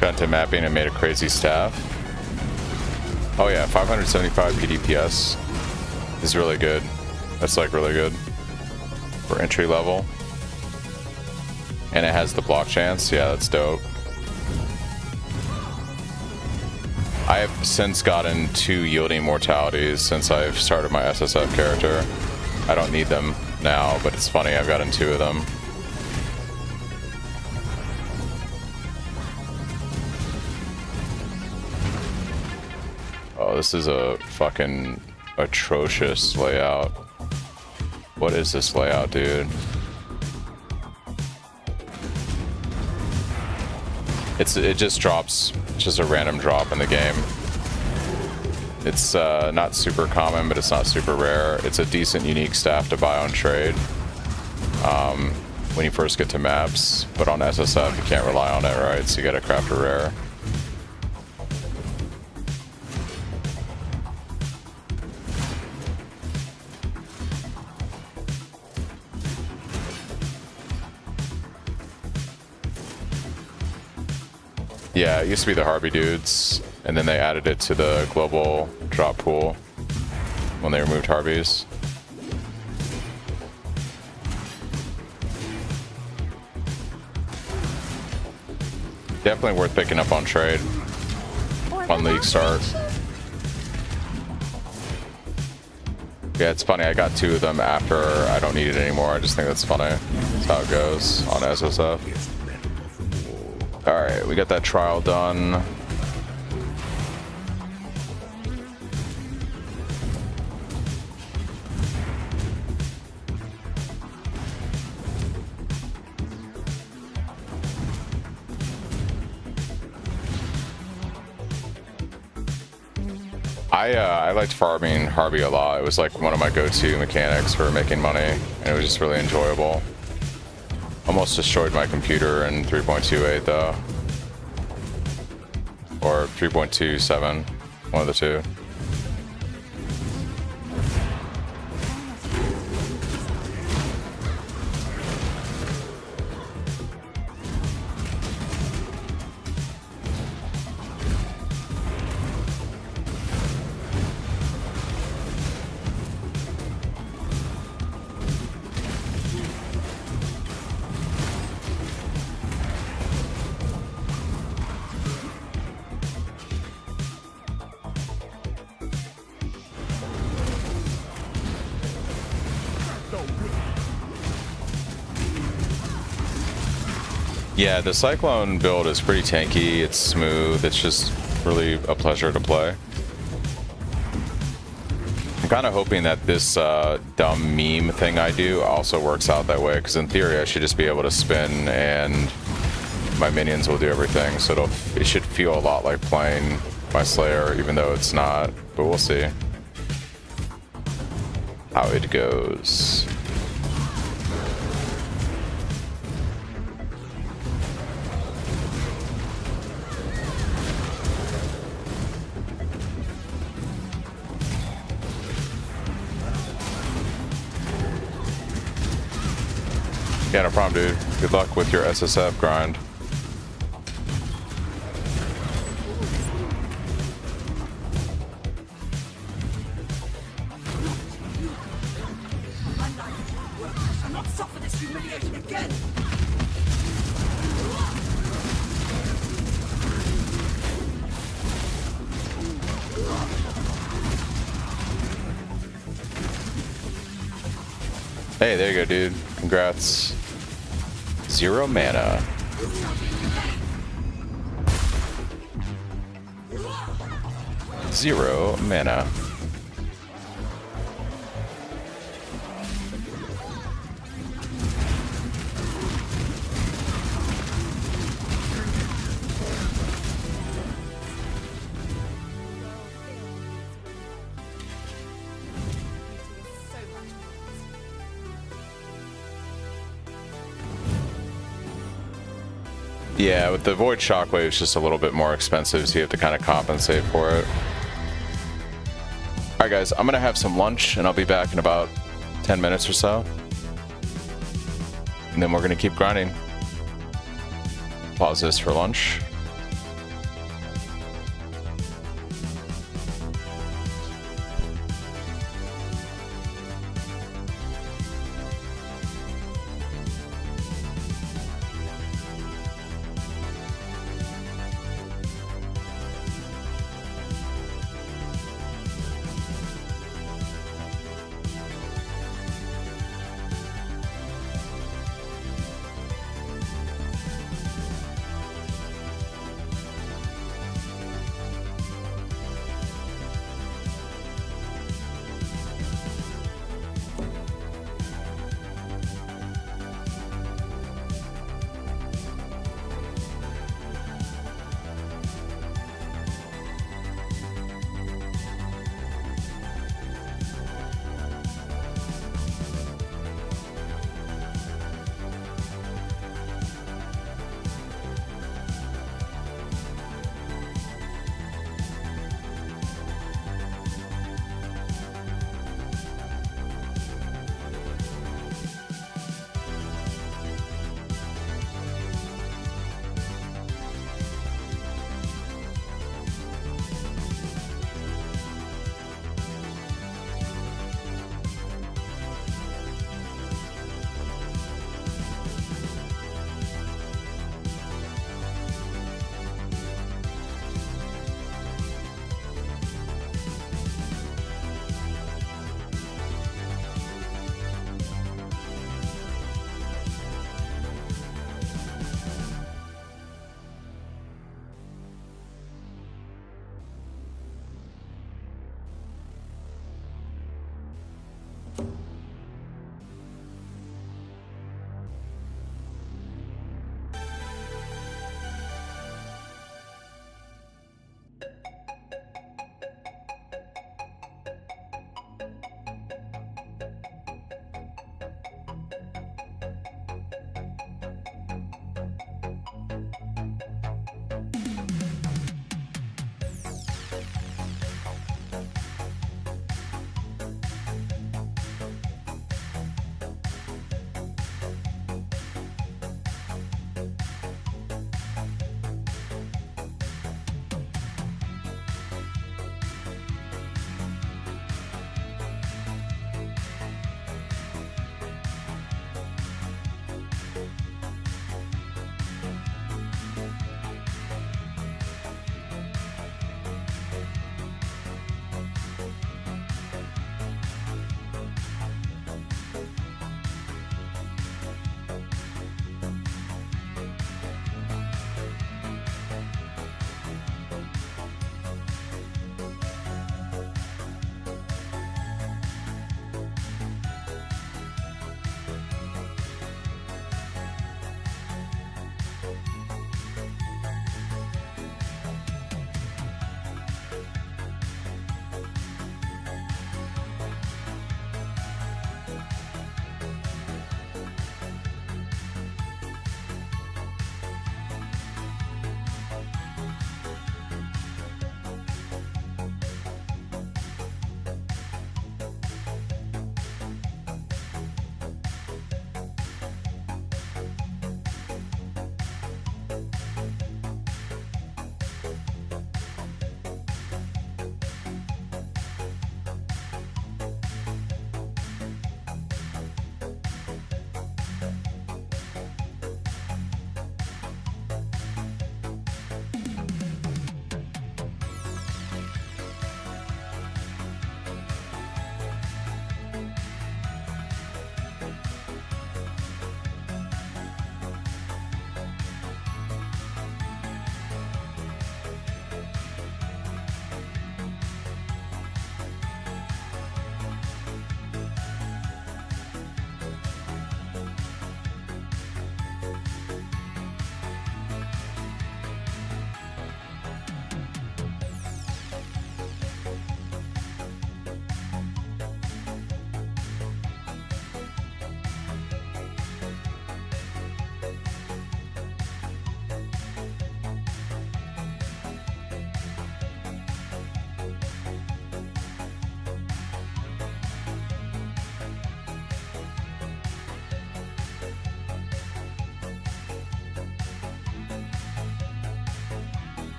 Got into mapping and made a crazy staff. Oh yeah, 575 PDPS is really good. That's like really good for entry level. And it has the block chance. Yeah, that's dope. I have since gotten 2 yielding mortalities since I've started my SSF character. I don't need them now, but it's funny, I've gotten 2 of them. Oh, this is a fucking atrocious layout. What is this layout, dude? It just drops, it's just a random drop in the game. It's not super common, but it's not super rare. It's a decent unique staff to buy on trade when you first get to maps, but on SSF you can't rely on it, right? So you gotta craft a rare. Yeah, it used to be the Harvey dudes, and then they added it to the global drop pool when they removed Harveys. Definitely worth picking up on trade. Fun league start. Yeah, it's funny. I got 2 of them after I don't need it anymore. I just think that's funny. That's how it goes on SSF. Alright, we got that trial done. I liked farming Harvey a lot. It was like one of my go-to mechanics for making money, and it was just really enjoyable. Almost destroyed my computer in 3.28 though. Or 3.27, one of the two. Yeah, the Cyclone build is pretty tanky, it's smooth, it's just really a pleasure to play. I'm kind of hoping that this dumb meme thing I do also works out that way, because in theory I should just be able to spin and my minions will do everything, so it should feel a lot like playing my Slayer, even though it's not, but we'll see how it goes. Yeah, no problem, dude. Good luck with your SSF grind. I'll not suffer this humiliation again! Hey, there you go, dude. Congrats. 0 mana. Zero mana. Yeah, with the Void Shockwave, it's just a little bit more expensive, so you have to kind of compensate for it. Alright guys, I'm gonna have some lunch, and I'll be back in about 10 minutes or so. And then we're gonna keep grinding. Pause this for lunch.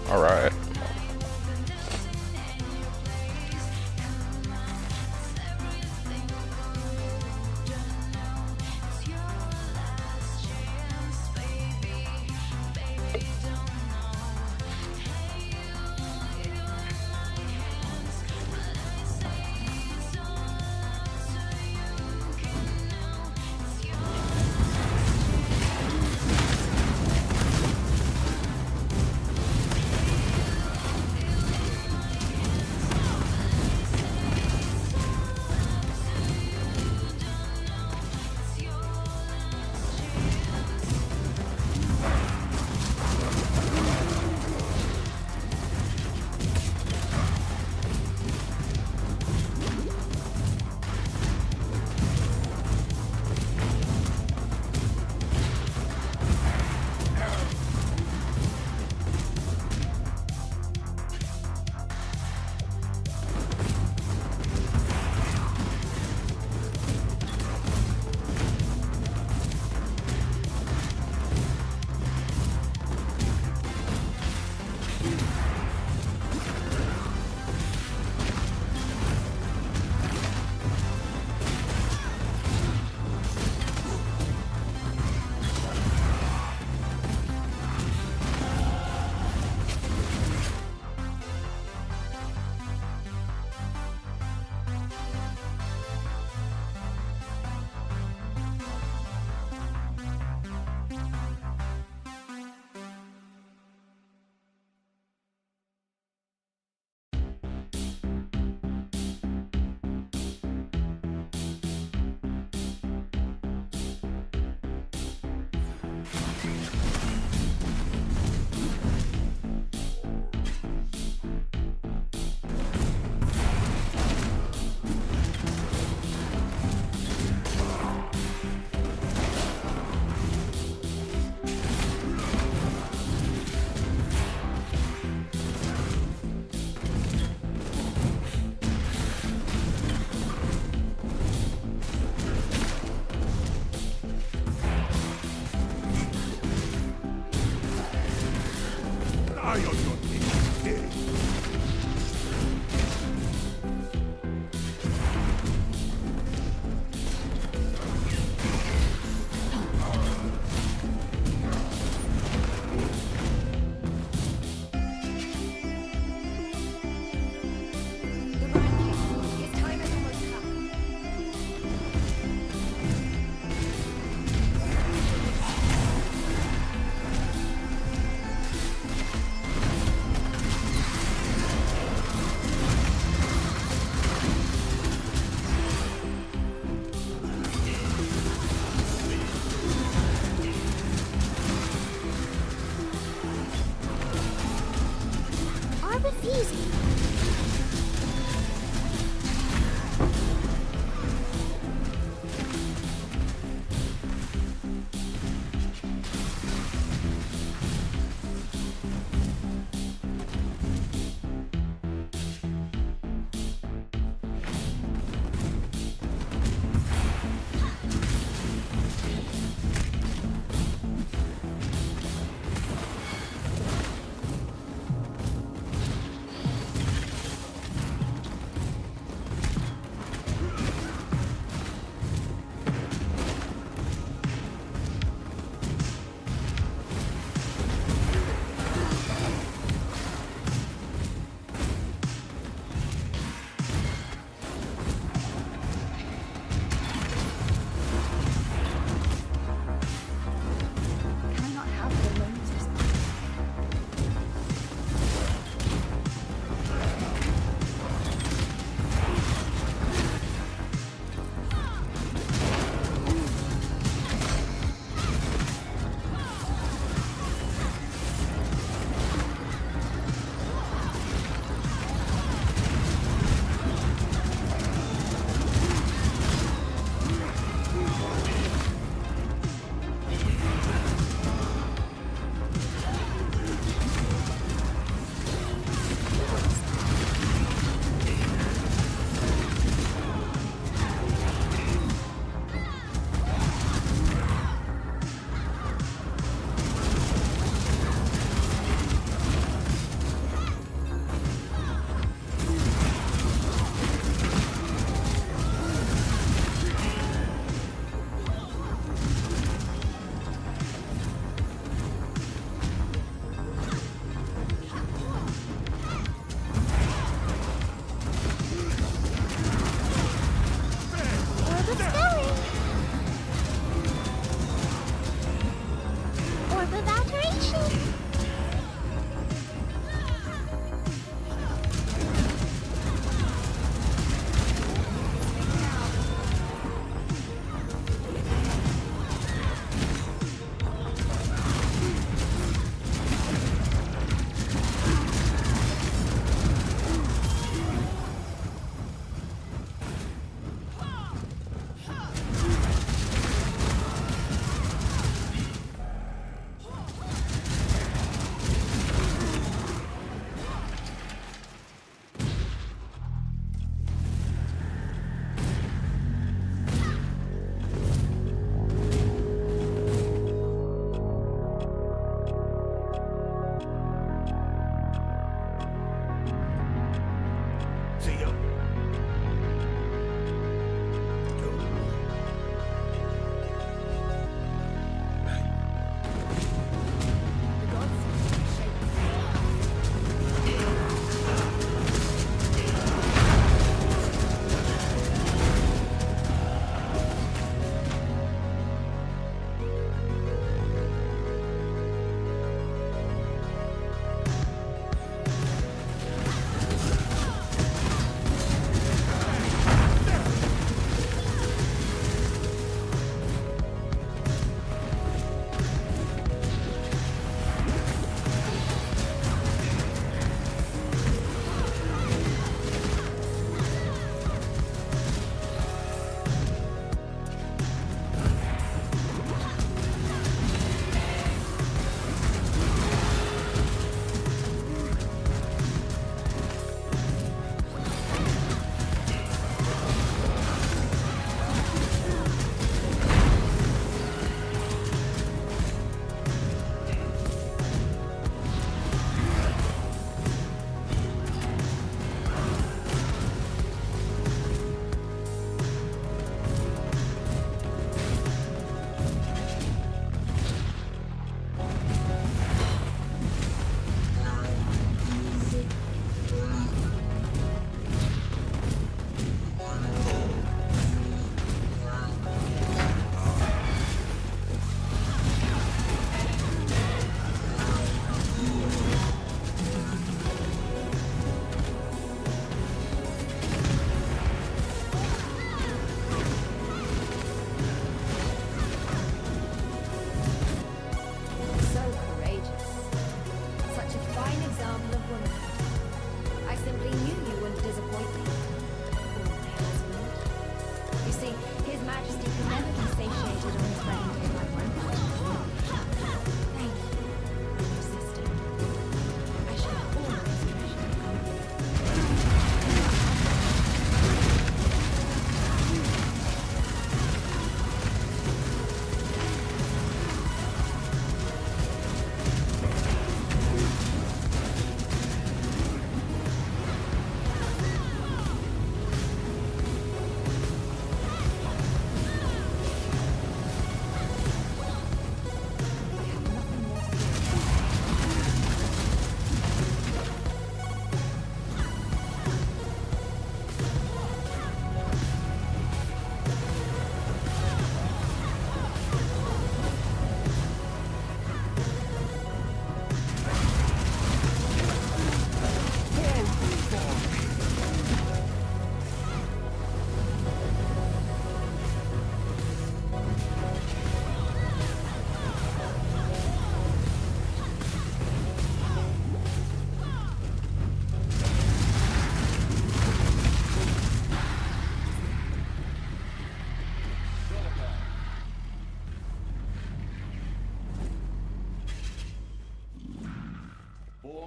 All right.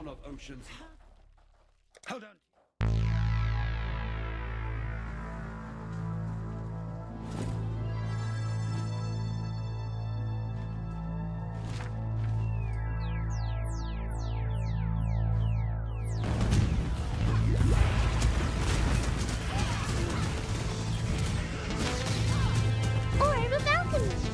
dawn of oceans. Hold on. Or a balcony.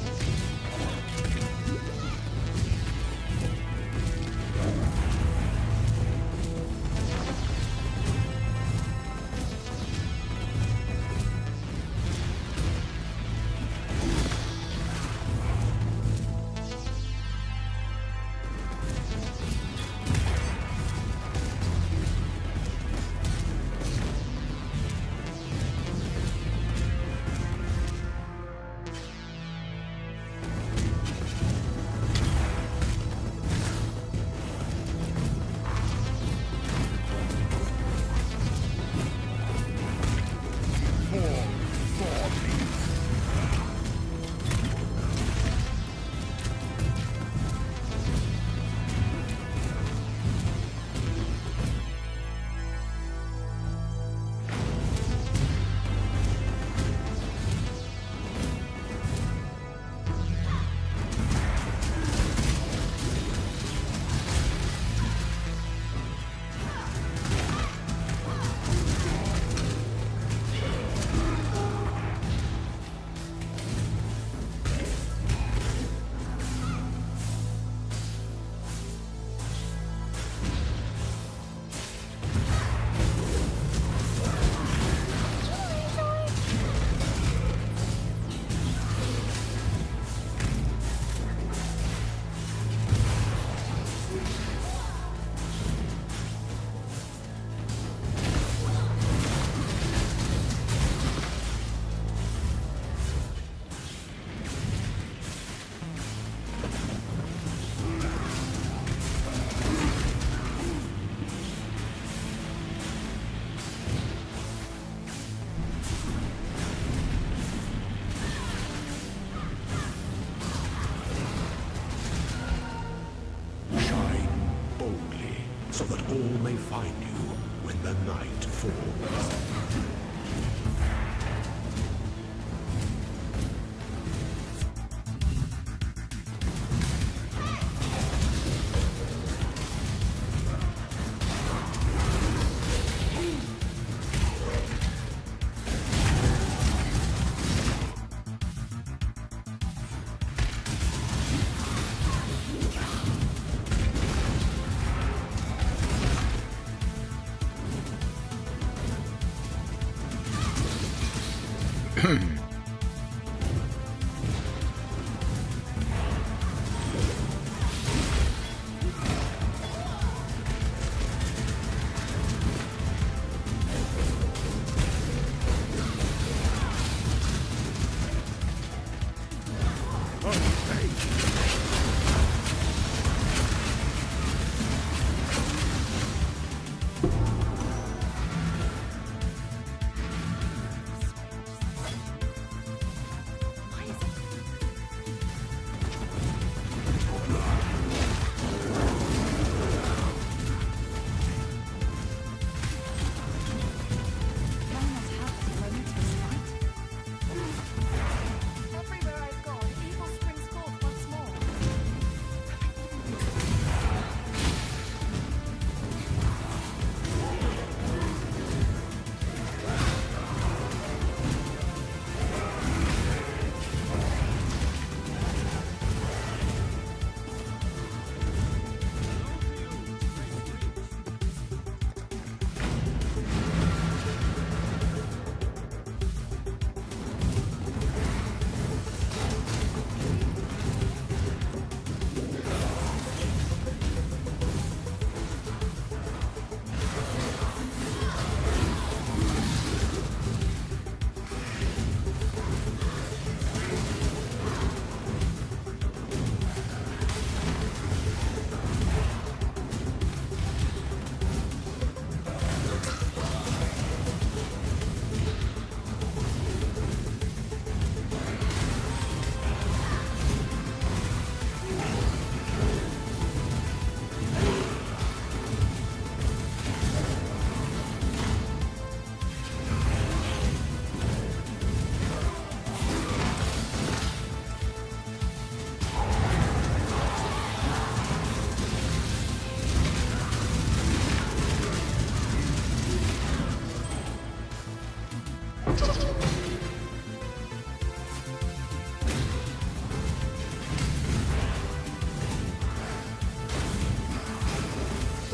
so that all may find you when the night falls.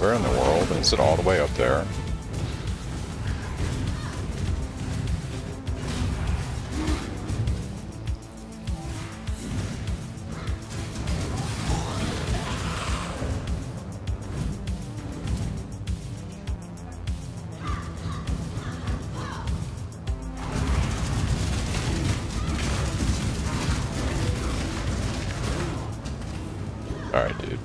Where in the world is it all the way up there? Alright, dude.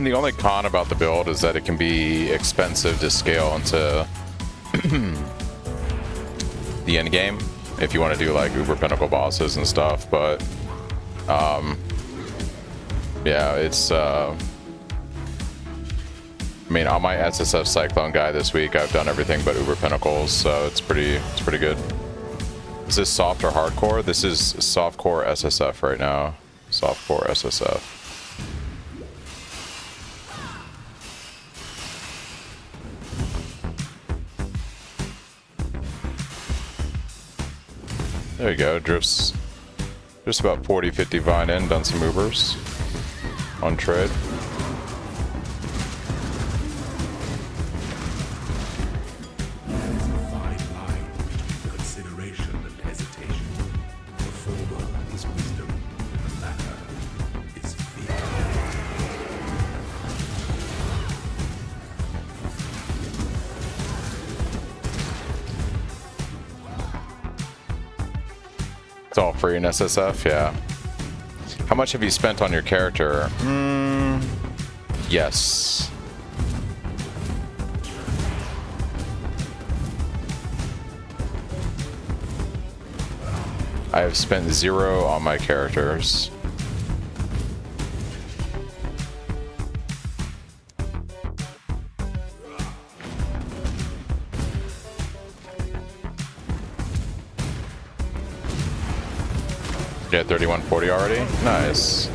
The only con about the build is that it can be expensive to scale into the end game if you want to do like uber pinnacle bosses and stuff, but yeah, it's I mean, on my SSF Cyclone guy this week, I've done everything but uber pinnacles, so it's pretty good. Is this soft or hardcore? This is softcore SSF right now. Softcore SSF. There you go, drifts just about 40-50 vine in, done some Ubers on trade. It's all free in SSF, yeah. How much have you spent on your character? Yes. I have spent 0 on my characters. Yeah, 3140 already? Nice.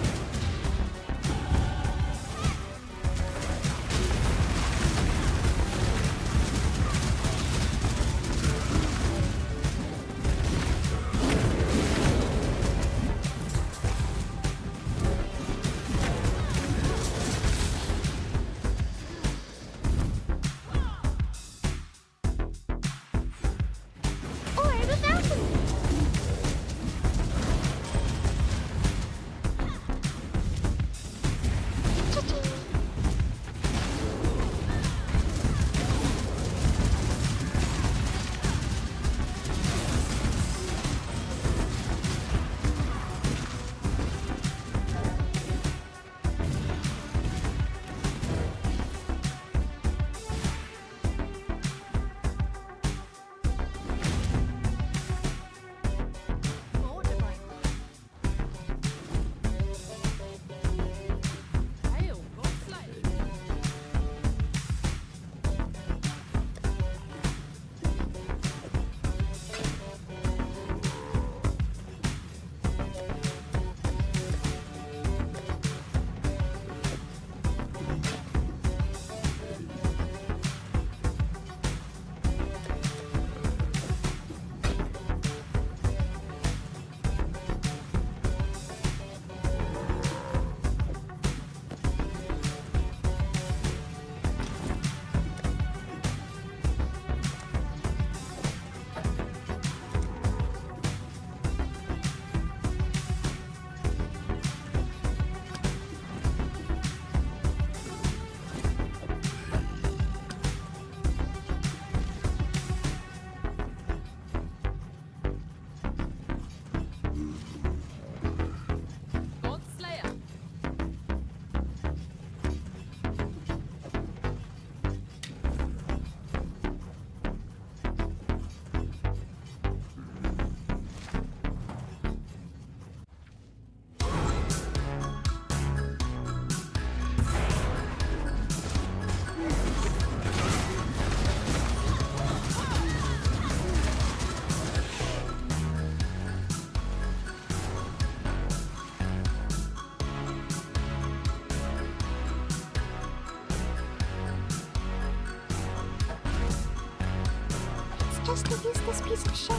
just to use this piece of shit.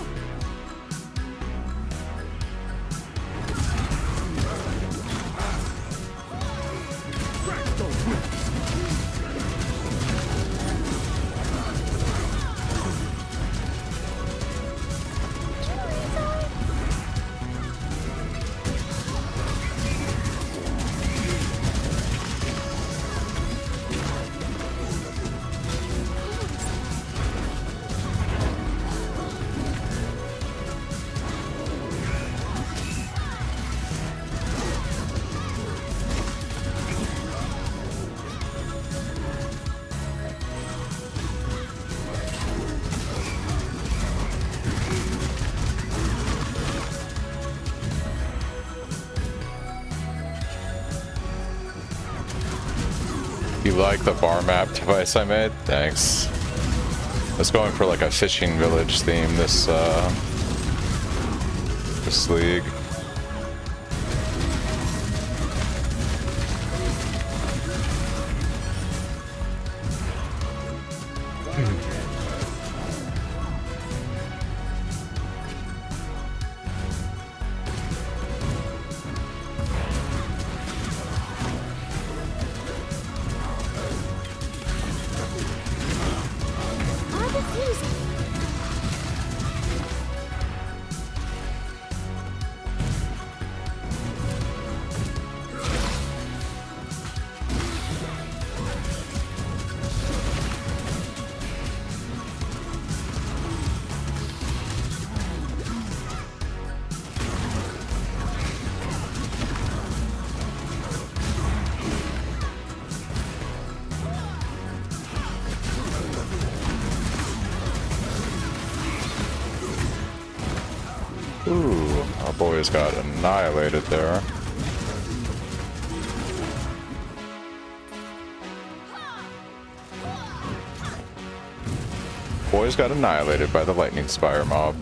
You like the bar map device I made? Thanks. I was going for like a fishing village theme this league. Ooh, our boys got annihilated there. Boys got annihilated by the lightning spire mob.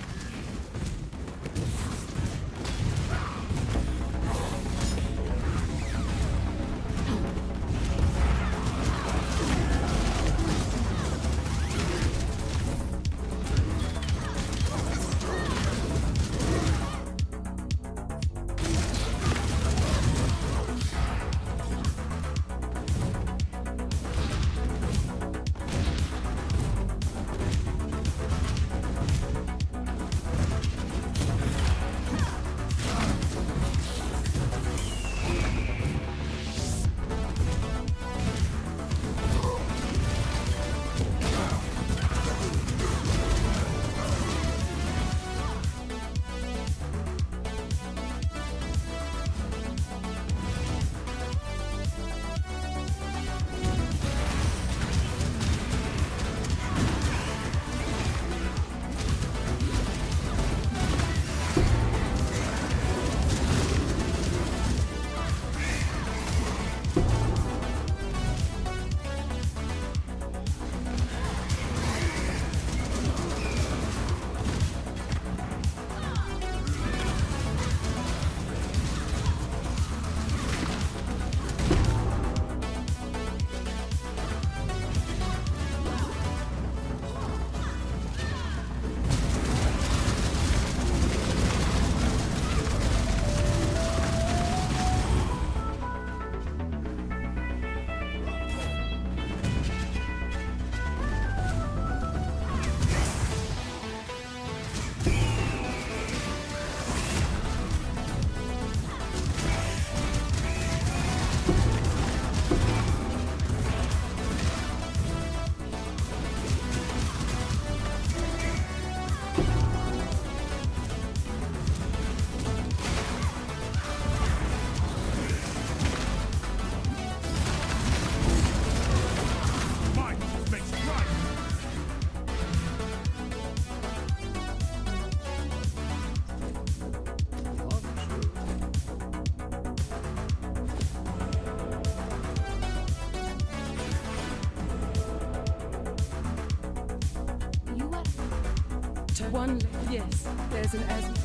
One, yes, there's an asthma.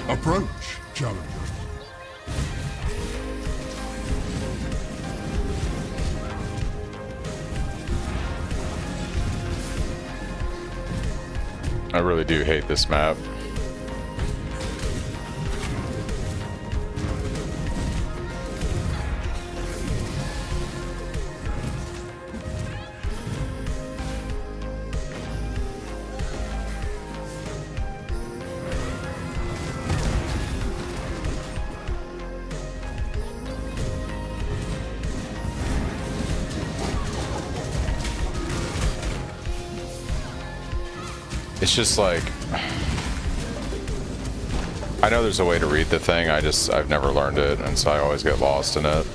Approach, challenger. I really do hate this map. It's just like, I know there's a way to read the thing, I've never learned it, and so I always get lost in it.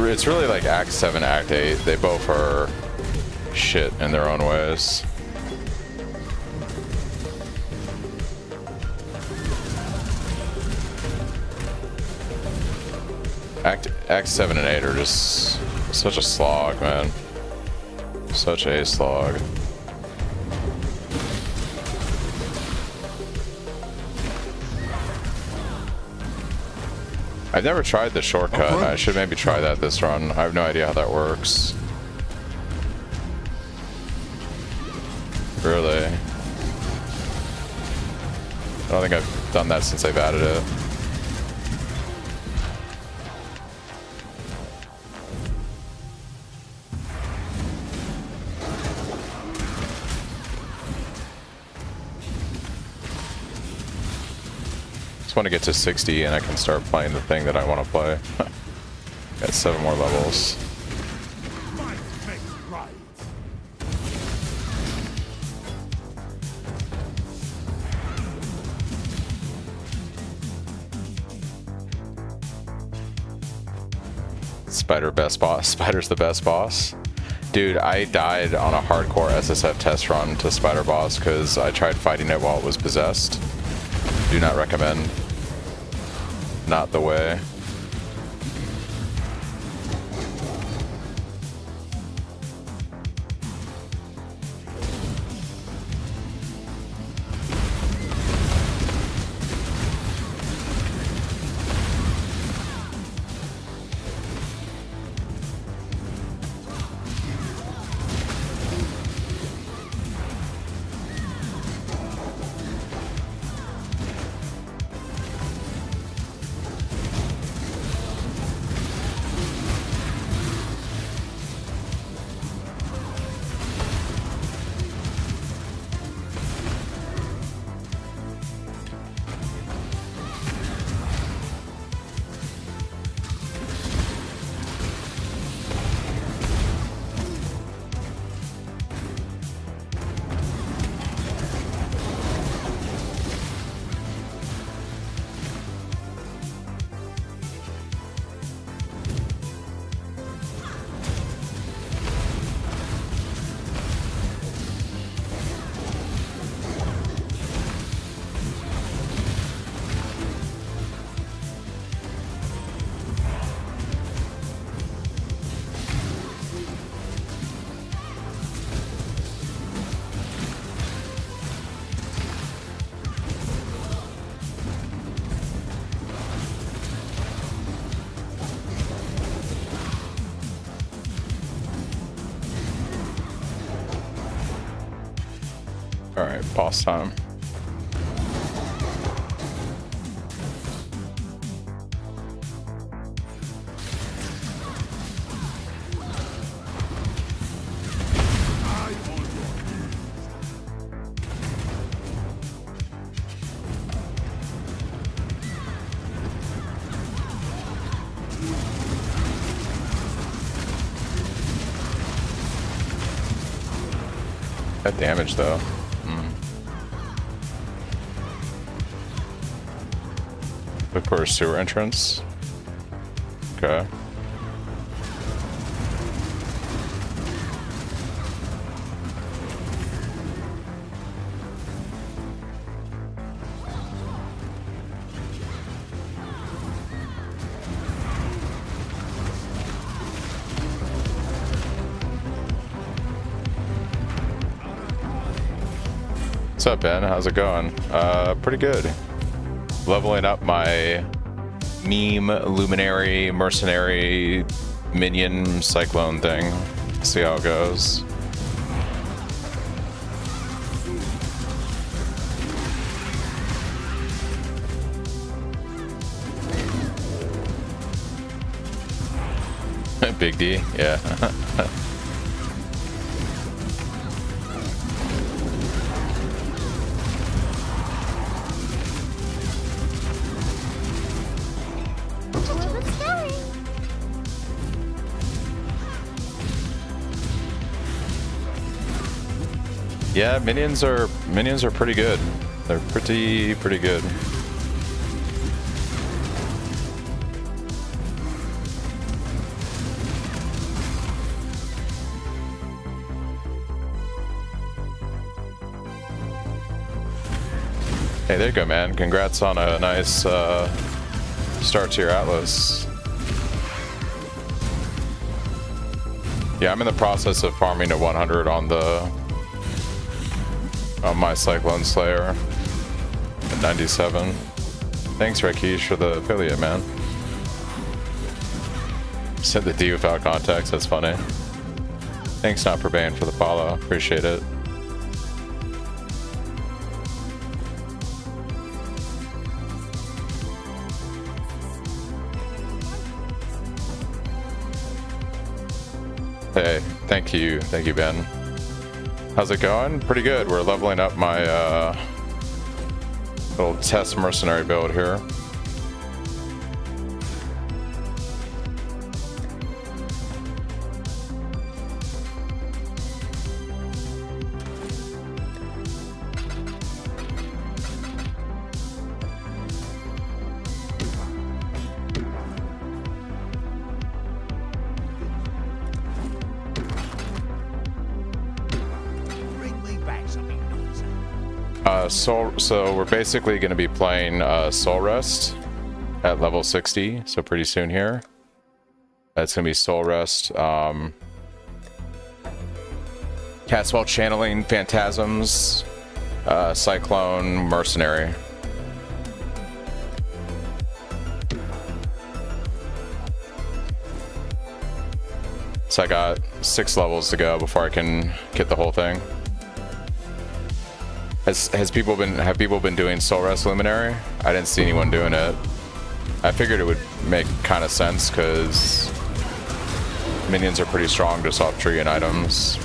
It's really like Act 7, Act 8. They both are shit in their own ways. Act 7 and 8 are just such a slog, man. Such a slog. I've never tried the shortcut. I should maybe try that this run. I have no idea how that works. Really? I don't think I've done that since they've added it. Want to get to 60 and I can start playing the thing that I want to play. Got 7 more levels. Spider best boss. Spider's the best boss. Dude, I died on a hardcore SSF test run to Spider boss because I tried fighting it while it was possessed. Do not recommend. Not the way. Alright, boss time. That damage though. Look for a sewer entrance. Okay. What's up, Ben? How's it going? Pretty good. Leveling up my meme, luminary, mercenary, minion, cyclone thing. See how it goes. Big D, yeah. Yeah, minions are pretty good. They're pretty good. Hey, there you go, man. Congrats on a nice start to your Atlas. Yeah, I'm in the process of farming to 100 on my Cyclone Slayer at 97. Thanks, Rakesh, for the affiliate, man. Said the D without context, that's funny. Thanks, Not Purbaying, for the follow. Appreciate it. Hey, thank you, Ben. How's it going? Pretty good. We're leveling up my little test mercenary build here. So we're basically going to be playing Soul Rest at level 60, so pretty soon here. That's going to be Soul Rest. Caswell channeling Phantasms, Cyclone, Mercenary. So I got 6 levels to go before I can get the whole thing. Have people been doing Soul Rest Luminary? I didn't see anyone doing it. I figured it would make kind of sense because minions are pretty strong just off tree and items.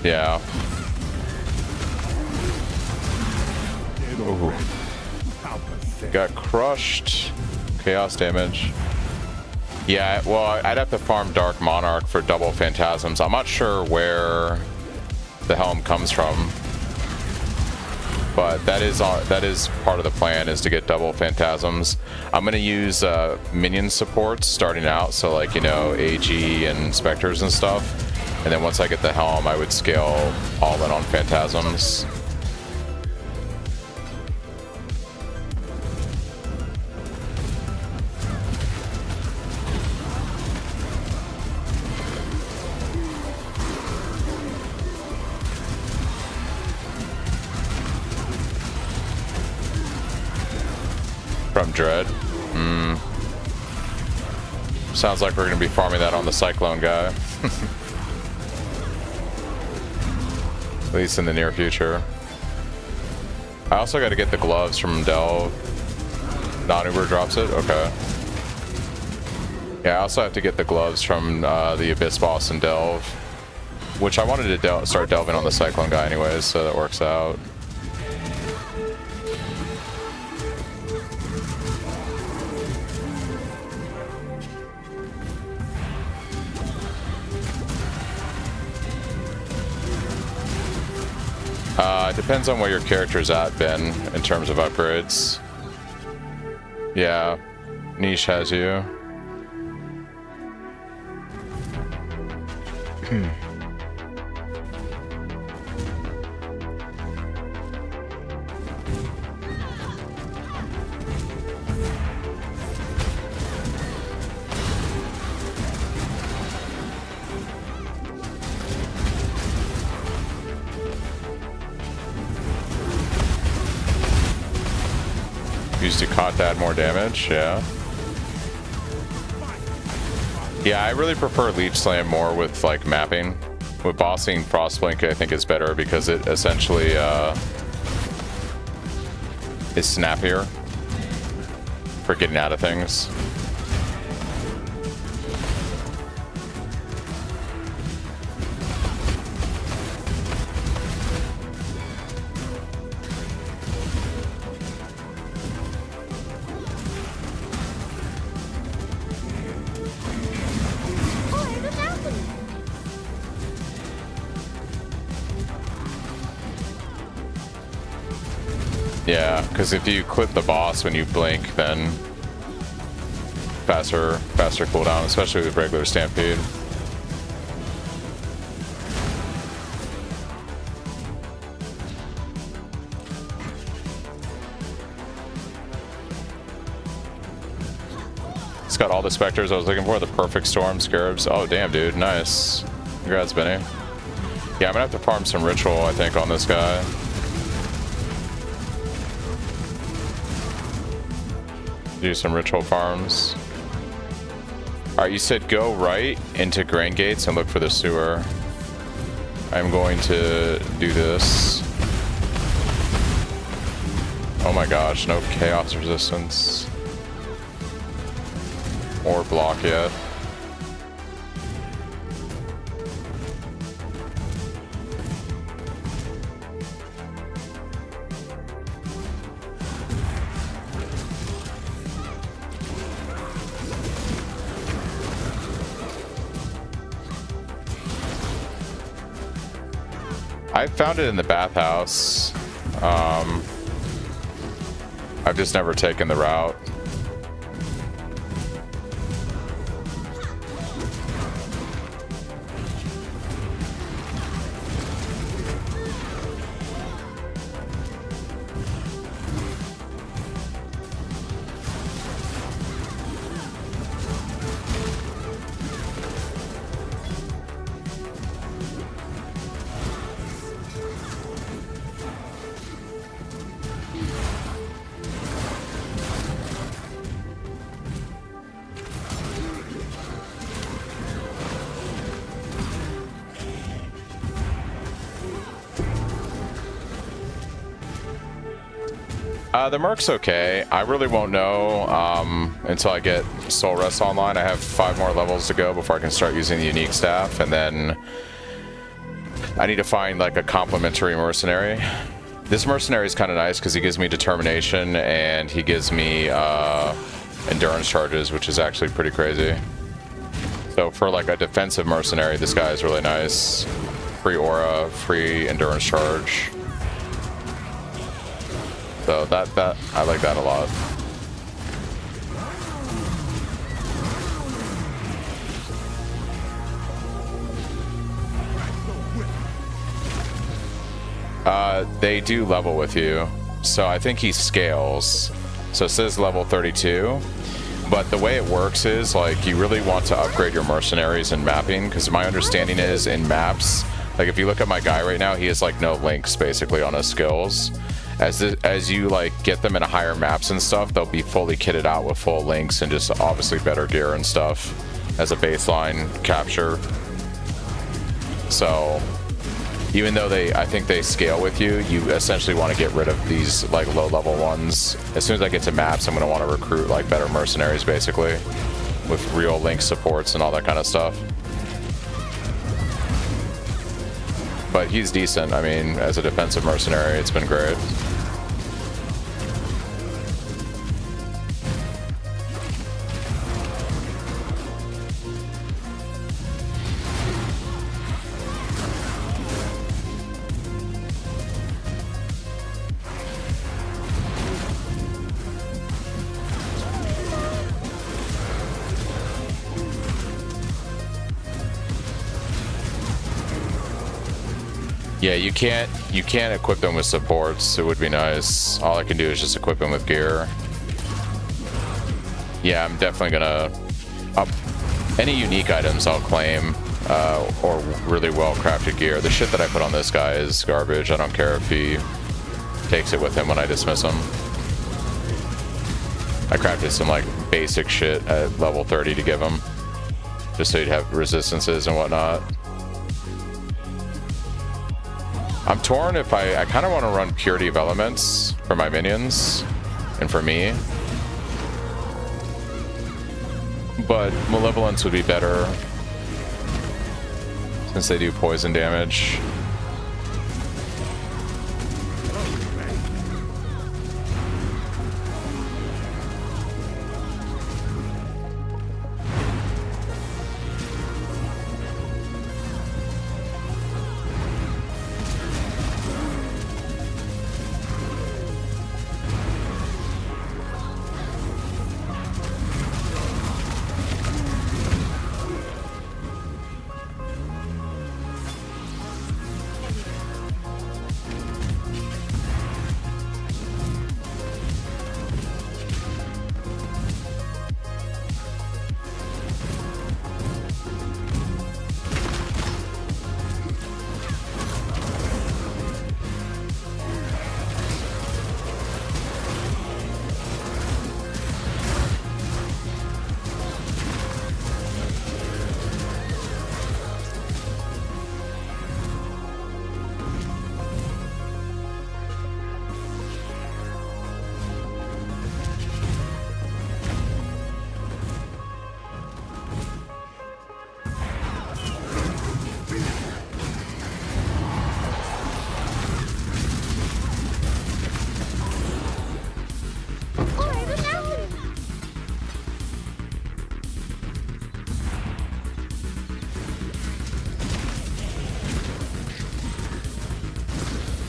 Yeah. Ooh. Got crushed. Chaos damage. Yeah, well, I'd have to farm Dark Monarch for double Phantasms. I'm not sure where the helm comes from, but that is part of the plan, is to get double Phantasms. I'm gonna use minion supports starting out, so like, you know, AG and Spectres and stuff, and then once I get the helm, I would scale all in on Phantasms. From Dread. Sounds like we're going to be farming that on the Cyclone guy. At least in the near future. I also got to get the gloves from Delve. Non-Uber drops it? Okay. Yeah, I also have to get the gloves from the Abyss boss in Delve, which I wanted to start delving on the Cyclone guy anyways, so that works out. Depends on where your character's at, Ben, in terms of upgrades. Yeah, Niche has you. Used to caught that more damage, yeah. Yeah, I really prefer Leech Slam more with like mapping. With bossing, Frostblink I think is better because it essentially is snappier for getting out of things. Yeah, because if you quit the boss when you blink, then faster cooldown, especially with regular Stampede. It's got all the specters I was looking for, the perfect storm, scarabs. Oh damn, dude, nice. Congrats, Benny. Yeah, I'm gonna have to farm some ritual, I think, on this guy. Do some ritual farms. Alright, you said go right into Grain Gates and look for the sewer. I'm going to do this. Oh my gosh, no chaos resistance. Or block yet. I found it in the bathhouse. I've just never taken the route. The Merc's okay. I really won't know until I get Soul Rest online. I have 5 more levels to go before I can start using the unique staff, and then I need to find like a complementary mercenary. This mercenary is kind of nice because he gives me determination and he gives me endurance charges, which is actually pretty crazy. So for like a defensive mercenary, this guy is really nice. Free aura, free endurance charge. So that I like that a lot. They do level with you. So I think he scales. So it says level 32. But the way it works is like you really want to upgrade your mercenaries in mapping, because my understanding is in maps, like if you look at my guy right now, he has like no links basically on his skills. As you like get them in a higher maps and stuff, they'll be fully kitted out with full links and just obviously better gear and stuff as a baseline capture. So even though I think they scale with you, you essentially want to get rid of these like low level ones. As soon as I get to maps, I'm going to want to recruit like better mercenaries basically with real link supports and all that kind of stuff. But he's decent. I mean, as a defensive mercenary, it's been great. Yeah, you can't equip them with supports. It would be nice. All I can do is just equip them with gear. Yeah, I'm definitely gonna up any unique items I'll claim, or really well crafted gear. The shit that I put on this guy is garbage. I don't care if he takes it with him when I dismiss him. I crafted some like basic shit at level 30 to give him, just so he'd have resistances and whatnot. I'm torn if I kind of want to run Purity of Elements for my minions and for me. But Malevolence would be better since they do poison damage.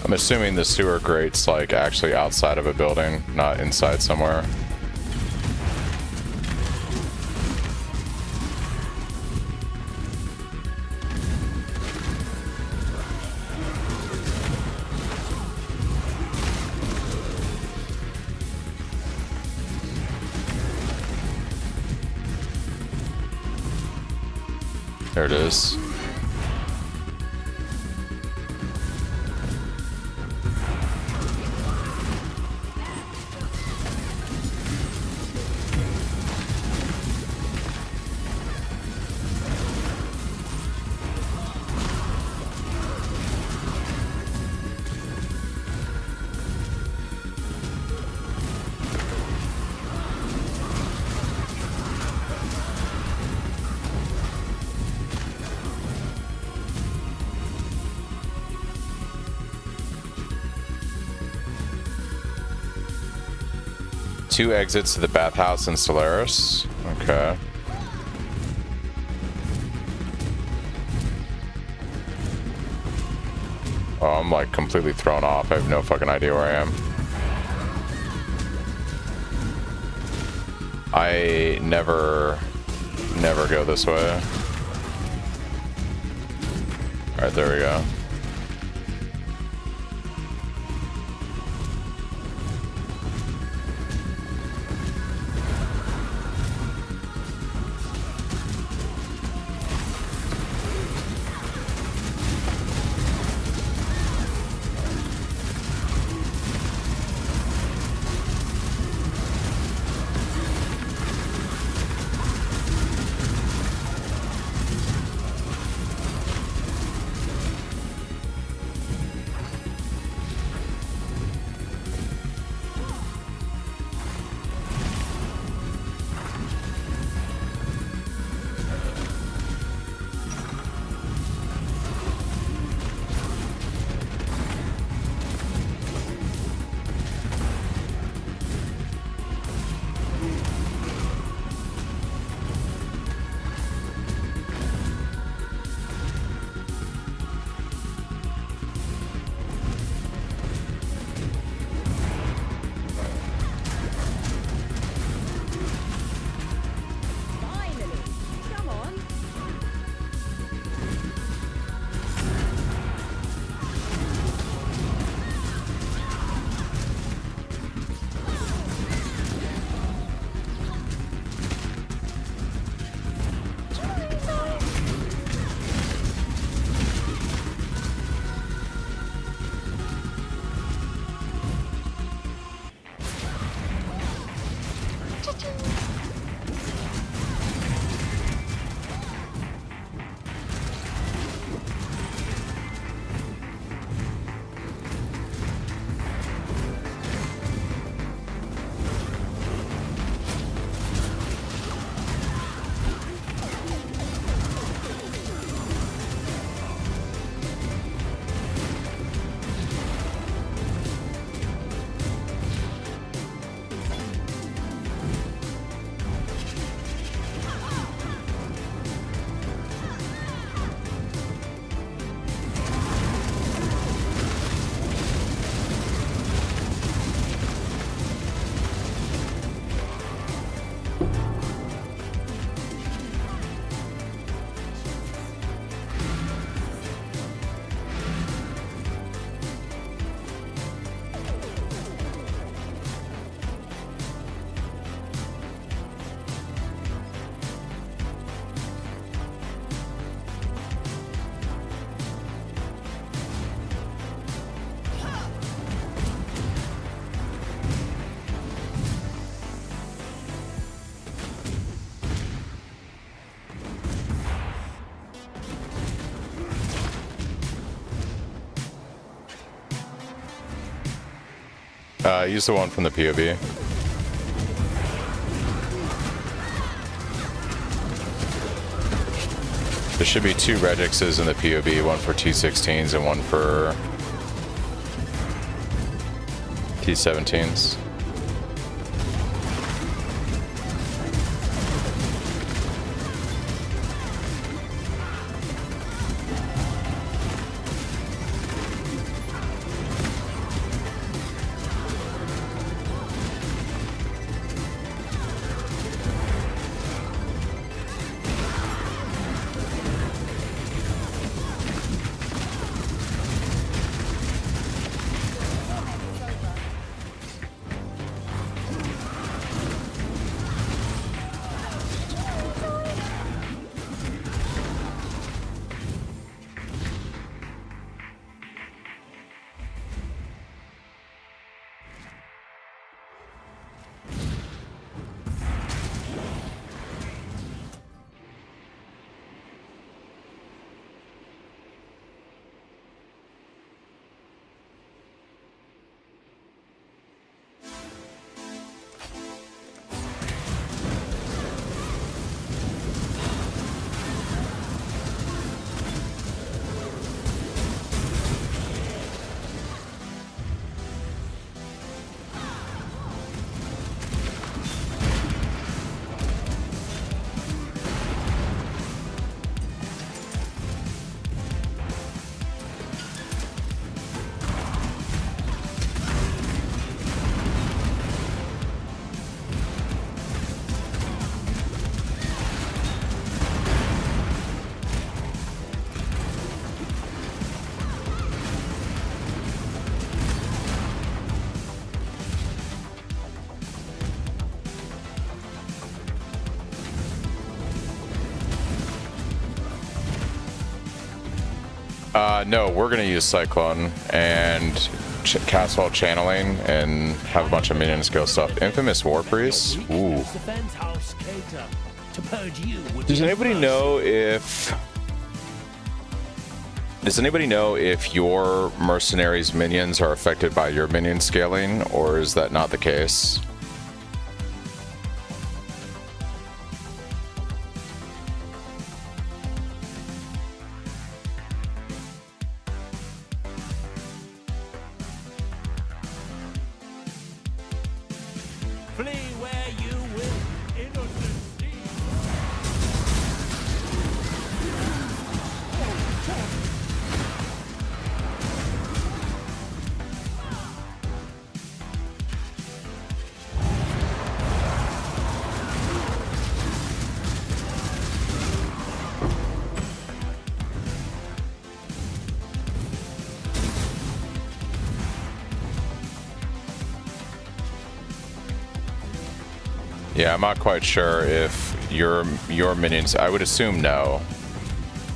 I'm assuming the sewer grate's like actually outside of a building, not inside somewhere. There it is. Two exits to the bathhouse in Solaris. Okay. Oh, I'm like completely thrown off. I have no fucking idea where I am. I never go this way. All right, there we go. Use the one from the POV. There should be 2 regexes in the POV, one for T16s and one for T17s. No, we're gonna use Cyclone and Castle channeling and have a bunch of minion skill stuff. Infamous War Priest. Ooh. Does anybody know if your mercenaries' minions are affected by your minion scaling, or is that not the case? Yeah, I'm not quite sure if your minions. I would assume no.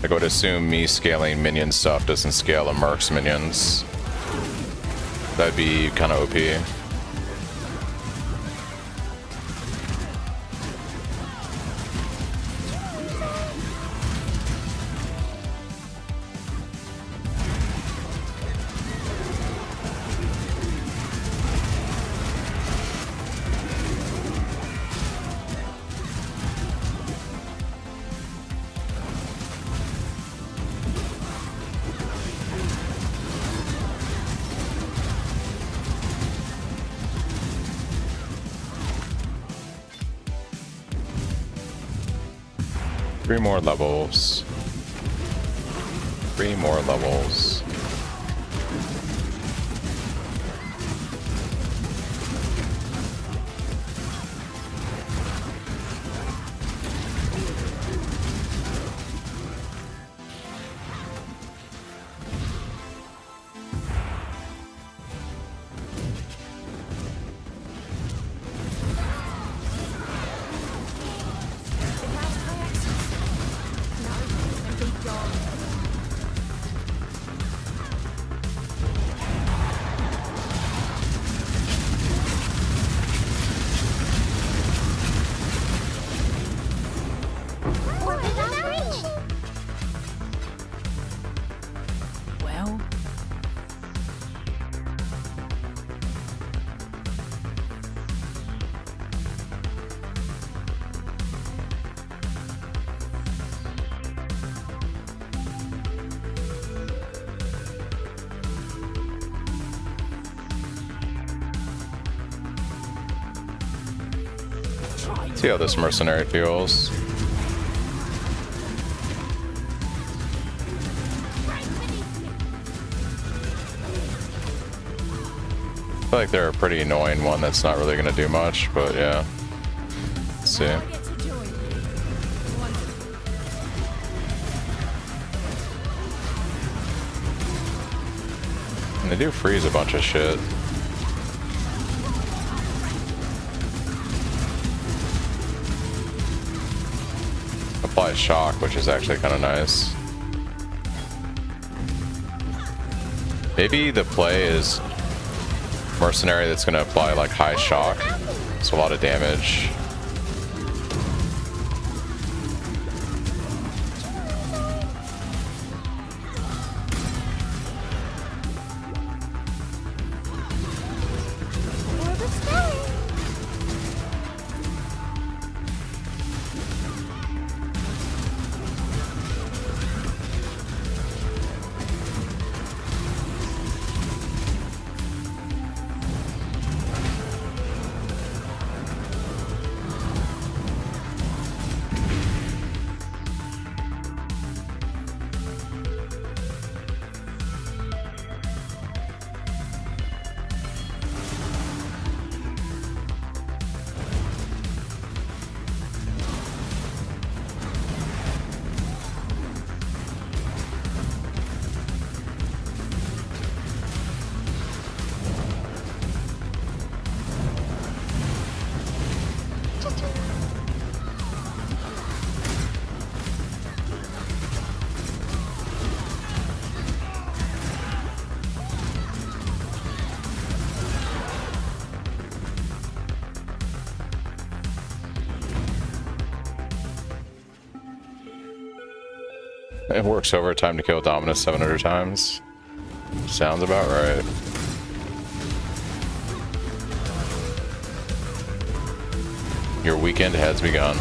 Like, I would assume me scaling minion stuff doesn't scale a Merc's minions. That'd be kind of OP. Three more levels. 3 more levels. See how this mercenary feels. I feel like they're a pretty annoying one that's not really going to do much, but yeah. Let's see. And they do freeze a bunch of shit. Apply shock, which is actually kind of nice. Maybe the play is mercenary that's going to apply like high shock. It's a lot of damage. It works overtime to kill Dominus 700 times. Sounds about right. Your weekend has begun.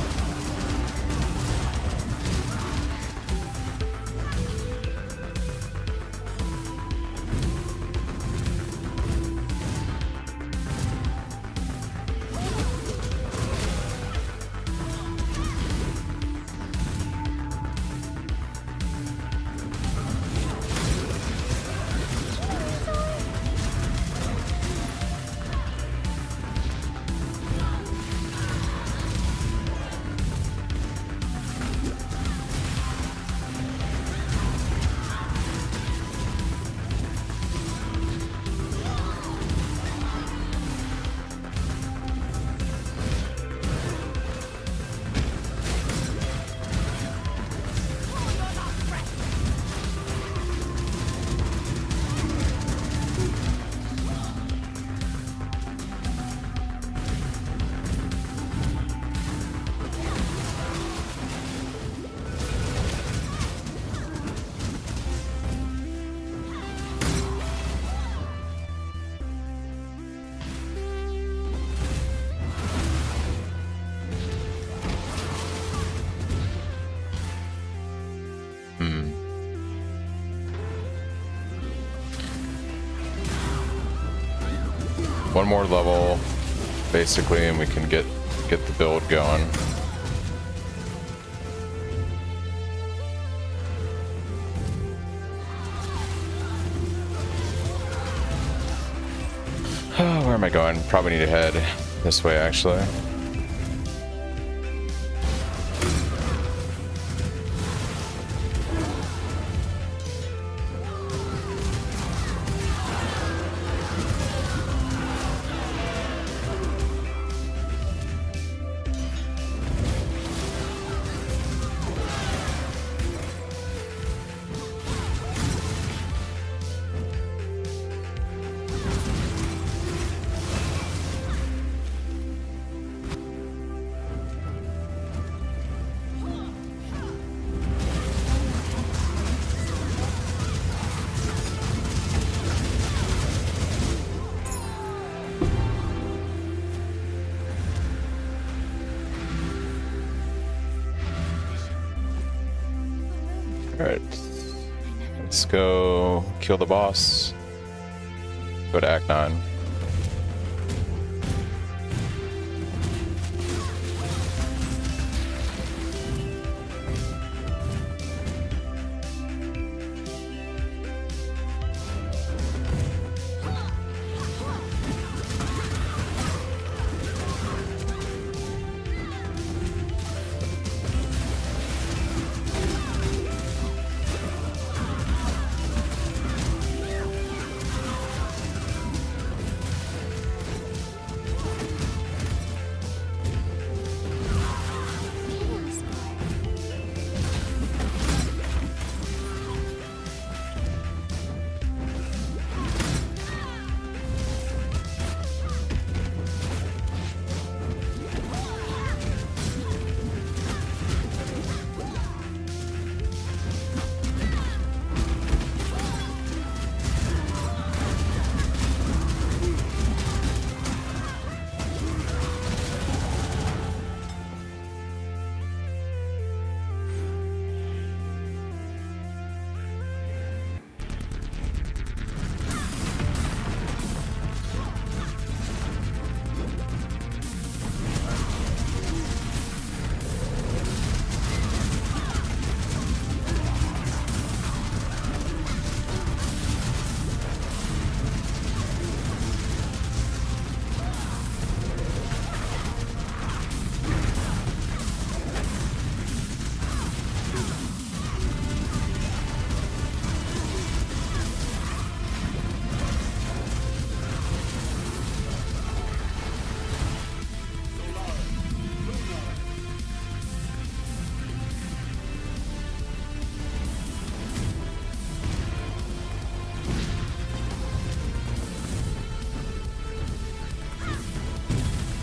One more level, basically, and we can get the build going. Oh, where am I going? Probably need to head this way, actually. Alright, let's go kill the boss. Go to Act 9.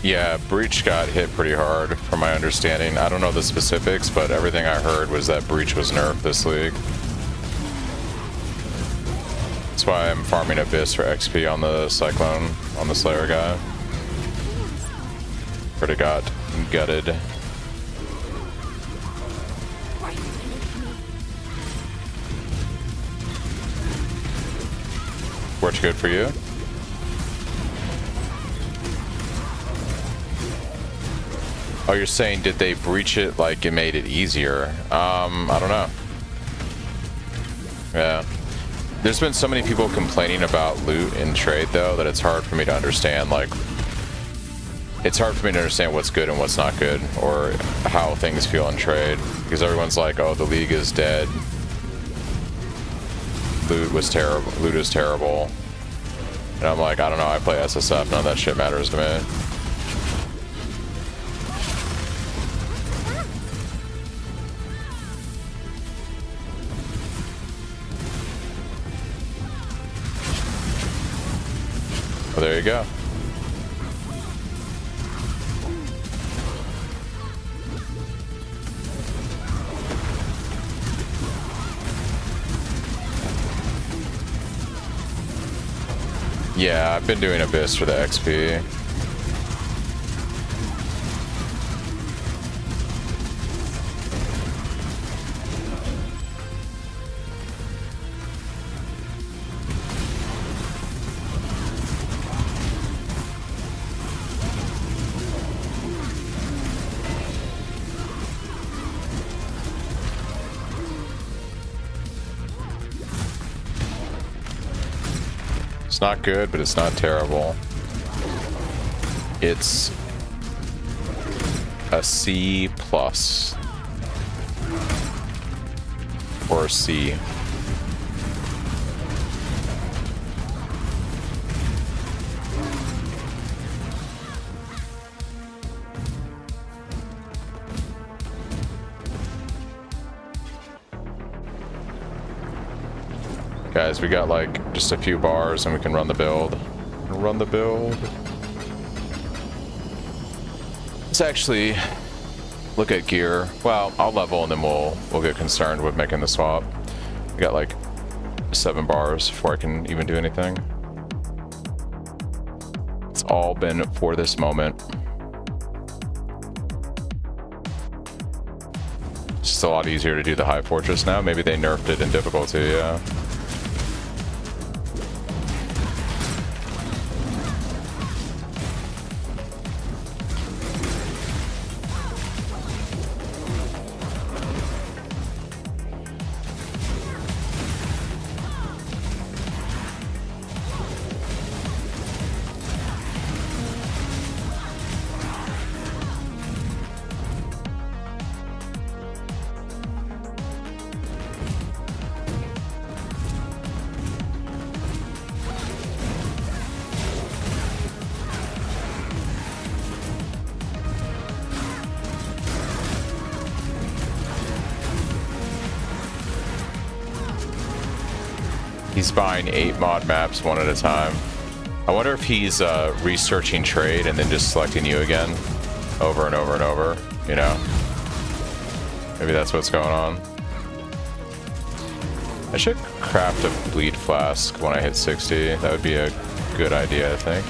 Yeah, Breach got hit pretty hard from my understanding. I don't know the specifics, but everything I heard was that Breach was nerfed this league. That's why I'm farming Abyss for XP on the Cyclone, on the Slayer guy. Pretty got gutted. Worked good for you? Oh, you're saying did they breach it like it made it easier? I don't know. Yeah. There's been so many people complaining about loot in trade though that it's hard for me to understand, like, it's hard for me to understand what's good and what's not good, or how things feel in trade, because everyone's like, oh, the league is dead. Loot was terrible. Loot is terrible. And I'm like, I don't know, I play SSF, none of that shit matters to me. Well, there you go. Yeah, I've been doing Abyss for the XP. It's not good, but it's not terrible. It's a C+. Or a C. Guys, we got like just a few bars and we can run the build. Run the build. Let's actually look at gear. Well, I'll level and then we'll get concerned with making the swap. We got like 7 bars before I can even do anything. It's all been for this moment. It's just a lot easier to do the High Fortress now. Maybe they nerfed it in difficulty, yeah. He's buying 8 mod maps one at a time. I wonder if he's researching trade and then just selecting you again over and over and over, you know? Maybe that's what's going on. I should craft a bleed flask when I hit 60. That would be a good idea, I think.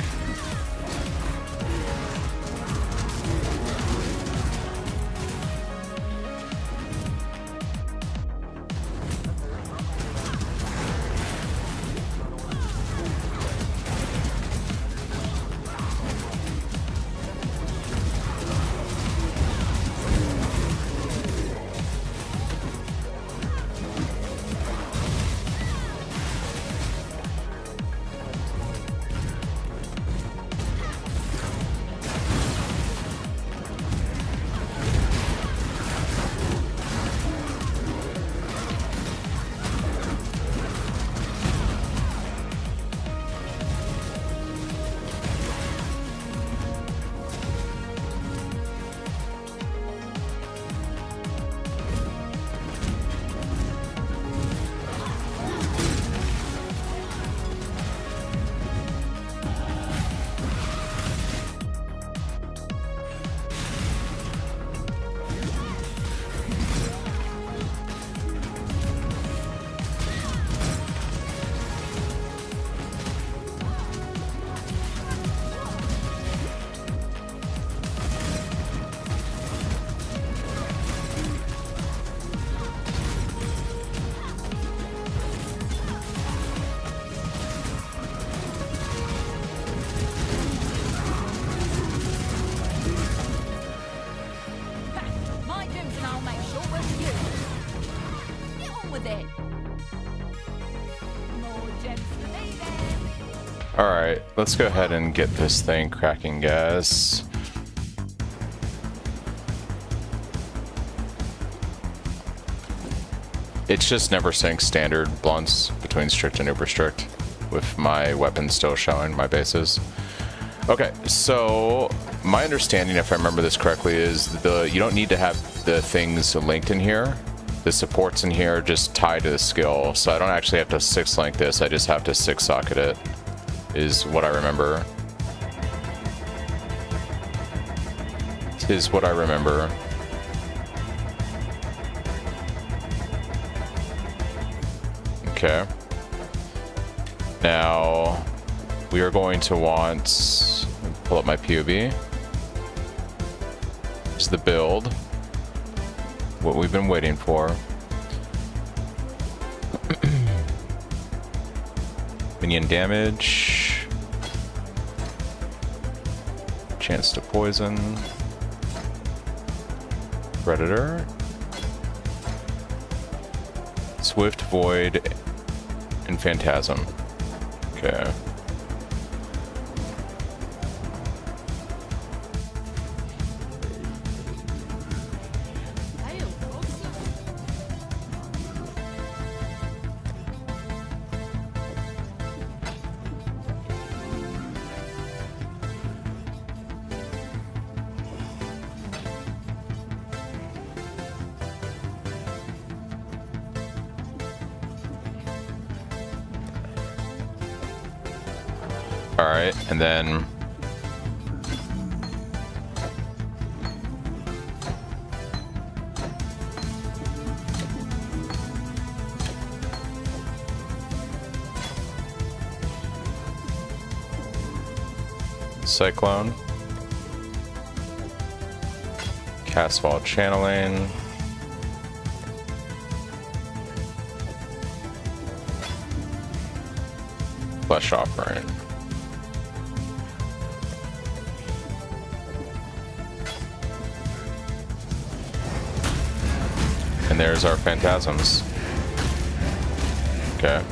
on with it. More gems for me then. Alright, let's go ahead and get this thing cracking, guys. It's just never sync standard blunts between strict and uber strict, with my weapons still showing my bases. Okay, so my understanding, if I remember this correctly, is you don't need to have the things linked in here. The supports in here just tie to the skill, so I don't actually have to 6-link this, I just have to 6-socket it, is what I remember. Is what I remember. Okay. Now, we are going to want, pull up my POV. It's the build. What we've been waiting for. Minion damage. Chance to poison. Predator. Swift, Void, and Phantasm. Okay. Alright, and then Cyclone, Castfall Channeling, Flesh Offering. And there's our Phantasms. Okay.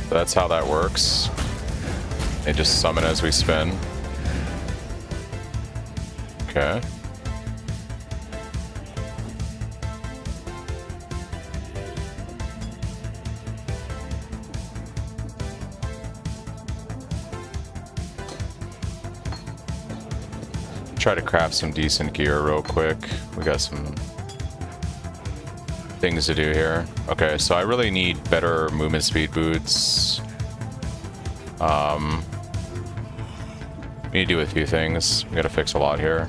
So that's how that works. They just summon as we spin. Okay. Try to craft some decent gear real quick. We got some things to do here. Okay, so I really need better movement speed boots. We need to do a few things. We gotta fix a lot here.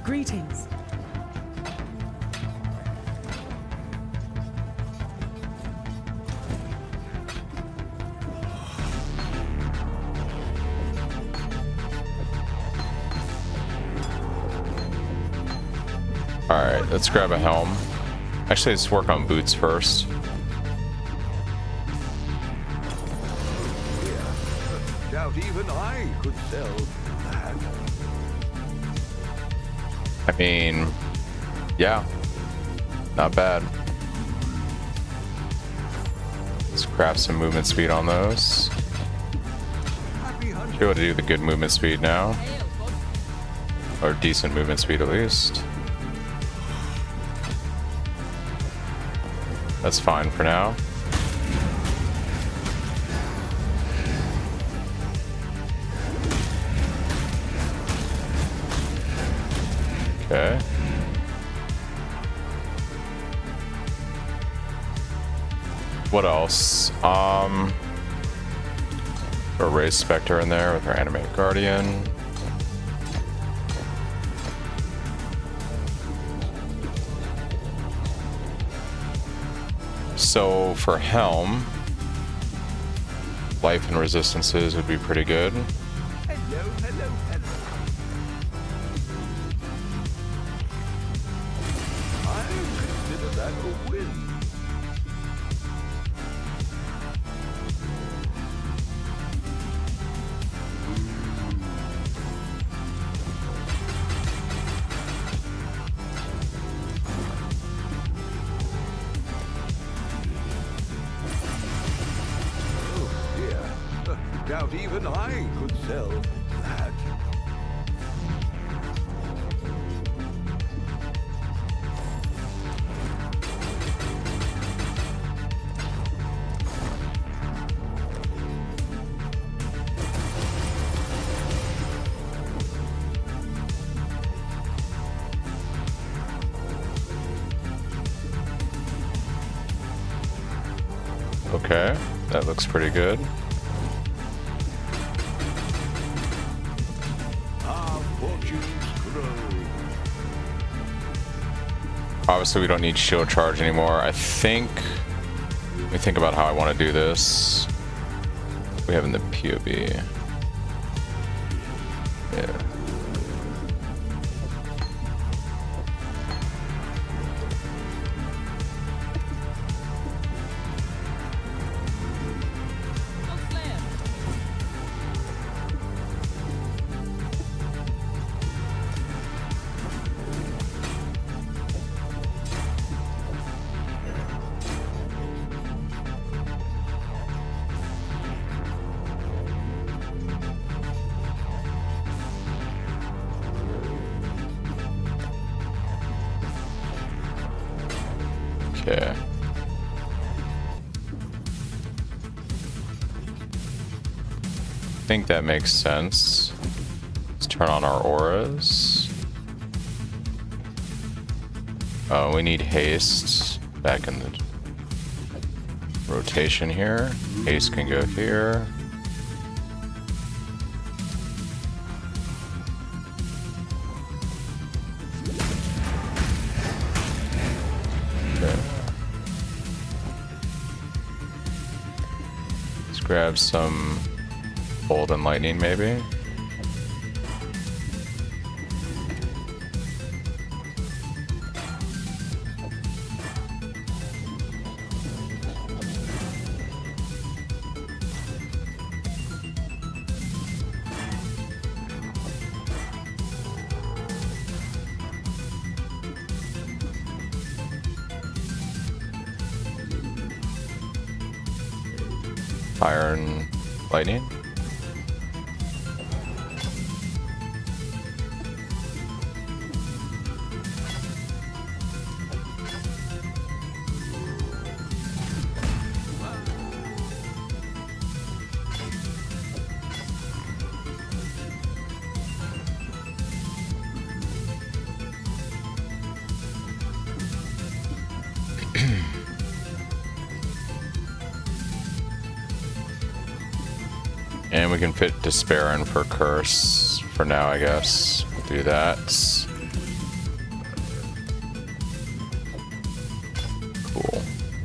Greetings. Alright, let's grab a helm. Actually, let's work on boots first. Doubt even I could sell that. I mean, yeah, not bad. Let's craft some movement speed on those. Be able to do the good movement speed now. Or decent movement speed at least. That's fine for now. Okay. What else? A Raise Spectre in there with our Animate Guardian. So for Helm, life and resistances would be pretty good. Hello, hello, hello. I consider that a win. doubt even I could sell that. Okay, that looks pretty good. Our fortunes grow. Obviously, we don't need shield charge anymore. I think. Let me think about how I want to do this. We have in the POB. Yeah. Okay. I think that makes sense. Let's turn on our auras. Oh, we need haste back in the rotation here. Haste can go here. Grab some bolt and lightning, maybe. Fire and lightning. And we can fit Despair in for Curse for now, I guess. We'll do that. Cool.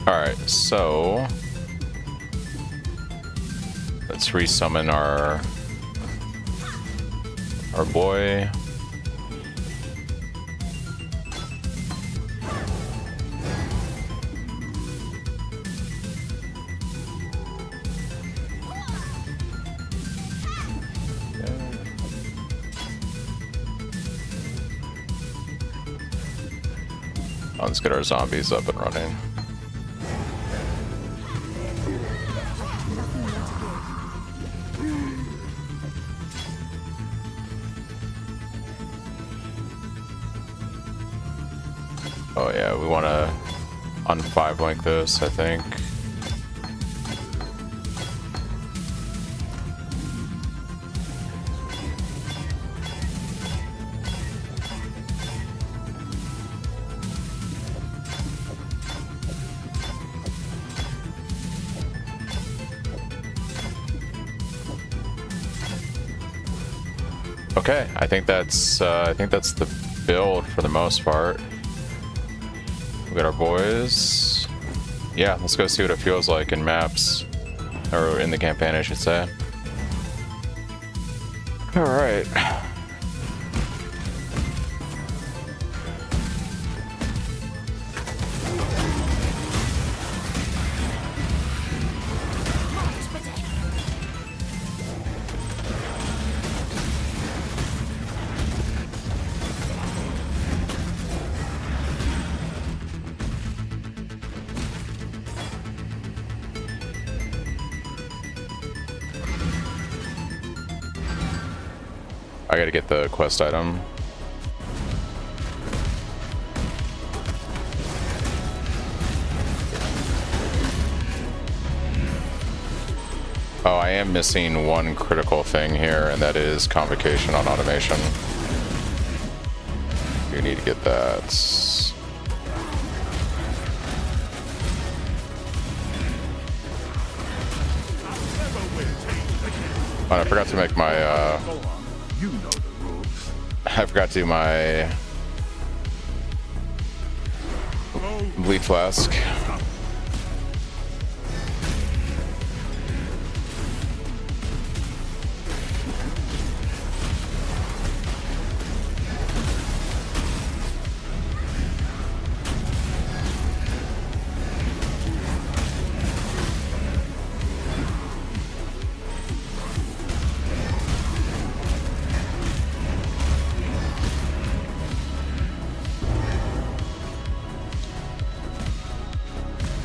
Alright, so let's resummon our boy. Let's get our zombies up and running. Oh yeah, we want to un-5-link this, I think. Okay, I think that's the build for the most part. We got our boys. Yeah, let's go see what it feels like in maps, or in the campaign, I should say. All right. I gotta get the quest item. Oh, I am missing one critical thing here, and that is convocation on automation. You need to get that. Oh, I forgot to make my, I forgot to do my bleed flask.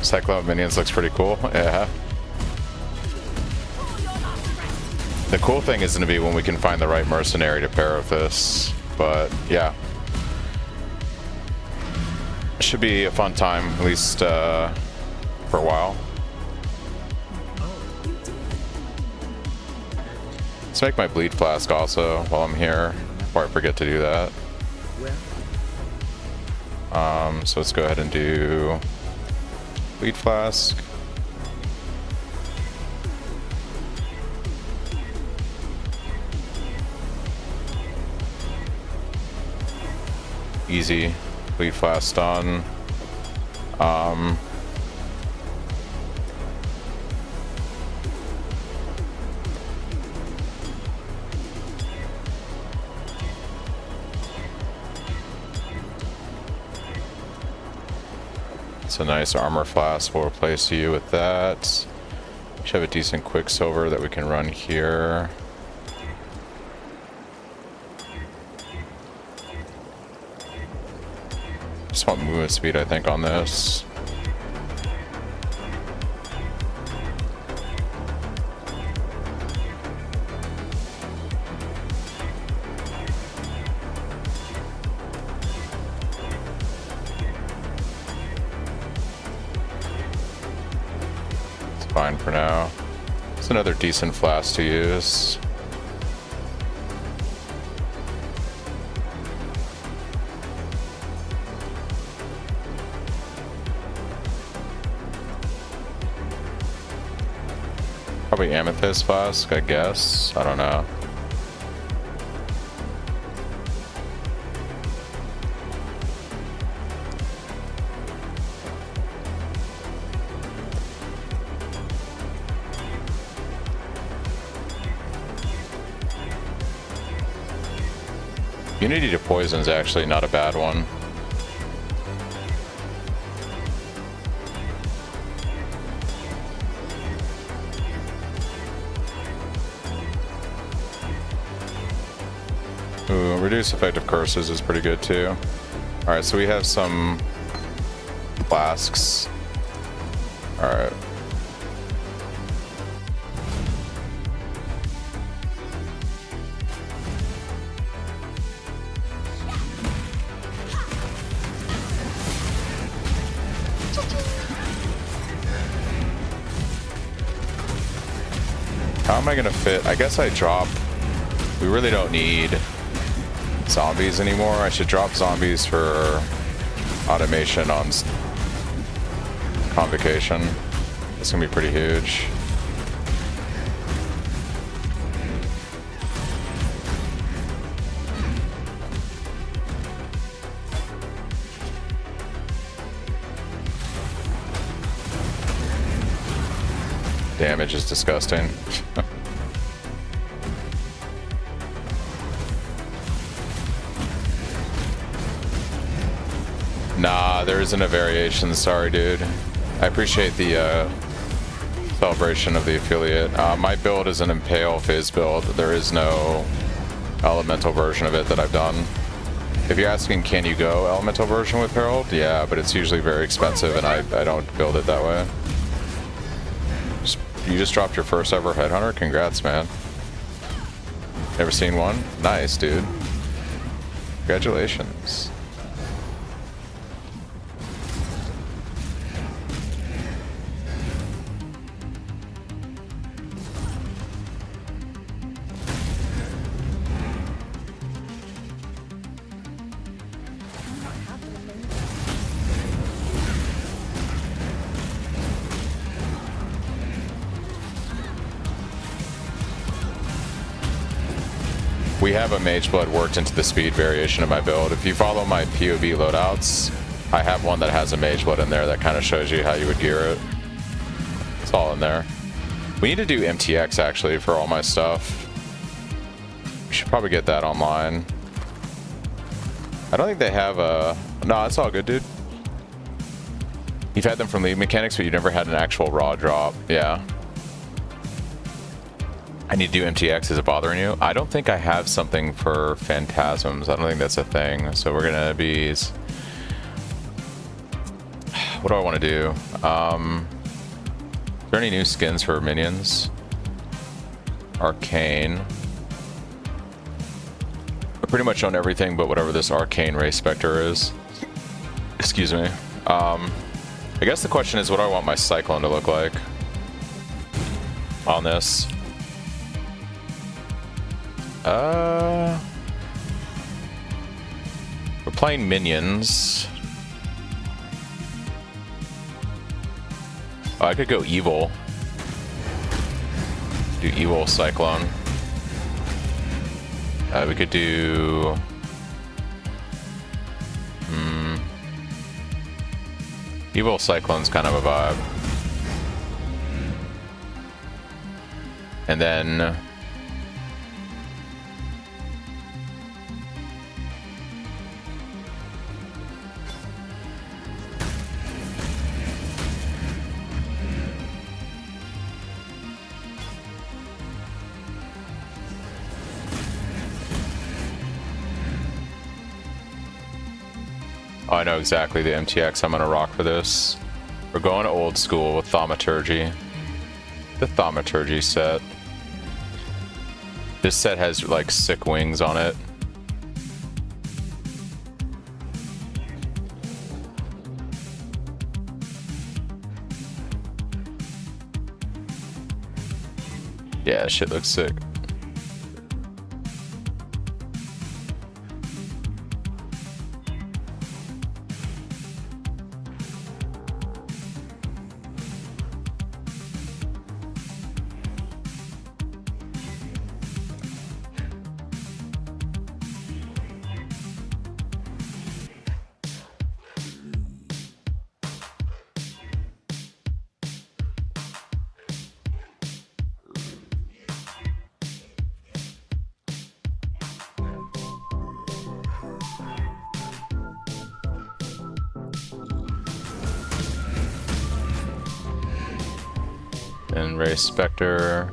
Cyclone minions looks pretty cool. Yeah. The cool thing is going to be when we can find the right mercenary to pair with this. But yeah, should be a fun time, at least for a while. Let's make my bleed flask also while I'm here, before I forget to do that. So let's go ahead and do bleed flask. Easy. Bleed flask done. It's a nice armor flask. We'll replace you with that. Should have a decent quicksilver that we can run here. Just want movement speed, I think, on this. It's fine for now. It's another decent flask to use. Probably amethyst flask, I guess. I don't know. Immunity to poison is actually not a bad one. Ooh, reduce effective curses is pretty good too. Alright, so we have some flasks. Alright. How am I gonna fit? I guess I drop. We really don't need zombies anymore. I should drop zombies for automation on convocation. It's gonna be pretty huge. Damage is disgusting. Nah, there isn't a variation. Sorry, dude. I appreciate the celebration of the affiliate. My build is an Impale Fizz build. There is no elemental version of it that I've done. If you're asking, can you go elemental version with Herald? Yeah, but it's usually very expensive, and I don't build it that way. You just dropped your first ever Headhunter? Congrats, man. Never seen one? Nice, dude. Congratulations. We have a Mage Blood worked into the speed variation of my build. If you follow my POV loadouts, I have one that has a Mage Blood in there that kind of shows you how you would gear it. It's all in there. We need to do MTX actually for all my stuff. We should probably get that online. I don't think they have a... No, it's all good, dude. You've had them from lead mechanics, but you've never had an actual raw drop. Yeah. I need to do MTX. Is it bothering you? I don't think I have something for Phantasms. I don't think that's a thing. So we're gonna be... What do I want to do? Is there any new skins for minions? Arcane. I pretty much own everything but whatever this Arcane Race Spectre is. Excuse me. I guess the question is, what do I want my Cyclone to look like on this? We're playing minions. Oh, I could go evil. Do evil Cyclone. We could do... Evil Cyclone's kind of a vibe. And then... Oh, I know exactly the MTX I'm gonna rock for this. We're going old school with Thaumaturgy. The Thaumaturgy set. This set has like sick wings on it. Yeah, shit looks sick. And Race Spectre,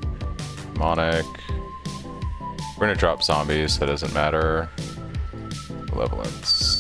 Demonic. We're gonna drop zombies, that doesn't matter. Malevolence.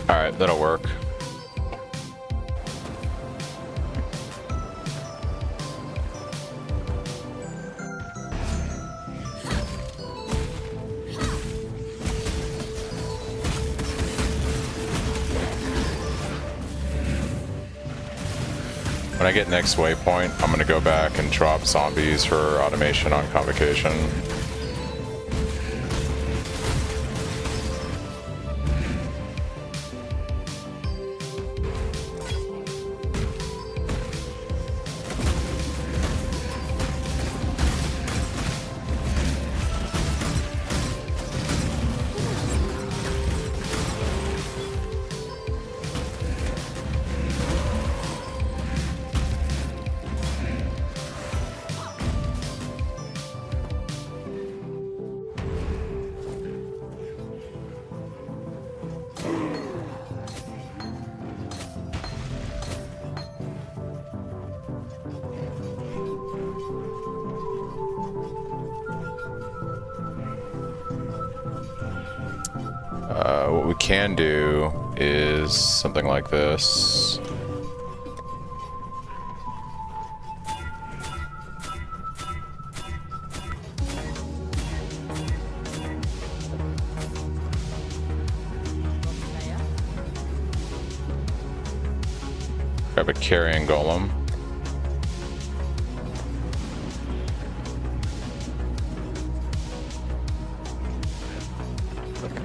Alright, that'll work. When I get next waypoint, I'm gonna go back and drop zombies for automation on Convocation. What we can do is something like this. Grab a carrion golem.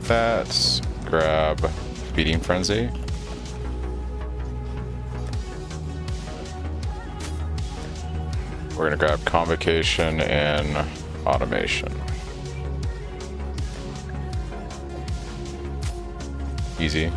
That. Grab feeding frenzy. We're gonna grab convocation and automation. Easy.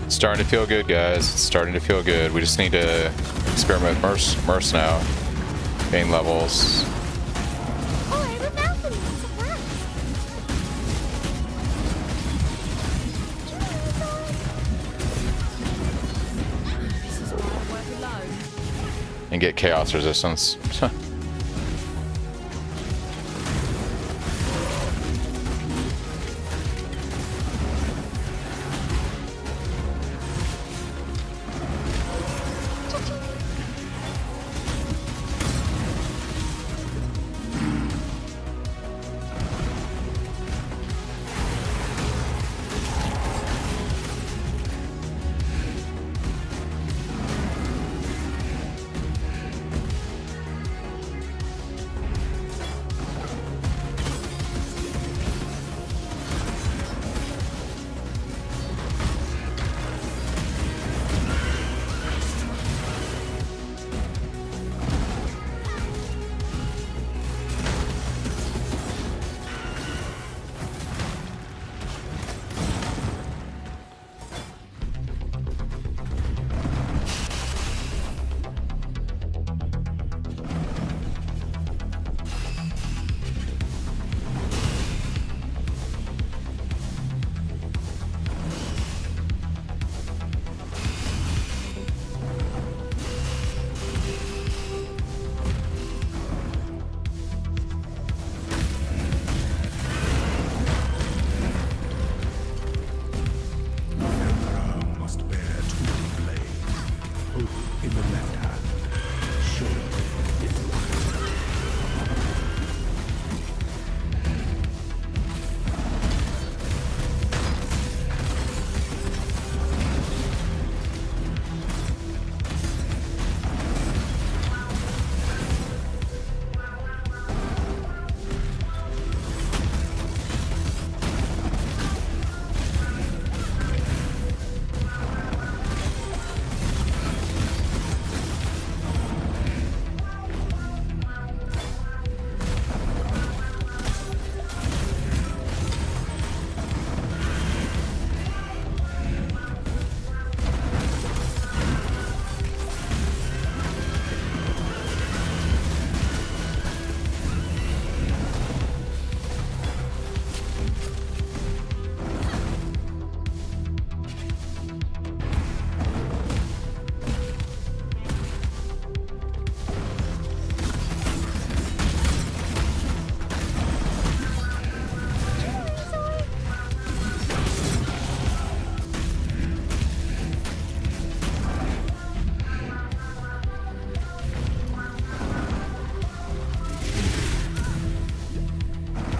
Starting to feel good, guys. It's starting to feel good. We just need to experiment with Merce now. Gain levels. And get chaos resistance.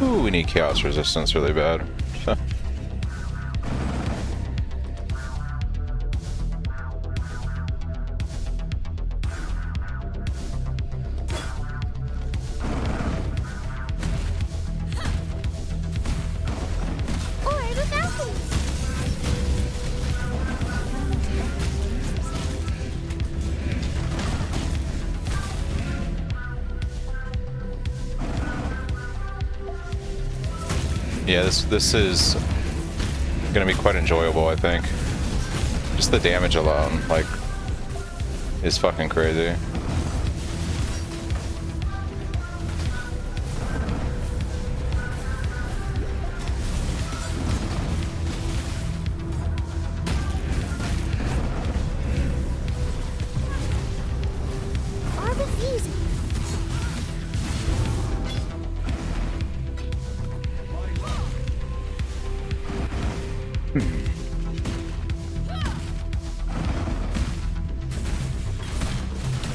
Ooh, we need chaos resistance really bad. Yeah, this is gonna be quite enjoyable, I think. Just the damage alone, like, is fucking crazy.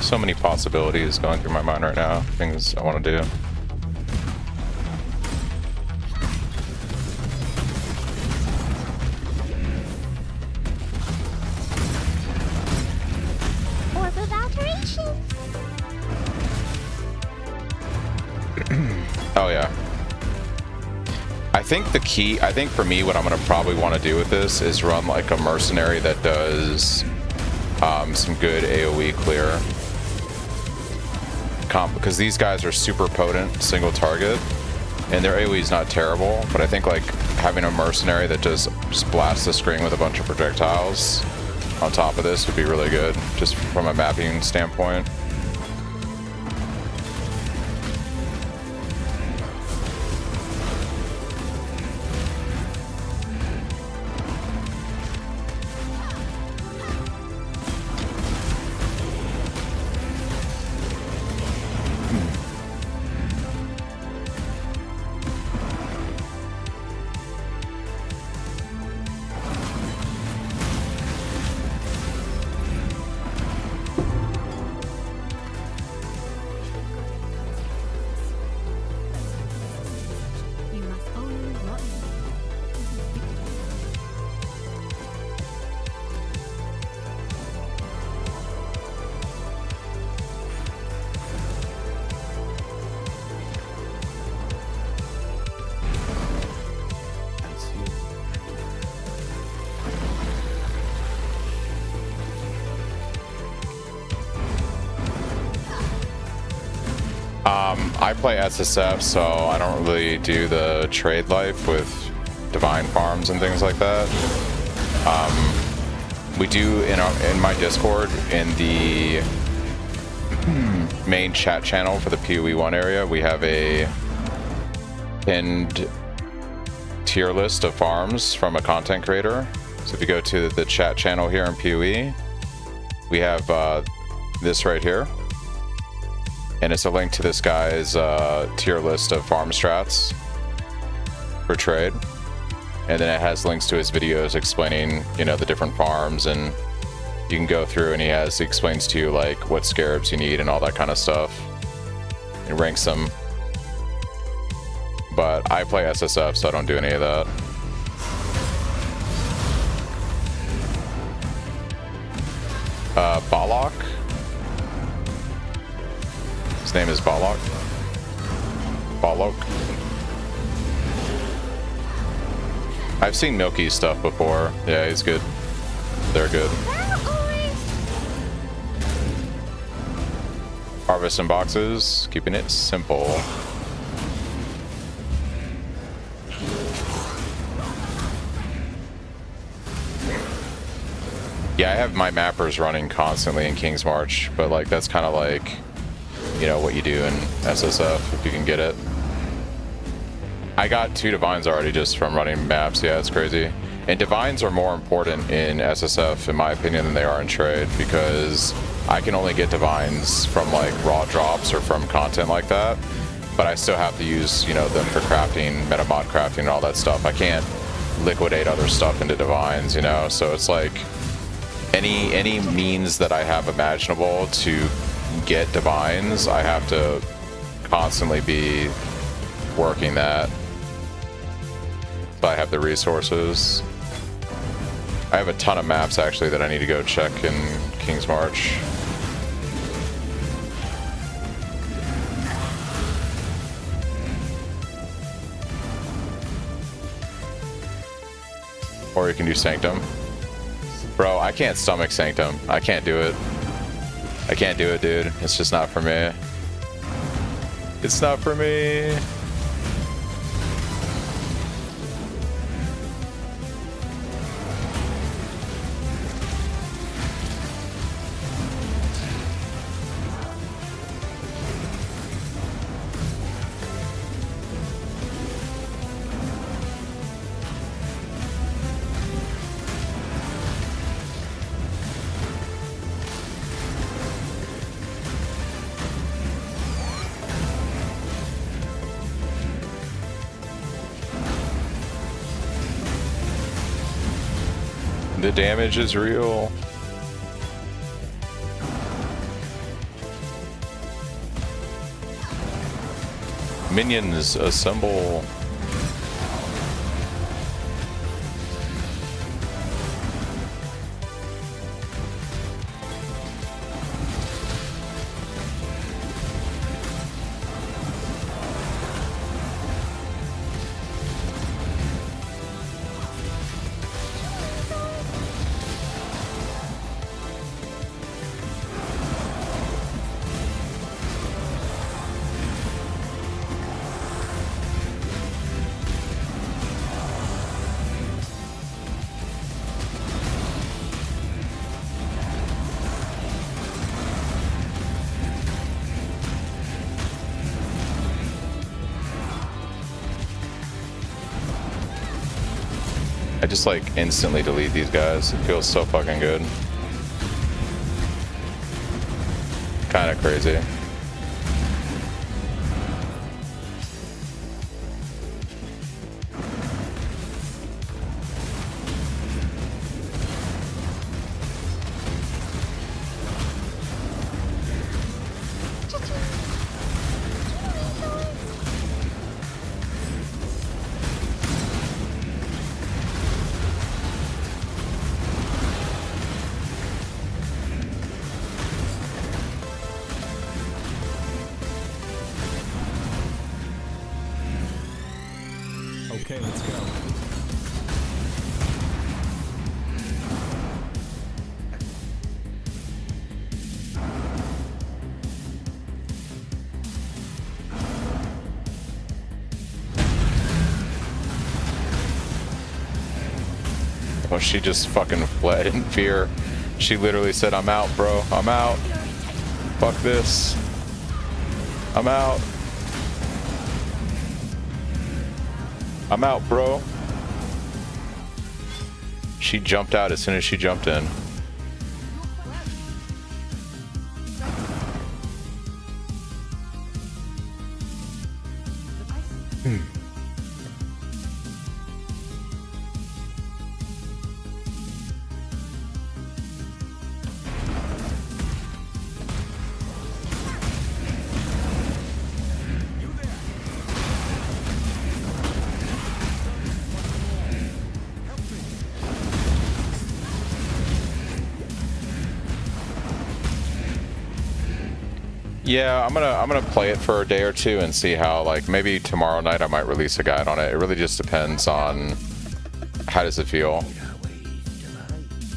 So many possibilities going through my mind right now, things I want to do. Orb alteration. Oh yeah. I think the key, I think for me what I'm going to probably want to do with this is run like a mercenary that does some good AoE clear. Because these guys are super potent single target and their AoE is not terrible, but I think like having a mercenary that just blasts the screen with a bunch of projectiles on top of this would be really good, just from a mapping standpoint. I play SSF, so I don't really do the trade life with divine farms and things like that. We do in my Discord, in the main chat channel for the PoE 1 area, we have a pinned tier list of farms from a content creator. So if you go to the chat channel here in PoE, we have this right here. And it's a link to this guy's tier list of farm strats for trade. And then it has links to his videos explaining, you know, the different farms, and you can go through and he explains to you like what scarabs you need and all that kind of stuff. And ranks them. But I play SSF, so I don't do any of that. Balak. His name is Balak. Balak. I've seen Milky's stuff before. Yeah, he's good. They're good. Harvest in boxes, keeping it simple. Yeah, I have my mappers running constantly in King's March, but like that's kind of like, you know, what you do in SSF if you can get it. I got 2 divines already just from running maps. Yeah, it's crazy. And divines are more important in SSF in my opinion than they are in trade, because I can only get divines from like raw drops or from content like that, but I still have to use, you know, them for crafting, metamod crafting and all that stuff. I can't liquidate other stuff into divines, you know, so it's like any means that I have imaginable to get divines, I have to constantly be working that. So I have the resources. I have a ton of maps actually that I need to go check in King's March. Or you can do Sanctum. Bro, I can't stomach Sanctum. I can't do it. I can't do it, dude. It's just not for me. It's not for me. The damage is real. Minions assemble. I just like instantly delete these guys. It feels so fucking good. Kind of crazy. Okay, let's go. Oh, she just fucking fled in fear. She literally said, "I'm out, bro. I'm out. Fuck this. I'm out. I'm out, bro." She jumped out as soon as she jumped in. Yeah, I'm gonna play it for a day or two and see how, like, maybe tomorrow night I might release a guide on it. It really just depends on how does it feel.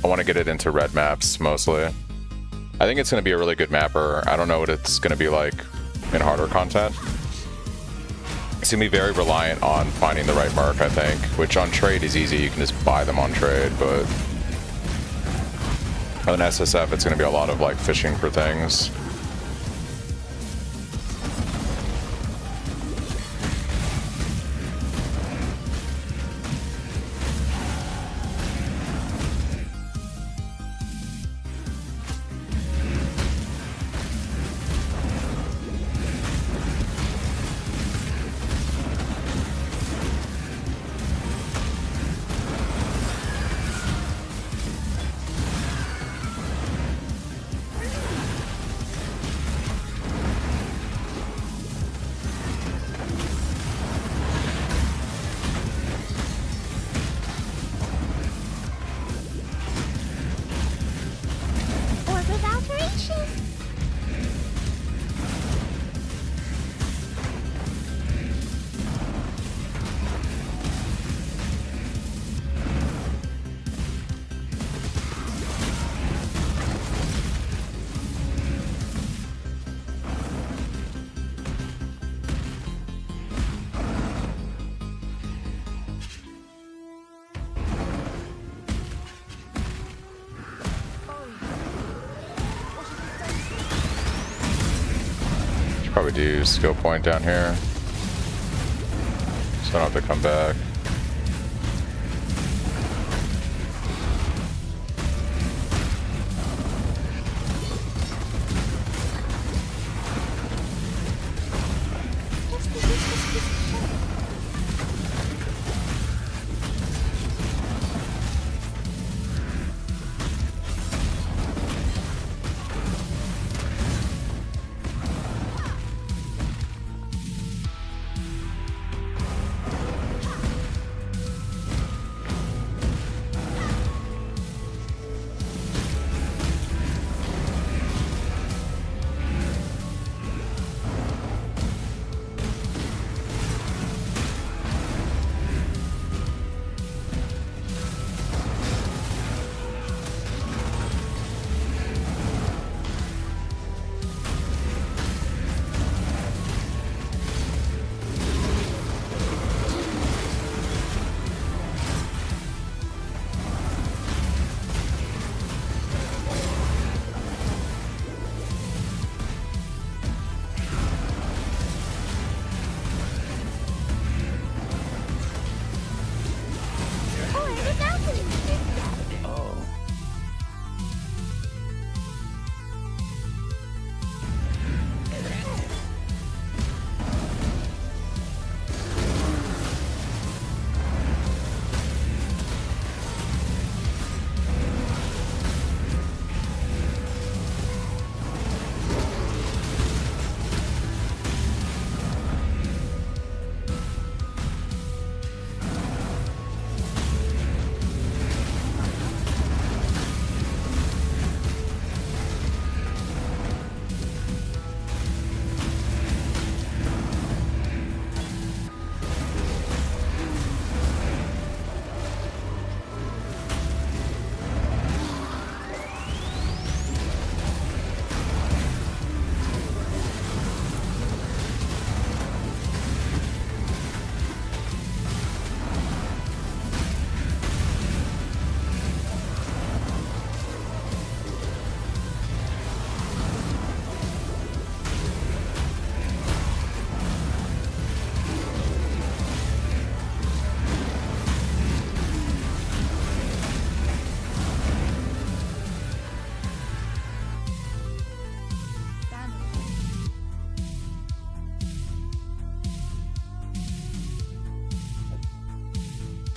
I want to get it into red maps mostly. I think it's gonna be a really good mapper. I don't know what it's gonna be like in harder content. It's gonna be very reliant on finding the right merc, I think, which on trade is easy. You can just buy them on trade, but on SSF it's gonna be a lot of like fishing for things. probably do skill point down here, so I don't have to come back.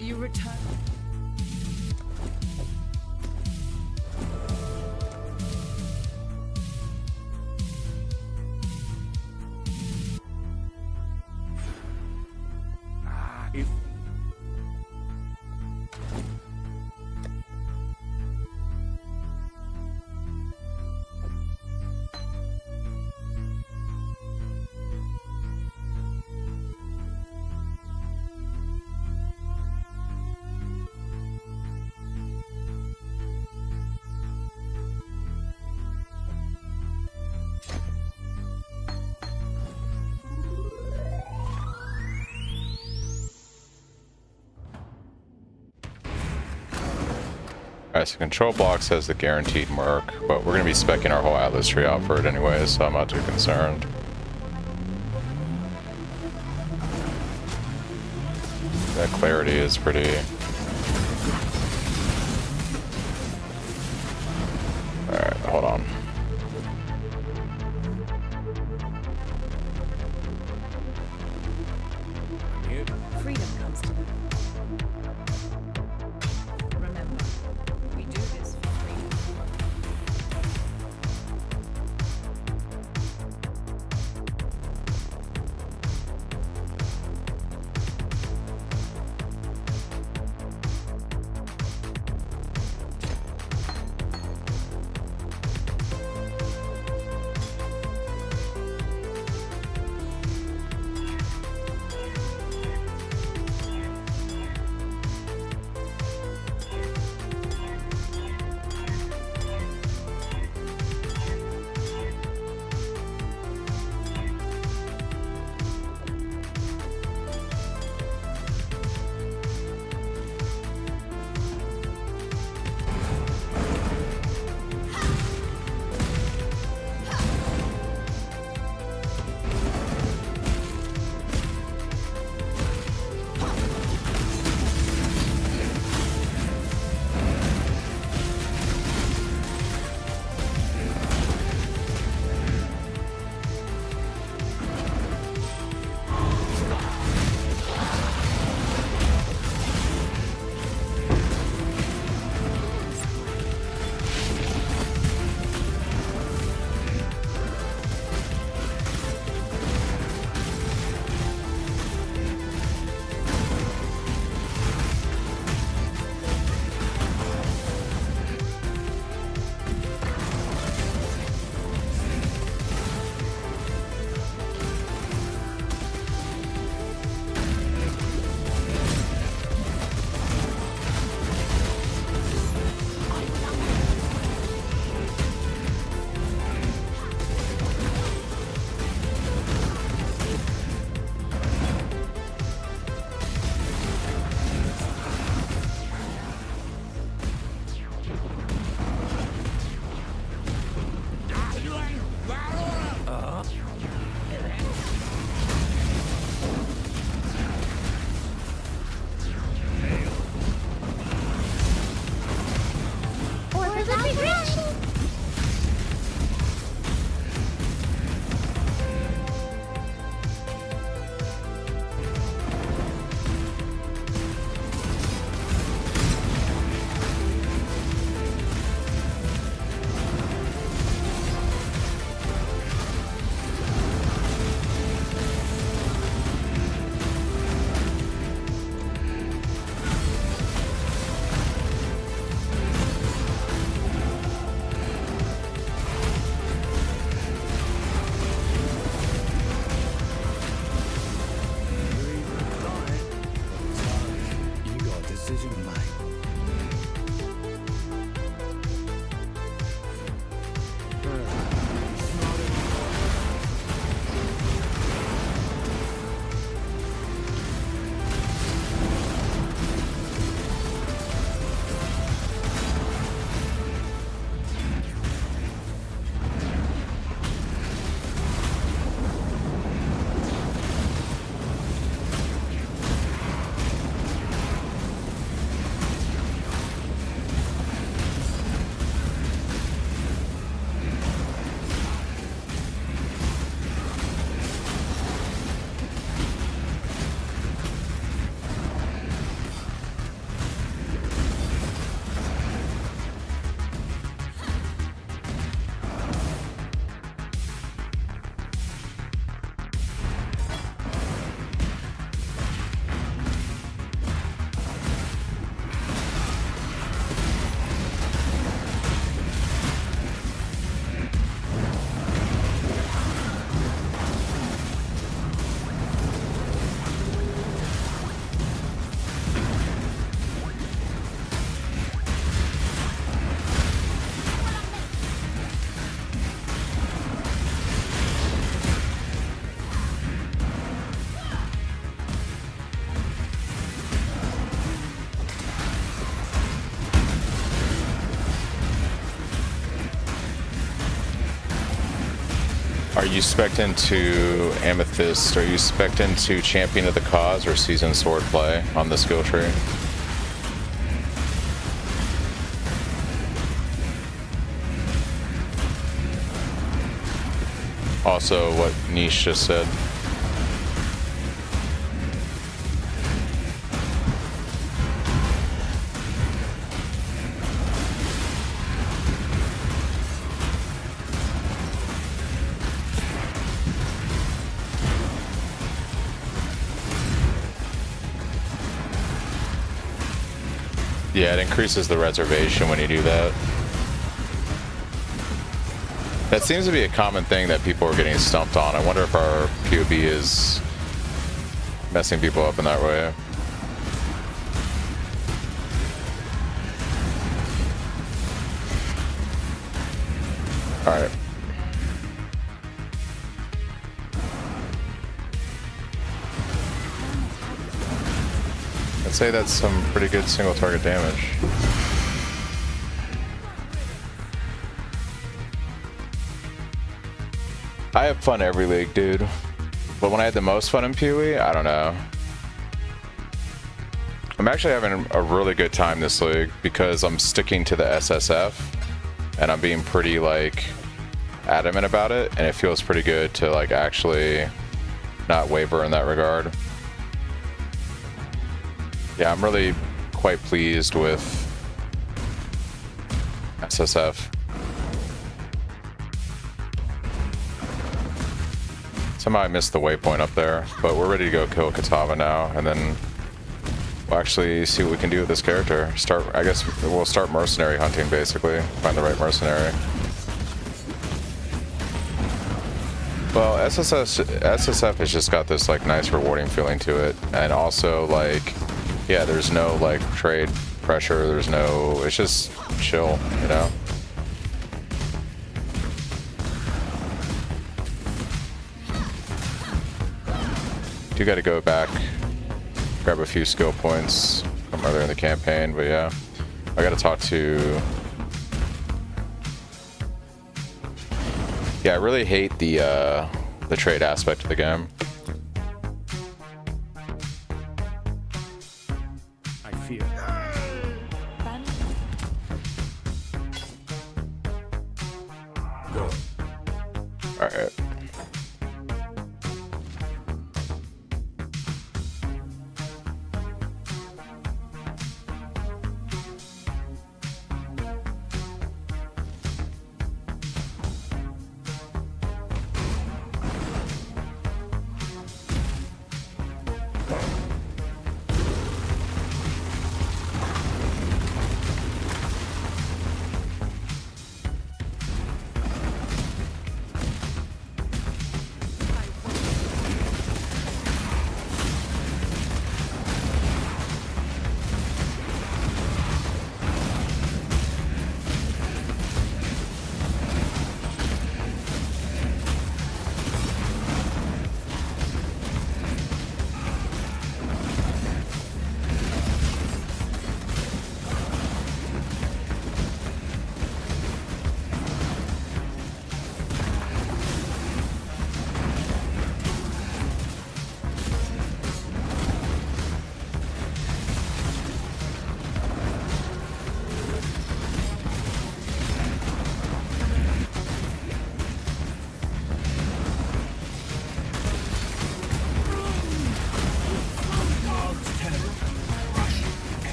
You return. Alright, so control block says the guaranteed mark, but we're going to be speccing our whole Atlas tree out for it anyway, so I'm not too concerned. That clarity is pretty... Alright, hold on. Freedom comes to them. Remember, we do this for freedom. Are you spec'd into Amethyst? Are you spec'd into Champion of the Cause or Seasoned Swordplay on the skill tree? Also, what Niche just said. Yeah, it increases the reservation when you do that. That seems to be a common thing that people are getting stumped on. I wonder if our POB is messing people up in that way. Alright. I'd say that's some pretty good single target damage. I have fun every league, dude. But when I had the most fun in PoE, I don't know. I'm actually having a really good time this league because I'm sticking to the SSF and I'm being pretty like adamant about it, and it feels pretty good to like actually not waver in that regard. Yeah, I'm really quite pleased with SSF. Somehow I missed the waypoint up there, but we're ready to go kill Katava now, and then we'll actually see what we can do with this character. I guess we'll start mercenary hunting, basically. Find the right mercenary. Well, SSF has just got this like nice rewarding feeling to it, and also like, yeah, there's no like trade pressure, it's just chill, you know? You got to go back, grab a few skill points from earlier in the campaign, but yeah, I got to talk to. Yeah, I really hate the trade aspect of the game. I fear. Go. All right.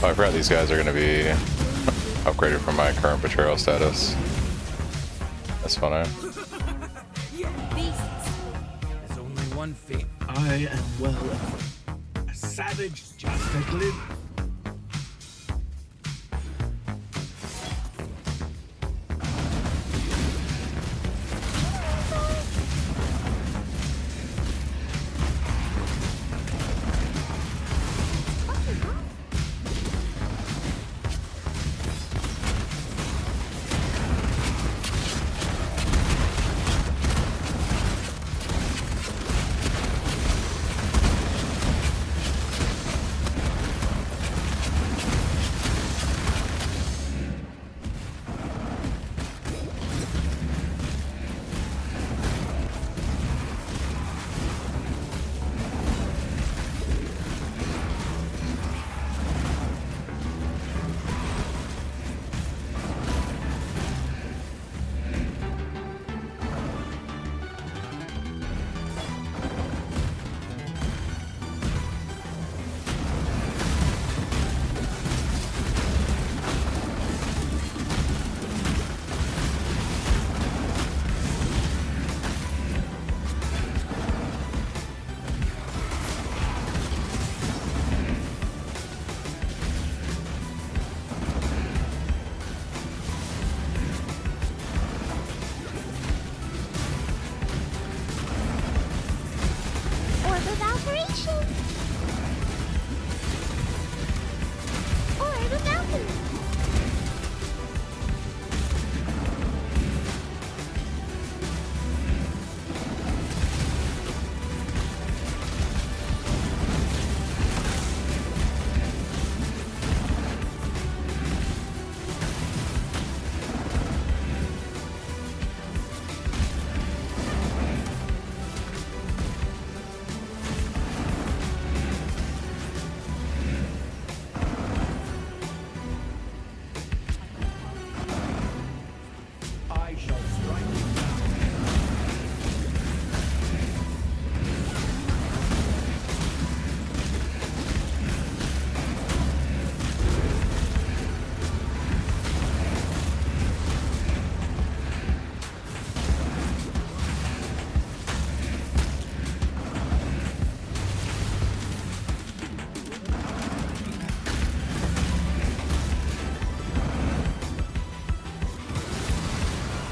Oh, I forgot these guys are going to be upgraded from my current betrayal status. That's funny. There's only one fate. I am well equipped. A savage just like live.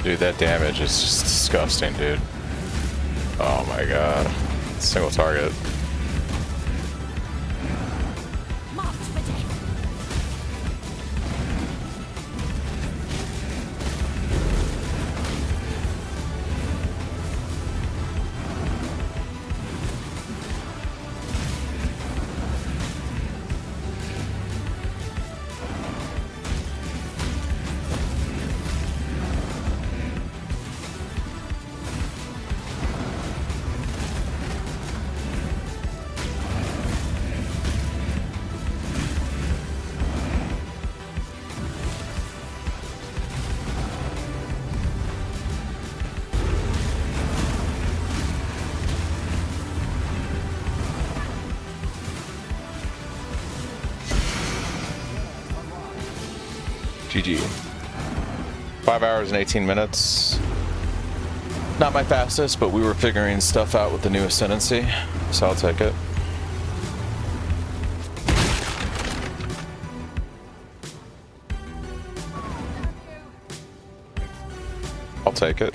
Dude, that damage is just disgusting, dude. Oh my god. Single target. GG. 5 hours and 18 minutes. Not my fastest, but we were figuring stuff out with the new Ascendancy, so I'll take it. I'll take it.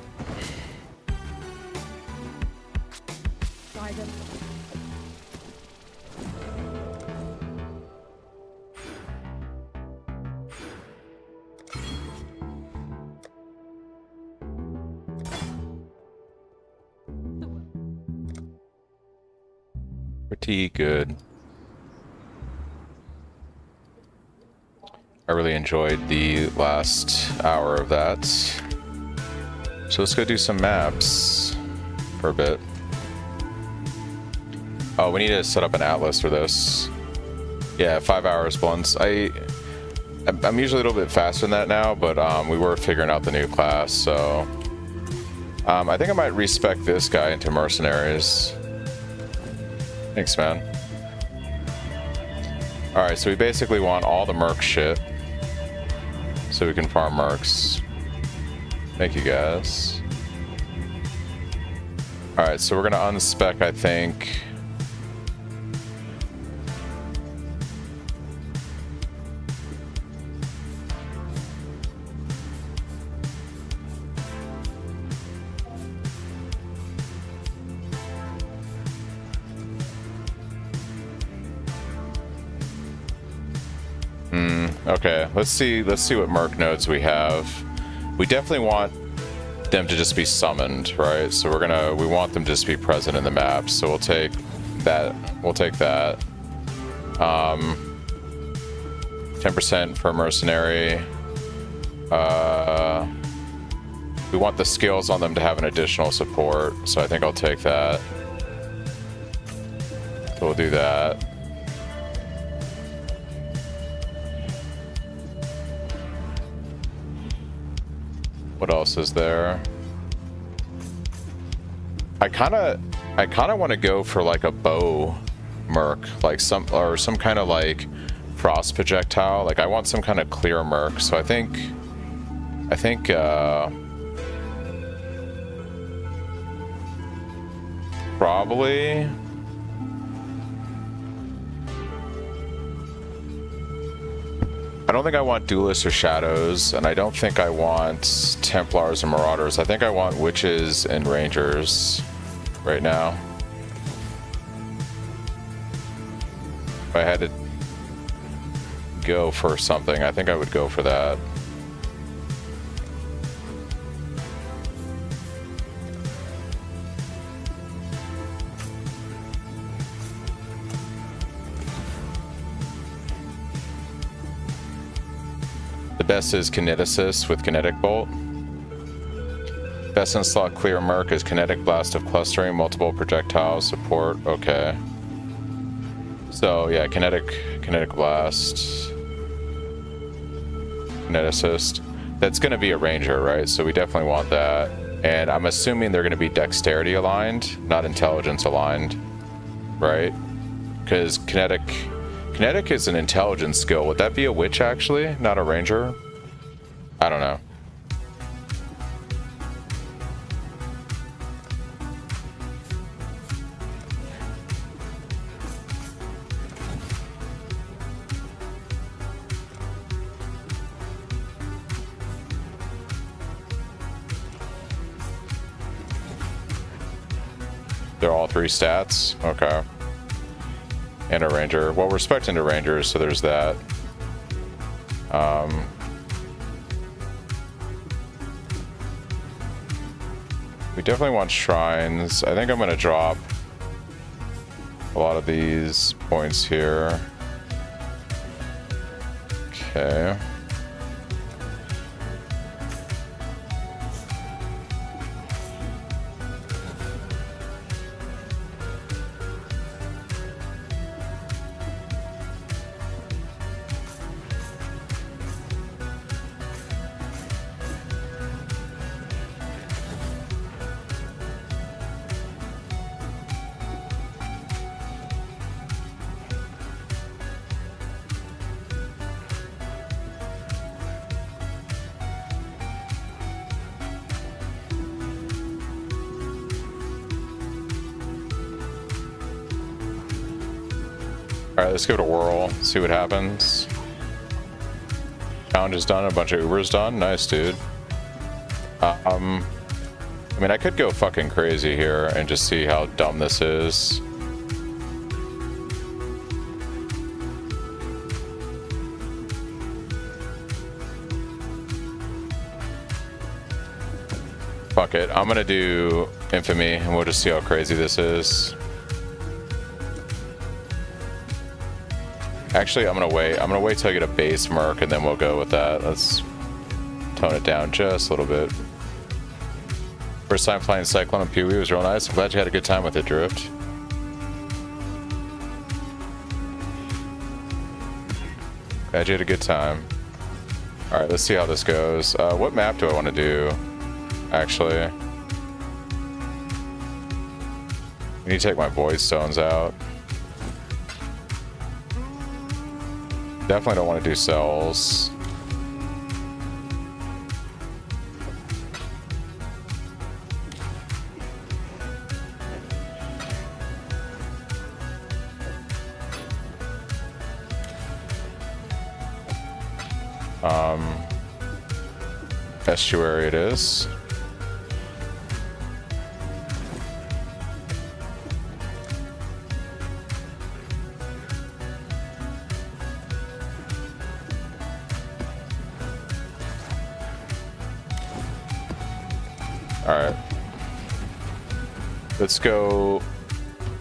Pretty good. I really enjoyed the last hour of that. So let's go do some maps for a bit. Oh, we need to set up an atlas for this. Yeah, 5 hours once. I'm usually a little bit faster than that now, but we were figuring out the new class, so I think I might respec this guy into mercenaries. Thanks, man. Alright, so we basically want all the merc shit so we can farm mercs. Thank you, guys. Alright, so we're gonna unspec, I think. Okay, let's see what merc nodes we have. We definitely want them to just be summoned, right? So we want them to just be present in the map. So we'll take that. 10% for mercenary. We want the skills on them to have an additional support, so I think I'll take that. So we'll do that. What else is there? I kind of want to go for like a bow merc, like some kind of like frost projectile. Like I want some kind of clear merc. So I think probably I don't think I want duelists or shadows, and I don't think I want Templars or Marauders. I think I want witches and rangers right now. If I had to go for something, I think I would go for that. The best is Kineticist with Kinetic Bolt. Best in slot clear merc is Kinetic Blast of Clustering, multiple projectiles, support. Okay. So yeah, Kinetic Blast. Kineticist. That's going to be a ranger, right? So we definitely want that. And I'm assuming they're going to be dexterity aligned, not intelligence aligned, right? Because Kinetic is an intelligence skill. Would that be a witch actually, not a ranger? I don't know. They're all 3 stats? Okay. And a ranger. Well, we're respecting the rangers, so there's that. We definitely want shrines. I think I'm going to drop a lot of these points here. Okay. Alright, let's give it a whirl, see what happens. Challenge is done, a bunch of Ubers done. Nice, dude. I mean, I could go fucking crazy here and just see how dumb this is. Fuck it, I'm gonna do Infamy and we'll just see how crazy this is. Actually, I'm gonna wait. I'm gonna wait till I get a base merc and then we'll go with that. Let's tone it down just a little bit. First time playing Cyclone and Pee-wee was real nice. I'm glad you had a good time with it, Drift. Glad you had a good time. Alright, let's see how this goes. What map do I want to do? Actually, I need to take my void stones out. Definitely don't want to do cells. Estuary it is. Alright. Let's go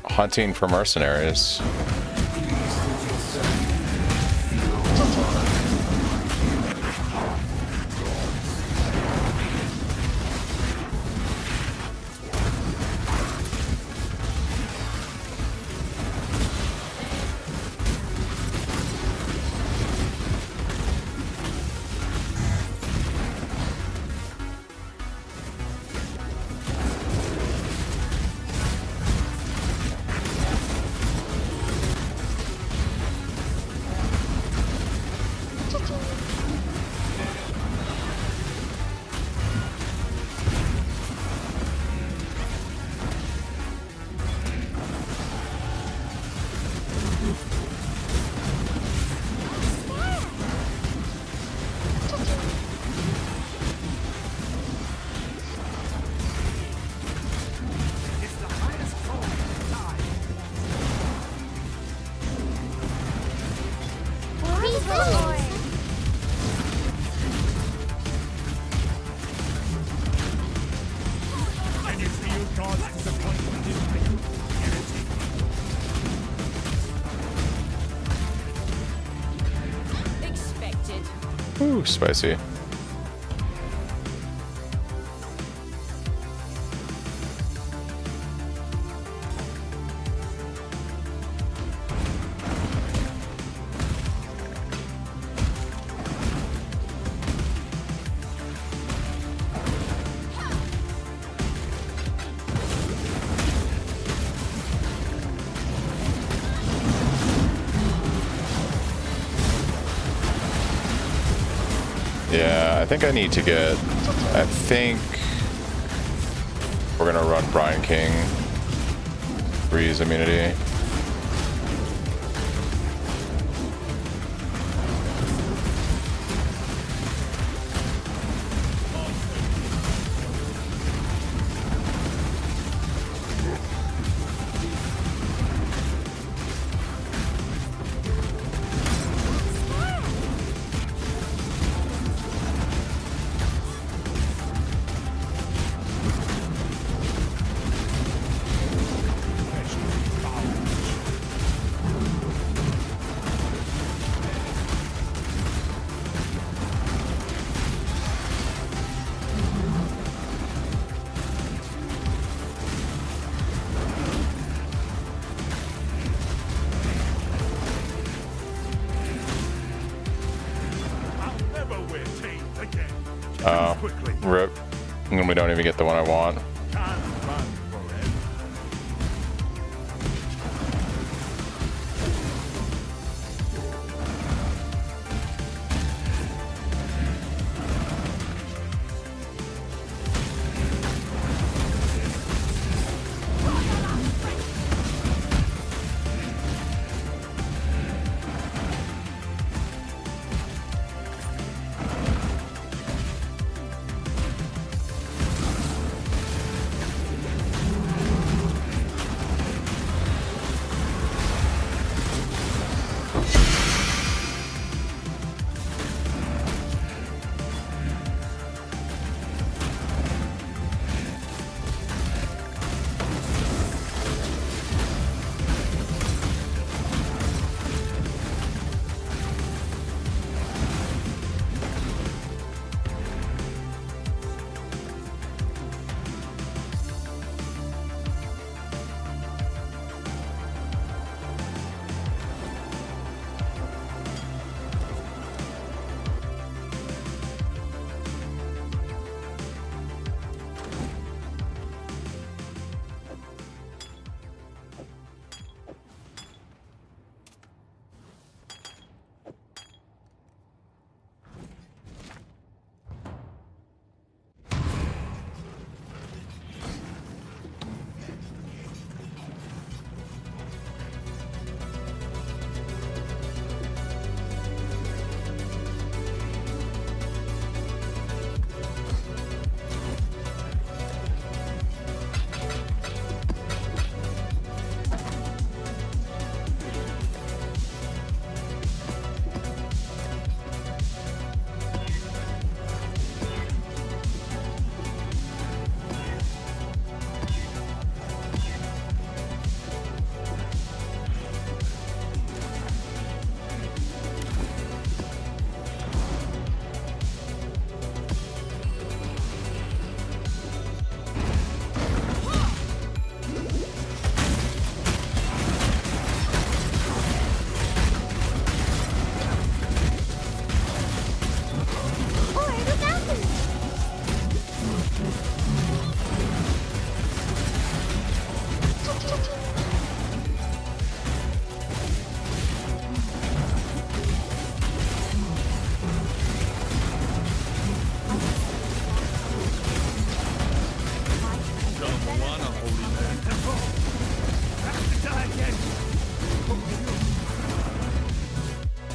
hunting for mercenaries. Ooh, spicy. Yeah, I think I need to get... I think we're gonna run Brian King. Freeze immunity. Rip. And we don't even get the one I want.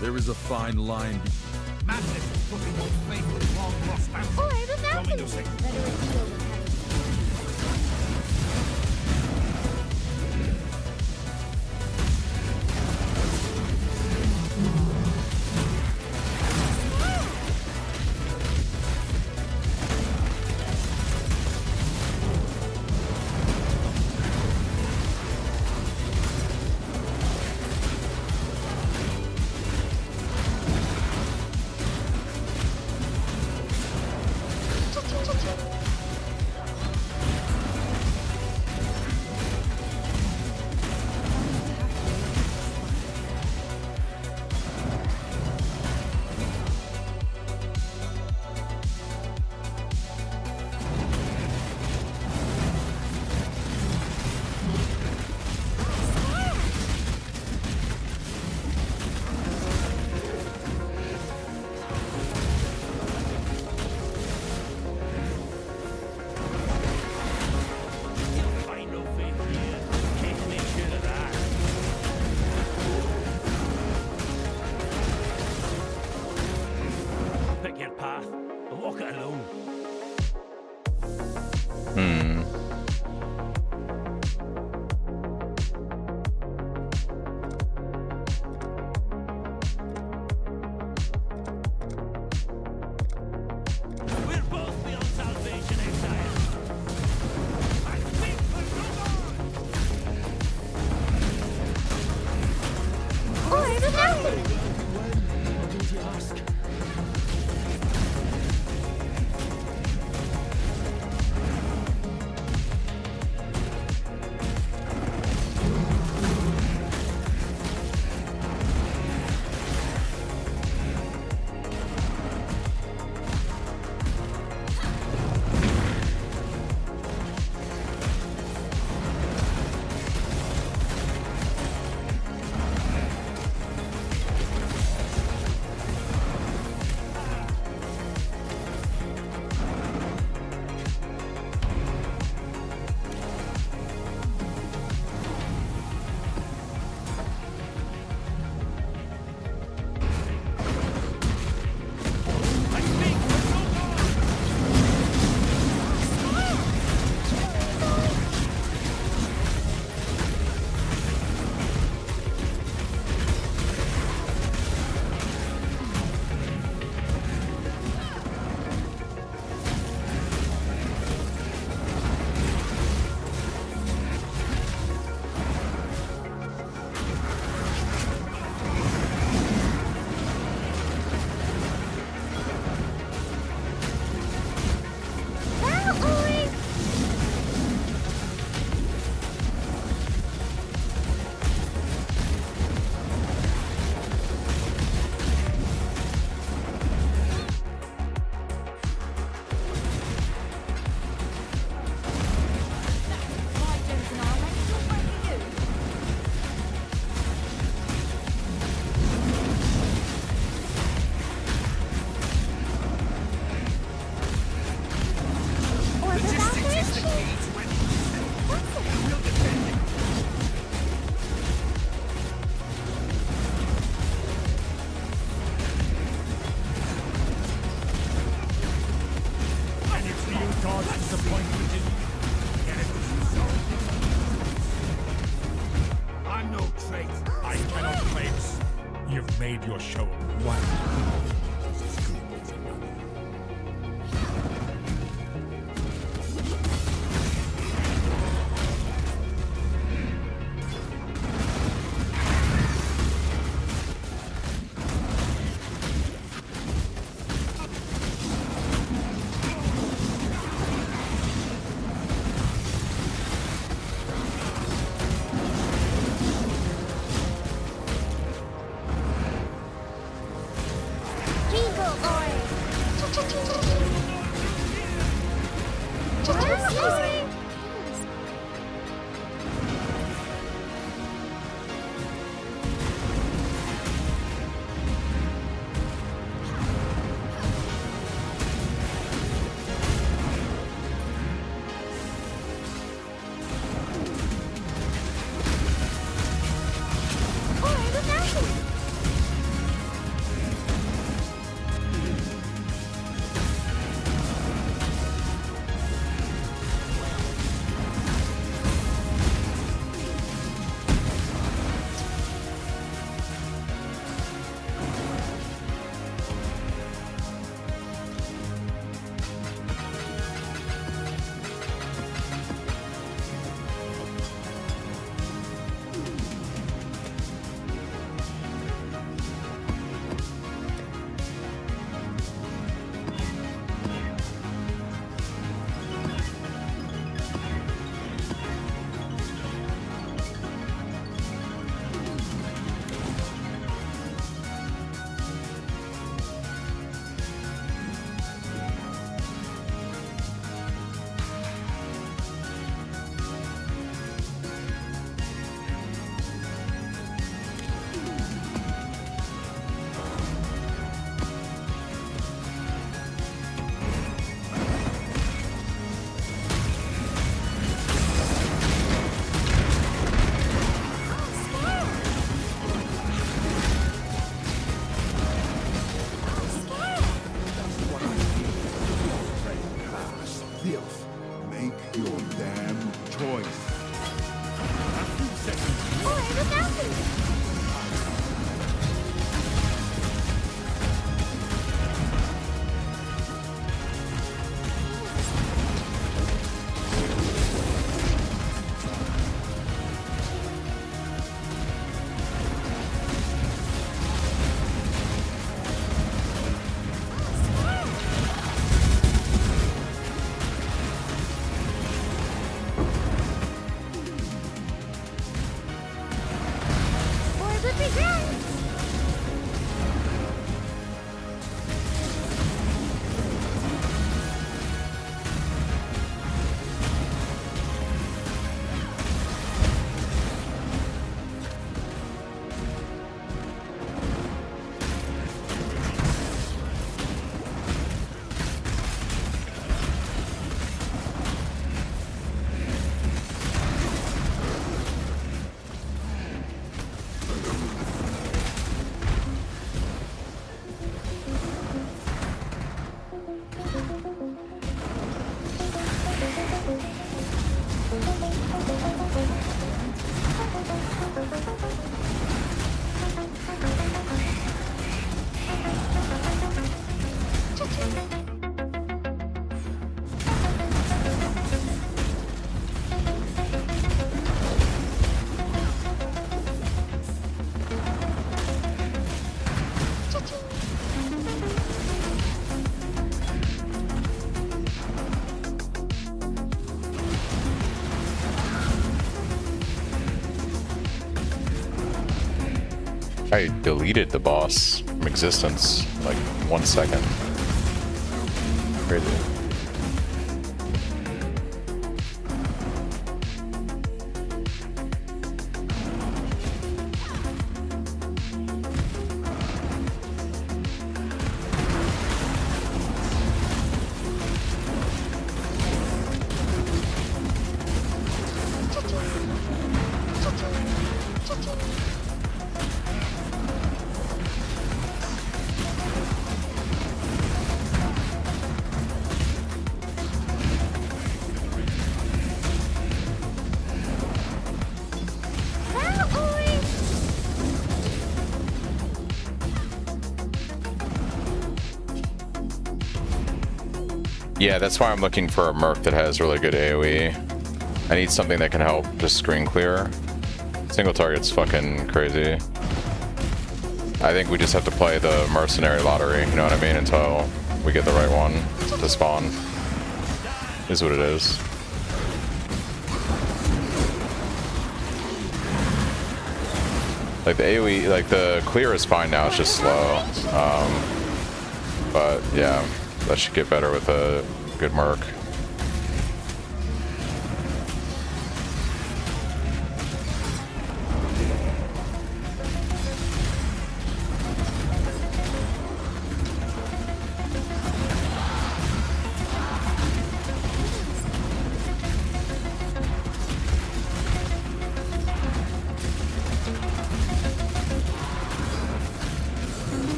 There is a fine line. Madness is putting your faith in long lost fancy. Oh, I remember. Coming to say. Better reveal than having. cannot claim. You've made your show wonderful. I deleted the boss from existence like 1 second. Crazy. Yeah, that's why I'm looking for a Merc that has really good AoE. I need something that can help just screen clear. Single target's fucking crazy. I think we just have to play the mercenary lottery, you know what I mean, until we get the right one to spawn. Is what it is. Like the AoE, like the clear is fine now, it's just slow. But yeah, that should get better with a good Merc.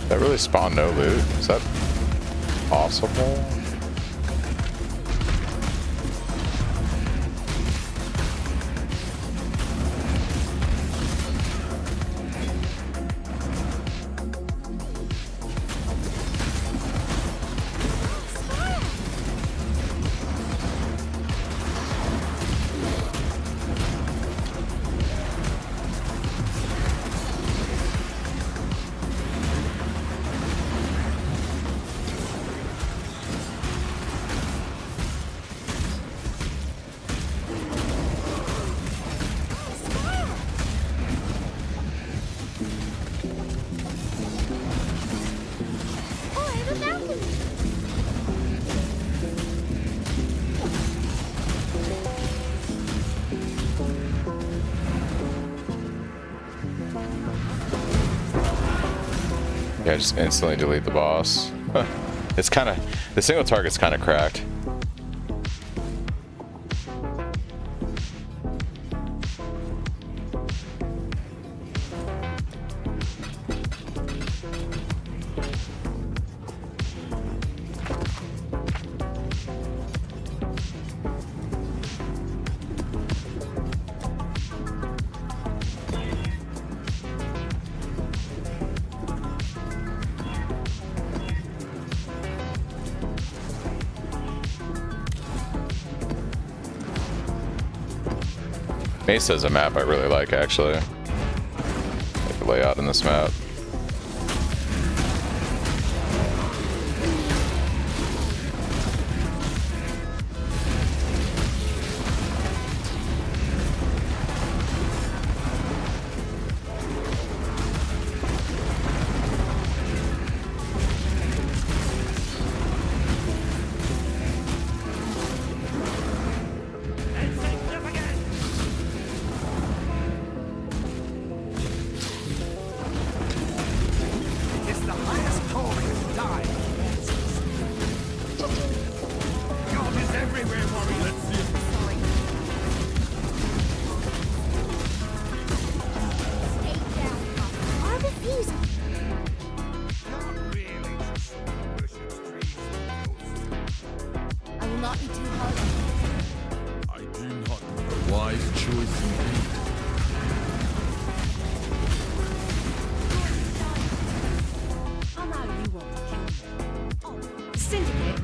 That really spawned no loot? Is that possible? Yeah, just instantly delete the boss. It's kind of, the single target's kind of cracked. Mesa is a map I really like, actually. Like the layout in this map.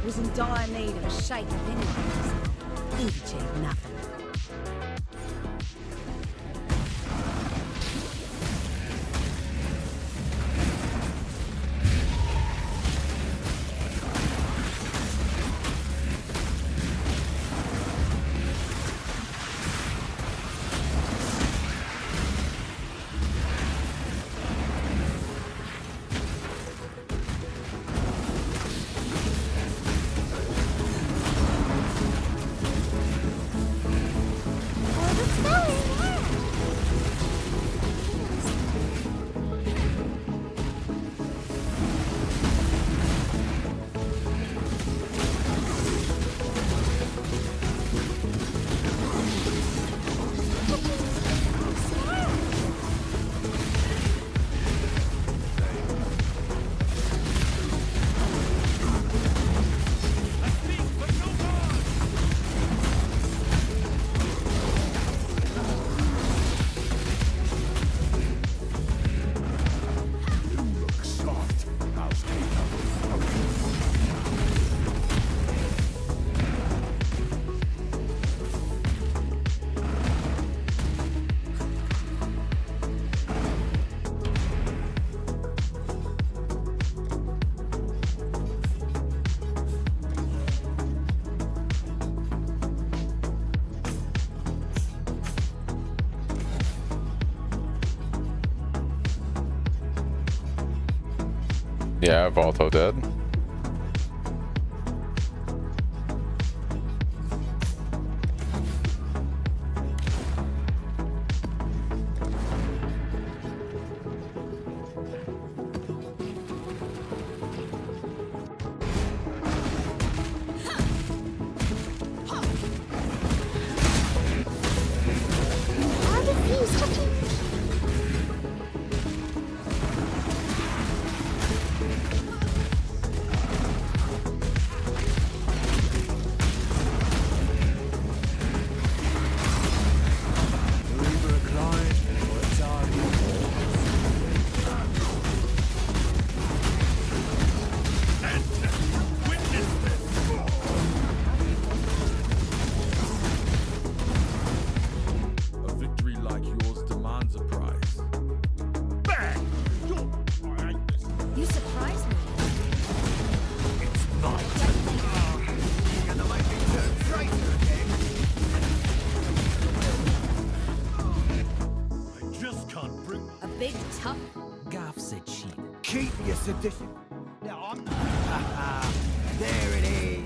Was in dire need of a shake of anyways. He'd achieved nothing. Yeah, Volto dead. A victory like yours demands a prize. Bang! You surprise me. It's not. You're gonna make me turn traitor again. I just can't bring. A big tough. Gaff said cheat. Keep your sedition. Now I'm. There it is.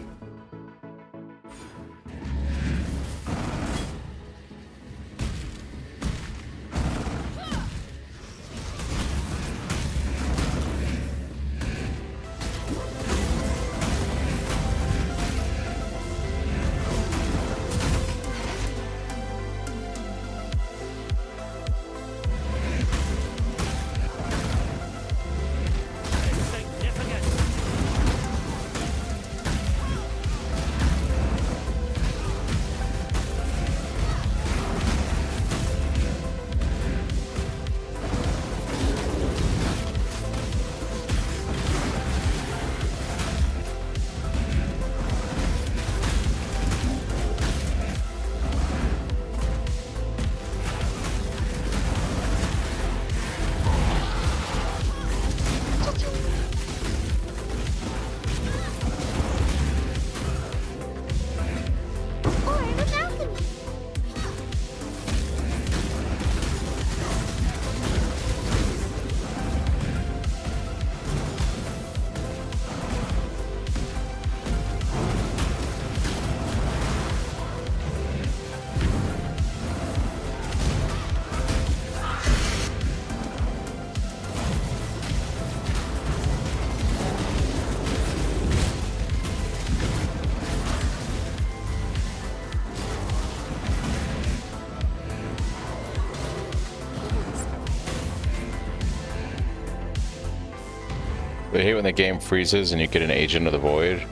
I hate when the game freezes and you get an Agent of the Void.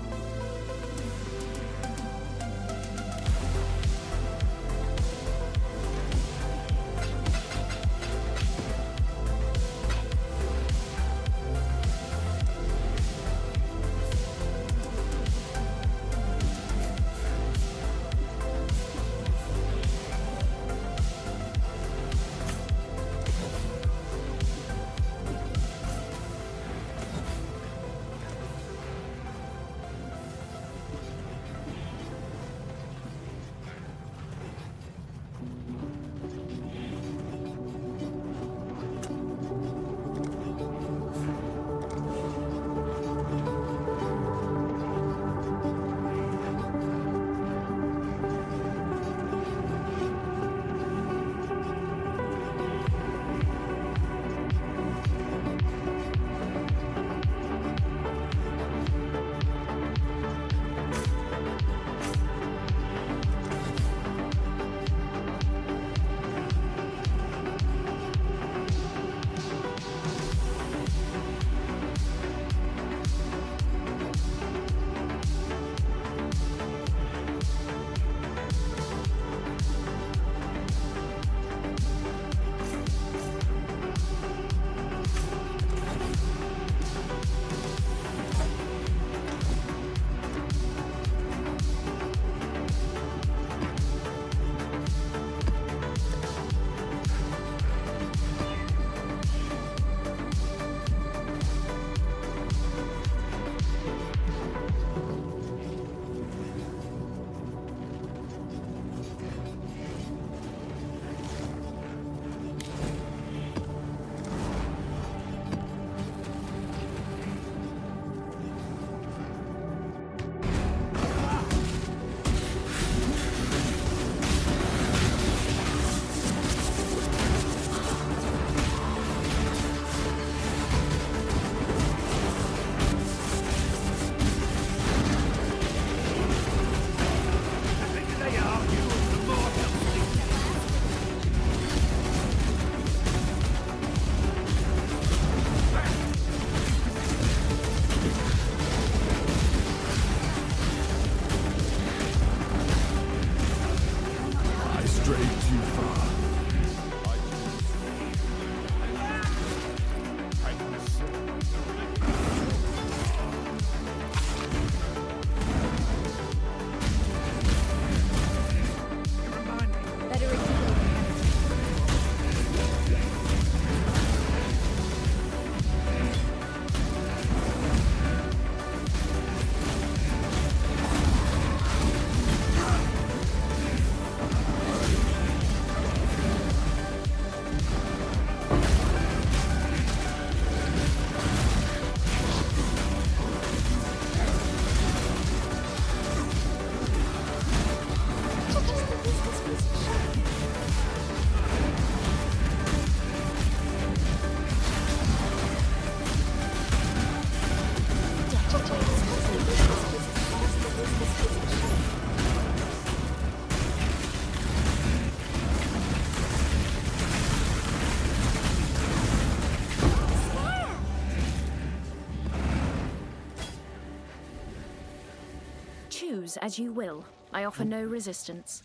Choose as you will. I offer no resistance.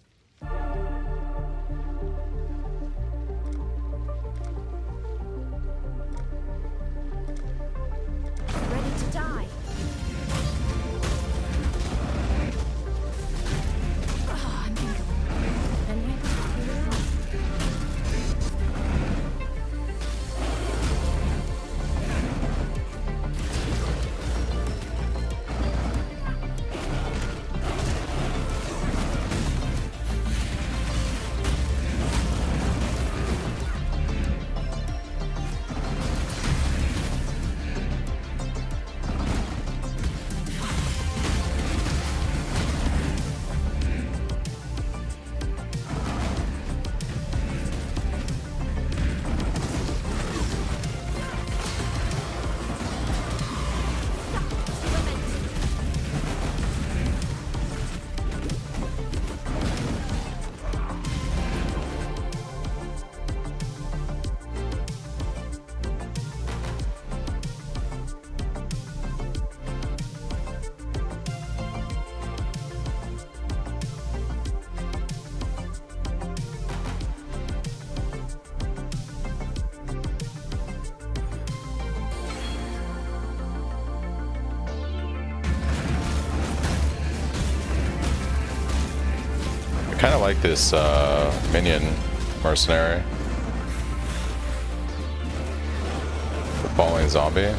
Ready to die. Oh, unthinkable. And yet, here we are. I kind of like this minion mercenary. The falling zombie.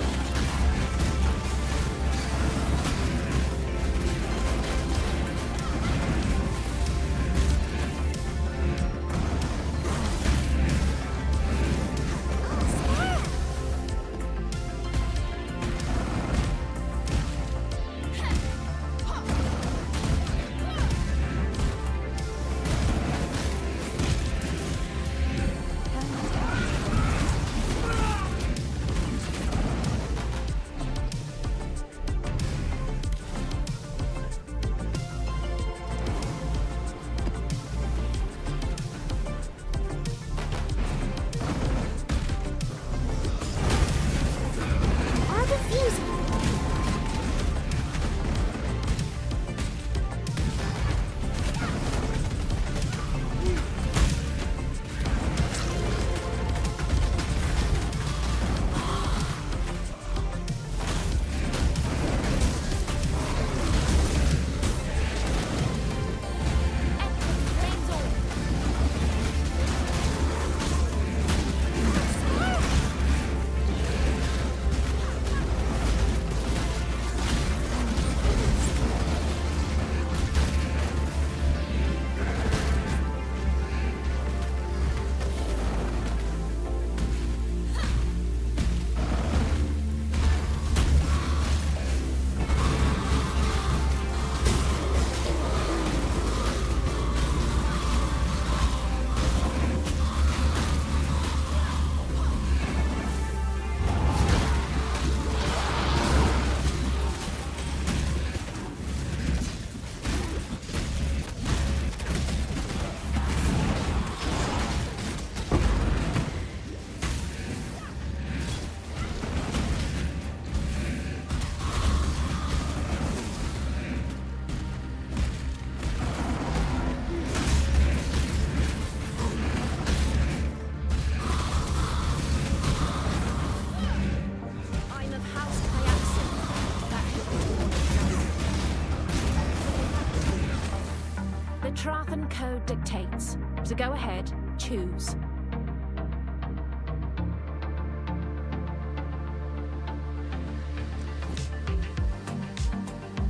Trathan code dictates. So go ahead, choose.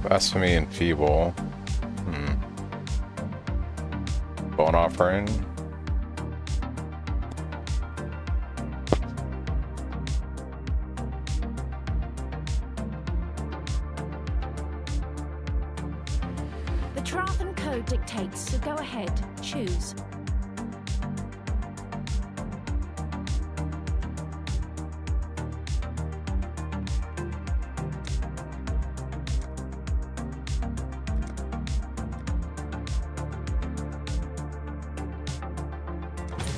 Blasphemy and feeble. Bone offering. The Trathan code dictates, so go ahead, choose.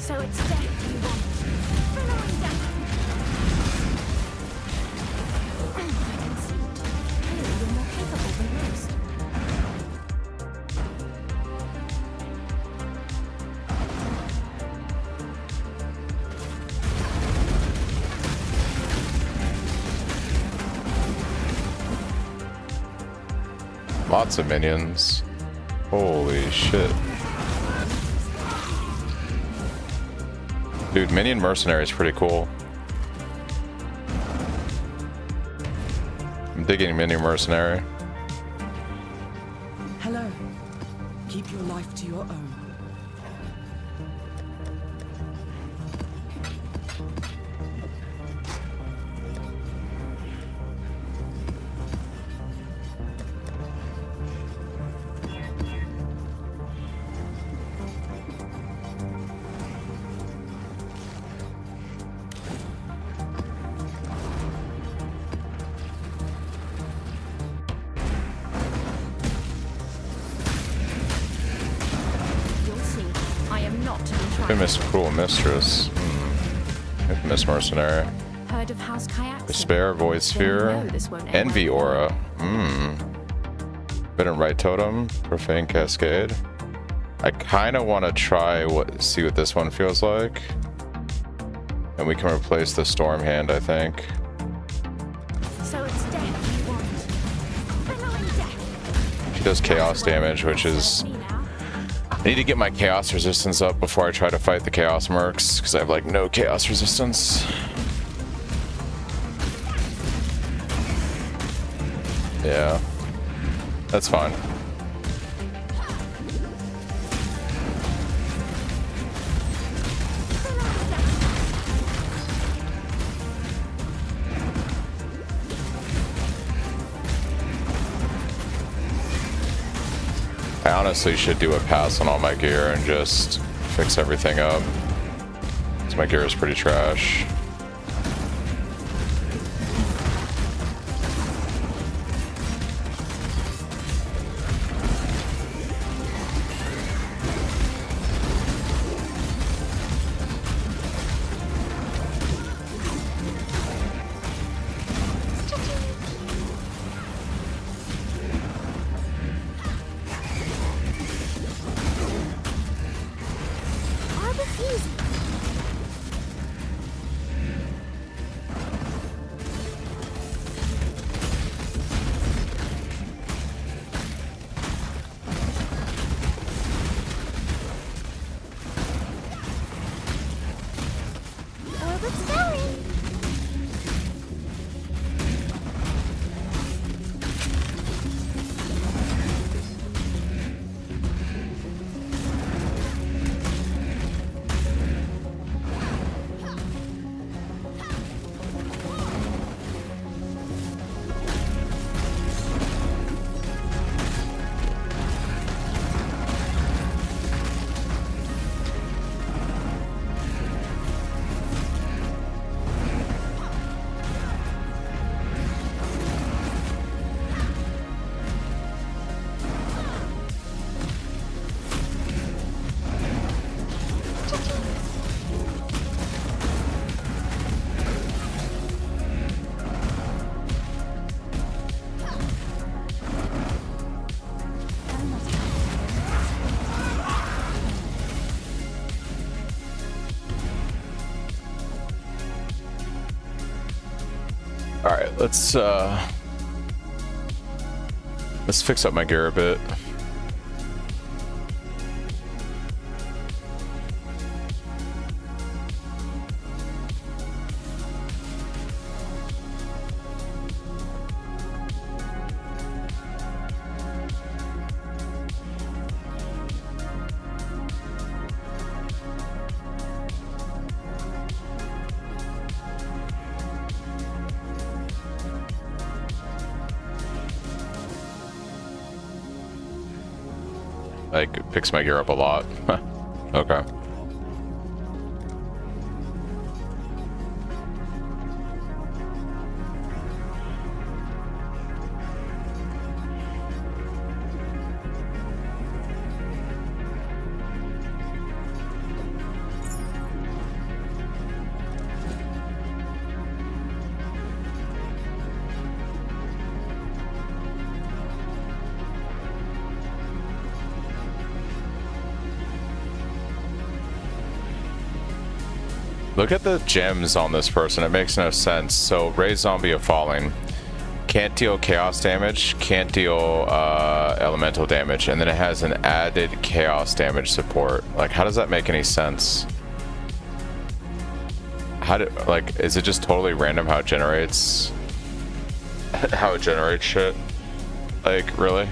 So it's death you want. Following death. I can see it. Clearly you're more capable than most. Lots of minions. Holy shit. Dude, Minion Mercenary is pretty cool. I'm digging Minion Mercenary. Hello. Keep your life to your own. Infamous Cruel Mistress. Infamous Mercenary. Heard of House Kayak? Despair, Void Sphere. Envy Aura. Bitten Right Totem. Profane Cascade. I kind of want to try see what this one feels like. And we can replace the Storm Hand, I think. So it's death you want. Following death. She does chaos damage, which is... I need to get my chaos resistance up before I try to fight the chaos mercs, because I have like no chaos resistance. Yeah, that's fine. I honestly should do a pass on all my gear and just fix everything up, because my gear is pretty trash. Alright, let's fix up my gear a bit. Like, picks my gear up a lot. Okay. Look at the gems on this person. It makes no sense. So, Raised Zombie of Falling. Can't deal chaos damage, can't deal elemental damage, and then it has an added chaos damage support. Like, how does that make any sense? How do, like, is it just totally random how it generates shit? Like, really?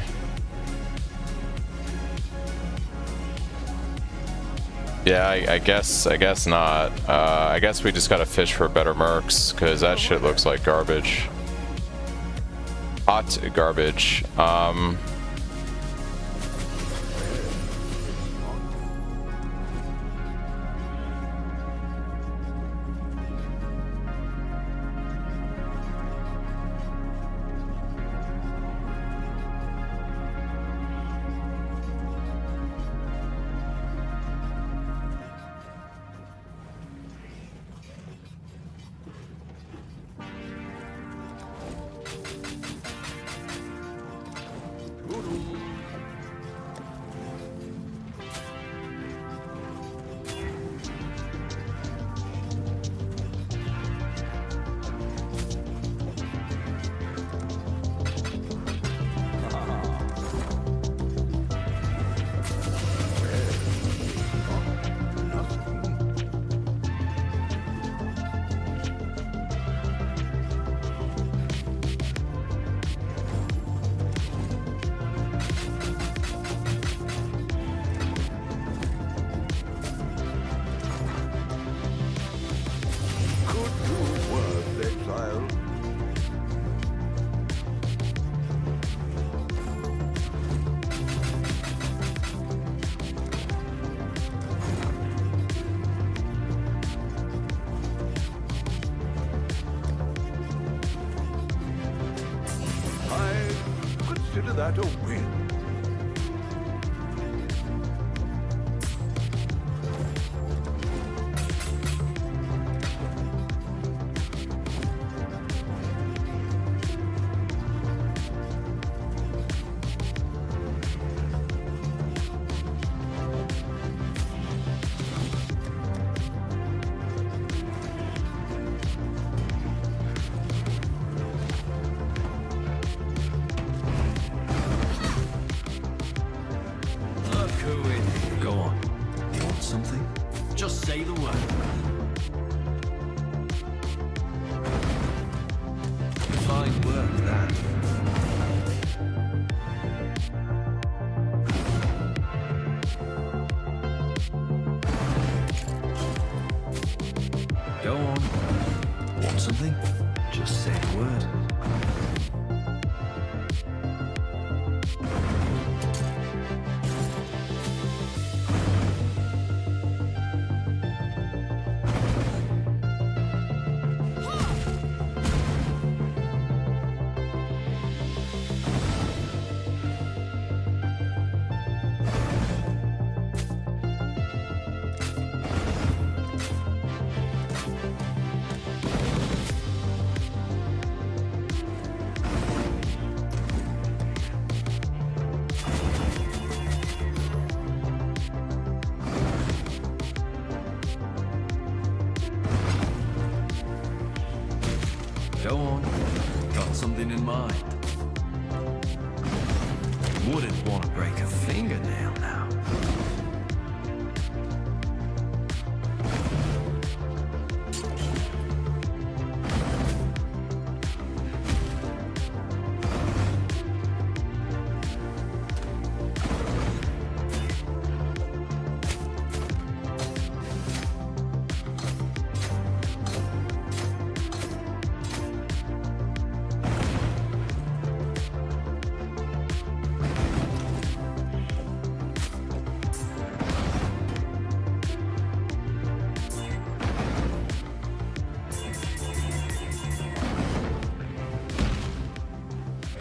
Yeah, I guess not. I guess we just gotta fish for better mercs, because that shit looks like garbage. Hot garbage. Consider that a win. Go on. You want something? Just say the word. Fine work, that. Go on. Want something? Just say the word. Go on. Got something in mind. Wouldn't want to break a fingernail now.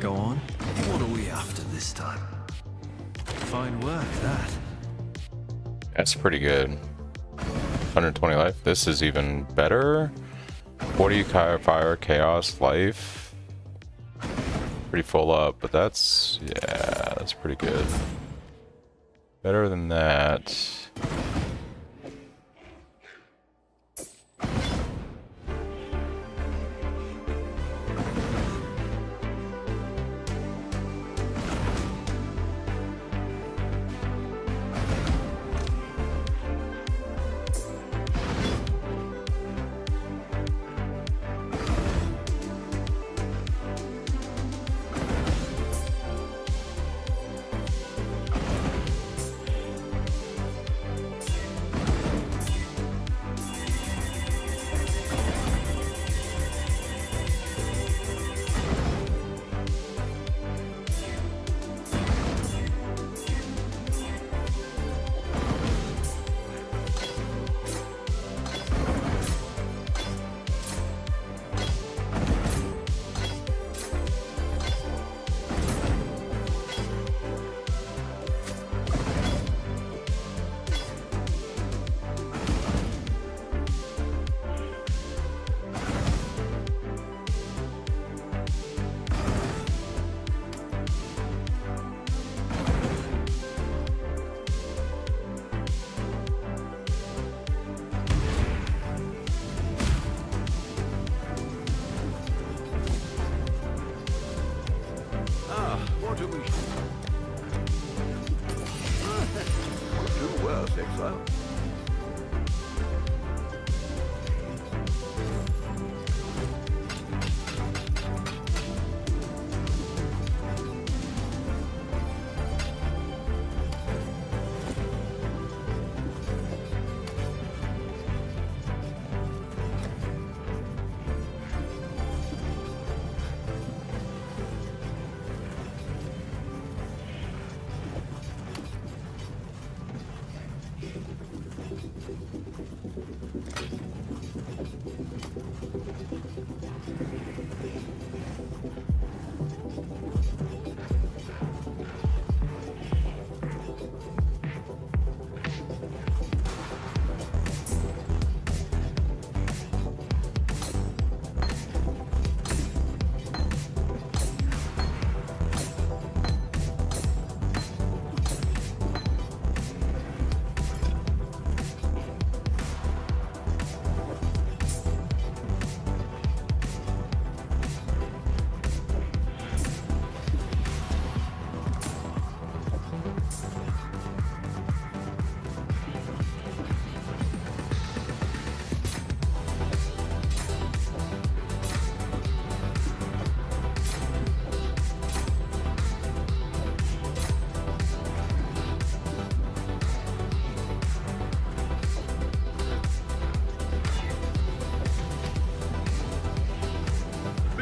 Go on. What are we after this time? Fine work, that. That's pretty good. 120 life. This is even better. 40 fire, chaos, life. Pretty full up, but that's, yeah, that's pretty good. Better than that.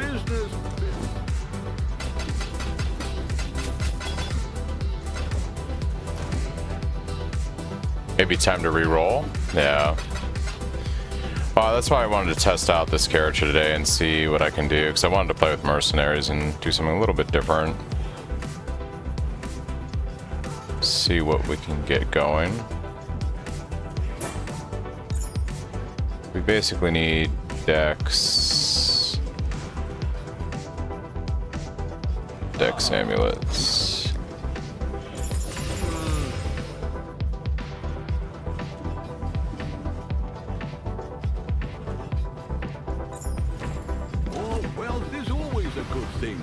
business. Maybe time to re-roll? Yeah. That's why I wanted to test out this character today and see what I can do, because I wanted to play with mercenaries and do something a little bit different. See what we can get going. We basically need Dex amulets. Oh, wealth is always a good thing.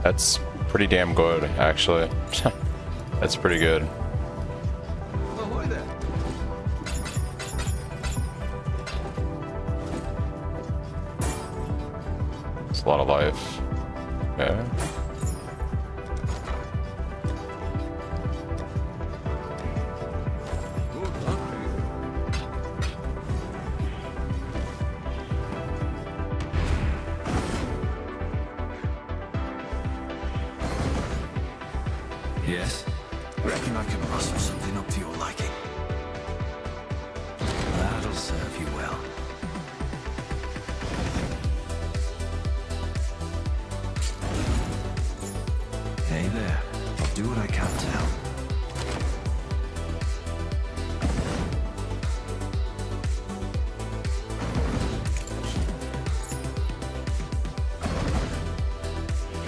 That's pretty damn good, actually. That's pretty good. Ahoy there. It's a lot of life. Yeah. Good luck to you. Yes? Reckon I can rustle something up to your liking. That'll serve you well. Hey there. I'll do what I can to help.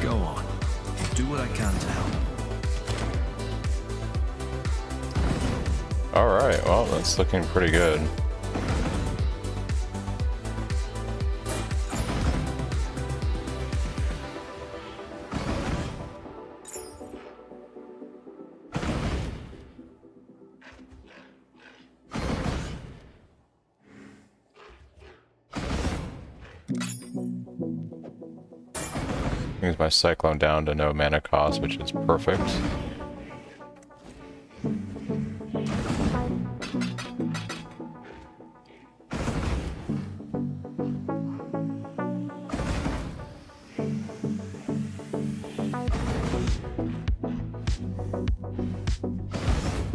Go on. I'll do what I can to help. Alright, well, that's looking pretty good. Brings my Cyclone down to no mana cost, which is perfect.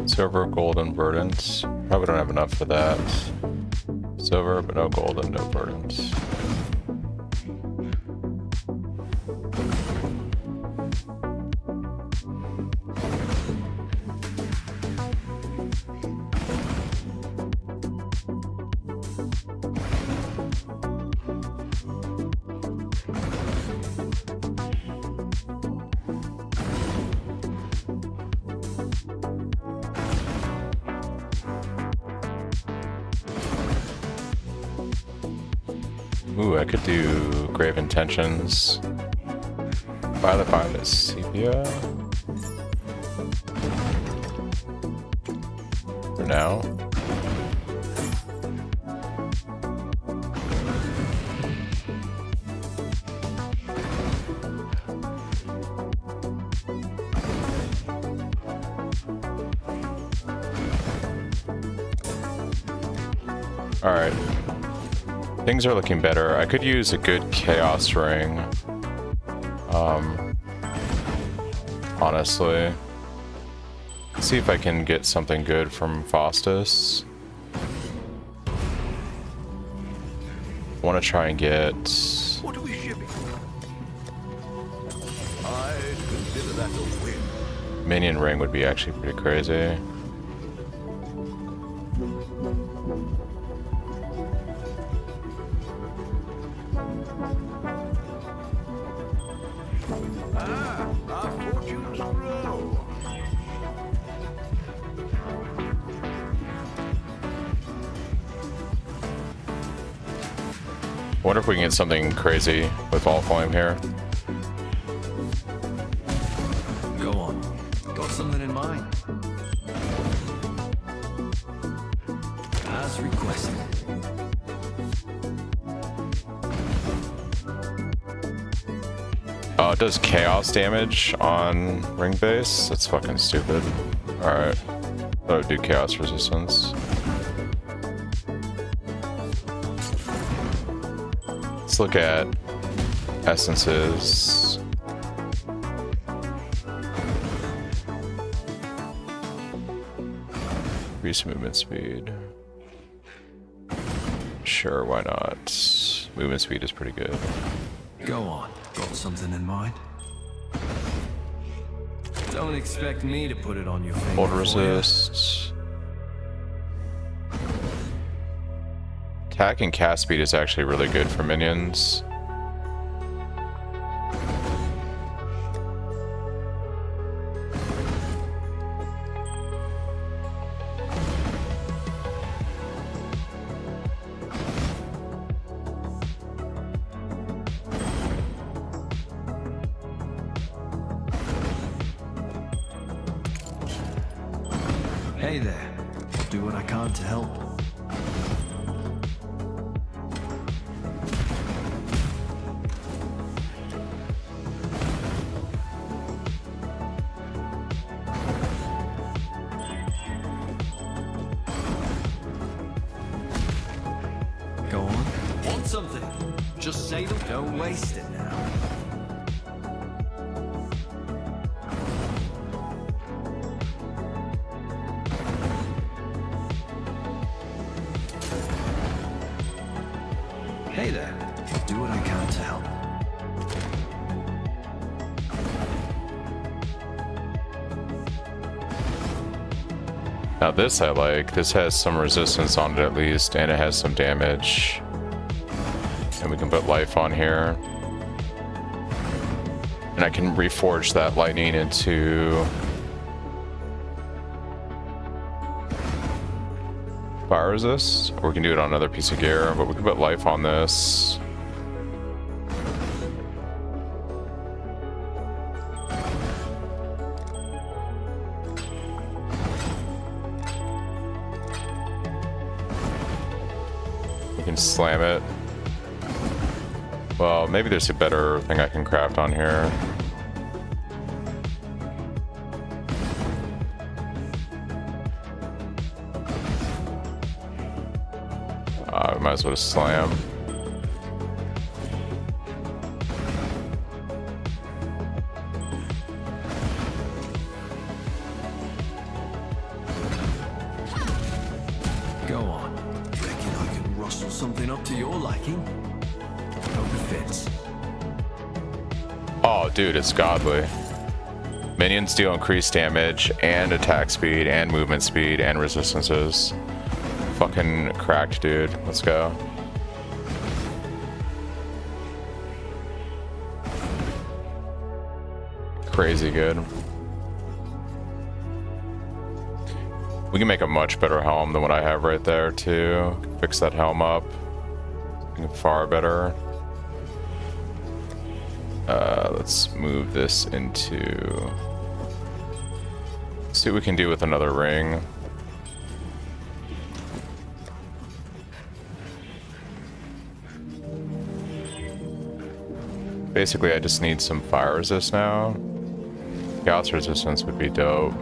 Silver, gold, and burdens. Probably don't have enough for that. Silver, but no gold and no burdens. Ooh, I could do Grave Intentions. Violet Violet Sepia. For now. Alright. Things are looking better. I could use a good Chaos Ring. Honestly. Let's see if I can get something good from Faustus. I want to try and get... What are we shipping? I'd consider that a win. Minion Ring would be actually pretty crazy. Our fortunes grow. I wonder if we can get something crazy with All Flame here. Go on. Got something in mind? as requested. Oh, it does chaos damage on ring base? That's fucking stupid. Alright. Thought it would do chaos resistance. Let's look at essences. Increase movement speed. Sure, why not? Movement speed is pretty good. Go on. Got something in mind? Don't expect me to put it on your finger. Hold resist. Attack and cast speed is actually really good for minions. Hey there. I'll do what I can to help. Go on. Want something? Just say them. Don't waste it now. Hey there. I'll do what I can to help. Now this I like. This has some resistance on it at least, and it has some damage. And we can put life on here. And I can reforge that lightning into fire resist, or we can do it on another piece of gear, but we can put life on this. We can slam it. Well, maybe there's a better thing I can craft on here. We might as well just slam. Go on. Reckon I can rustle something up to your liking? Hope it fits. Oh, dude, it's godly. Minions deal increased damage and attack speed and movement speed and resistances. Fucking cracked, dude. Let's go. Crazy good. We can make a much better helm than what I have right there, too. Fix that helm up. Far better. Let's move this into... see what we can do with another ring. Basically, I just need some fire resist now. Chaos resistance would be dope.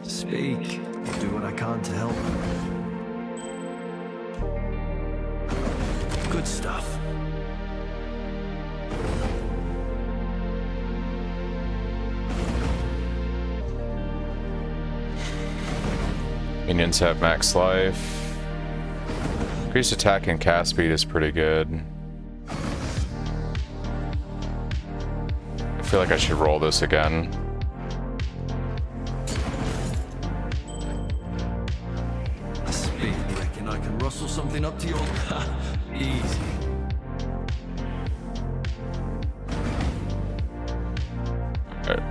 Speak. I'll do what I can to help. Good stuff. Minions have max life. Increased attack and cast speed is pretty good. I feel like I should roll this again. Speak. Reckon I can rustle something up to your... Easy.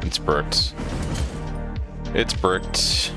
It's bricked. It's bricked.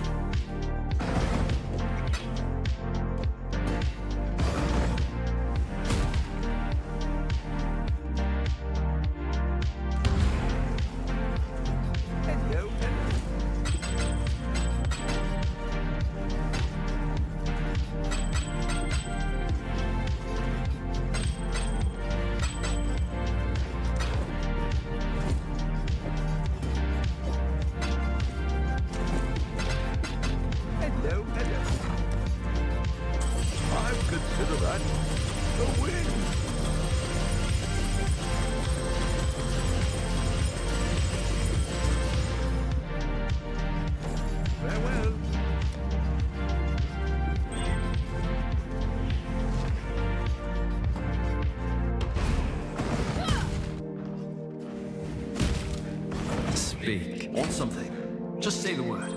Speak. Want something? Just say the word.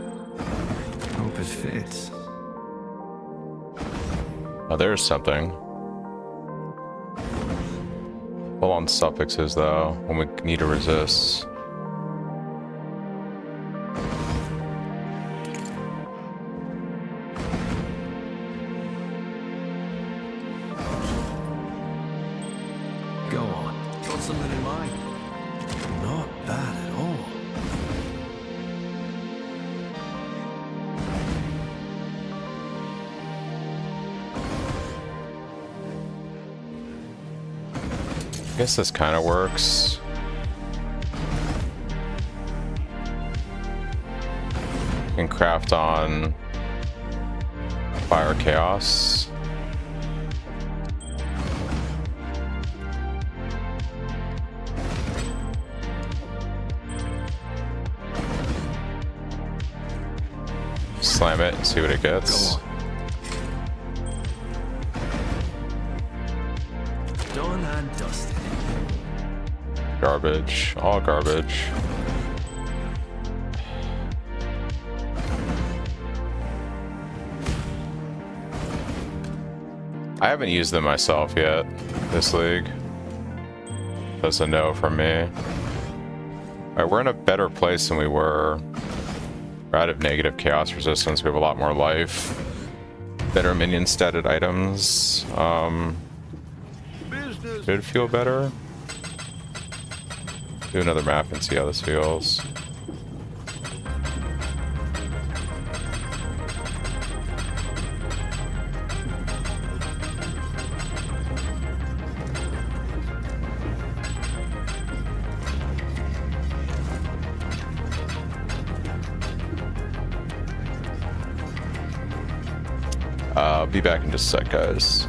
Hope it fits. Oh, there's something. Full on suffixes though, when we need to resist. Go on. Got something in mind? Not bad at all. I guess this kind of works. You can craft on Fire Chaos. Slam it and see what it gets. Done and dusted. Garbage. All garbage. I haven't used them myself yet, this league. That's a no from me. Alright, we're in a better place than we were. We're out of negative chaos resistance, we have a lot more life. Better minion statted items. Should feel better. Do another map and see how this feels. I'll be back in just a sec, guys.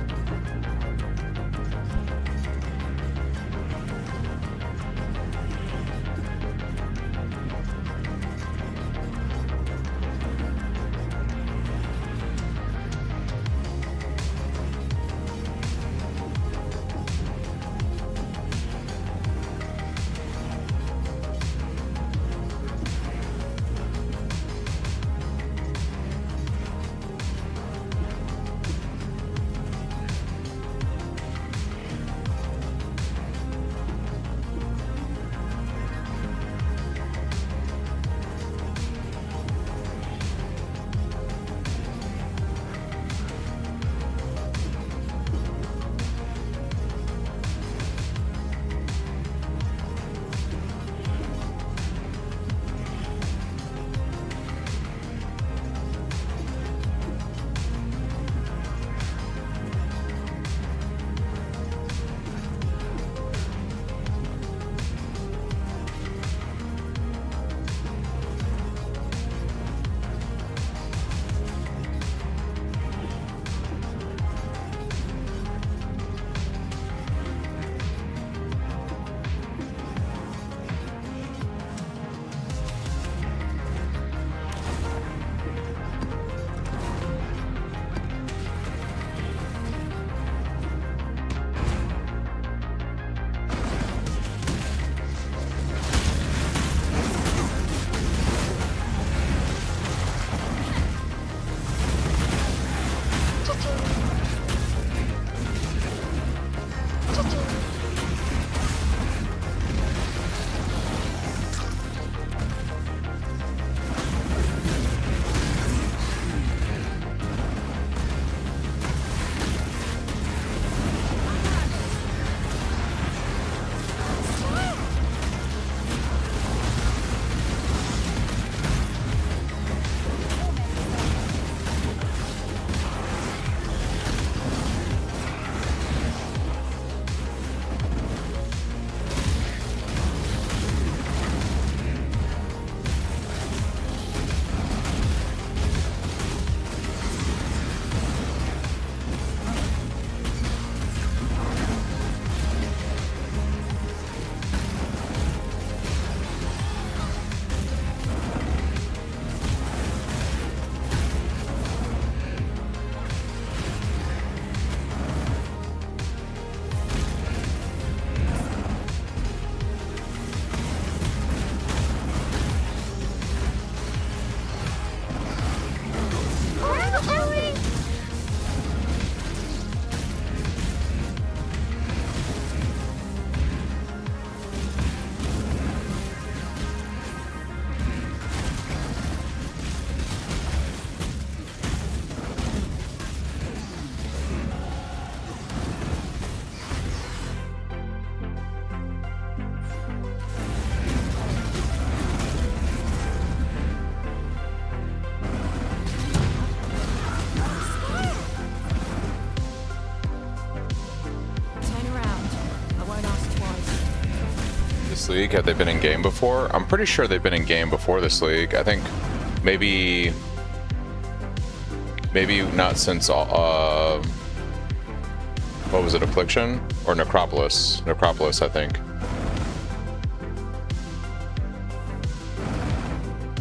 league? Have they been in game before? I'm pretty sure they've been in game before this league. I think maybe not since what was it, Affliction or Necropolis? Necropolis, I think.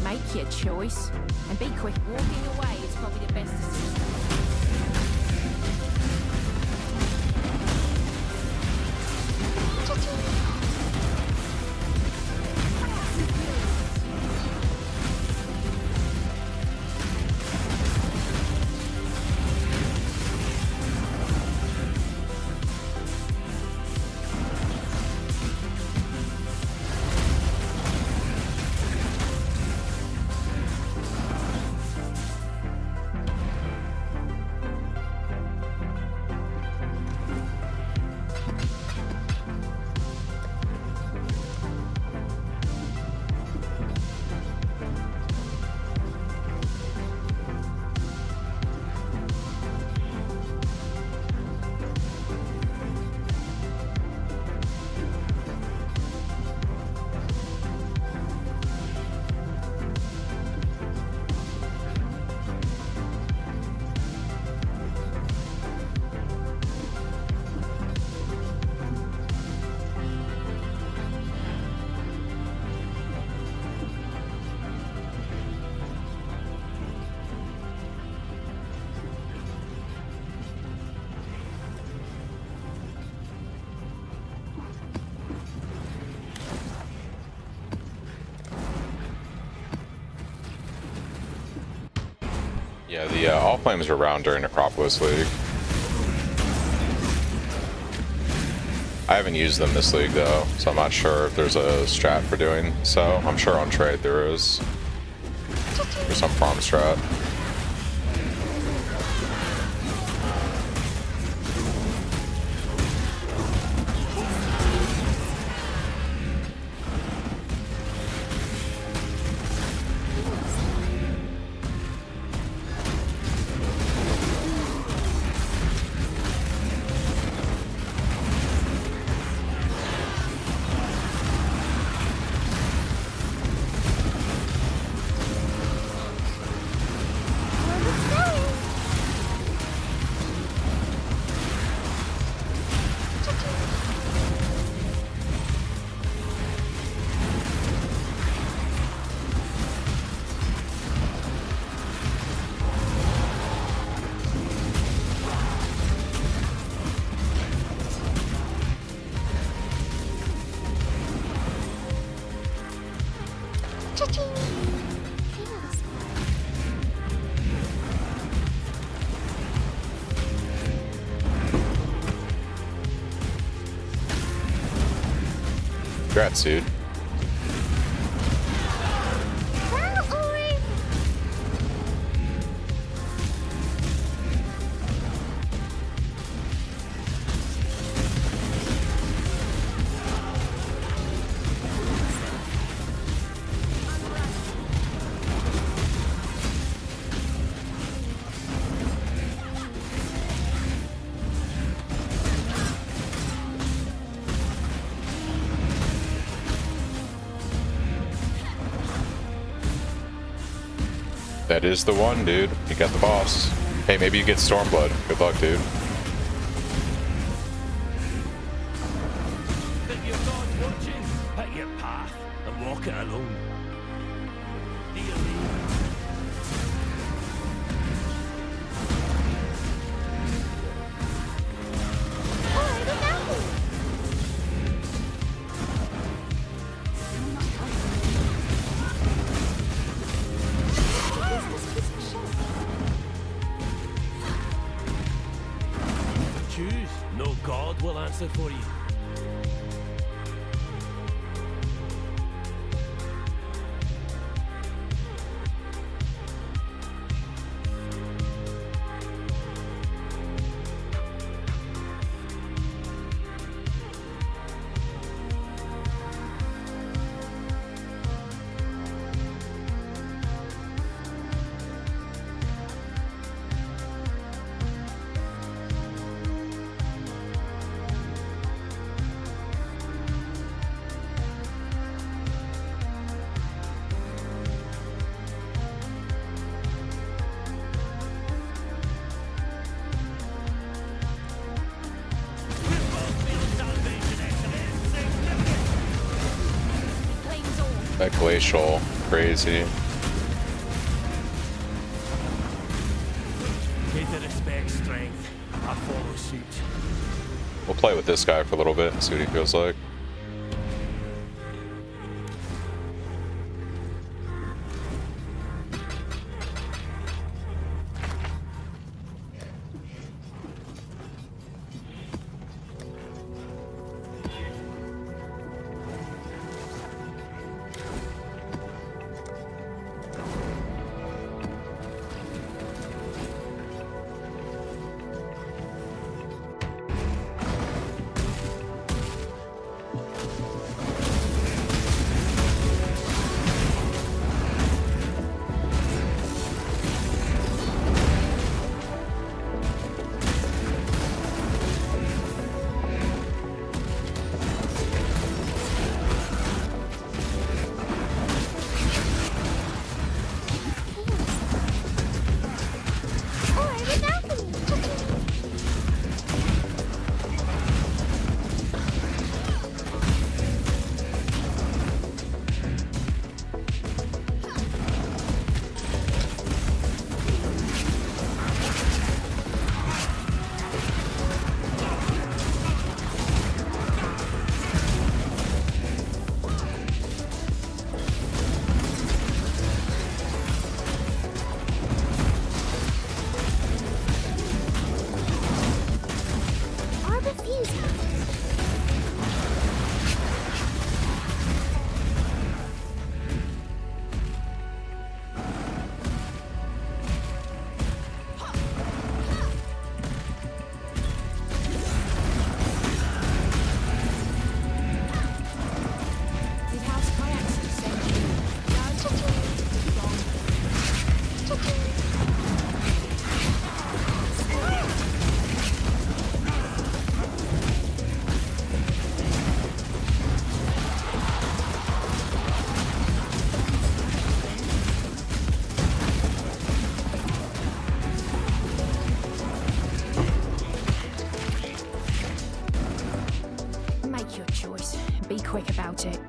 Make your choice and be quick. Walking away is probably the best decision. Yeah, the All Flames were around during Necropolis League. I haven't used them this league though, so I'm not sure if there's a strat for doing so. I'm sure on trade there is. There's some farm strat. Congrats, dude. That is the one, dude. You got the boss. Hey, maybe you get Stormblood. Good luck, dude. Think your God's watching? Pick your path and walk it alone. Choose. No God will answer for you. That glacial, crazy. Kid that expects strength, I follow suit. We'll play with this guy for a little bit and see what he feels like. Quick about it.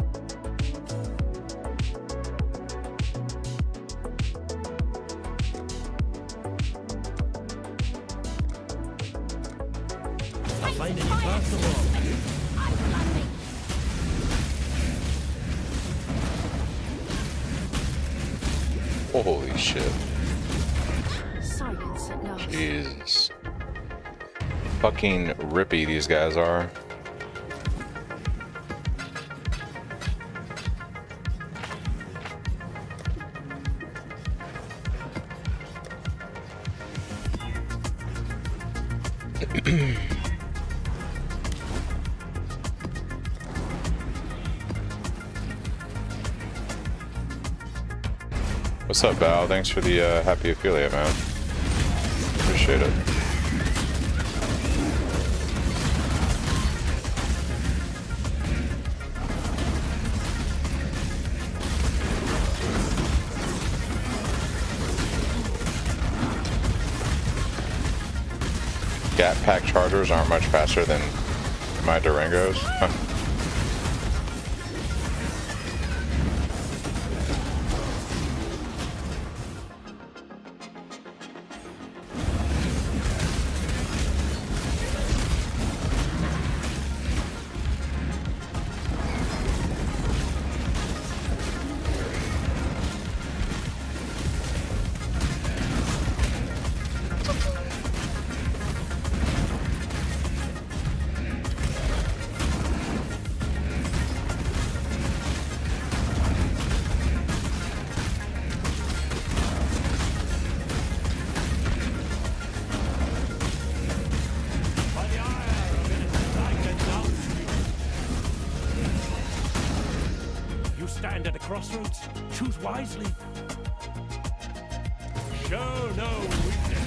I'll find any path along. Holy shit. Silence at last. Jesus. Fucking rippy these guys are. What's up, Val? Thanks for the happy affiliate, man. Appreciate it. Gat pack chargers aren't much faster than my Durangos. Stand at a crossroads. Choose wisely. Show no weakness.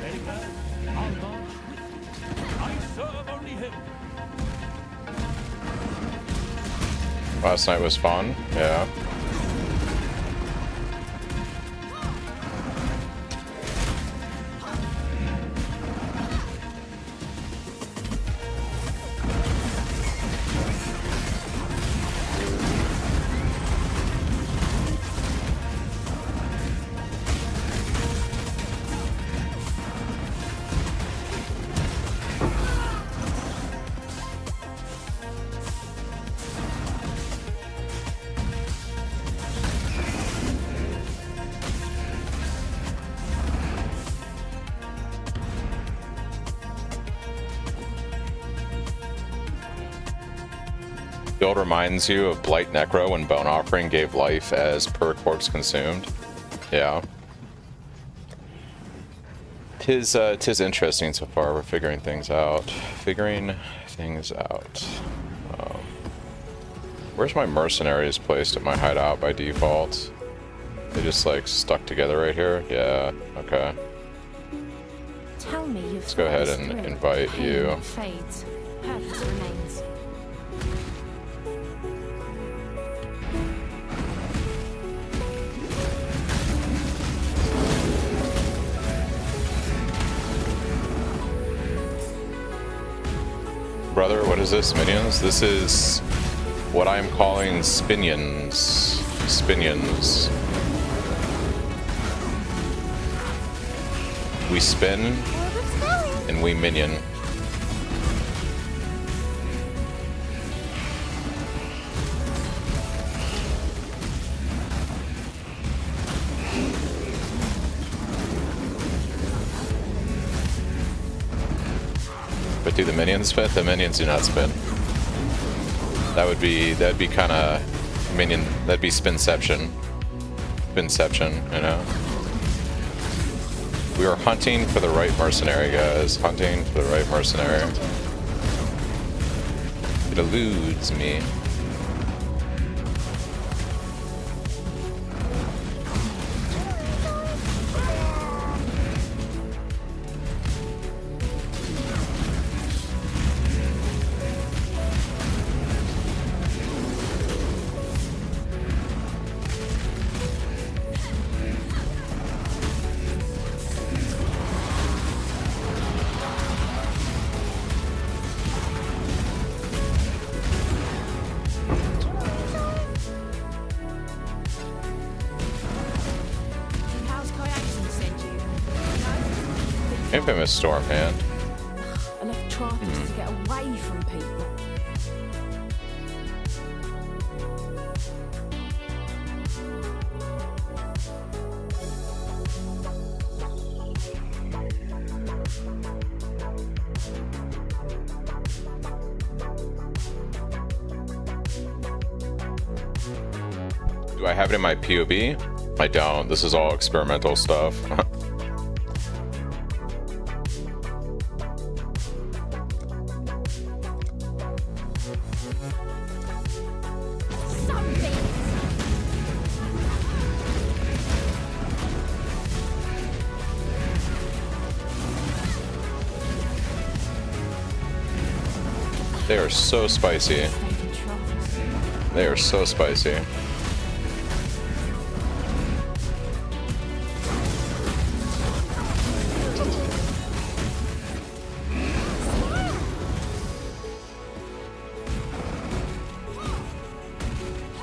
Very well. I'll march with you. I serve only him. Last night was fun. Yeah. Build reminds you of Blight Necro when Bone Offering gave life as per corpse consumed. Yeah. Tis interesting so far. We're figuring things out. Where's my mercenaries placed at my hideout by default? They just like stuck together right here? Yeah, okay. Tell me you've Let's go ahead and invite you. Fades. Purpose remains. Brother, what is this, minions? This is what I'm calling spinions. Spinions. We spin and we minion. But do the minions spin? The minions do not spin. That'd be kind of minion. That'd be spinception. Spinception, you know. We are hunting for the right mercenary, guys. Hunting for the right mercenary. It eludes me. Infamous storm hand. Enough traffic to get away from people. Do I have it in my POB? I don't. This is all experimental stuff. They are so spicy. They are so spicy.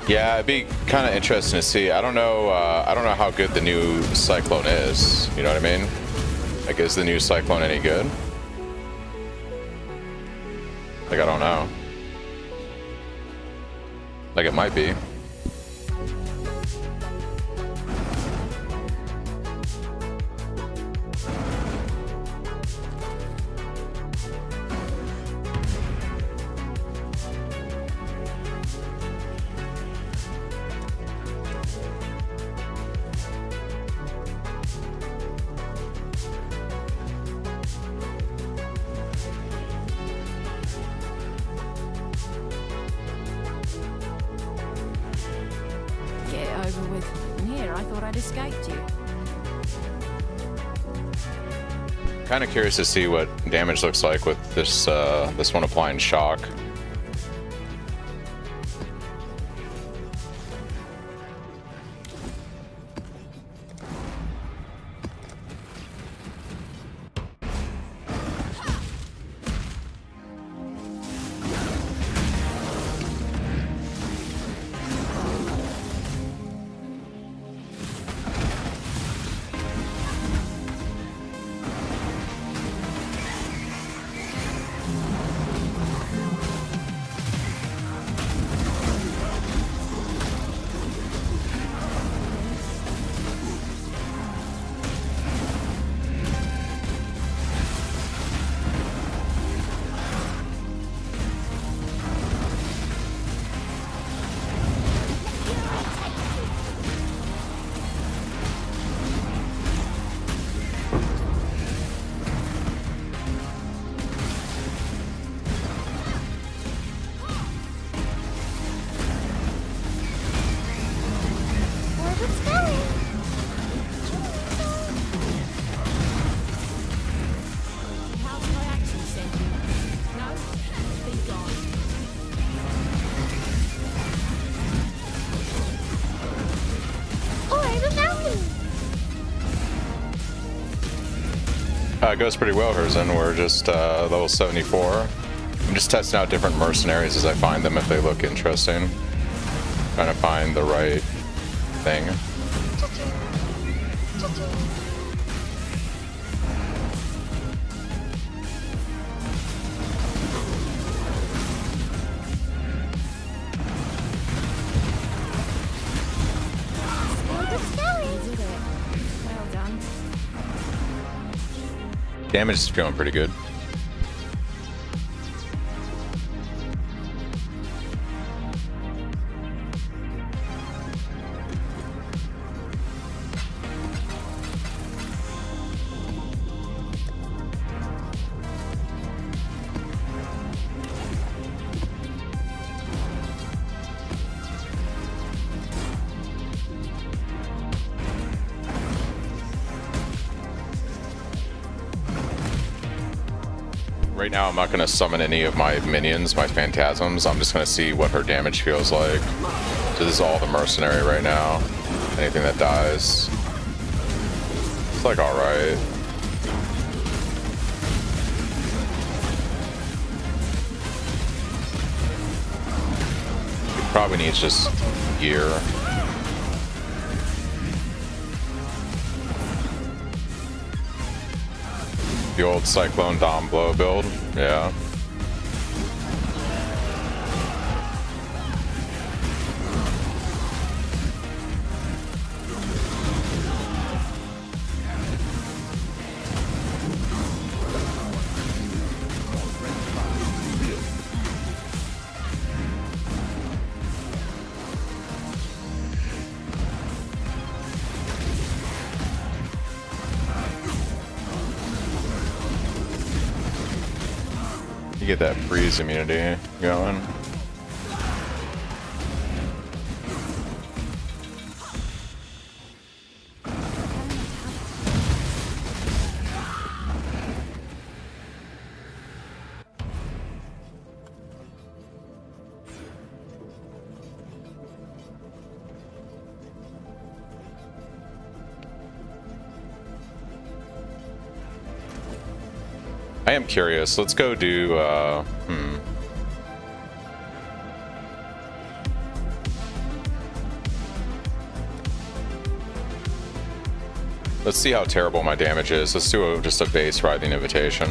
Yeah, it'd be kind of interesting to see. I don't know how good the new Cyclone is. You know what I mean? Like, is the new Cyclone any good? Like, I don't know. Like, it might be. Over with. And here, I thought I'd escaped you. Kind of curious to see what damage looks like with this this one applying shock. Goes pretty well, Herzen. We're just level 74. I'm just testing out different mercenaries as I find them if they look interesting. Trying to find the right thing. Damage is feeling pretty good. Right now I'm not going to summon any of my minions, my phantasms. I'm just going to see what her damage feels like. So this is all the mercenary right now. Anything that dies. It's like alright. It probably needs just gear. The old Cyclone Dom Blow build, yeah. Get that freeze immunity going. I am curious. Let's go do, Let's see how terrible my damage is. Let's do just a base Writhing Invitation.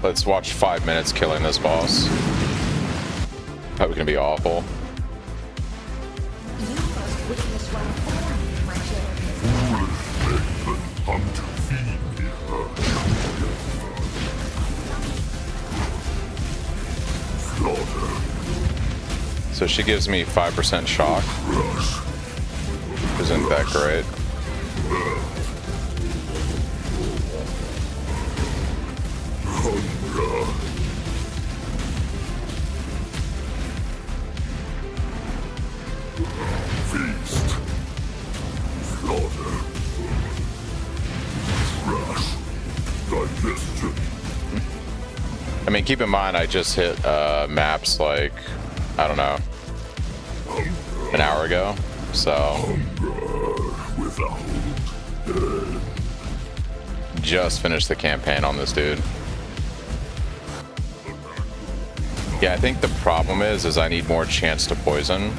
Let's watch 5 minutes killing this boss. Probably gonna be awful. So she gives me 5% shock. Isn't that great? Feast. Slaughter. Trash. Digestion. I mean, keep in mind, I just hit maps like, I don't know, an hour ago, so just finished the campaign on this dude. Yeah, I think the problem is I need more chance to poison,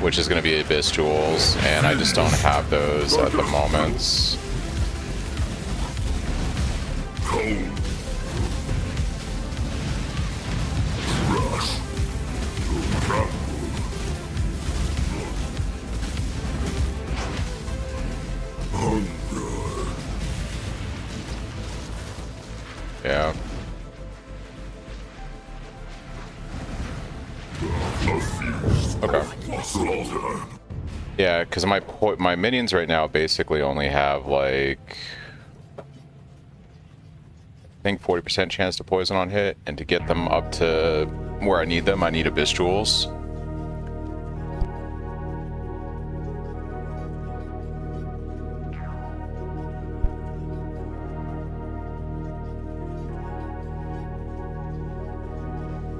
which is going to be Abyss Jewels, and I just don't have those at the moment. Yeah. Okay. Yeah, because my minions right now basically only have like, I think 40% chance to poison on hit, and to get them up to where I need them, I need Abyss Jewels.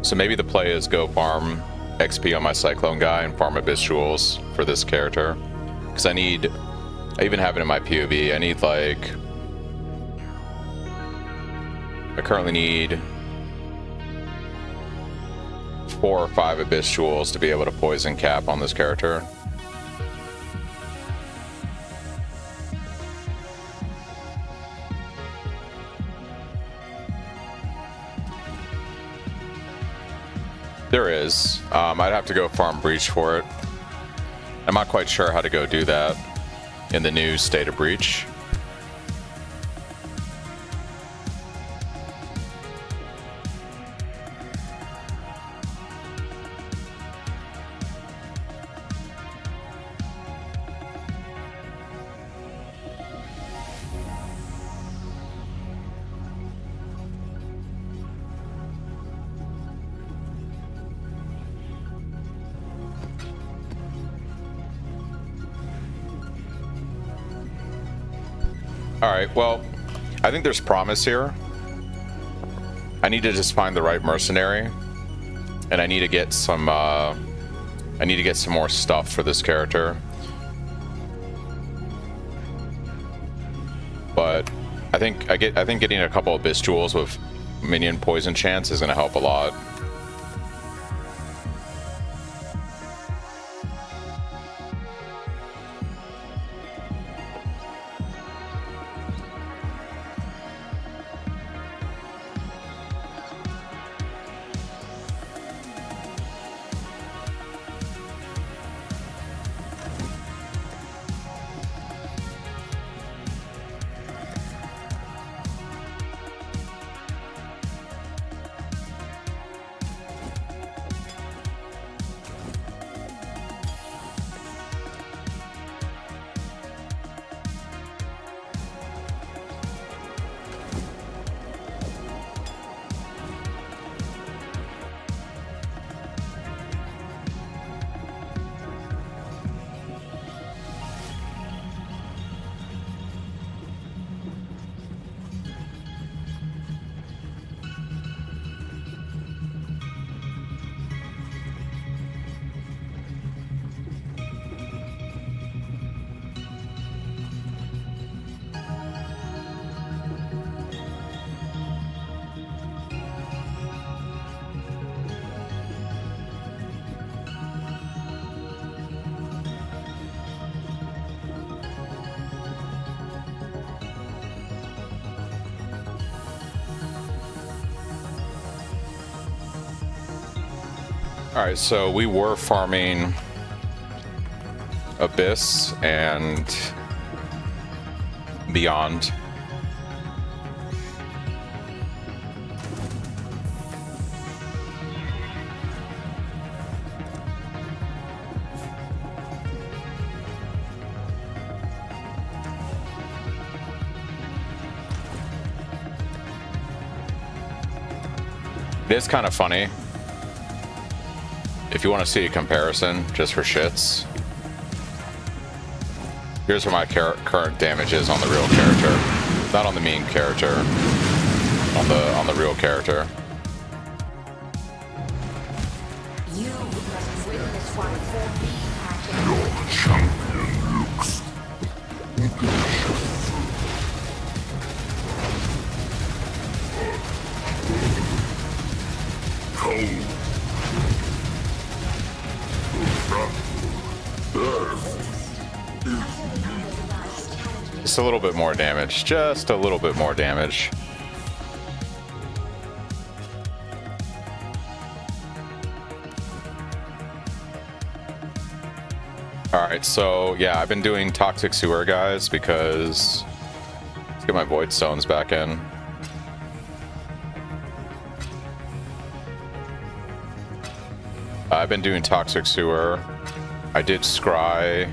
So maybe the play is go farm XP on my Cyclone guy and farm Abyss Jewels for this character. Because I need I even have it in my POV. I need like... I currently need 4 or 5 Abyss Jewels to be able to poison cap on this character. There is. I'd have to go farm Breach for it. I'm not quite sure how to go do that in the new State of Breach. Alright, well, I think there's promise here. I need to just find the right mercenary. And I need to get some, more stuff for this character. But I think getting a couple of Abyss Jewels with minion poison chance is gonna help a lot. Alright, so we were farming Abyss and Beyond. It is kind of funny. If you want to see a comparison, just for shits, here's where my current damage is on the real character, not on the meme character, on the real character. You must witness one for me. Your champion looks cold. Just a little bit more damage. Just a little bit more damage. Alright, so yeah, I've been doing Toxic Sewer, guys, because... Let's get my Void Stones back in. I've been doing Toxic Sewer. I did scry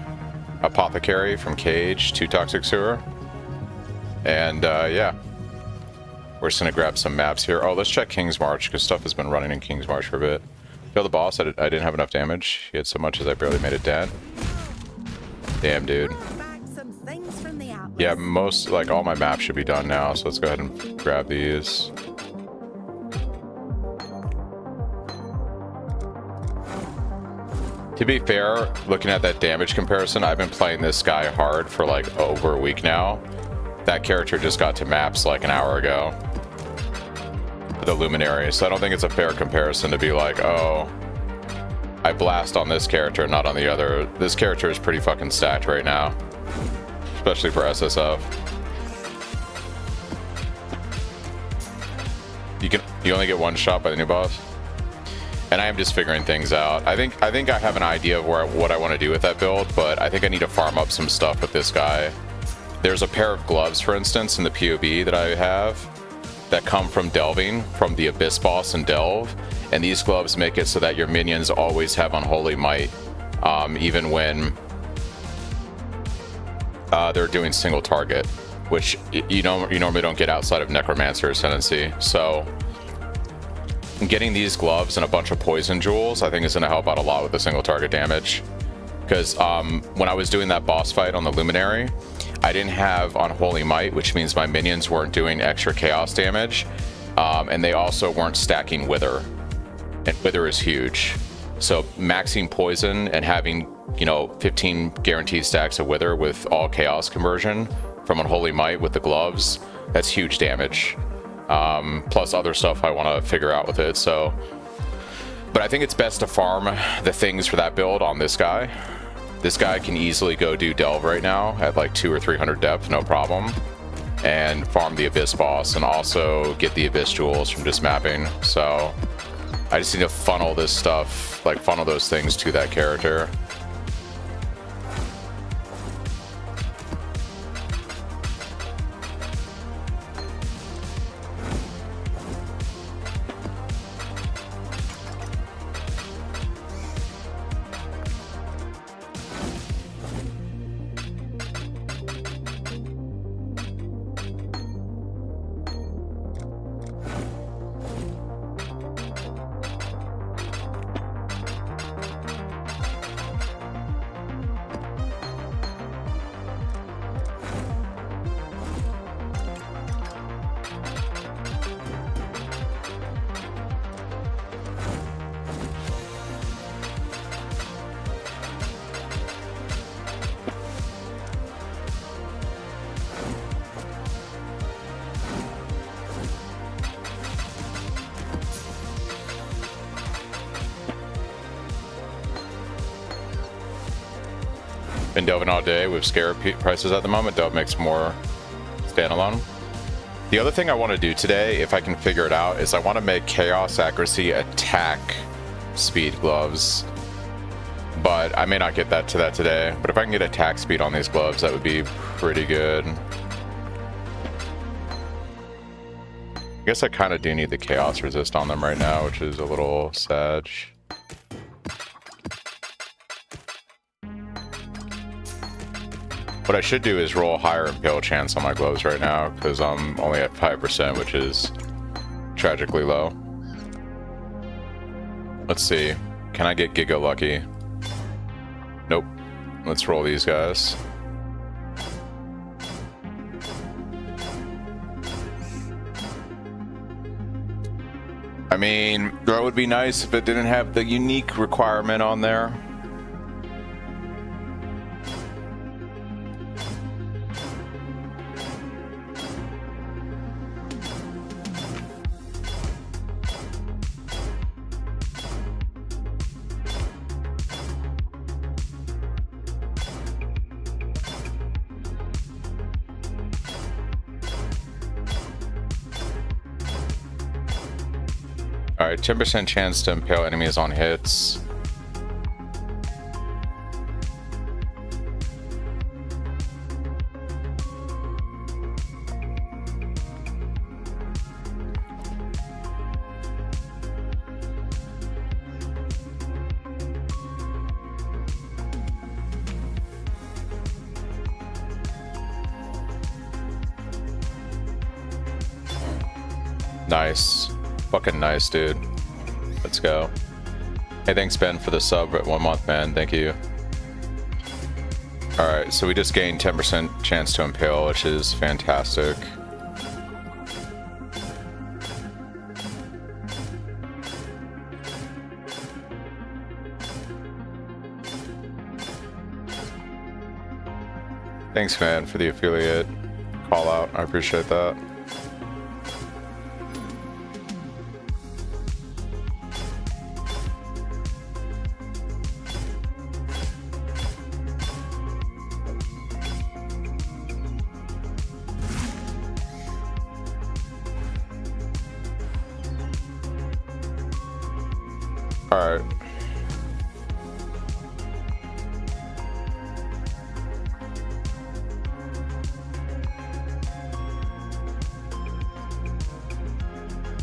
Apothecary from Cage to Toxic Sewer. And yeah. We're just gonna grab some maps here. Oh, let's check King's March, because stuff has been running in King's March for a bit. Kill the boss, I didn't have enough damage. He had so much as I barely made it dead. Damn, dude. Yeah, most, like, all my maps should be done now, so let's go ahead and grab these. To be fair, looking at that damage comparison, I've been playing this guy hard for like over a week now. That character just got to maps like an hour ago. The Luminary, so I don't think it's a fair comparison to be like, oh, I blast on this character, not on the other. This character is pretty fucking stacked right now, especially for SSF. You only get one shot by the new boss, and I am just figuring things out. I think I have an idea of what I want to do with that build, but I think I need to farm up some stuff with this guy. There's a pair of gloves, for instance, in the POB that I have that come from delving from the Abyss boss in Delve, and these gloves make it so that your minions always have Unholy Might, even when they're doing single target, which you normally don't get outside of Necromancer Ascendancy. So getting these gloves and a bunch of poison jewels, I think, is going to help out a lot with the single target damage. Because when I was doing that boss fight on the Luminary, I didn't have Unholy Might, which means my minions weren't doing extra chaos damage, and they also weren't stacking Wither. And Wither is huge. So maxing poison and having, 15 guaranteed stacks of Wither with all chaos conversion from Unholy Might with the gloves, that's huge damage. Plus other stuff I want to figure out with it. So, but I think it's best to farm the things for that build on this guy. This guy can easily go do Delve right now at like 200 or 300 depth, no problem, and farm the Abyss boss and also get the Abyss jewels from just mapping. So I just need to funnel this stuff, like funnel those things to that character. Been delving all day with scarab prices at the moment. Delve makes more standalone. The other thing I want to do today, if I can figure it out, is I want to make chaos accuracy attack speed gloves. But I may not get that today. But if I can get attack speed on these gloves, that would be pretty good. I guess I kind of do need the chaos resist on them right now, which is a little sad. What I should do is roll a higher impale chance on my gloves right now, because I'm only at 5%, which is tragically low. Let's see. Can I get Giga lucky? Nope. Let's roll these guys. I mean, that would be nice if it didn't have the unique requirement on there. Alright, 10% chance to impale enemies on hits. Nice. Fucking nice, dude. Let's go. Hey, thanks, Ben, for the sub at 1 month, man. Thank you. Alright, so we just gained 10% chance to impale, which is fantastic. Thanks, man, for the affiliate call out. I appreciate that. All right.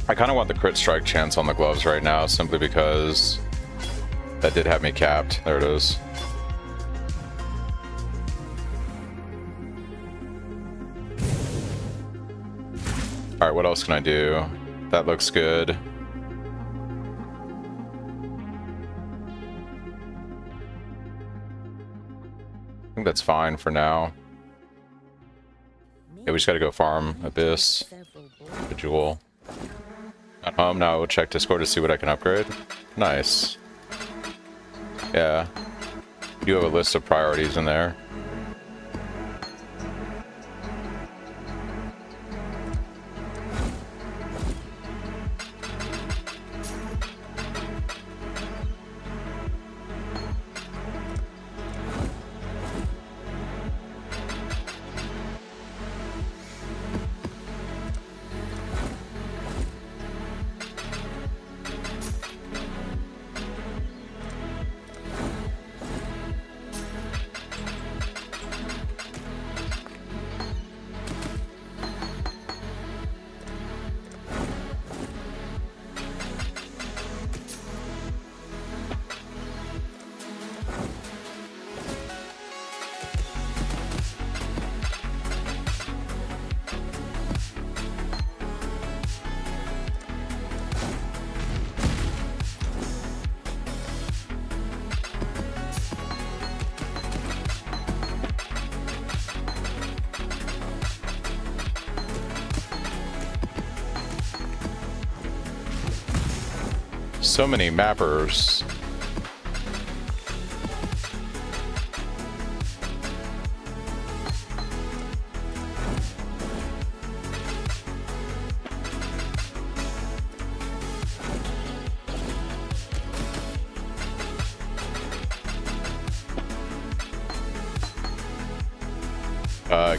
I kind of want the crit strike chance on the gloves right now, simply because that did have me capped. There it is. All right, what else can I do? That looks good. I think that's fine for now. Yeah, we just gotta go farm Abyss, the Jewel. At home now, we'll check Discord to see what I can upgrade. Nice. Yeah. You do have a list of priorities in there. So many mappers.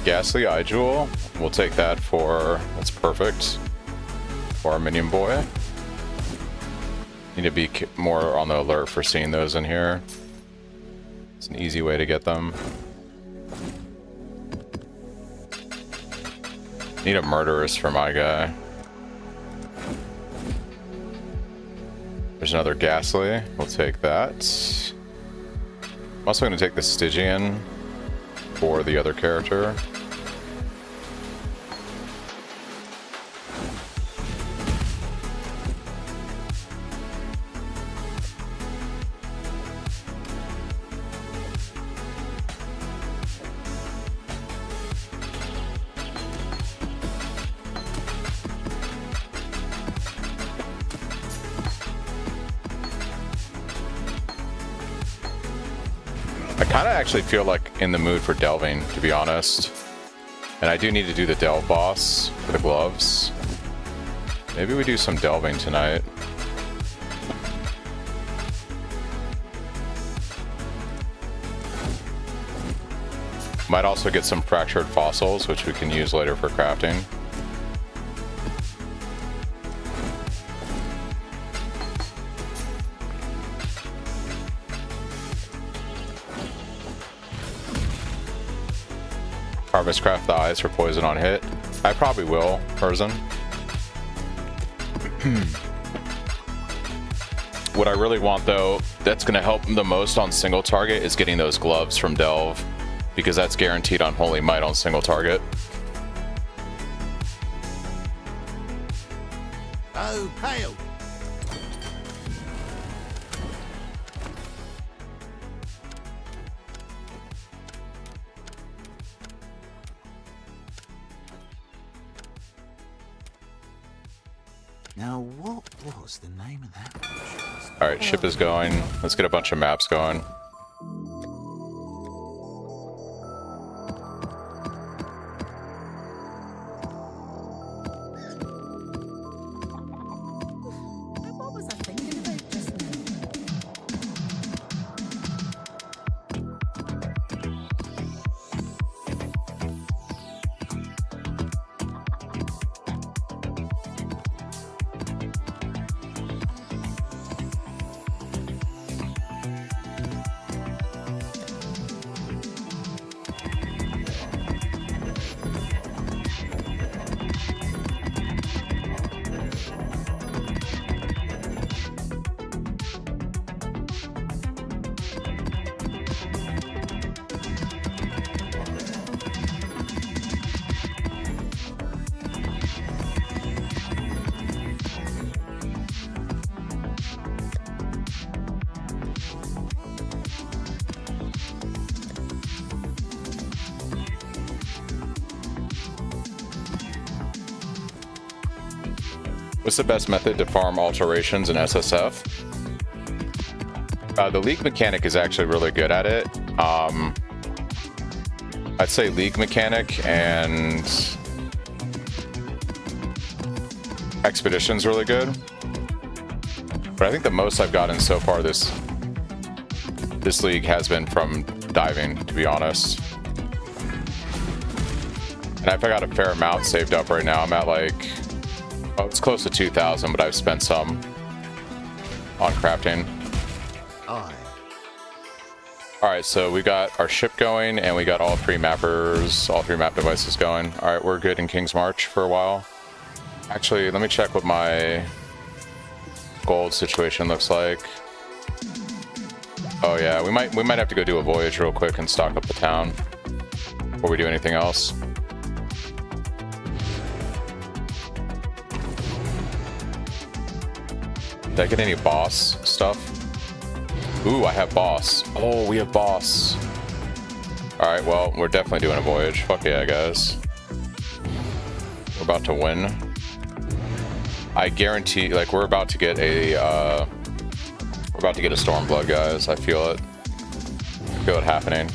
Ghastly Eye Jewel. We'll take that for, that's perfect. For our minion boy. Need to be more on the alert for seeing those in here. It's an easy way to get them. Need a murderess for my guy. There's another Ghastly. We'll take that. I'm also going to take the Stygian for the other character. I kind of actually feel like in the mood for delving, to be honest. And I do need to do the delve boss for the gloves. Maybe we do some delving tonight. Might also get some fractured fossils, which we can use later for crafting. Harvest craft the eyes for poison on hit. I probably will, Person. What I really want though, that's gonna help the most on single target is getting those gloves from Delve, because that's guaranteed on Holy Might on single target. Oh, hail! Now, what was the name of that? All right, ship is going. Let's get a bunch of maps going. What's the best method to farm alterations in SSF? The League Mechanic is actually really good at it. I'd say League Mechanic and Expedition's really good. But I think the most I've gotten so far this league has been from diving, to be honest. And I've got a fair amount saved up right now. I'm at like, oh, it's close to 2,000, but I've spent some on crafting. Alright, so we got our ship going, and we got all three mappers, all three map devices going. Alright, we're good in King's March for a while. Actually, let me check what my gold situation looks like. Oh yeah, we might have to go do a voyage real quick and stock up the town before we do anything else. Did I get any boss stuff? Ooh, I have boss. Oh, we have boss. Alright, well, we're definitely doing a voyage. Fuck yeah, guys. We're about to win. I guarantee, like, we're about to get a Stormblood, guys. I feel it. I feel it happening.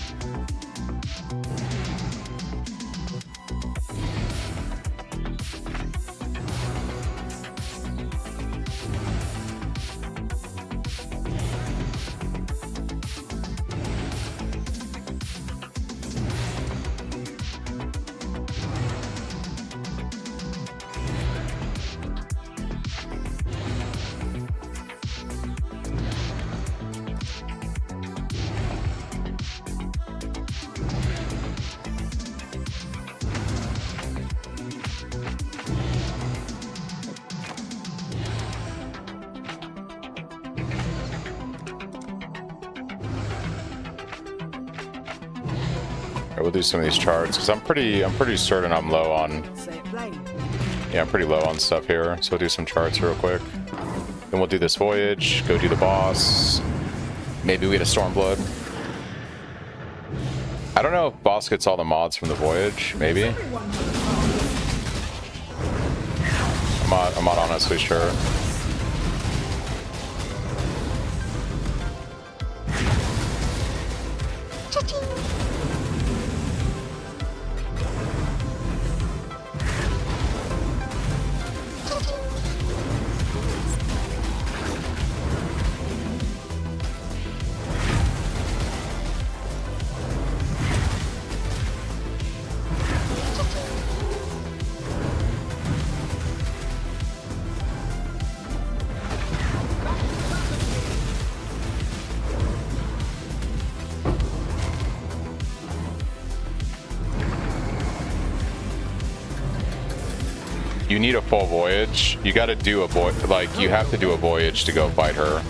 We'll do some of these charts because I'm pretty certain I'm low on. Yeah, I'm pretty low on stuff here. So we'll do some charts real quick. Then we'll do this voyage. Go do the boss. Maybe we get a Stormblood. I don't know if boss gets all the mods from the voyage. Maybe. I'm not honestly sure. You need a full voyage. You got to do a voyage, like you have to do a voyage to go fight her.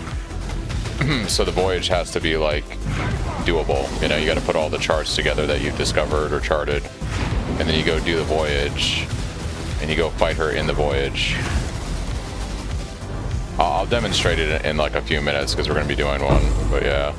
So the voyage has to be like doable. You know, you got to put all the charts together that you've discovered or charted, and then you go do the voyage, and you go fight her in the voyage. I'll demonstrate it in like a few minutes because we're gonna be doing one. But yeah.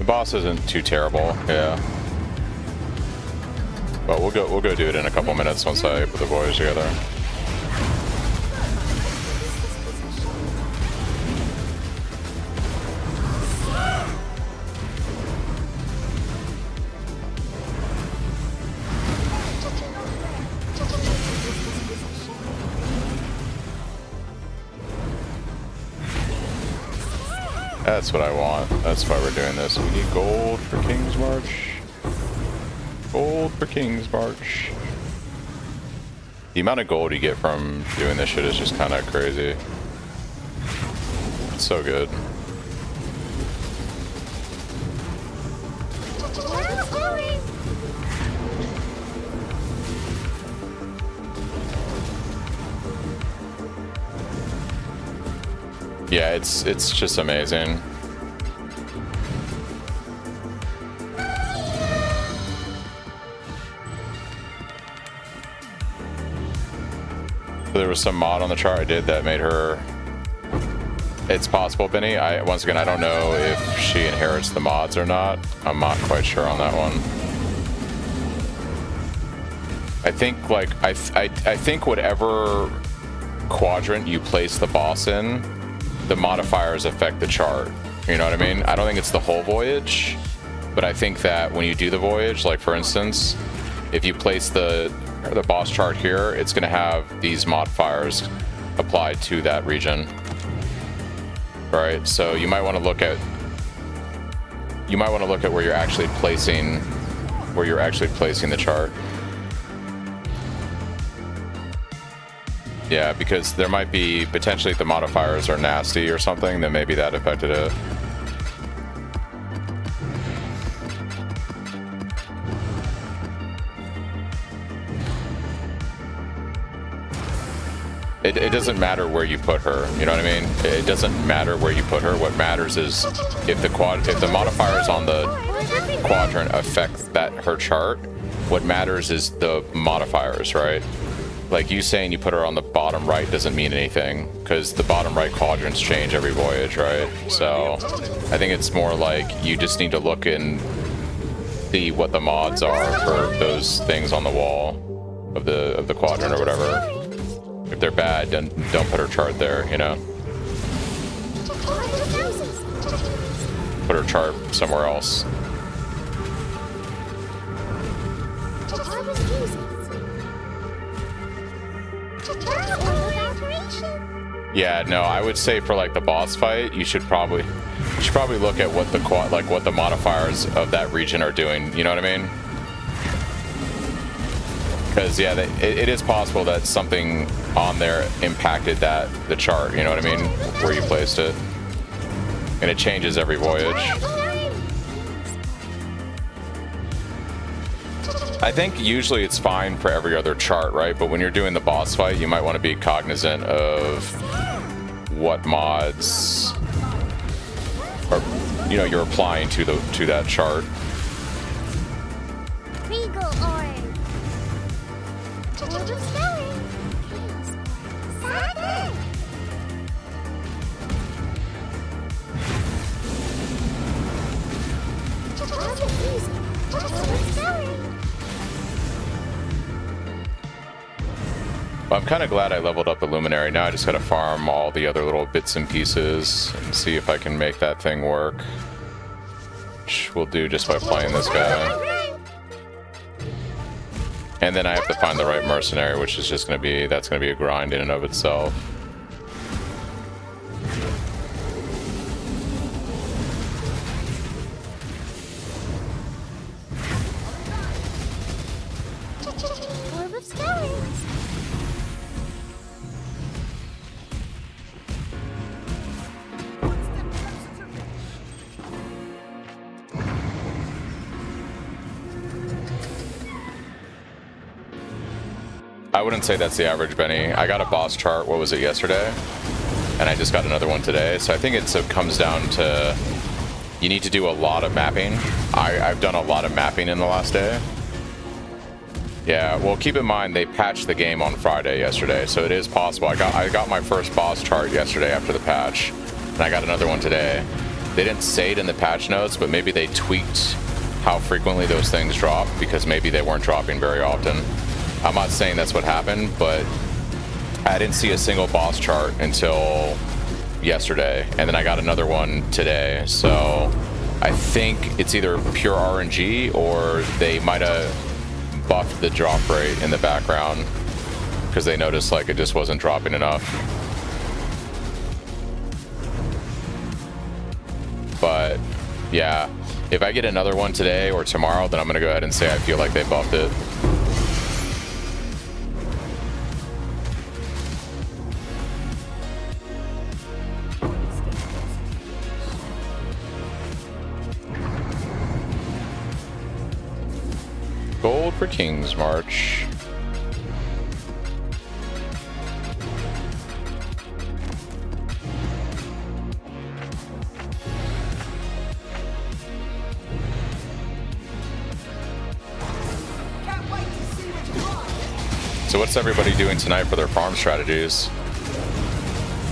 Boss isn't too terrible, yeah. But we'll go do it in a couple minutes once I put the voyage together. That's what I want. That's why we're doing this. We need gold for King's March. Gold for King's March. The amount of gold you get from doing this shit is just kind of crazy. It's so good. Yeah, it's just amazing. There was some mod on the chart I did that made her. It's possible, Benny. Once again, I don't know if she inherits the mods or not. I'm not quite sure on that one. I think like I think whatever quadrant you place the boss in, the modifiers affect the chart. You know what I mean? I don't think it's the whole voyage, but I think that when you do the voyage, like for instance, if you place the boss chart here, it's going to have these modifiers applied to that region. Right? So you might want to look at where you're actually placing the chart. Yeah, because there might be potentially if the modifiers are nasty or something, then maybe that affected it. It doesn't matter where you put her, you know what I mean? It doesn't matter where you put her. What matters is if the modifiers on the quadrant affect her chart, what matters is the modifiers, right? Like you saying you put her on the bottom right doesn't mean anything because the bottom right quadrants change every voyage, right? So I think it's more like you just need to look and see what the mods are for those things on the wall of the quadrant or whatever. If they're bad, then don't put her chart there, you know? Put her chart somewhere else. Yeah, no, I would say for like the boss fight, you should probably look at what the modifiers of that region are doing. You know what I mean? Because yeah, it is possible that something on there impacted the chart. You know what I mean? Where you placed it, and it changes every voyage. I think usually it's fine for every other chart, right? But when you're doing the boss fight, you might want to be cognizant of what mods are, you know, you're applying to that chart. Well, I'm kind of glad I leveled up the Luminary. Now I just gotta farm all the other little bits and pieces and see if I can make that thing work. Which we'll do just by playing this guy. And then I have to find the right mercenary, which is just gonna be a grind in and of itself. I wouldn't say that's the average, Benny. I got a boss chart, what was it, yesterday? And I just got another one today. So I think it comes down to you need to do a lot of mapping. I've done a lot of mapping in the last day. Yeah, well, keep in mind they patched the game on Friday yesterday, so it is possible. I got my first boss chart yesterday after the patch, and I got another one today. They didn't say it in the patch notes, but maybe they tweaked how frequently those things drop because maybe they weren't dropping very often. I'm not saying that's what happened, but I didn't see a single boss chart until yesterday, and then I got another one today. So I think it's either pure RNG or they might have buffed the drop rate in the background because they noticed like it just wasn't dropping enough. But yeah, if I get another one today or tomorrow, then I'm gonna go ahead and say I feel like they buffed it. for King's March. So what's everybody doing tonight for their farm strategies?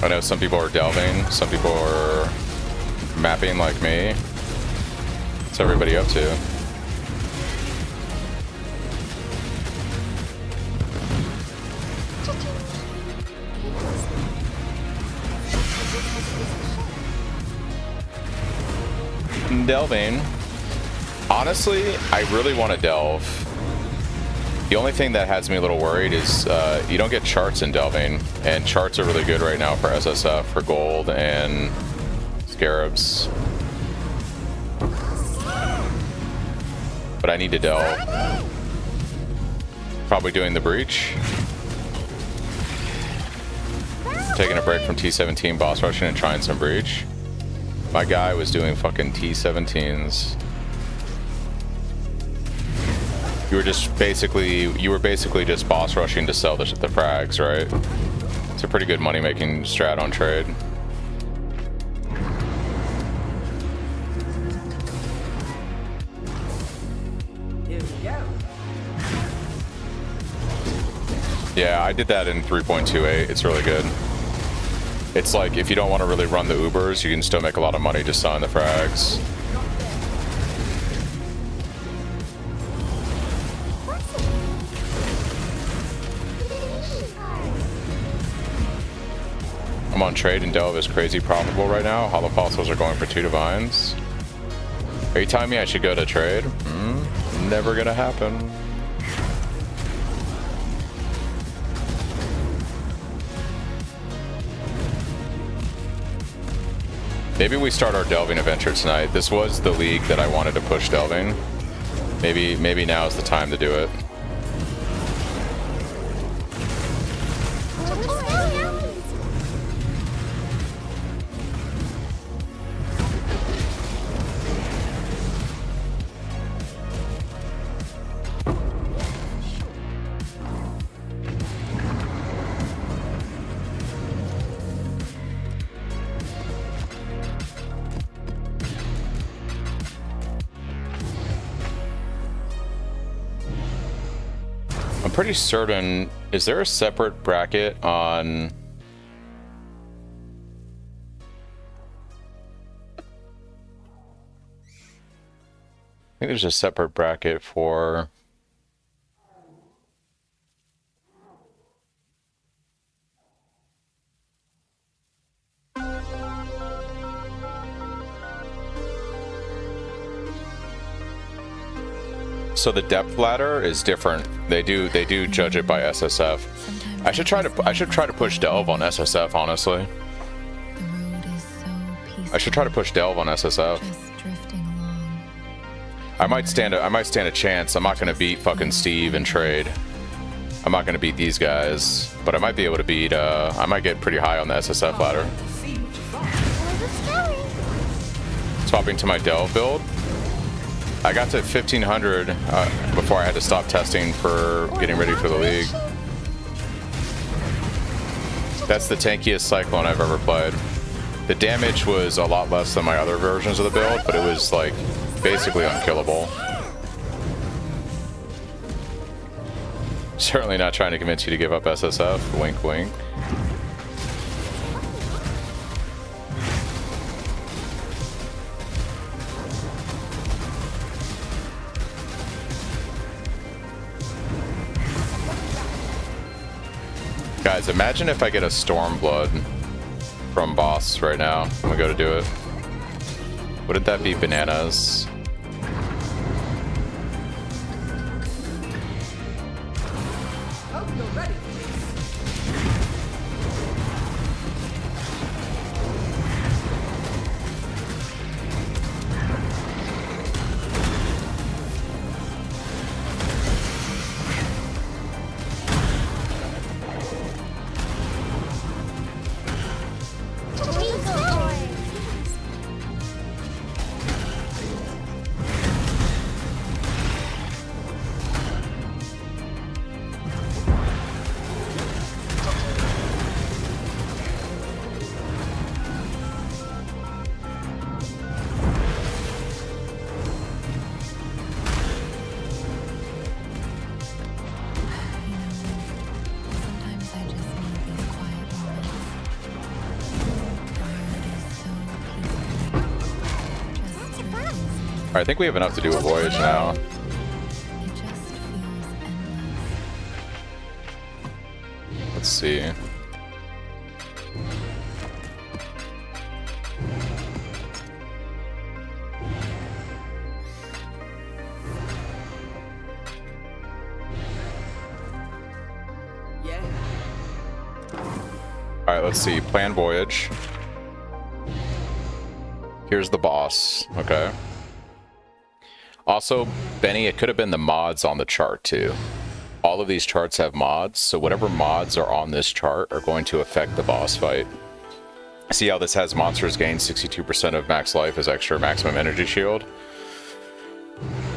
I know some people are delving, some people are mapping like me. What's everybody up to? Delving. Honestly, I really want to delve. The only thing that has me a little worried is you don't get charts in delving, and charts are really good right now for SSF, for gold and scarabs. But I need to delve. Probably doing the breach. Taking a break from T17 boss rushing and trying some breach. My guy was doing fucking T17s. You were basically just boss rushing to sell the frags, right? It's a pretty good money making strat on trade. Here we go. Yeah, I did that in 3.28. It's really good. It's like if you don't want to really run the Ubers, you can still make a lot of money just selling the frags. I'm on trade and delve is crazy profitable right now. Hollow Apostles are going for 2 divines. Are you telling me I should go to trade? Never gonna happen. Maybe we start our delving adventure tonight. This was the league that I wanted to push delving. Maybe now is the time to do it. Pretty certain. Is there a separate bracket on? I think there's a separate bracket for. So the depth ladder is different. They do judge it by SSF. I should try to push delve on SSF, honestly. I should try to push delve on SSF. I might stand a chance. I'm not gonna beat fucking Steve and trade. I'm not gonna beat these guys, but I might be able to beat. I might get pretty high on the SSF ladder. Swapping to my delve build. I got to 1500 before I had to stop testing for getting ready for the league. That's the tankiest Cyclone I've ever played. The damage was a lot less than my other versions of the build, but it was like basically unkillable. Certainly not trying to convince you to give up SSF. Wink, wink. Guys, imagine if I get a Stormblood from boss right now. I'm gonna go to do it. Wouldn't that be bananas? Hope you're ready. I think we have enough to do a voyage now. Let's see. Alright, let's see. Plan voyage. Here's the boss. Okay. Also, Benny, it could have been the mods on the chart too. All of these charts have mods, so whatever mods are on this chart are going to affect the boss fight. See how this has monsters gain 62% of max life as extra maximum energy shield?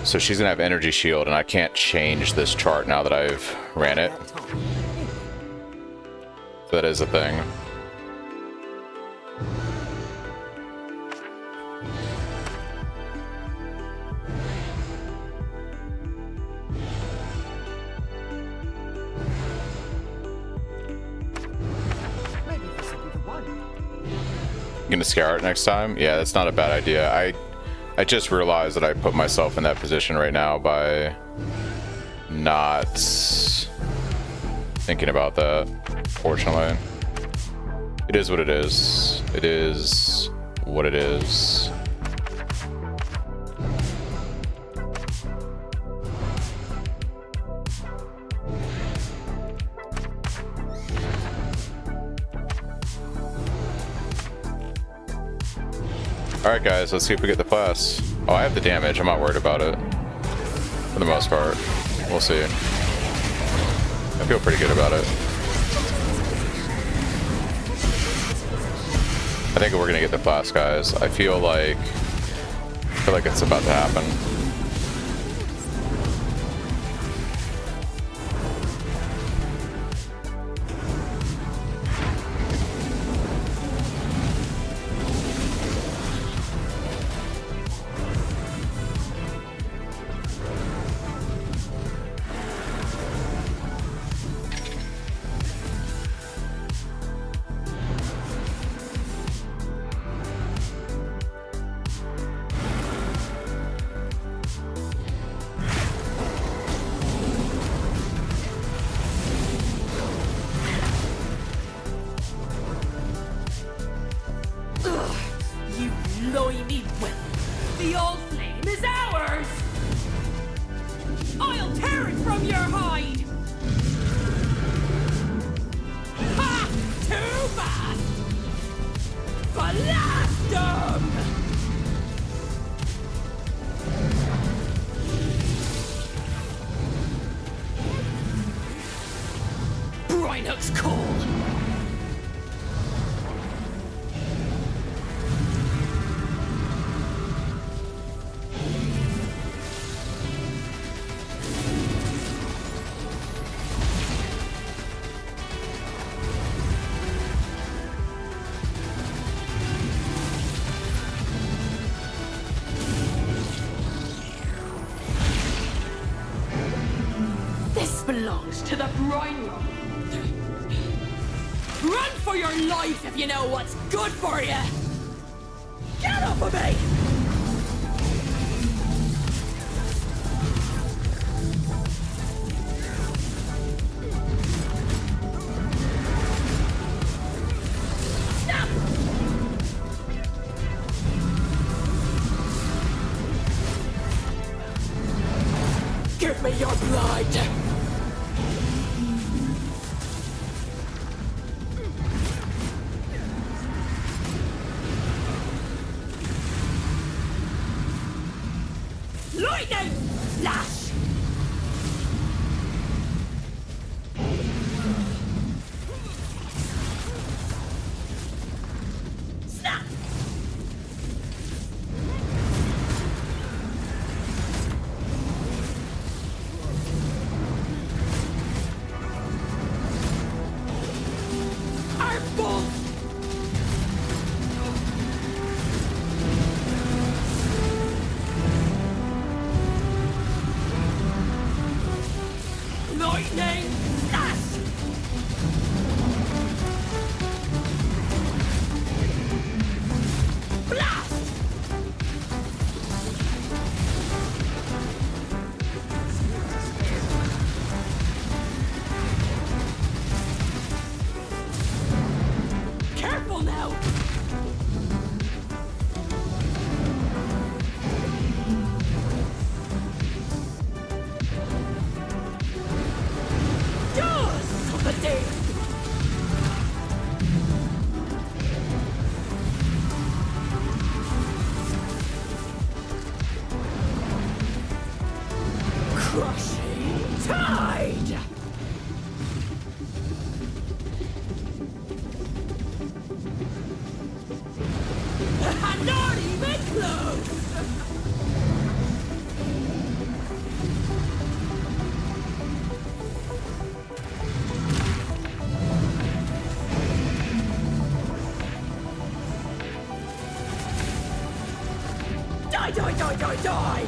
So she's gonna have energy shield, and I can't change this chart now that I've ran it. So that is a thing. Gonna scour it next time? Yeah, that's not a bad idea. I just realized that I put myself in that position right now by not thinking about that, fortunately. It is what it is. It is what it is. Alright guys, let's see if we get the plus. Oh, I have the damage. I'm not worried about it. For the most part. We'll see. I feel pretty good about it. I think we're gonna get the plus, guys. I feel like it's about to happen. The old flame is ours! I'll tear it from your hide! Ha! Too bad! Blast 'em! Brino's cool! Belongs to the brine room. Run for your life if you know what's good for you. Get off of me! Stop! Give me your blood! Lightning! Flash! Snap! Artful! die, die, die, die!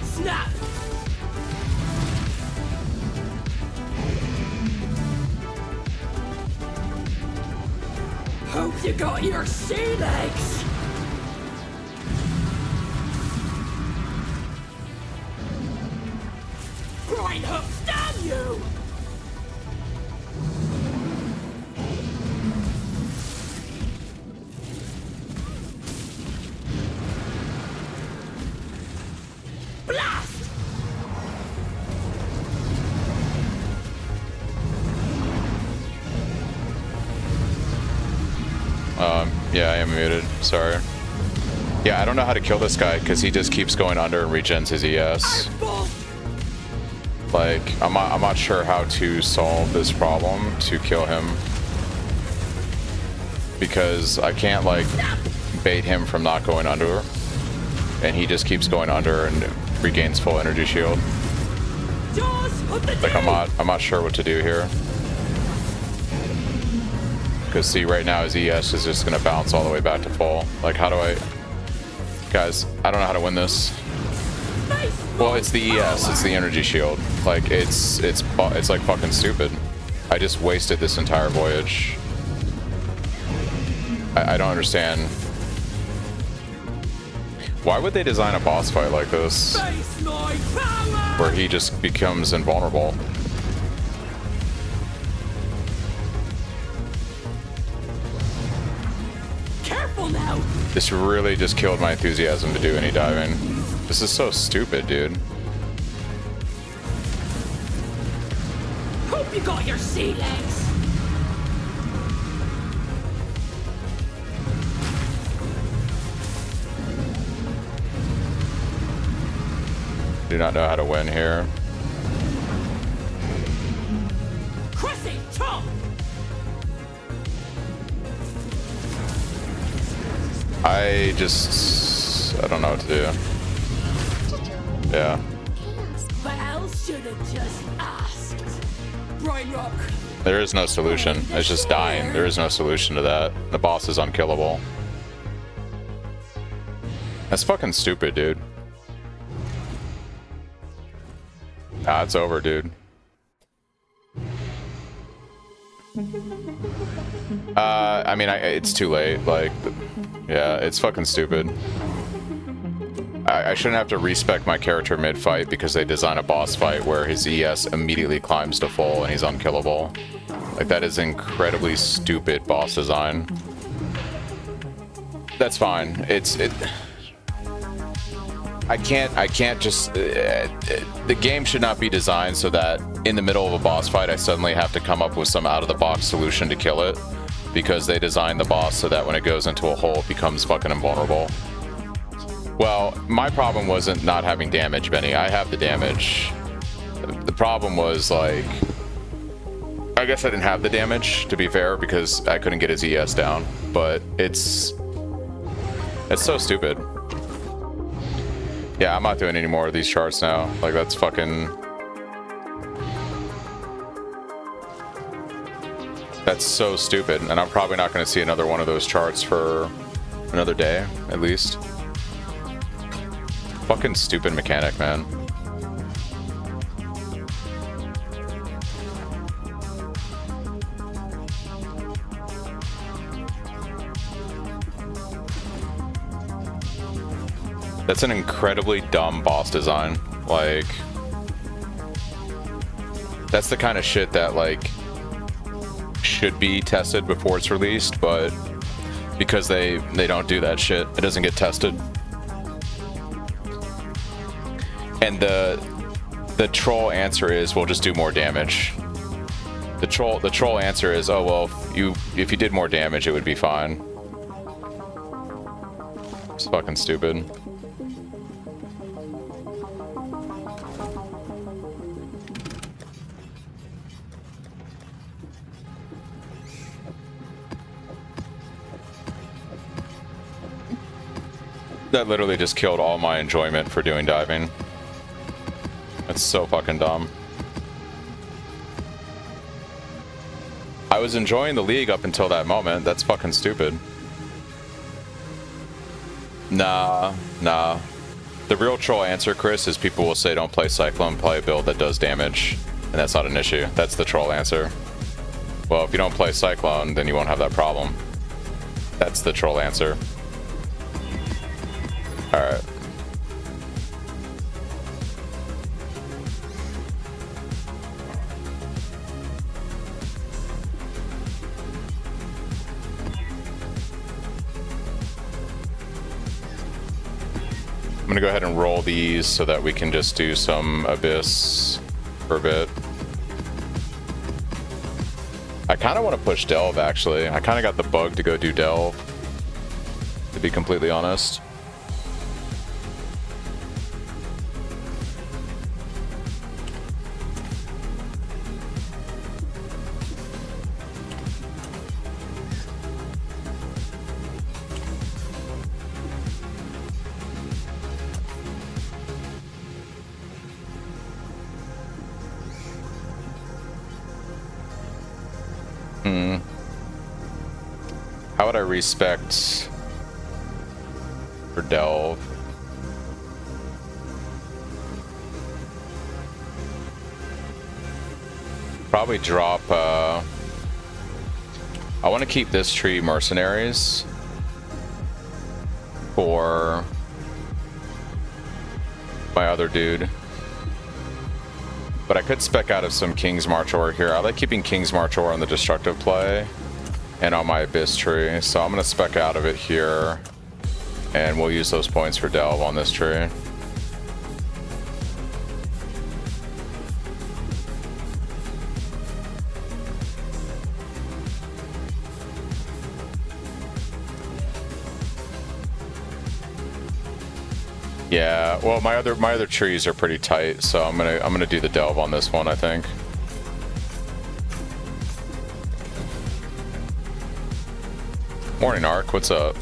Snap! Hope you got your sea legs! Grind hooks, damn you! Blast! Yeah, I am muted. Sorry. Yeah, I don't know how to kill this guy because he just keeps going under and regens his ES. Like, I'm not sure how to solve this problem to kill him because I can't like bait him from not going under, and he just keeps going under and regains full energy shield. Like I'm not sure what to do here. Because see, right now his ES is just gonna bounce all the way back to full. Like, how do I... Guys, I don't know how to win this. Well, it's the ES, it's the energy shield. Like, it's like fucking stupid. I just wasted this entire voyage. I don't understand. Why would they design a boss fight like this? Where he just becomes invulnerable? Now. This really just killed my enthusiasm to do any diving. This is so stupid, dude. Hope you got your sea legs. Do not know how to win here. Chrissy, Tom. I don't know what to do. Yeah. But else should have just asked. Brian Rock. There is no solution. It's just dying. There is no solution to that. The boss is unkillable. That's fucking stupid, dude. Ah, it's over, dude. I mean, it's too late. Like, yeah, it's fucking stupid. I shouldn't have to respec my character mid-fight because they design a boss fight where his ES immediately climbs to full and he's unkillable. Like, that is incredibly stupid boss design. That's fine. I can't just... the game should not be designed so that in the middle of a boss fight I suddenly have to come up with some out-of-the-box solution to kill it, because they designed the boss so that when it goes into a hole it becomes fucking invulnerable. Well, my problem wasn't not having damage, Benny. I have the damage. The problem was, like... I guess I didn't have the damage, to be fair, because I couldn't get his ES down, but it's so stupid. Yeah, I'm not doing any more of these charts now. Like, that's fucking... That's so stupid, and I'm probably not going to see another one of those charts for another day, at least. Fucking stupid mechanic, man. That's an incredibly dumb boss design. Like, that's the kind of shit that, like, should be tested before it's released, but because they don't do that shit, it doesn't get tested. And the troll answer is, we'll just do more damage. The troll answer is, oh well, if you did more damage, it would be fine. It's fucking stupid. That literally just killed all my enjoyment for doing diving. It's so fucking dumb. I was enjoying the league up until that moment. That's fucking stupid. Nah. The real troll answer, Chris, is people will say don't play Cyclone, play a build that does damage. And that's not an issue. That's the troll answer. Well, if you don't play Cyclone, then you won't have that problem. That's the troll answer. Alright. I'm gonna go ahead and roll these so that we can just do some Abyss for a bit. I kind of want to push Delve, actually. I kind of got the bug to go do Delve, to be completely honest. How would I respect for Delve? Probably drop, I want to keep this tree mercenaries for my other dude. But I could spec out of some King's March ore here. I like keeping King's March ore on the destructive play and on my Abyss tree. So I'm going to spec out of it here. And we'll use those points for Delve on this tree. Yeah, well, my other trees are pretty tight, so I'm gonna do the Delve on this one, I think. Morning, Ark. What's up?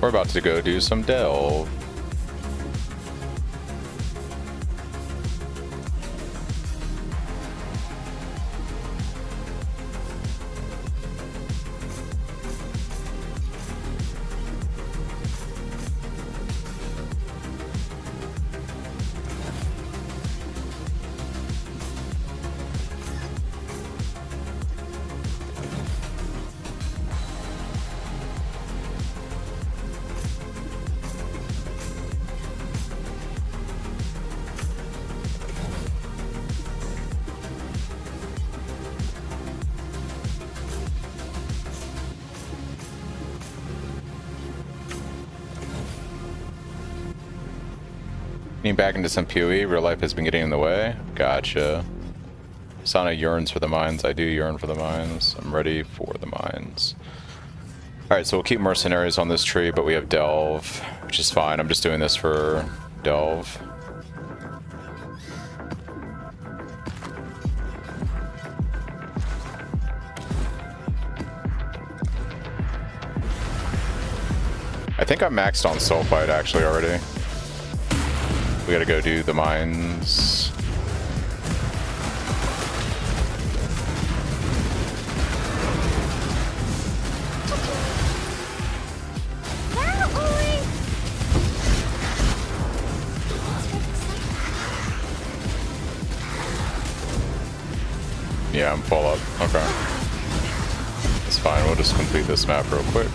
We're about to go do some Delve. Getting back into some PoE, real life has been getting in the way. Gotcha. Sana yearns for the mines. I do yearn for the mines. I'm ready for the mines. Alright, so we'll keep mercenaries on this tree, but we have Delve, which is fine. I'm just doing this for Delve. I think I'm maxed on Sulfite actually already. We gotta go do the mines. Yeah, I'm full up. Okay. That's fine. We'll just complete this map real quick.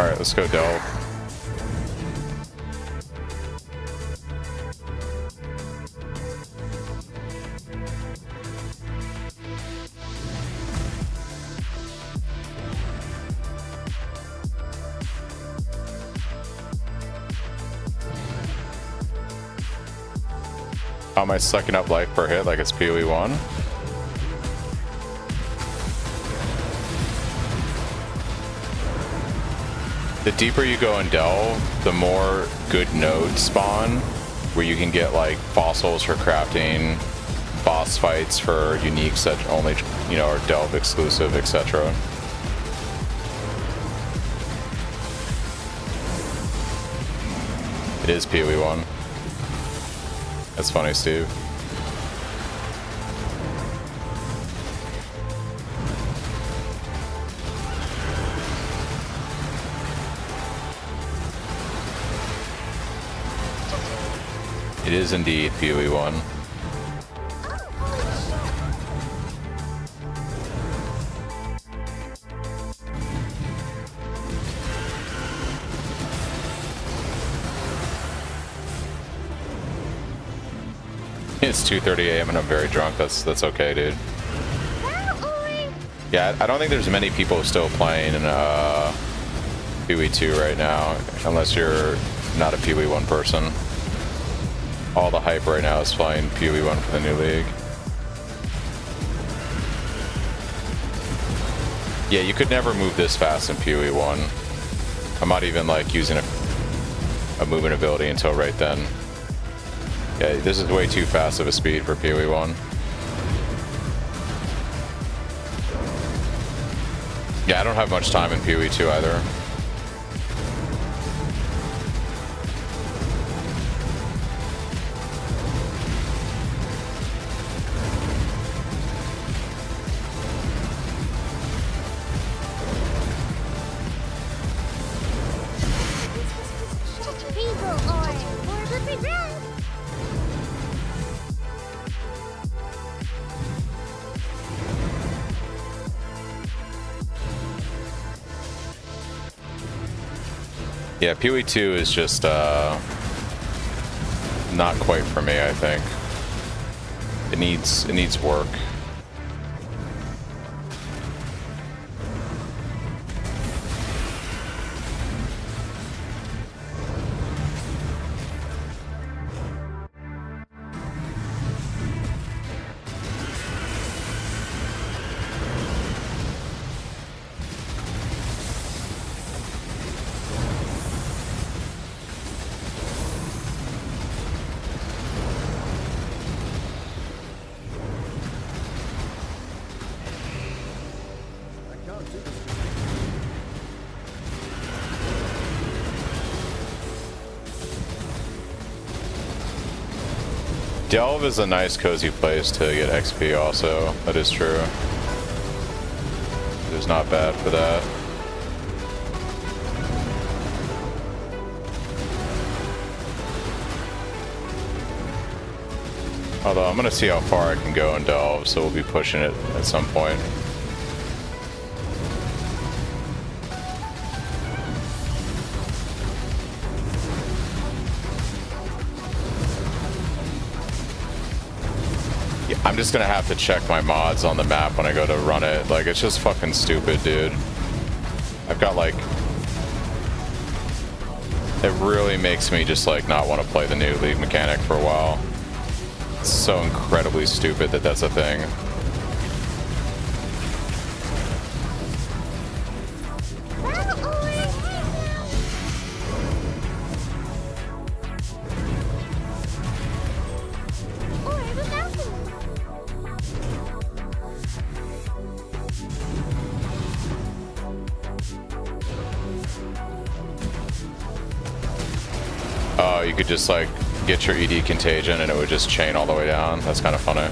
Alright, let's go delve. How am I sucking up life per hit like it's PoE 1? The deeper you go in delve, the more good nodes spawn, where you can get like fossils for crafting, boss fights for uniques that only, you know, are delve exclusive, etc. It is PoE 1. That's funny, Steve. It is indeed PoE 1. It's 2:30 a.m. and I'm very drunk. That's okay, dude. Yeah, I don't think there's many people still playing in PoE 2 right now, unless you're not a PoE 1 person. All the hype right now is playing PoE 1 for the new league. Yeah, you could never move this fast in PoE 1. I'm not even like using a movement ability until right then. Yeah, this is way too fast of a speed for PoE 1. Yeah, I don't have much time in PoE 2 either. Yeah, PoE 2 is just not quite for me, I think. It needs work. Delve is a nice cozy place to get XP also, that is true. It's not bad for that. Although I'm gonna see how far I can go in Delve, so we'll be pushing it at some point. I'm just gonna have to check my mods on the map when I go to run it. Like, it's just fucking stupid, dude. I've got like... It really makes me just like not want to play the new league mechanic for a while. It's so incredibly stupid that that's a thing. Oh, you could just like get your ED contagion and it would just chain all the way down. That's kind of funny.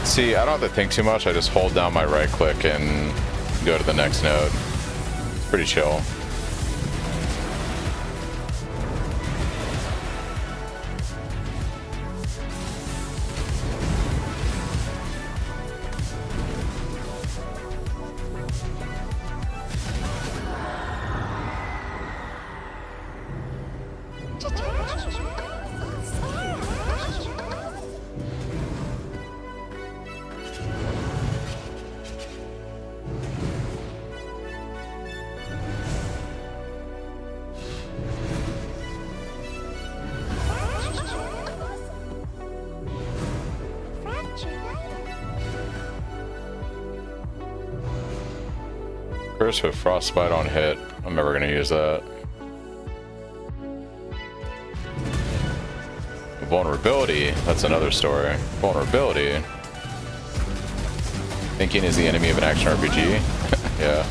See, I don't have to think too much. I just hold down my right click and go to the next node. It's pretty chill. Burst with Frostbite on hit. I'm never gonna use that. Vulnerability, that's another story. Vulnerability. Thinking is the enemy of an action RPG. Yeah.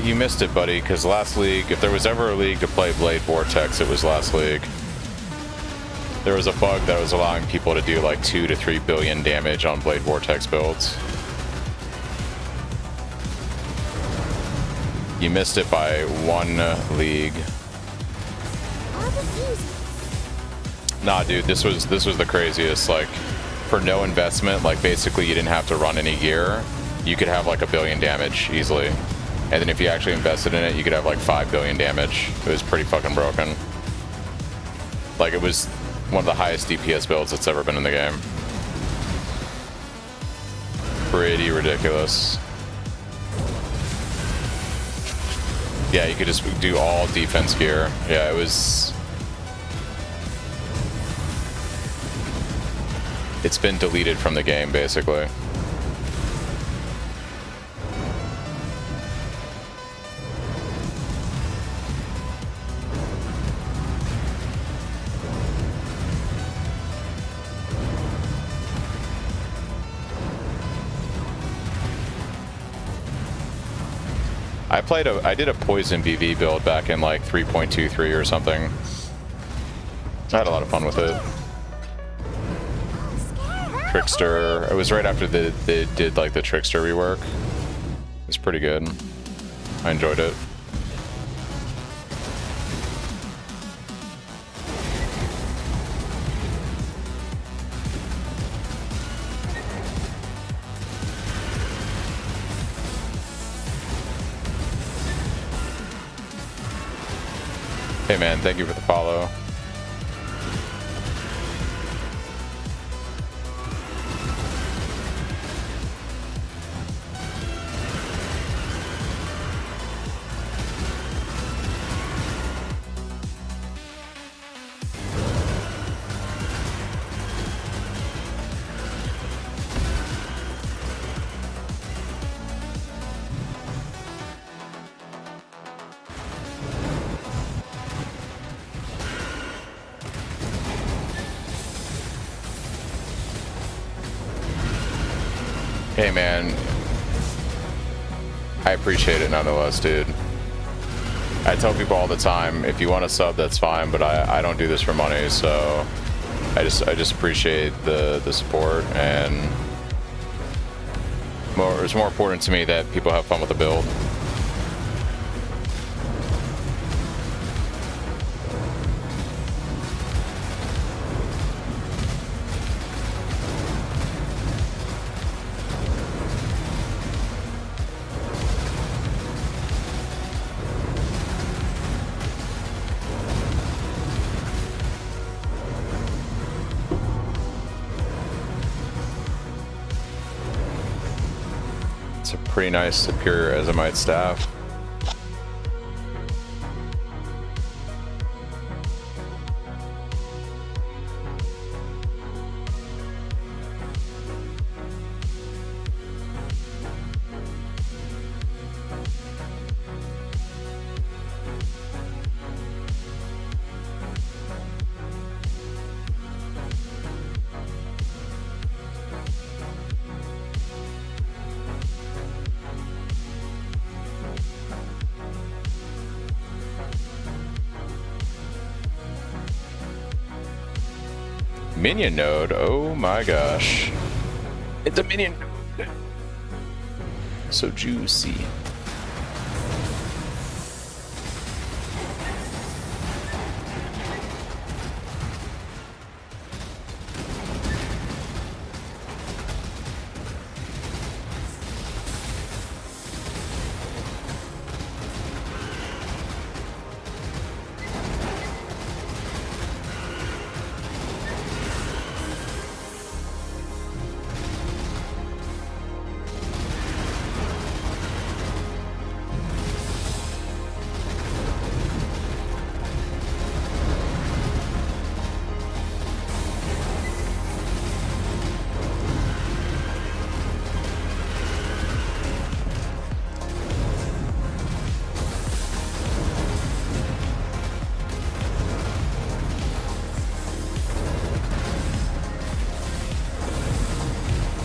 You missed it, buddy, because last league, if there was ever a league to play Blade Vortex, it was last league. There was a bug that was allowing people to do like 2 to 3 billion damage on Blade Vortex builds. You missed it by 1 league. Nah, dude, this was the craziest. Like, for no investment, like basically you didn't have to run any gear. You could have like 1 billion damage easily. And then if you actually invested in it, you could have like 5 billion damage. It was pretty fucking broken. Like, it was one of the highest DPS builds that's ever been in the game. Pretty ridiculous. Yeah, you could just do all defense gear. Yeah, it was... It's been deleted from the game, basically. I did a poison BV build back in like 3.23 or something. I had a lot of fun with it. Trickster. It was right after they did like the Trickster rework. It was pretty good. I enjoyed it. Hey man, thank you for the follow. Hey man, I appreciate it nonetheless, dude. I tell people all the time, if you want to sub, that's fine, but I don't do this for money, so I just appreciate the support, and it's more important to me that people have fun with the build. Pretty nice superior Azimite staff. Minion node. Oh my gosh. It's a minion node. So juicy.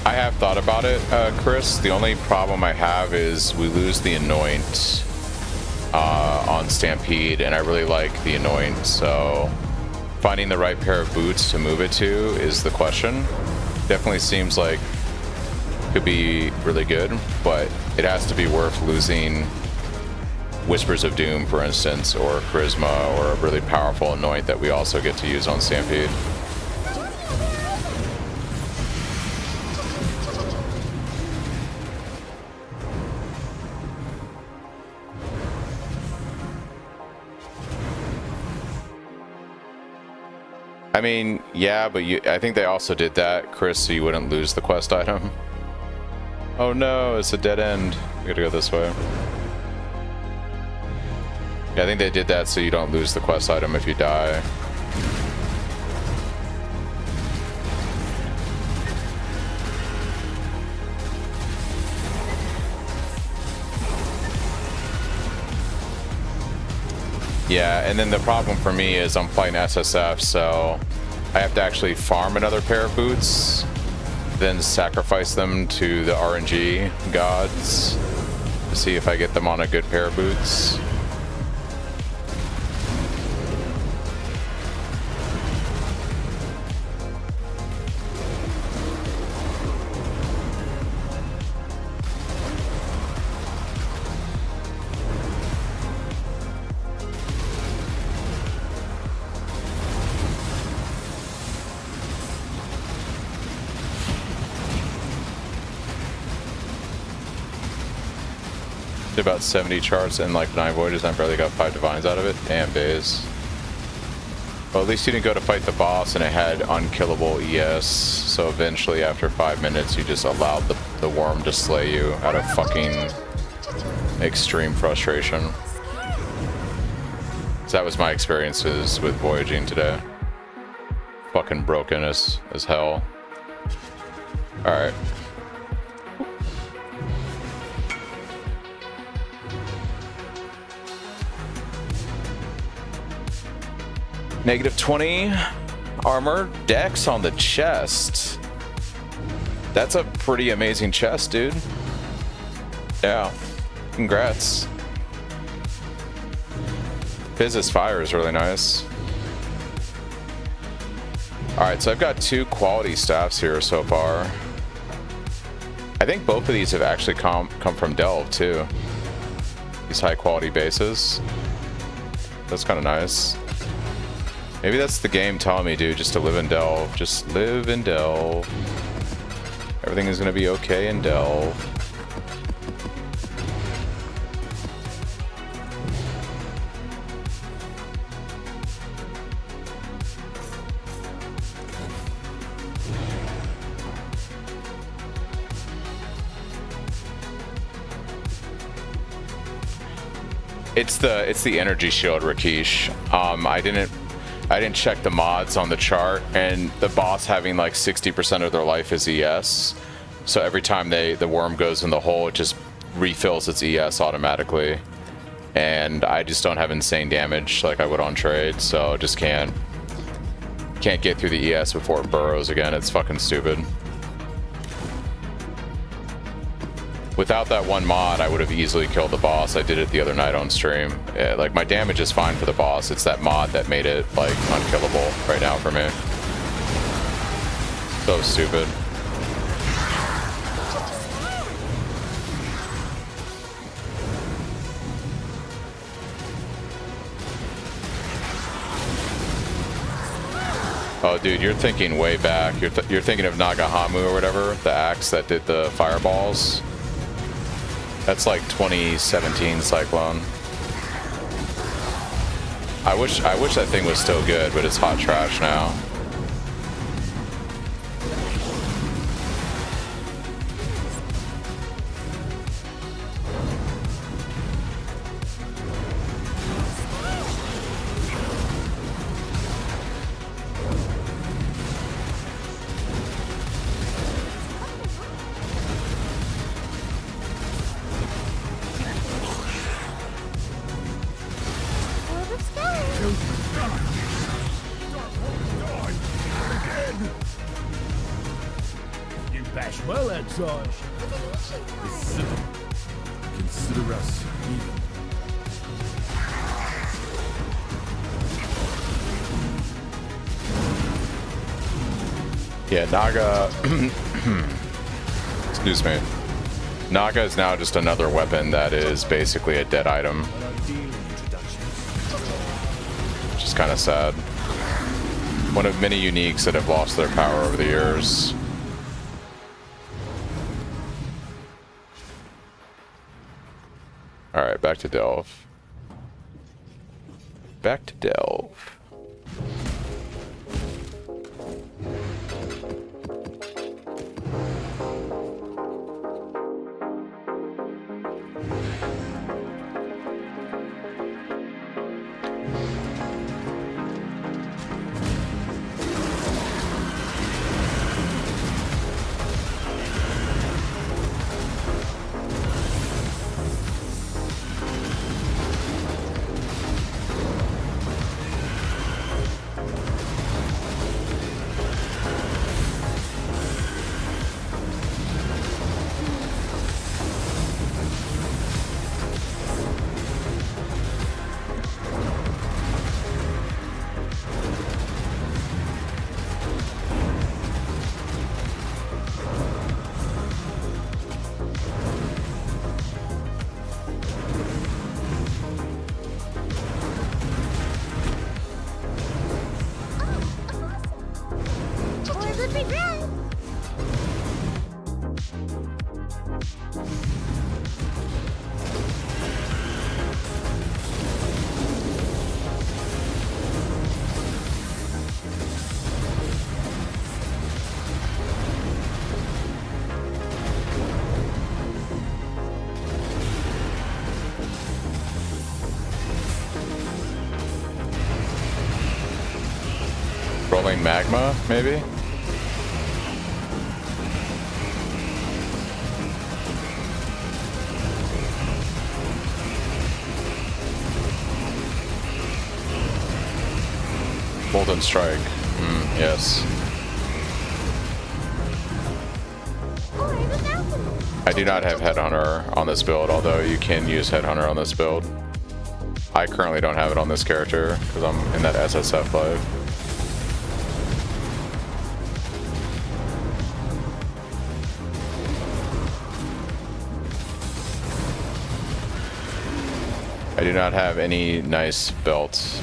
I have thought about it, Chris. The only problem I have is we lose the Anoint on Stampede, and I really like the Anoint, so finding the right pair of boots to move it to is the question. Definitely seems like could be really good, but it has to be worth losing Whispers of Doom, for instance, or Charisma, or a really powerful Anoint that we also get to use on Stampede. I mean, yeah, but I think they also did that, Chris, so you wouldn't lose the quest item. Oh no, it's a dead end. We gotta go this way. Yeah, I think they did that so you don't lose the quest item if you die. Yeah, and then the problem for me is I'm playing SSF, so I have to actually farm another pair of boots, then sacrifice them to the RNG gods to see if I get them on a good pair of boots. Did about 70 charts and like 9 voyages, and I barely got 5 divines out of it. Damn days. Well, at least you didn't go to fight the boss and it had unkillable ES, so eventually after 5 minutes you just allowed the worm to slay you out of fucking extreme frustration. So that was my experiences with voyaging today. Fucking broken as hell. Alright. -20 armor, dex on the chest. That's a pretty amazing chest, dude. Yeah, congrats. Physis Fire is really nice. Alright, so I've got 2 quality staffs here so far. I think both of these have actually come from Delve too. These high quality bases. That's kind of nice. Maybe that's the game telling me, dude, just to live in Delve. Just live in Delve. Everything is going to be okay in Delve. It's the energy shield, Rakesh. I didn't check the mods on the chart, and the boss having like 60% of their life is ES. So every time the worm goes in the hole, it just refills its ES automatically. And I just don't have insane damage like I would on trade, so just can't get through the ES before it burrows again. It's fucking stupid. Without that one mod, I would have easily killed the boss. I did it the other night on stream. Yeah, like, my damage is fine for the boss. It's that mod that made it, like, unkillable right now for me. So stupid. Oh, dude, you're thinking way back. You're thinking of Nagahamu or whatever, the axe that did the fireballs. That's like 2017 Cyclone. I wish that thing was still good, but it's hot trash now. You bash well outside. Consider us even. Yeah, Naga. Excuse me. Naga is now just another weapon that is basically a dead item. Which is kind of sad. One of many uniques that have lost their power over the years. Alright, back to Delve. Back to Delve. Rolling magma, maybe? Golden Strike. Yes. I do not have Headhunter on this build, although you can use Headhunter on this build. I currently don't have it on this character because I'm in that SSF live. I do not have any nice belts.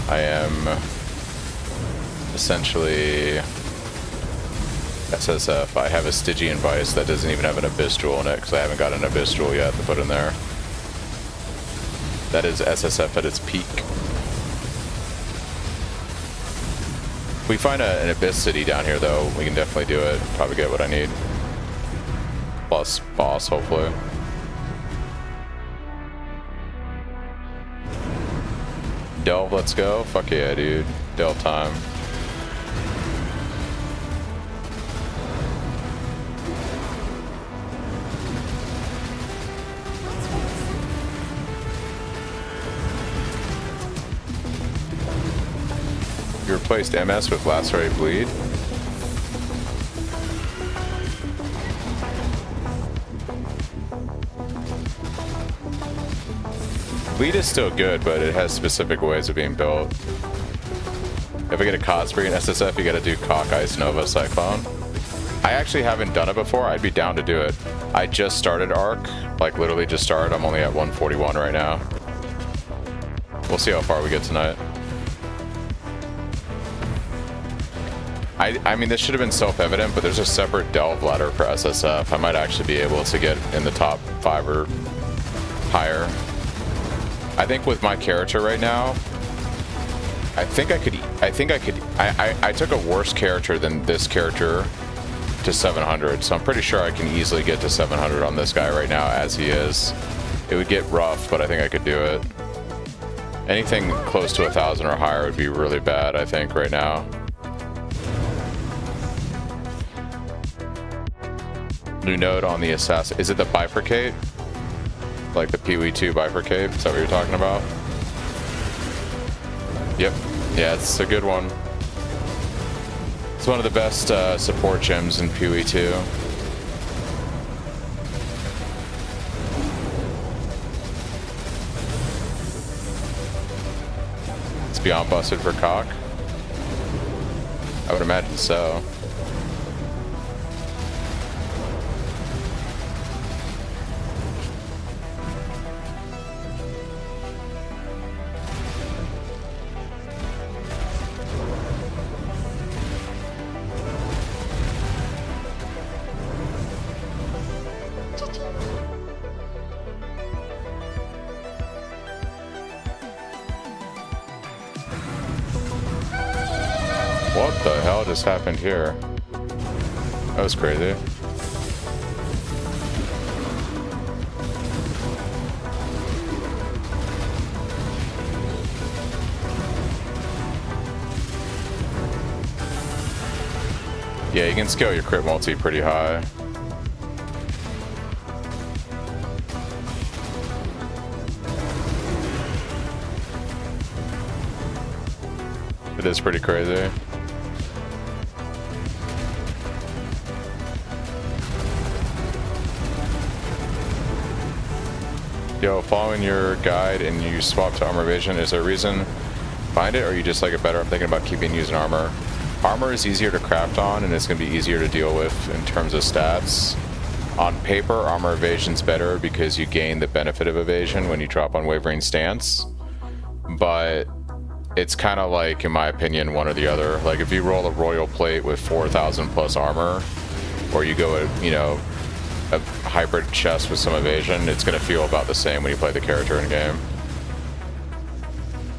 I am essentially SSF. I have a Stygian Vice that doesn't even have an Abyss Jewel in it because I haven't got an Abyss Jewel yet to put in there. That is SSF at its peak. If we find an Abyss City down here though, we can definitely do it. Probably get what I need. Plus boss, hopefully. Delve, let's go. Fuck yeah, dude. Delve time. You replaced MS with Lacerate Bleed? Bleed is still good, but it has specific ways of being built. If I get a Cosprey in SSF, you gotta do Cock, Ice, Nova, Cyclone. I actually haven't done it before. I'd be down to do it. I just started Arc, like literally just started. I'm only at 141 right now. We'll see how far we get tonight. I mean, this should have been self-evident, but there's a separate delve ladder for SSF. I might actually be able to get in the top 5 or higher. I think with my character right now, I took a worse character than this character to 700, so I'm pretty sure I can easily get to 700 on this guy right now as he is. It would get rough, but I think I could do it. Anything close to 1,000 or higher would be really bad, I think, right now. New node on the assassin. Is it the bifurcate? Like the Pee-wee 2 bifurcate? Is that what you're talking about? Yep. Yeah, it's a good one. It's one of the best support gems in Pee-wee 2. It's beyond busted for Cock. I would imagine so. What the hell just happened here? That was crazy. Yeah, you can scale your crit multi pretty high. It is pretty crazy. Yo, following your guide and you swap to armor evasion, is there a reason behind it, or you just like it better? I'm thinking about keeping using armor. Armor is easier to craft on, and it's going to be easier to deal with in terms of stats. On paper, armor evasion's better because you gain the benefit of evasion when you drop on Wavering Stance. But it's kind of like, in my opinion, one or the other. Like if you roll a royal plate with 4,000 plus armor, or you go at, you know, a hybrid chest with some evasion, it's going to feel about the same when you play the character in game.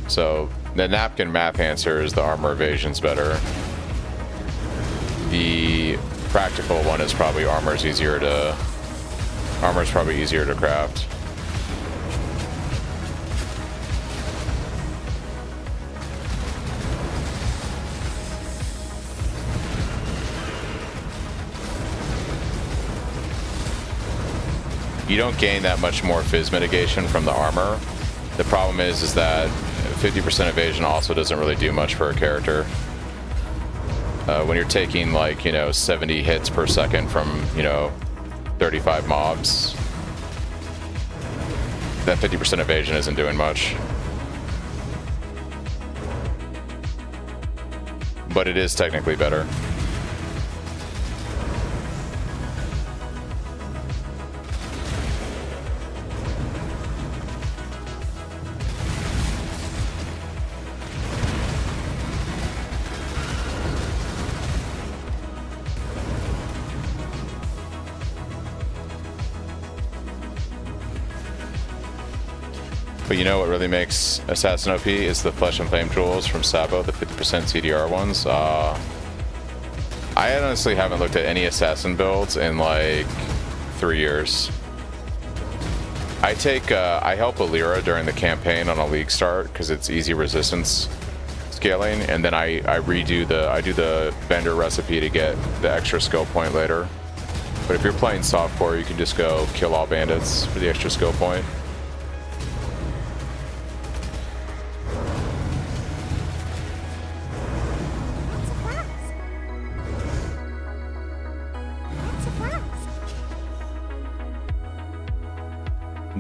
So the napkin math answer is the armor evasion's better. The practical one is probably armor's probably easier to craft. You don't gain that much more phys mitigation from the armor. The problem is that 50% evasion also doesn't really do much for a character. When you're taking, like, you know, 70 hits per second from, you know, 35 mobs, that 50% evasion isn't doing much. But it is technically better. But you know what really makes Assassin OP is the Flesh and Flame tools from Sabo, the 50% CDR ones. I honestly haven't looked at any Assassin builds in like 3 years. I help Alira during the campaign on a league start because it's easy resistance scaling, and then I do the vendor recipe to get the extra skill point later. But if you're playing softcore, you can just go kill all bandits for the extra skill point.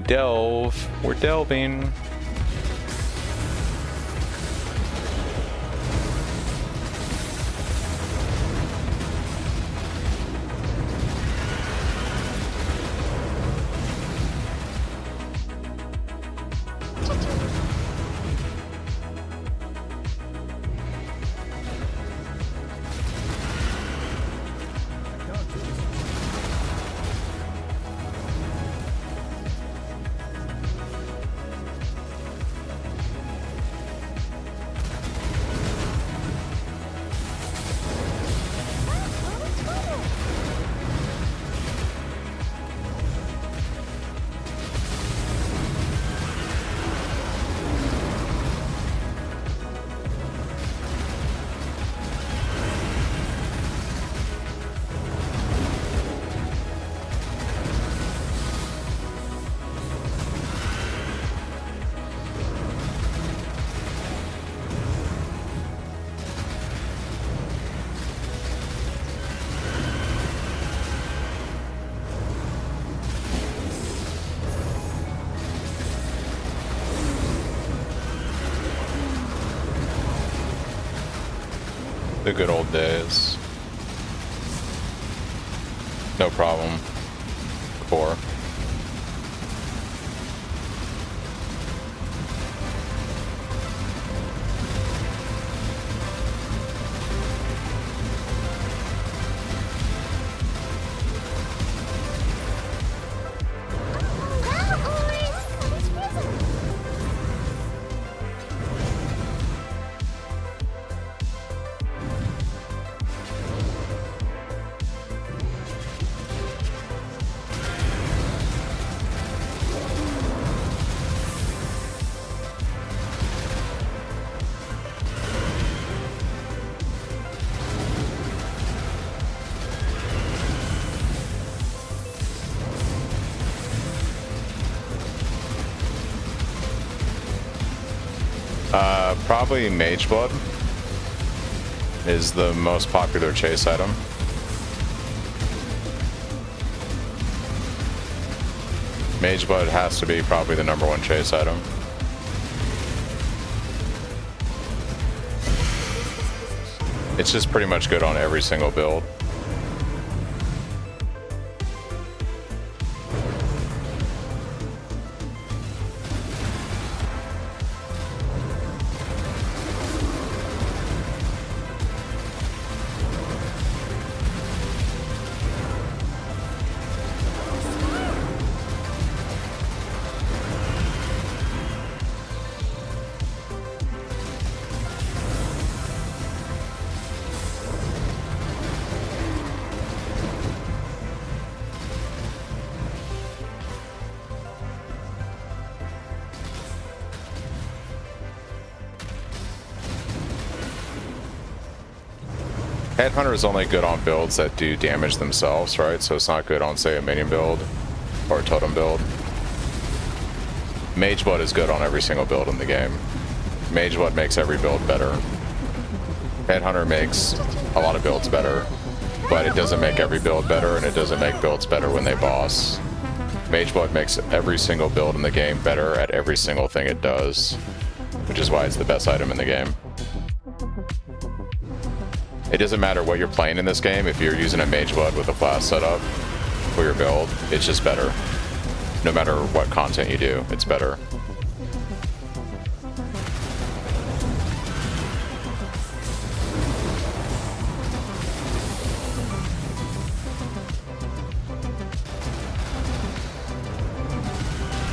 Delve. We're delving. The good old days. No problem. Core. Probably Mage Blood is the most popular chase item. Mage Blood has to be probably the #1 chase item. It's just pretty much good on every single build. Headhunter is only good on builds that do damage themselves, right? So it's not good on, say, a minion build or a totem build. Mage Blood is good on every single build in the game. Mage Blood makes every build better. Headhunter makes a lot of builds better, but it doesn't make every build better, and it doesn't make builds better when they boss. Mage Blood makes every single build in the game better at every single thing it does, which is why it's the best item in the game. It doesn't matter what you're playing in this game. If you're using a Mage Blood with a blast setup for your build, it's just better. No matter what content you do, it's better.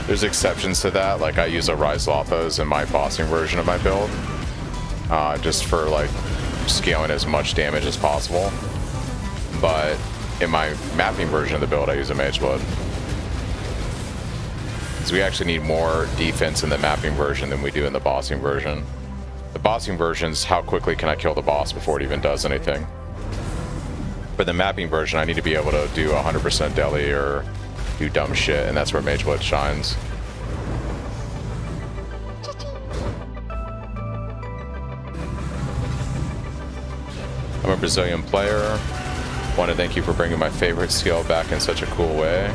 There's exceptions to that, like I use a Rise Lothos in my bossing version of my build, just for like scaling as much damage as possible. But in my mapping version of the build, I use a Mage Blood. Because we actually need more defense in the mapping version than we do in the bossing version. The bossing version is how quickly can I kill the boss before it even does anything. For the mapping version, I need to be able to do 100% deli or do dumb shit, and that's where Mage Blood shines. I'm a Brazilian player. Want to thank you for bringing my favorite skill back in such a cool way.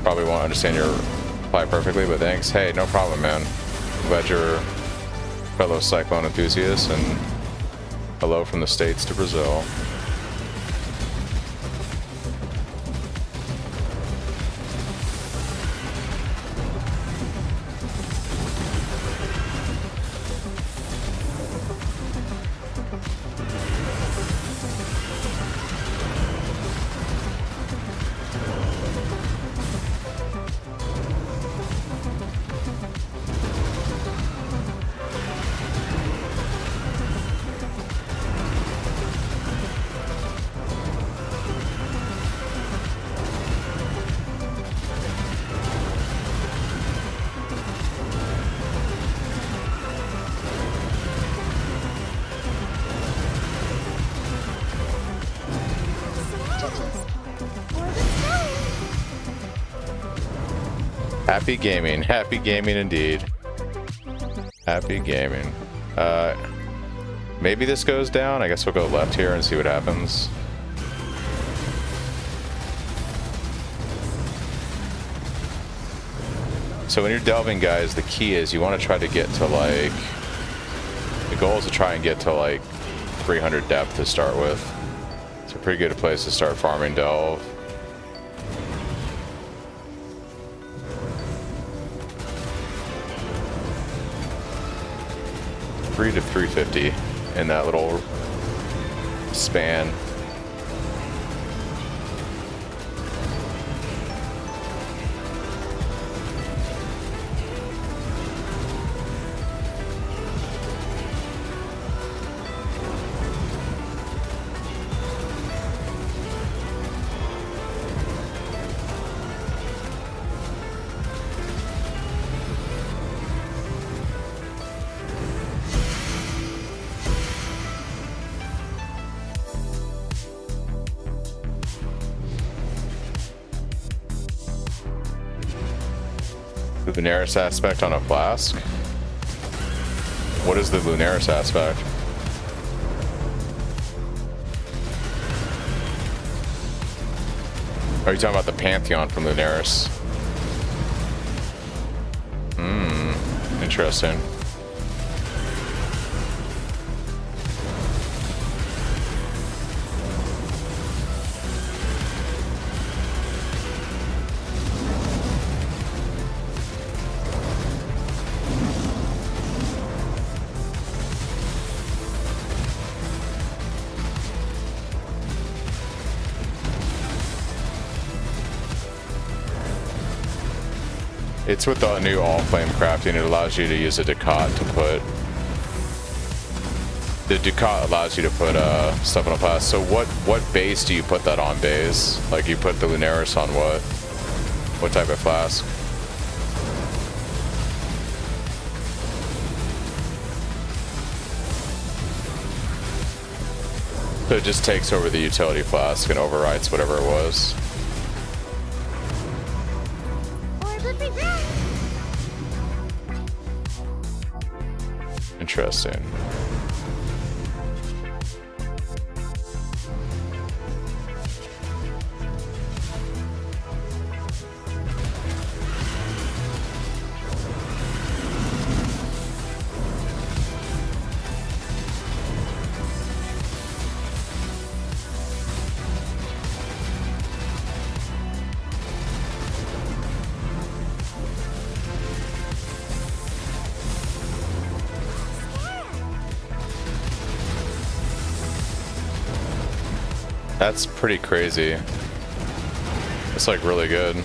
Probably won't understand your reply perfectly, but thanks. Hey, no problem, man. Glad you're a fellow Cyclone enthusiast, and hello from the States to Brazil. Happy gaming indeed. Happy gaming. Maybe this goes down. I guess we'll go left here and see what happens. So when you're delving, guys, the key is you want to try to get to like, the goal is to try and get to like 300 depth to start with. It's a pretty good place to start farming delve. $3 to $350 in that little span. The Lunaris aspect on a flask? What is the Lunaris aspect? Are you talking about the Pantheon from Lunaris? Interesting. It's with the new all flame crafting. It allows you to use a Ducat to put. The Ducat allows you to put stuff on a flask. So what base do you put that on base? Like you put the Lunaris on what? What type of flask? So it just takes over the utility flask and overwrites whatever it was. Interesting. That's pretty crazy. It's like really good.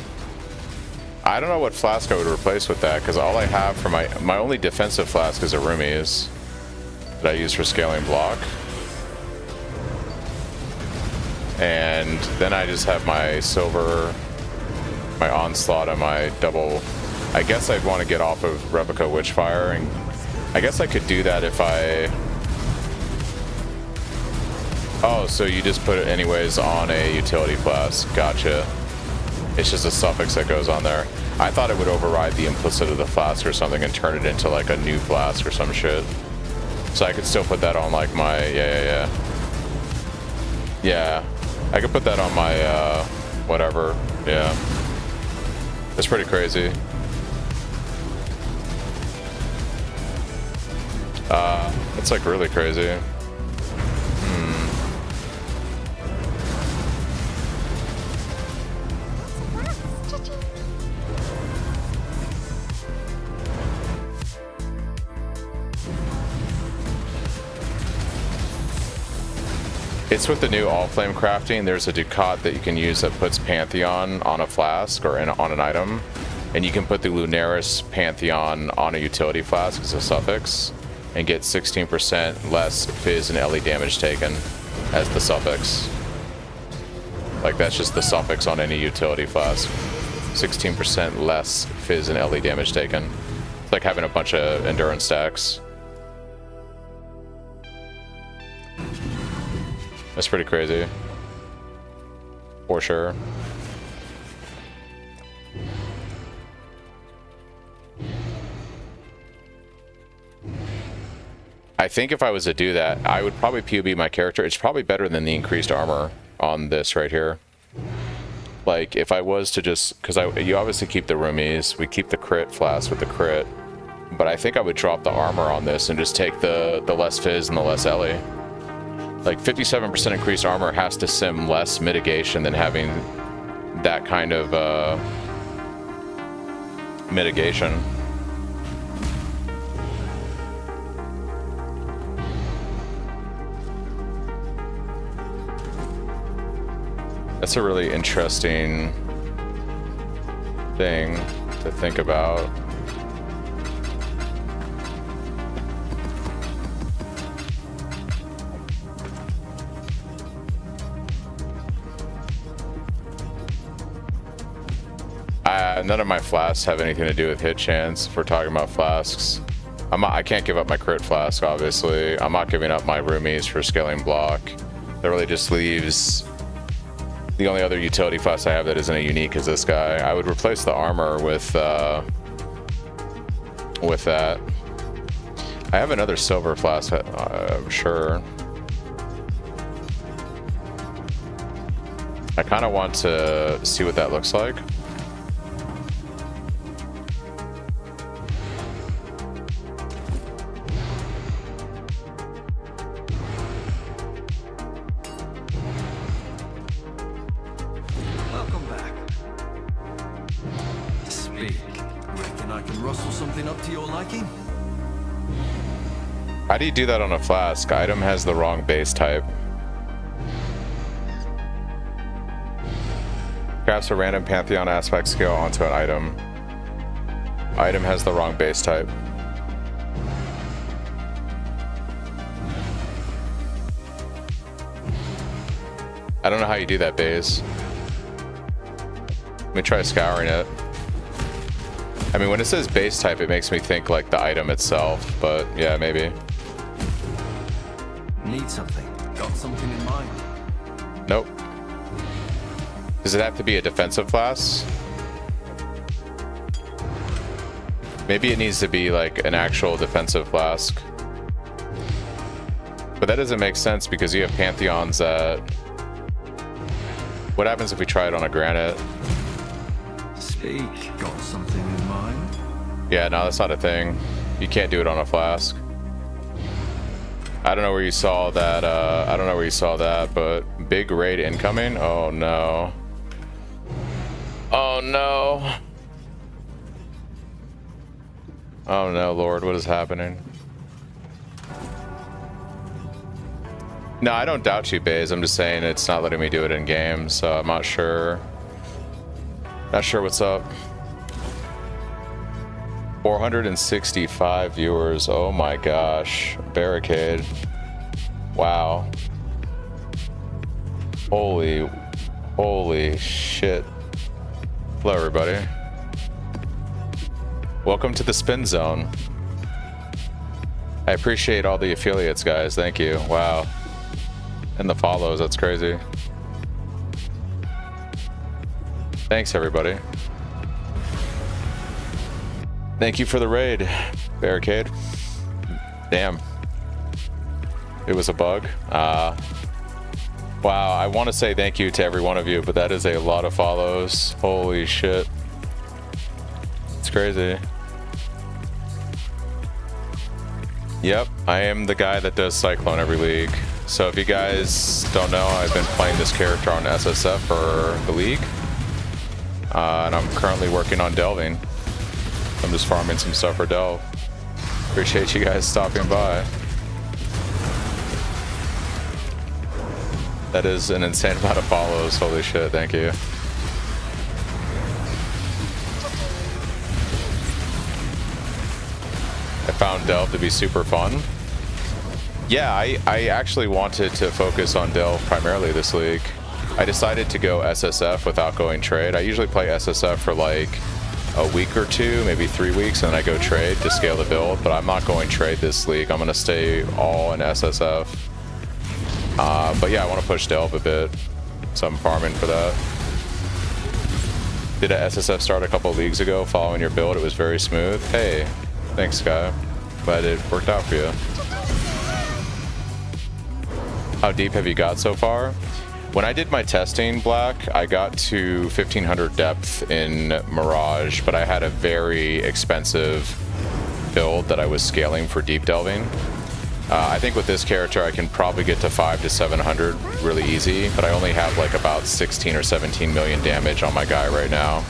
I don't know what flask I would replace with that, because all I have for my only defensive flask is a Rumi's that I use for scaling block. And then I just have my silver, my onslaught, and my double. I guess I'd want to get off of Replica Witchfire, and I guess I could do that if I... Oh, so you just put it anyways on a utility flask. Gotcha. It's just a suffix that goes on there. I thought it would override the implicit of the flask or something and turn it into like a new flask or some shit. So I could still put that on like my... Yeah, I could put that on my whatever. Yeah. That's pretty crazy. It's like really crazy. It's with the new all flame crafting. There's a Ducat that you can use that puts Pantheon on a flask or on an item, and you can put the Lunaris Pantheon on a utility flask as a suffix and get 16% less fizz and LE damage taken as the suffix. Like that's just the suffix on any utility flask. 16% less fizz and LE damage taken. It's like having a bunch of endurance stacks. That's pretty crazy. For sure. I think if I was to do that, I would probably POB my character. It's probably better than the increased armor on this right here. Like, if I was to just... Because you obviously keep the Rumi's. We keep the crit flask with the crit. But I think I would drop the armor on this and just take the less fizz and the less LE. Like 57% increased armor has to sim less mitigation than having that kind of mitigation. That's a really interesting thing to think about. None of my flasks have anything to do with hit chance. If we're talking about flasks, I can't give up my crit flask, obviously. I'm not giving up my roomies for scaling block. That really just leaves the only other utility flask I have that isn't a unique is this guy. I would replace the armor with that. I have another silver flask, I'm sure. I kind of want to see what that looks like. How do you do that on a flask? Item has the wrong base type. Crafts a random Pantheon aspect skill onto an item. Item has the wrong base type. I don't know how you do that, Baze. Let me try scouring it. I mean, when it says base type, it makes me think like the item itself, but yeah, maybe. Need something? Got something in mind? Nope. Does it have to be a defensive class? Maybe it needs to be like an actual defensive flask. But that doesn't make sense because you have Pantheons that... What happens if we try it on a granite? Speak. Got something in mind? Yeah, no, that's not a thing. You can't do it on a flask. I don't know where you saw that, but big raid incoming? Oh no. Oh no. Oh no, Lord, what is happening? No, I don't doubt you, Baze. I'm just saying it's not letting me do it in game, so I'm not sure. Not sure what's up. 465 viewers. Oh my gosh. Barricade. Wow. Holy shit. Hello, everybody. Welcome to the spin zone. I appreciate all the affiliates, guys. Thank you. Wow. And the follows. That's crazy. Thanks, everybody. Thank you for the raid, Barricade. Damn. It was a bug. Wow, I want to say thank you to every one of you, but that is a lot of follows. Holy shit. It's crazy. Yep, I am the guy that does Cyclone every league. So if you guys don't know, I've been playing this character on SSF for the league. And I'm currently working on delving. I'm just farming some stuff for delve. Appreciate you guys stopping by. That is an insane amount of follows. Holy shit, thank you. I found delve to be super fun. Yeah, I actually wanted to focus on delve primarily this league. I decided to go SSF without going trade. I usually play SSF for like a week or two, maybe 3 weeks, and then I go trade to scale the build, but I'm not going trade this league. I'm going to stay all in SSF. But yeah, I want to push delve a bit, so I'm farming for that. Did a SSF start a couple leagues ago following your build. It was very smooth. Hey, thanks, Sky. Glad it worked out for you. How deep have you got so far? When I did my testing, Black, I got to 1500 depth in Mirage, but I had a very expensive build that I was scaling for deep delving. I think with this character I can probably get to 500 to 700 really easy, but I only have like about 16 or 17 million damage on my guy right now,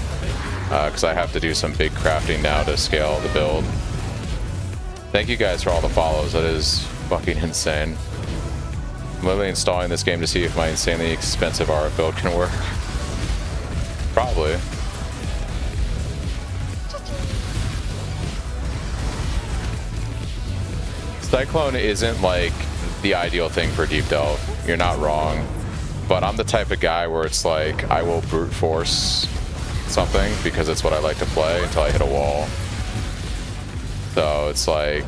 because I have to do some big crafting now to scale the build. Thank you guys for all the follows. That is fucking insane. I'm literally installing this game to see if my insanely expensive RF build can work. Probably. Cyclone isn't like the ideal thing for deep delve. You're not wrong. But I'm the type of guy where it's like I will brute force something because it's what I like to play until I hit a wall. So it's like,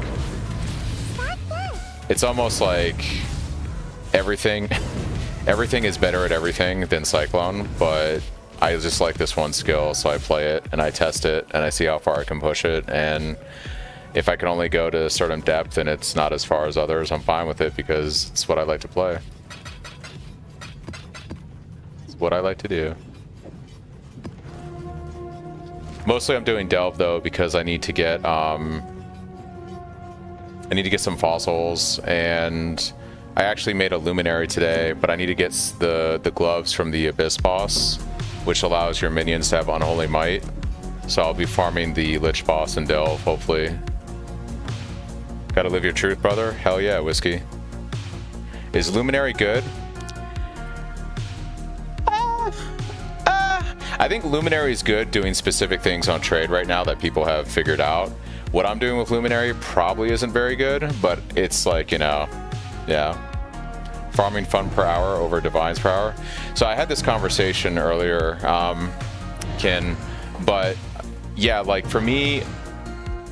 it's almost like everything is better at everything than Cyclone, but I just like this one skill, so I play it and I test it and I see how far I can push it, and if I can only go to a certain depth and it's not as far as others, I'm fine with it because it's what I like to play. It's what I like to do. Mostly I'm doing delve though because I need to get some fossils, and I actually made a luminary today, but I need to get the gloves from the Abyss boss, which allows your minions to have unholy might. So I'll be farming the Lich boss and delve, hopefully. Gotta live your truth, brother. Hell yeah, Whiskey. Is luminary good? I think luminary is good doing specific things on trade right now that people have figured out. What I'm doing with luminary probably isn't very good, but it's like, you know, yeah. Farming fun per hour over divines per hour. So I had this conversation earlier, Ken, but yeah, like for me,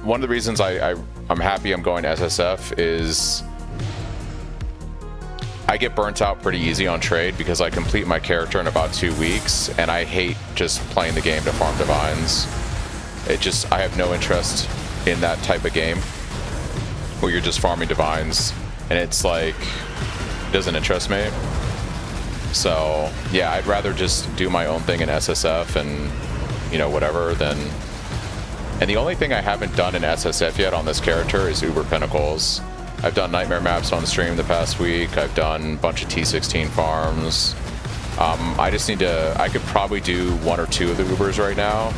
one of the reasons I'm happy I'm going to SSF is I get burnt out pretty easy on trade because I complete my character in about 2 weeks, and I hate just playing the game to farm divines. I have no interest in that type of game where you're just farming divines, and it's like, it doesn't interest me. So yeah, I'd rather just do my own thing in SSF and, you know, whatever than. And the only thing I haven't done in SSF yet on this character is Uber Pinnacles. I've done nightmare maps on stream the past week. I've done a bunch of T16 farms. I just need to, I could probably do 1 or 2 of the Ubers right now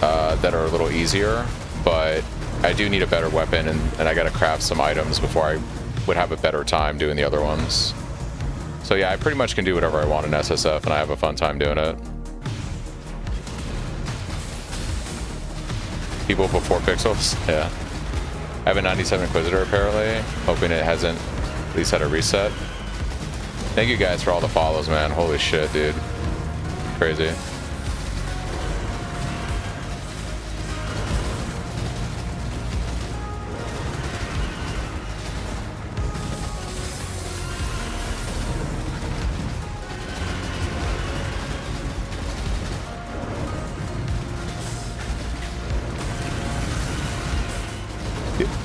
that are a little easier, but I do need a better weapon, and I gotta craft some items before I would have a better time doing the other ones. So yeah, I pretty much can do whatever I want in SSF, and I have a fun time doing it. People before pixels? Yeah. I have a 97 Inquisitor apparently, hoping it hasn't at least had a reset. Thank you guys for all the follows, man. Holy shit, dude. Crazy.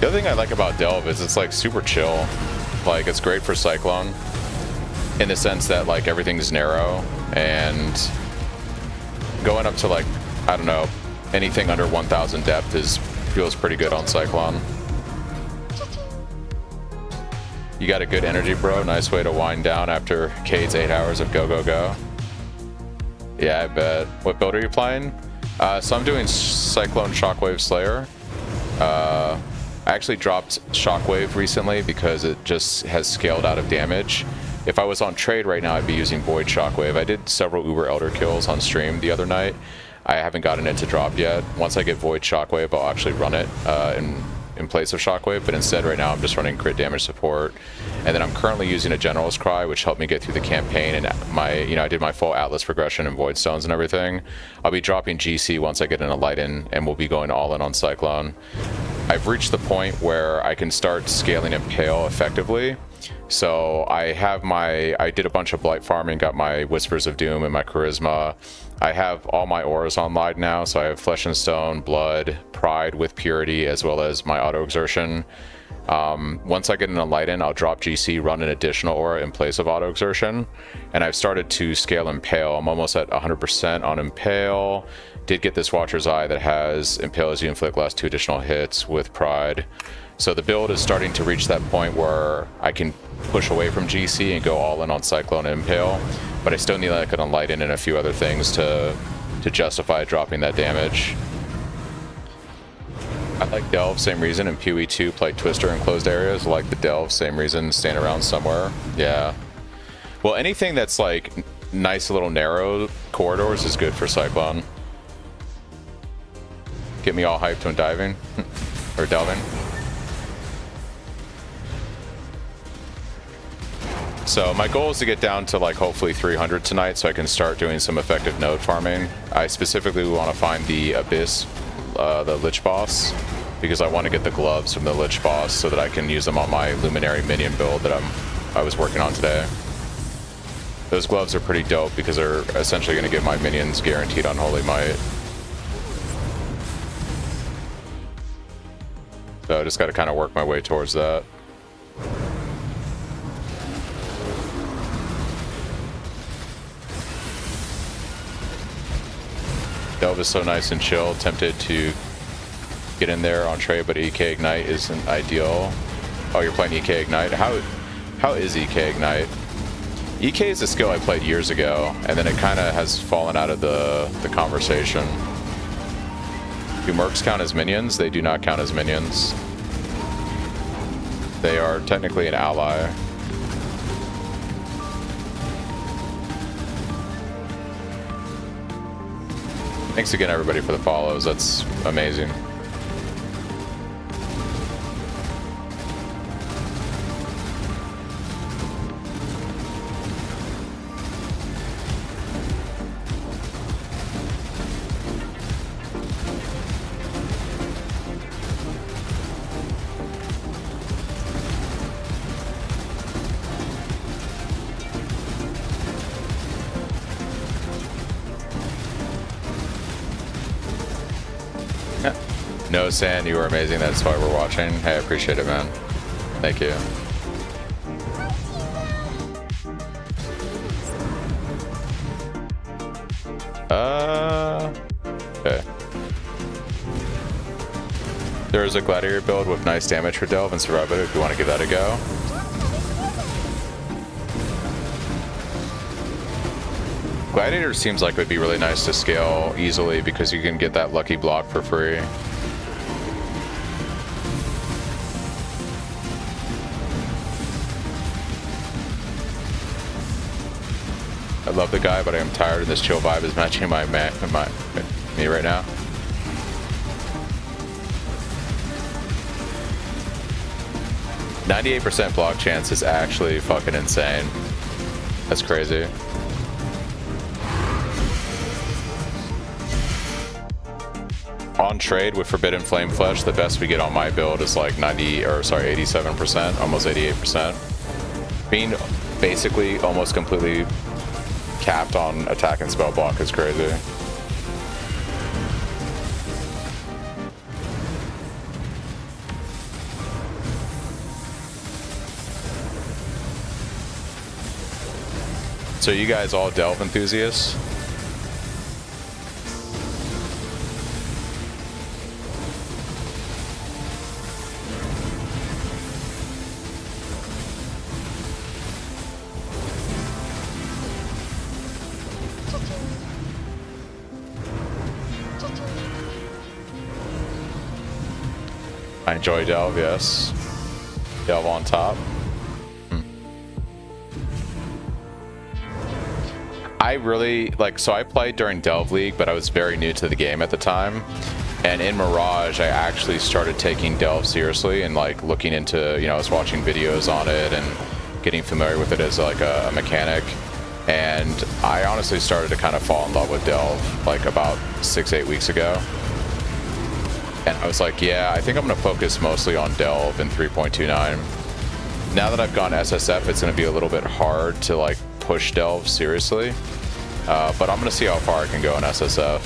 The other thing I like about Delve is it's like super chill. Like it's great for Cyclone in the sense that like everything's narrow, and going up to like, I don't know, anything under 1000 depth feels pretty good on Cyclone. You got a good energy, bro. Nice way to wind down after Cade's 8 hours of go, go, go. Yeah, I bet. What build are you playing? So I'm doing Cyclone Shockwave Slayer. I actually dropped Shockwave recently because it just has scaled out of damage. If I was on trade right now, I'd be using Void Shockwave. I did several Uber Elder kills on stream the other night. I haven't gotten it to drop yet. Once I get Void Shockwave, I'll actually run it in place of Shockwave, but instead right now I'm just running crit damage support. And then I'm currently using a General's Cry, which helped me get through the campaign, and I did my full Atlas progression and Void Stones and everything. I'll be dropping GC once I get in a light in, and we'll be going all in on Cyclone. I've reached the point where I can start scaling Impale effectively. So I did a bunch of blight farming, got my Whispers of Doom and my Charisma. I have all my auras online now, so I have Flesh and Stone, Blood, Pride with Purity, as well as my Auto Exertion. Once I get an Enlighten, I'll drop GC, run an additional aura in place of auto exertion, and I've started to scale Impale. I'm almost at 100% on Impale. Did get this Watcher's Eye that has Impale as you inflict last 2 additional hits with Pride. So the build is starting to reach that point where I can push away from GC and go all in on Cyclone and Impale, but I still need like an Enlighten and a few other things to justify dropping that damage. I like Delve, same reason. In PoE 2, play Twister in closed areas. I like the Delve, same reason. Stand around somewhere. Yeah. Well, anything that's like nice little narrow corridors is good for Cyclone. Get me all hyped when diving or delving. So my goal is to get down to like hopefully 300 tonight so I can start doing some effective node farming. I specifically want to find the Abyss, the Lich boss, because I want to get the gloves from the Lich boss so that I can use them on my Luminary minion build that I was working on today. Those gloves are pretty dope because they're essentially going to give my minions guaranteed Unholy Might. So I just got to kind of work my way towards that. Delve is so nice and chill. Tempted to get in there on trade, but EK Ignite isn't ideal. Oh, you're playing EK Ignite? How is EK Ignite? EK is a skill I played years ago, and then it kind of has fallen out of the conversation. Do mercs count as minions? They do not count as minions. They are technically an ally. Thanks again, everybody, for the follows. That's amazing. No, San, you were amazing. That's why we're watching. Hey, I appreciate it, man. Thank you. Okay. There is a Gladiator build with nice damage for Delve and Survivor if you want to give that a go. Gladiator seems like it would be really nice to scale easily because you can get that lucky block for free. I love the guy, but I am tired, and this chill vibe is matching me right now. %98 block chance is actually fucking insane. That's crazy. On trade with Forbidden Flame Flesh, the best we get on my build is like 87%, almost 88%. Being basically almost completely capped on attack and spell block is crazy. So you guys all Delve enthusiasts? I enjoy Delve, yes. Delve on top. I really, so I played during Delve League, but I was very new to the game at the time. And in Mirage, I actually started taking Delve seriously and looking into, I was watching videos on it and getting familiar with it as a mechanic. And I honestly started to kind of fall in love with Delve about 6-8 weeks ago. And I was like, yeah, I think I'm going to focus mostly on Delve in 3.29. Now that I've gone SSF, it's going to be a little bit hard to push Delve seriously. But I'm going to see how far I can go in SSF.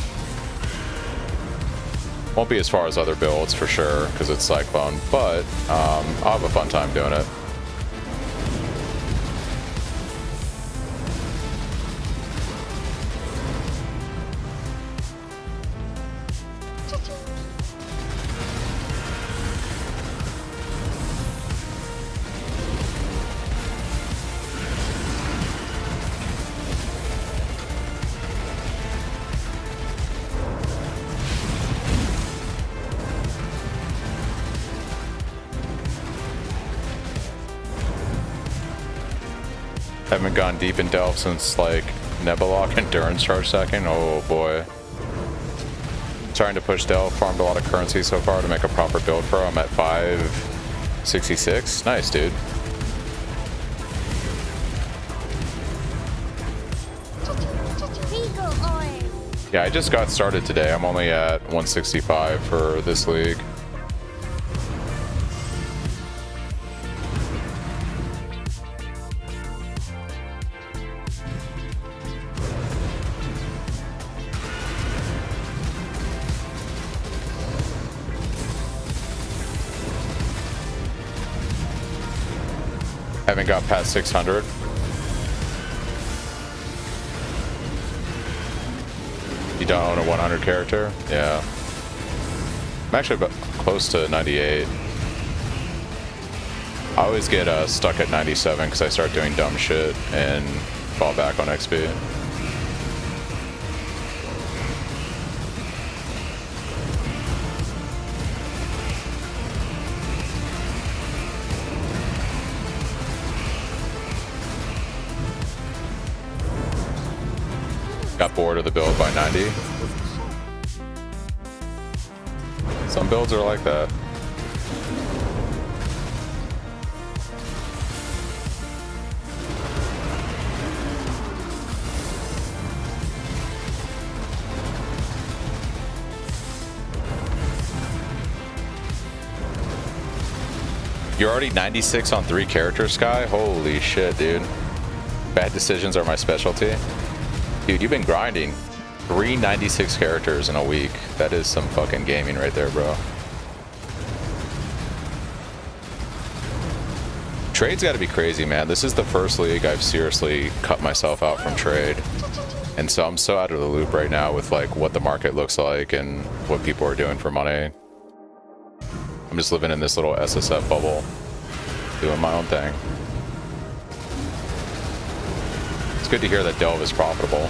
Won't be as far as other builds for sure, because it's Cyclone, but I'll have a fun time doing it. Haven't gone deep in Delve since like Nebulok Endurance Charge Stacking. Oh boy. Trying to push Delve, farmed a lot of currency so far to make a proper build pro. I'm at 566. Nice, dude. Yeah, I just got started today. I'm only at 165 for this league. Haven't got past 600. You don't own a 100 character? Yeah. I'm actually about close to 98. I always get stuck at 97 because I start doing dumb shit and fall back on XP. Got bored of the build by 90. Some builds are like that. You're already 96 on 3 characters, Sky? Holy shit, dude. Bad decisions are my specialty. Dude, you've been grinding 396 characters in a week. That is some fucking gaming right there, bro. Trade's gotta be crazy, man. This is the first league I've seriously cut myself out from trade. And so I'm so out of the loop right now with like what the market looks like and what people are doing for money. I'm just living in this little SSF bubble, doing my own thing. It's good to hear that Delve is profitable.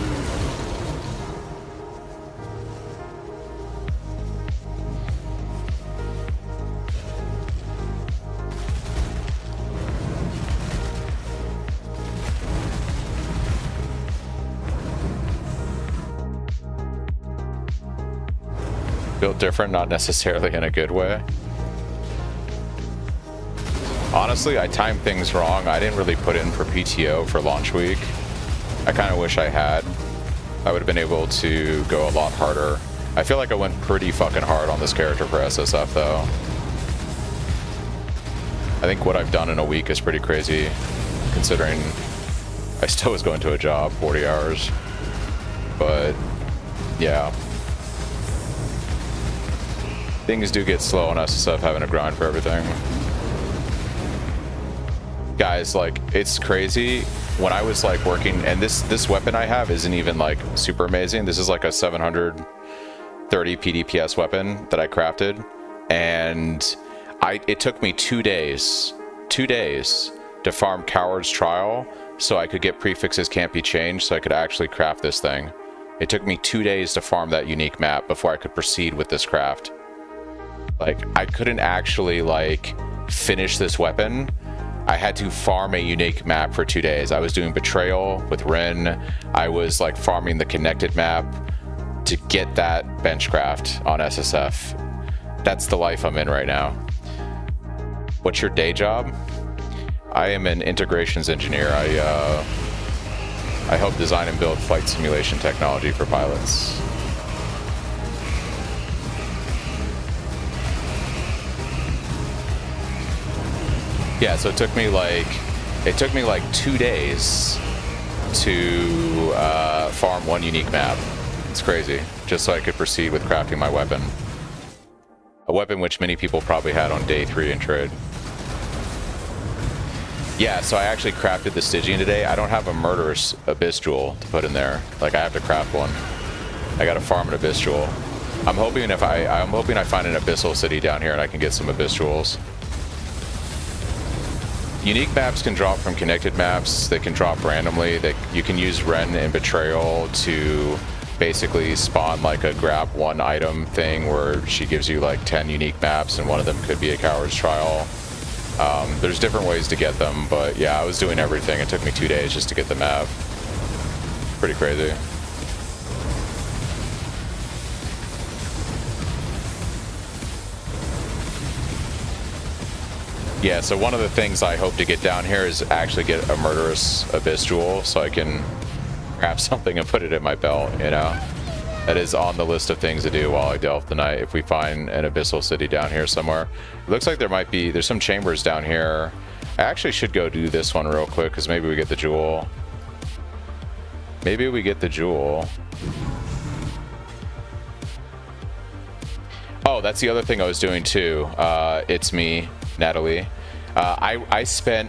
Built different, not necessarily in a good way. Honestly, I timed things wrong. I didn't really put in for PTO for launch week. I kind of wish I had. I would have been able to go a lot harder. I feel like I went pretty fucking hard on this character for SSF though. I think what I've done in a week is pretty crazy, considering I still was going to a job, 40 hours. But yeah. Things do get slow on SSF having to grind for everything. Guys, like, it's crazy. When I was like working, and this weapon I have isn't even like super amazing. This is like a 730 PDPS weapon that I crafted, and it took me 2 days to farm Coward's Trial so I could get prefixes can't be changed so I could actually craft this thing. It took me 2 days to farm that unique map before I could proceed with this craft. Like, I couldn't actually like finish this weapon. I had to farm a unique map for 2 days. I was doing Betrayal with Rin. I was like farming the connected map to get that benchcraft on SSF. That's the life I'm in right now. What's your day job? I am an integrations engineer. I help design and build flight simulation technology for pilots. Yeah, so it took me like 2 days to farm one unique map. It's crazy, just so I could proceed with crafting my weapon. a weapon which many people probably had on day 3 in trade. Yeah, so I actually crafted the Stygian today. I don't have a murderous Abyss Jewel to put in there. Like, I have to craft one. I gotta farm an Abyss Jewel. I'm hoping I find an Abyssal City down here and I can get some Abyss Jewels. Unique maps can drop from connected maps. They can drop randomly. You can use Ren and Betrayal to basically spawn like a grab one item thing where she gives you like 10 unique maps and one of them could be a Coward's Trial. There's different ways to get them, but yeah, I was doing everything. It took me 2 days just to get the map. Pretty crazy. Yeah, so one of the things I hope to get down here is actually get a murderous Abyss Jewel so I can grab something and put it in my belt, you know? That is on the list of things to do while I delve tonight if we find an Abyssal City down here somewhere. It looks like there's some chambers down here. I actually should go do this one real quick because maybe we get the jewel. Maybe we get the jewel. Oh, that's the other thing I was doing too. It's me, Natalie. I spent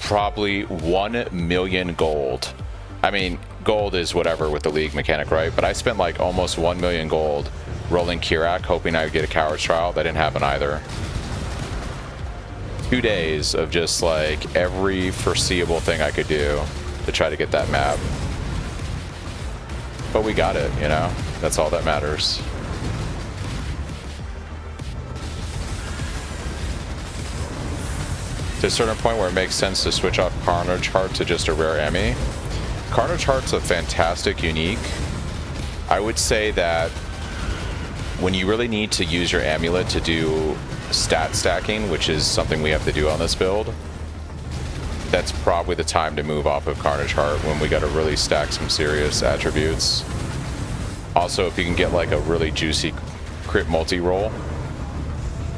probably 1 million gold. I mean, gold is whatever with the League mechanic, right? But I spent like almost 1 million gold rolling Kirak, hoping I would get a Coward's Trial. That didn't happen either. 2 days of just like every foreseeable thing I could do to try to get that map. But we got it, you know? That's all that matters. To a certain point where it makes sense to switch off Carnage Heart to just a rare Emmy. Carnage Heart's a fantastic unique. I would say that when you really need to use your amulet to do stat stacking, which is something we have to do on this build, that's probably the time to move off of Carnage Heart when we got to really stack some serious attributes. Also, if you can get like a really juicy crit multi-roll,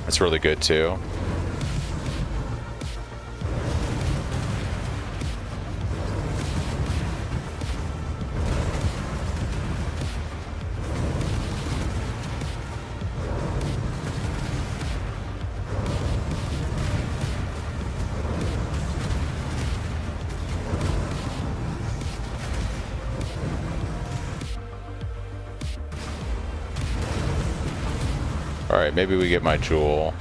that's really good too. Alright, maybe we get my jewel.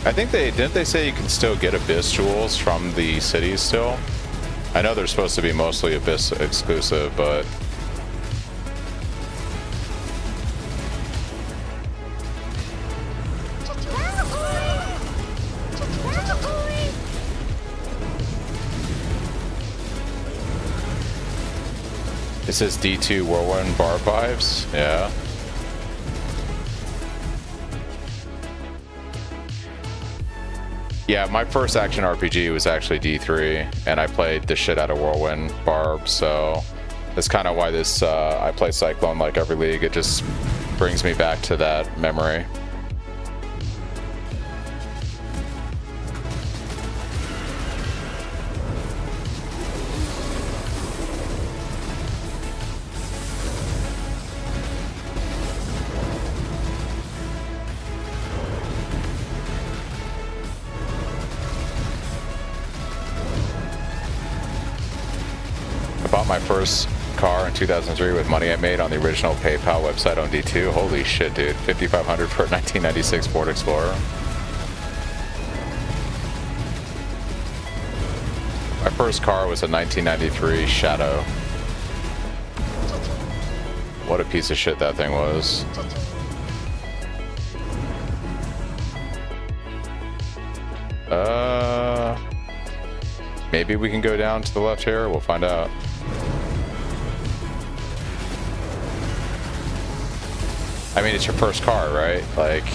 I think didn't they say you can still get Abyss Jewels from the cities still? I know they're supposed to be mostly Abyss exclusive, but it says D2 Whirlwind Barb vibes. Yeah. Yeah, my first action RPG was actually D3, and I played the shit out of Whirlwind Barb, so that's kind of why this I play Cyclone like every league. It just brings me back to that memory. first car in 2003 with money I made on the original PayPal website on D2. Holy shit, dude. $5,500 for a 1996 Ford Explorer. My first car was a 1993 Shadow. What a piece of shit that thing was. Maybe we can go down to the left here. We'll find out. I mean, it's your first car, right? Like,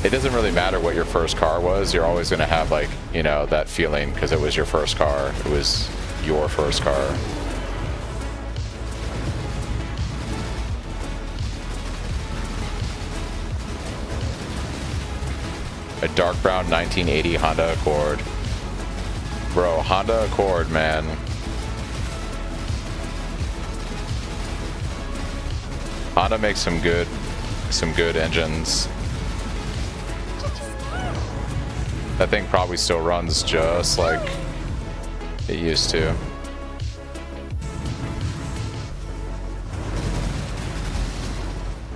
it doesn't really matter what your first car was. You're always going to have, like, you know, that feeling because it was your first car. It was your first car. A dark brown 1980 Honda Accord. Bro, Honda Accord, man. Honda makes some good engines. That thing probably still runs just like it used to.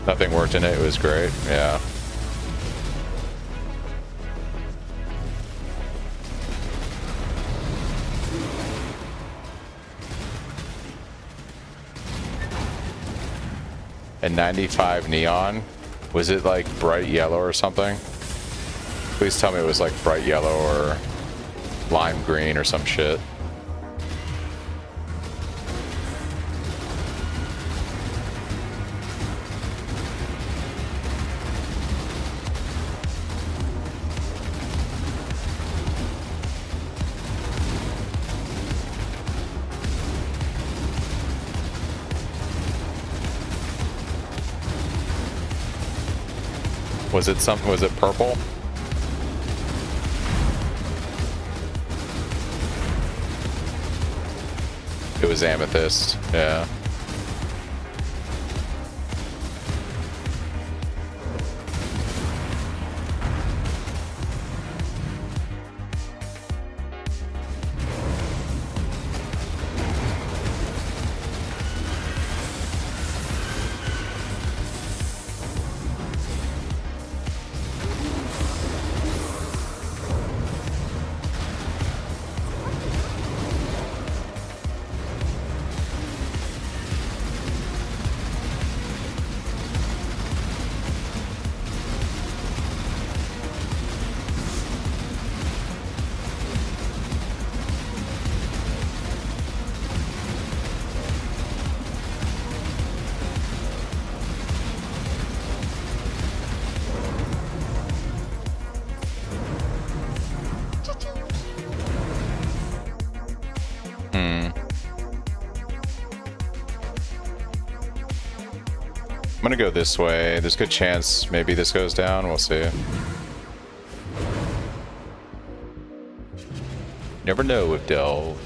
Nothing worked in it. It was great. Yeah. A 95 Neon? Was it like bright yellow or something? Please tell me it was like bright yellow or lime green or some shit. Was it something? Was it purple? It was amethyst, yeah. I'm gonna go this way. There's a good chance maybe this goes down. We'll see. Never know with Delve.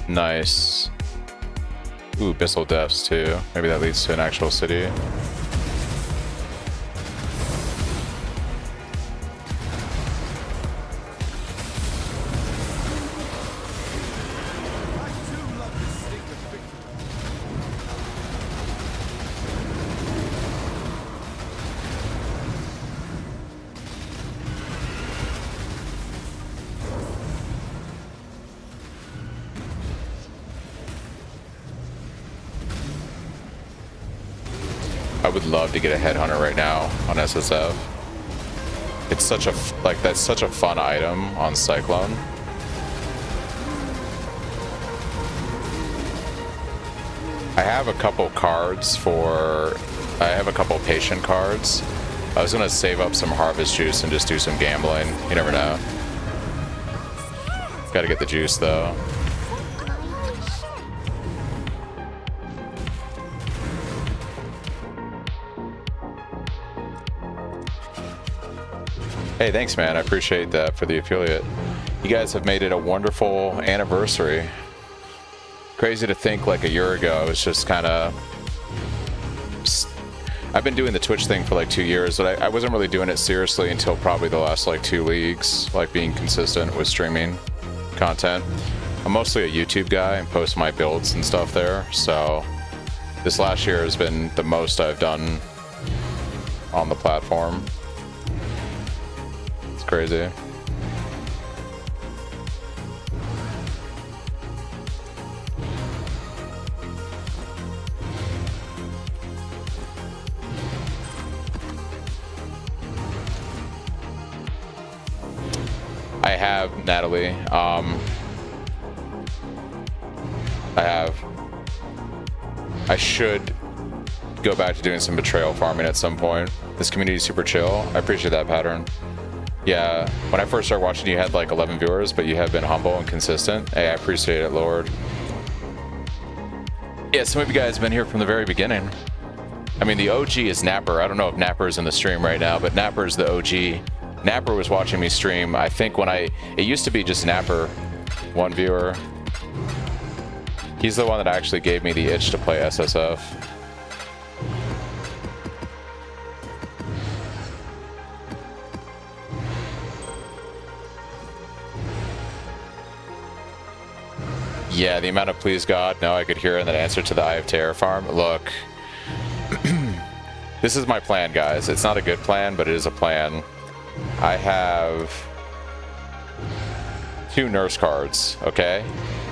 Nice. Ooh, Abyssal Depths too. Maybe that leads to an actual city. would love to get a headhunter right now on SSF. It's such a that's such a fun item on Cyclone. I have a couple cards for. I have a couple patient cards. I was gonna save up some harvest juice and just do some gambling. You never know. Gotta get the juice though. Hey, thanks, man. I appreciate that for the affiliate. You guys have made it a wonderful anniversary. Crazy to think like a year ago, I was just kind of... I've been doing the Twitch thing for like 2 years, but I wasn't really doing it seriously until probably the last like 2 leagues, like being consistent with streaming content. I'm mostly a YouTube guy and post my builds and stuff there, so this last year has been the most I've done on the platform. It's crazy. I have, Natalie. I should go back to doing some betrayal farming at some point. This community is super chill. I appreciate that pattern. Yeah, when I first started watching, you had like 11 viewers, but you have been humble and consistent. Hey, I appreciate it, Lord. Yeah, some of you guys have been here from the very beginning. I mean, the OG is Napper. I don't know if Napper is in the stream right now, but Napper is the OG. Napper was watching me stream, I think when it used to be just Napper, one viewer. He's the one that actually gave me the itch to play SSF. Yeah, the amount of please God, no, I could hear in that answer to the Eye of Terror farm. Look, this is my plan, guys. It's not a good plan, but it is a plan. I have 2 nurse cards, okay?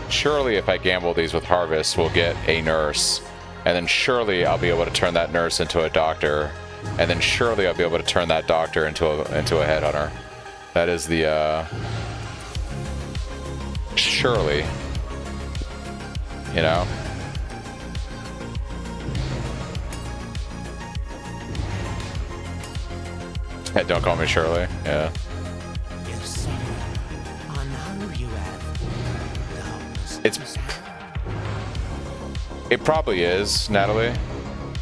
Surely if I gamble these with Harvest, we'll get a nurse. And then surely I'll be able to turn that nurse into a doctor. And then surely I'll be able to turn that doctor into a headhunter. That is the, surely. You know? Hey, don't call me Shirley. Yeah. It probably is, Natalie.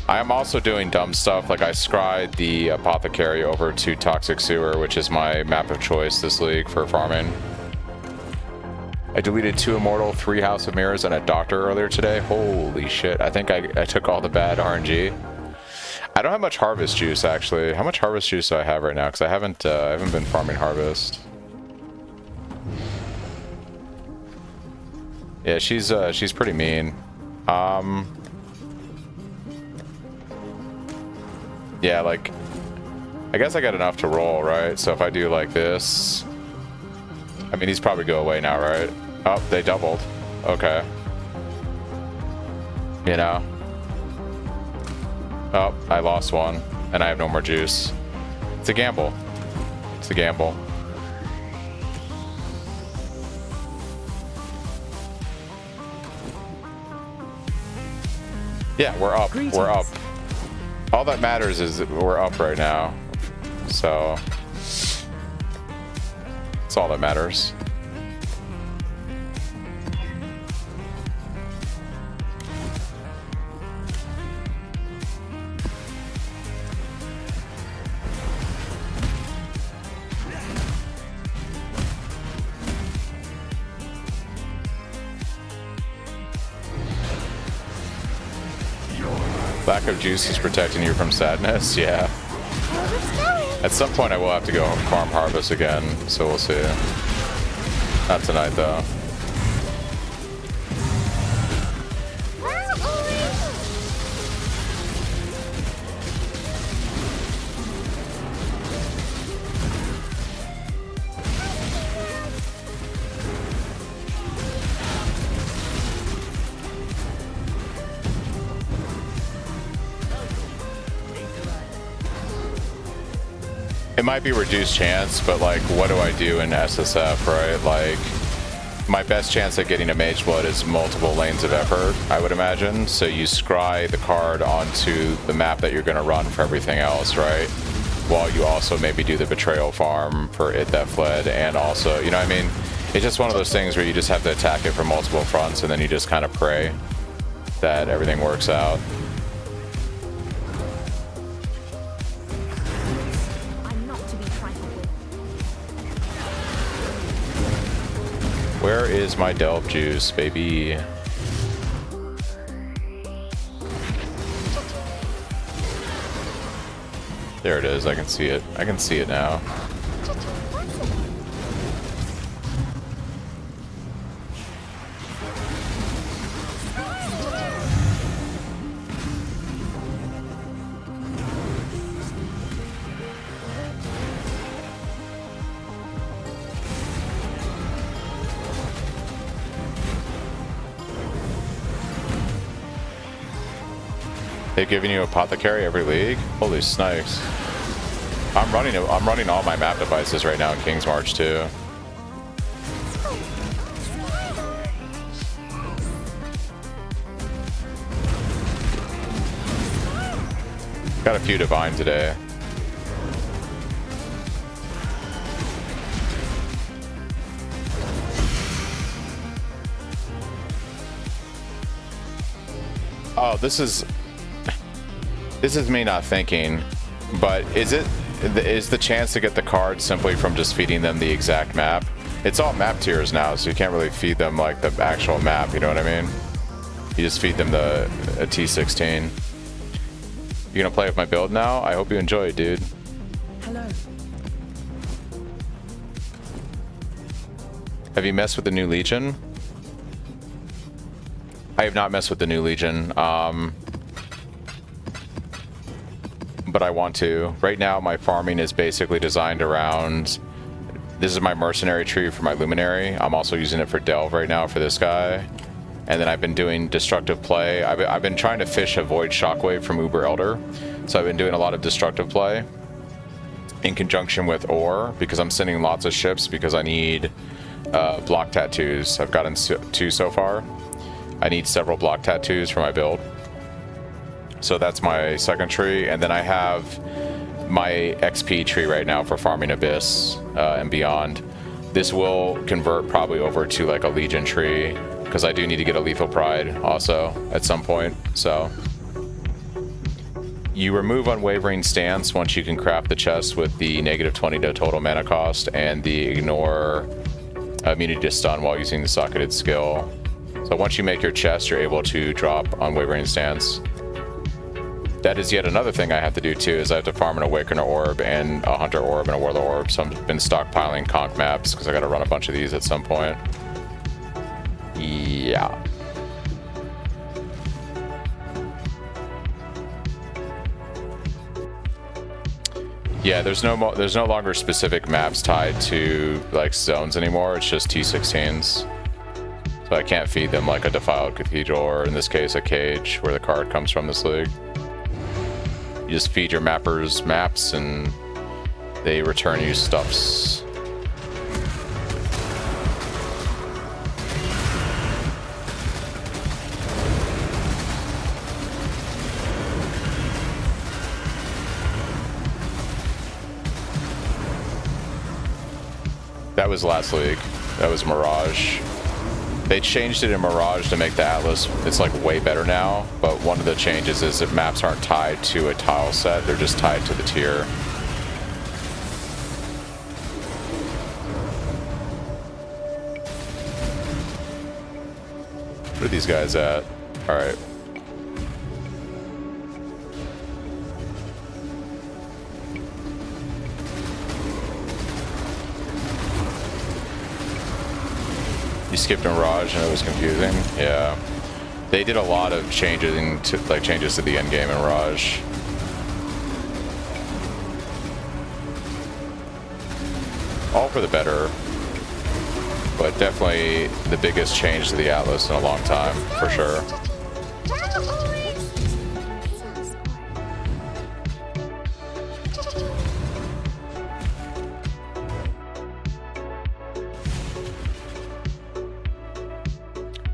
I am also doing dumb stuff, like I scried the Apothecary over to Toxic Sewer, which is my map of choice this league for farming. I deleted 2 Immortal, 3 House of Mirrors, and a Doctor earlier today. Holy shit, I think I took all the bad RNG. I don't have much Harvest Juice, actually. How much Harvest Juice do I have right now? Because I haven't been farming Harvest. Yeah, she's pretty mean. Yeah, like, I guess I got enough to roll, right? So if I do like this, I mean, these probably go away now, right? Oh, they doubled. Okay. You know? Oh, I lost one, and I have no more juice. It's a gamble. It's a gamble. Yeah, we're up. Greetings. We're up. All that matters is that we're up right now. So that's all that matters. Lack of juice is protecting you from sadness, yeah. At some point I will have to go farm Harvest again, so we'll see. Not tonight though. it might be reduced chance, but like, what do I do in SSF, right? Like, my best chance at getting a Mage Blood is multiple lanes of effort, I would imagine. So you scry the card onto the map that you're going to run for everything else, right? While you also maybe do the Betrayal farm for it that fled, and also, you know what I mean? It's just one of those things where you just have to attack it from multiple fronts, and then you just kind of pray that everything works out. I'm not to be trifled with. Where is my Delve juice, baby? There it is. I can see it. I can see it now. They've given you Apothecary every league? Holy snipes. I'm running all my map devices right now in King's March too. Got a few Divine today. Oh, this is me not thinking, but is the chance to get the card simply from just feeding them the exact map? It's all map tiers now, so you can't really feed them like the actual map, you know what I mean? You just feed them a T16. You gonna play with my build now? I hope you enjoy it, dude. Hello. Have you messed with the new Legion? I have not messed with the new Legion. But I want to. Right now, my farming is basically designed around... This is my mercenary tree for my luminary. I'm also using it for Delve right now for this guy. And then I've been doing destructive play. I've been trying to fish a Void Shockwave from Uber Elder. So I've been doing a lot of destructive play in conjunction with Ore, because I'm sending lots of ships because I need block tattoos. I've gotten 2 so far. I need several block tattoos for my build. So that's my second tree, and then I have my XP tree right now for farming Abyss and beyond. This will convert probably over to like a Legion tree, because I do need to get a Lethal Pride also at some point. So you remove Unwavering Stance once you can craft the chest with the -20 to total mana cost and the ignore immunity to stun while using the socketed skill. So once you make your chest, you're able to drop Unwavering Stance. That is yet another thing I have to do too, is I have to farm an Awakener Orb and a Hunter Orb and a Warlord Orb. So I've been stockpiling conch maps because I got to run a bunch of these at some point. Yeah. Yeah, there's no longer specific maps tied to like zones anymore. It's just T16s. So I can't feed them like a Defiled Cathedral, or in this case a Cage, where the card comes from this league. You just feed your mappers maps and they return you stuffs. That was last league. That was Mirage. They changed it in Mirage to make the Atlas, it's like way better now, but one of the changes is that maps aren't tied to a tile set, they're just tied to the tier. Where are these guys at? Alright. You skipped Mirage and it was confusing. Yeah, they did a lot of changes to the end game in Mirage. All for the better, but definitely the biggest change to the Atlas in a long time, for sure.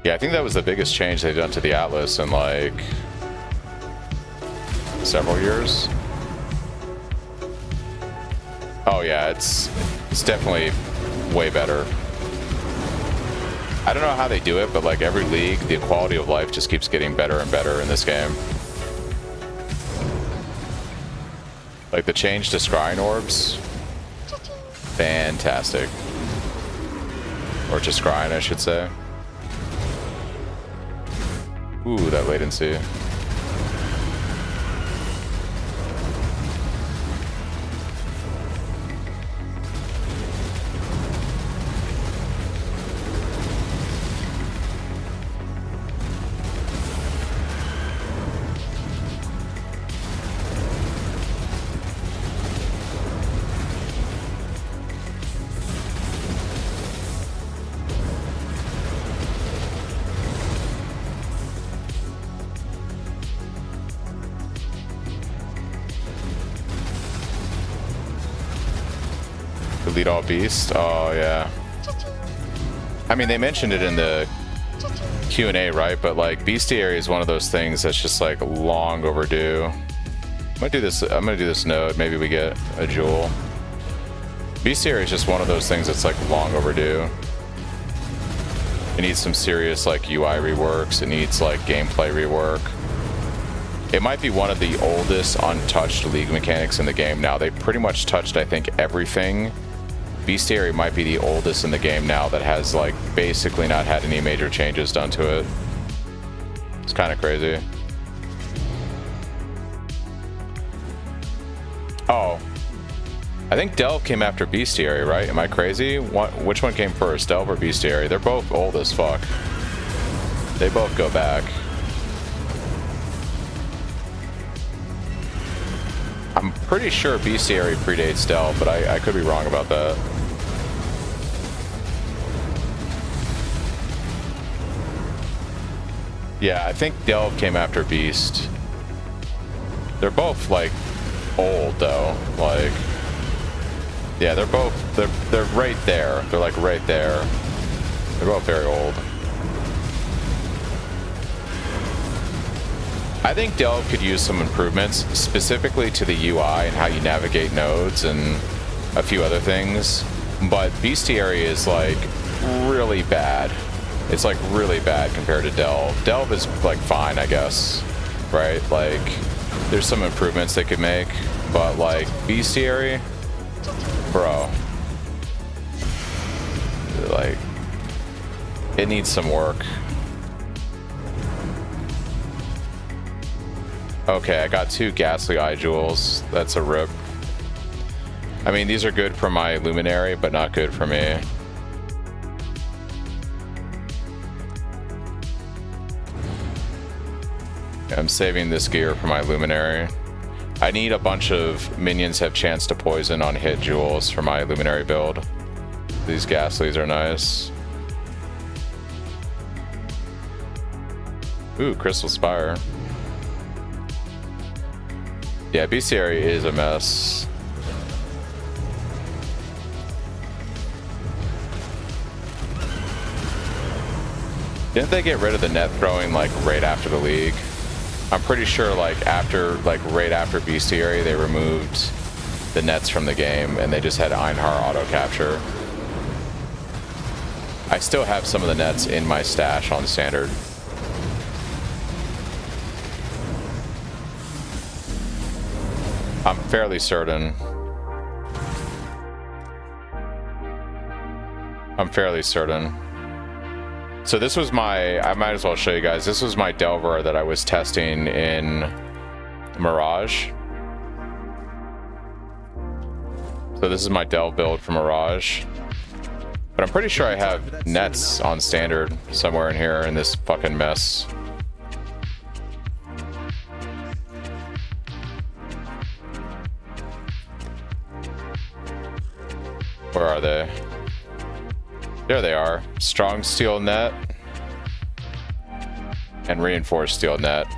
Yeah, I think that was the biggest change they've done to the Atlas in like several years. Oh yeah, it's definitely way better. I don't know how they do it, but like every league, the quality of life just keeps getting better and better in this game. Like the change to scrying orbs, fantastic. Or to scrying, I should say. Ooh, that latency. Delete all beast. Oh yeah. I mean, they mentioned it in the Q&A, right? But like bestiary is one of those things that's just like long overdue. I'm gonna do this node. Maybe we get a jewel. Bestiary is just one of those things that's like long overdue. It needs some serious like UI reworks. It needs like gameplay rework. It might be one of the oldest untouched league mechanics in the game now. They pretty much touched, I think, everything. Bestiary might be the oldest in the game now that has like basically not had any major changes done to it. It's kind of crazy. Oh, I think Delve came after Bestiary, right? Am I crazy? Which one came first, Delve or Bestiary? They're both old as fuck. They both go back. I'm pretty sure Bestiary predates Delve, but I could be wrong about that. Yeah, I think Delve came after Beast. They're both like old though. Like, yeah, they're right there. They're like right there. They're both very old. I think Delve could use some improvements, specifically to the UI and how you navigate nodes and a few other things. But Bestiary is like really bad. It's like really bad compared to Delve. Delve is like fine, I guess, right? Like there's some improvements they could make, but like Bestiary, bro, like it needs some work. Okay, I got 2 Ghastly Eye Jewels. That's a rip. I mean, these are good for my Luminary, but not good for me. I'm saving this gear for my Luminary. I need a bunch of minions have chance to poison on hit jewels for my Luminary build. These Ghastlies are nice. Ooh, Crystal Spire. Yeah, Bestiary is a mess. Didn't they get rid of the net throwing like right after the league? I'm pretty sure like right after Bestiary they removed the nets from the game and they just had Einhar auto capture. I still have some of the nets in my stash on standard. I'm fairly certain. So this was my, I might as well show you guys. This was my Delver that I was testing in Mirage. So this is my Delve build for Mirage. But I'm pretty sure I have nets on standard somewhere in here in this fucking mess. Where are they? There they are. Strong steel net and reinforced steel net.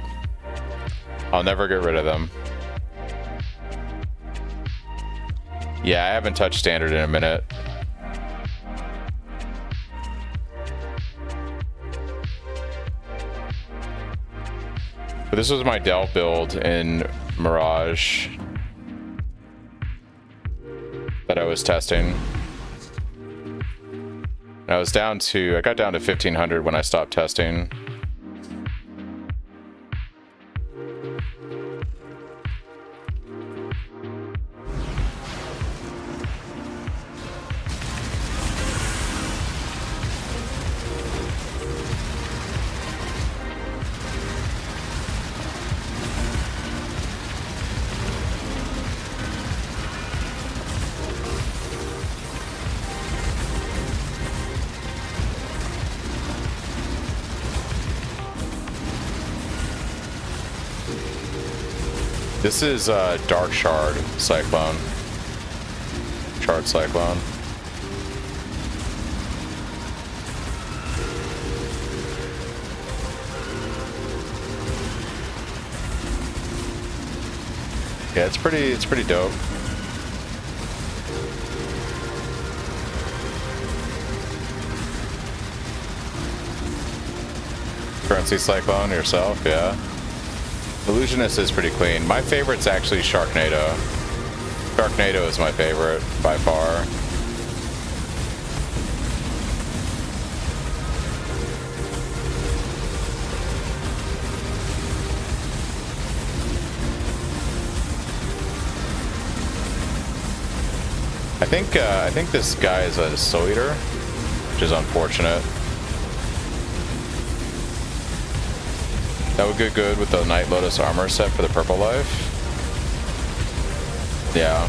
I'll never get rid of them. Yeah, I haven't touched standard in a minute. But this was my Delve build in Mirage that I was testing. And I got down to 1500 when I stopped testing. This is Dark Shard Cyclone. Shard Cyclone. Yeah, it's pretty dope. Currency Cyclone yourself, yeah. Illusionist is pretty clean. My favorite's actually Sharknado. Sharknado is my favorite by far. I think this guy is a Soul Eater, which is unfortunate. That would go good with the Night Lotus armor set for the purple life. Yeah.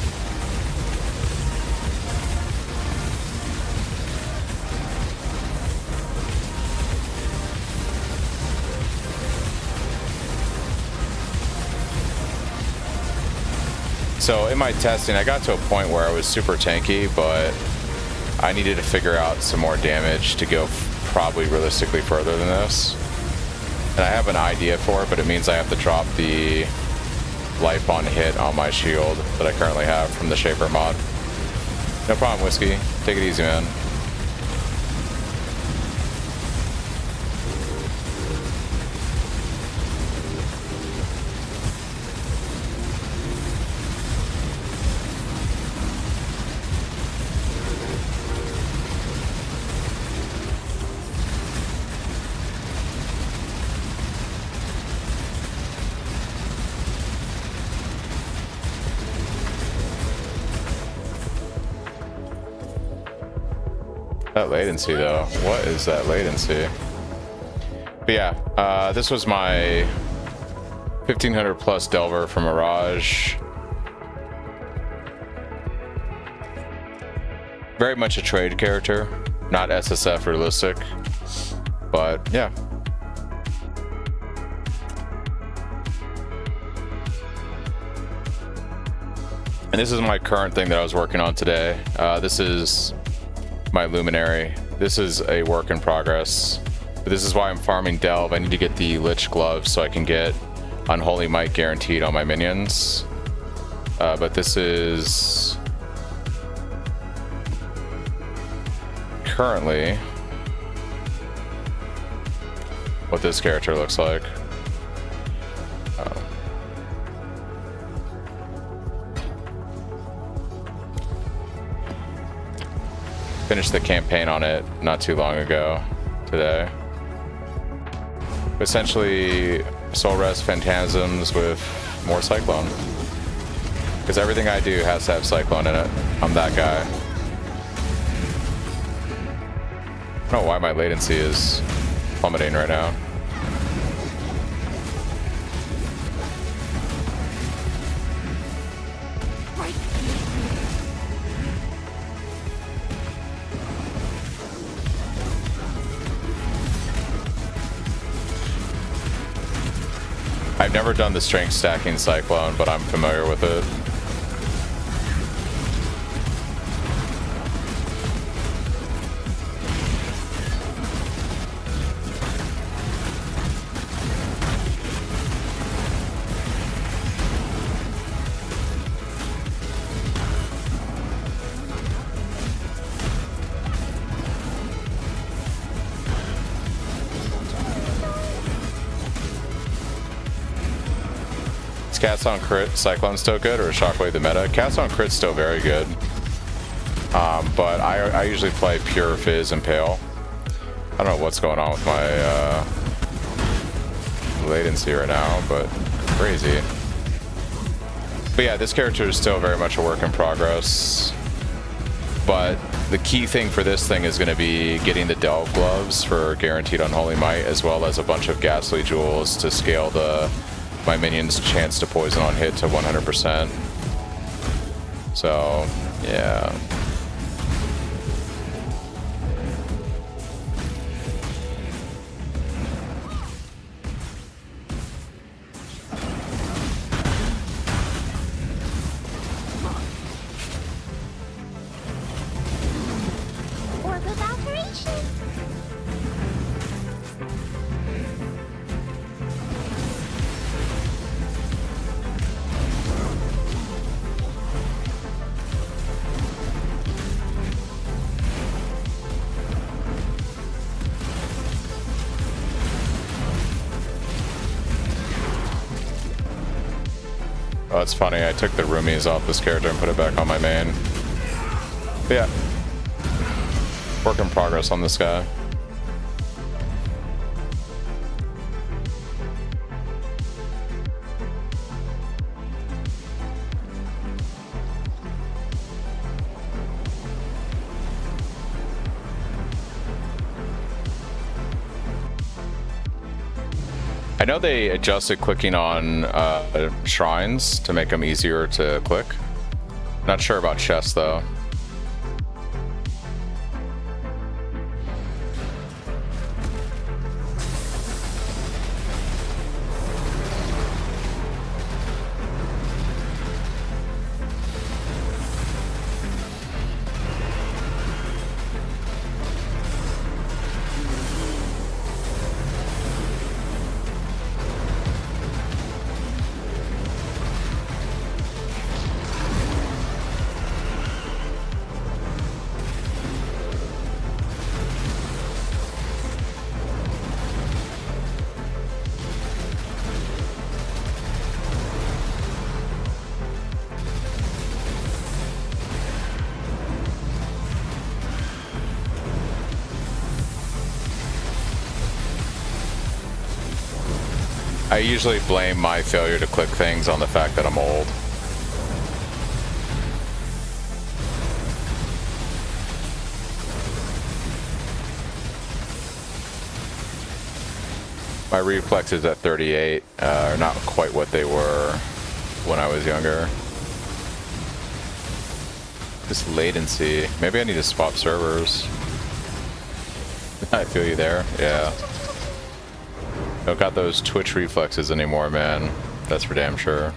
So in my testing, I got to a point where I was super tanky, but I needed to figure out some more damage to go probably realistically further than this. And I have an idea for it, but it means I have to drop the life on hit on my shield that I currently have from the Shaper mod. No problem, Whiskey. Take it easy, man. That latency though, what is that latency? But yeah, this was my 1500 plus Delver from Mirage. Very much a trade character, not SSF realistic, but yeah. And this is my current thing that I was working on today. This is my Luminary. This is a work in progress, but this is why I'm farming Delve. I need to get the Lich Gloves so I can get Unholy Might guaranteed on my minions. But this is currently what this character looks like. Finished the campaign on it not too long ago today. Essentially, Soul Rest Phantasms with more Cyclone. Because everything I do has to have Cyclone in it. I'm that guy. I don't know why my latency is plummeting right now. I've never done the strength stacking Cyclone, but I'm familiar with it. Cast on Crit Cyclone still good, or Shockwave the meta? Cast on Crit's still very good. But I usually play Pure, Fizz, and Pale. I don't know what's going on with my latency right now, but crazy. But yeah, this character is still very much a work in progress. But the key thing for this thing is going to be getting the Delve gloves for guaranteed Unholy Might, as well as a bunch of Ghastly Jewels to scale my minions' chance to poison on hit to 100%. So, yeah. Oh, it's funny. I took the roomies off this character and put it back on my main. But yeah. Work in progress on this guy. I know they adjusted clicking on shrines to make them easier to click. Not sure about chests though. I usually blame my failure to click things on the fact that I'm old. My reflexes at 38 are not quite what they were when I was younger. This latency. Maybe I need to swap servers. I feel you there. Yeah. Don't got those Twitch reflexes anymore, man. That's for damn sure.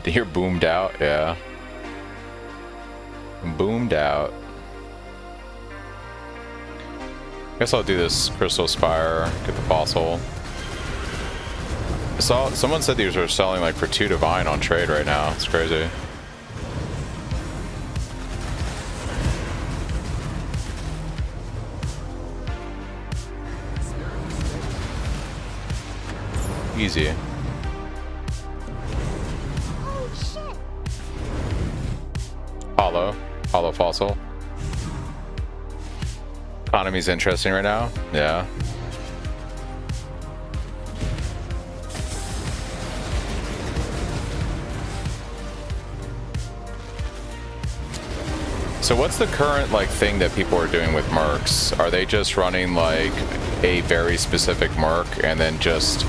You're boomed out, yeah. Boomed out. Guess I'll do this Crystal Spire, get the fossil. Someone said these are selling like for 2 divine on trade right now. It's crazy. Easy. Hollow fossil. Economy's interesting right now. Yeah. So what's the current like thing that people are doing with mercs? Are they just running like a very specific merc and then just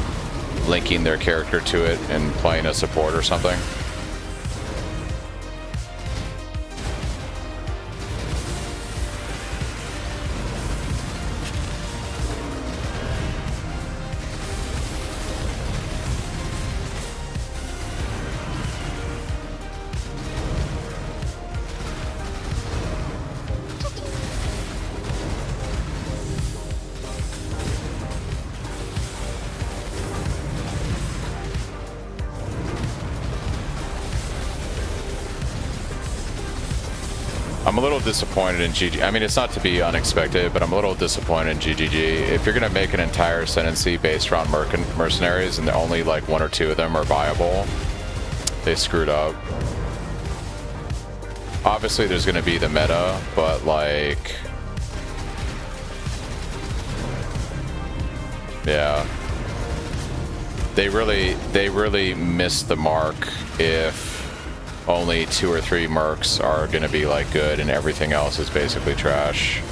linking their character to it and playing a support or something? I'm a little disappointed in GG. I mean, it's not to be unexpected, but I'm a little disappointed in GGG. If you're gonna make an entire ascendancy based around mercenaries and only like 1 or 2 of them are viable, they screwed up. Obviously, there's gonna be the meta, but like, yeah, they really missed the mark if only 2 or 3 mercs are gonna be like good and everything else is basically trash.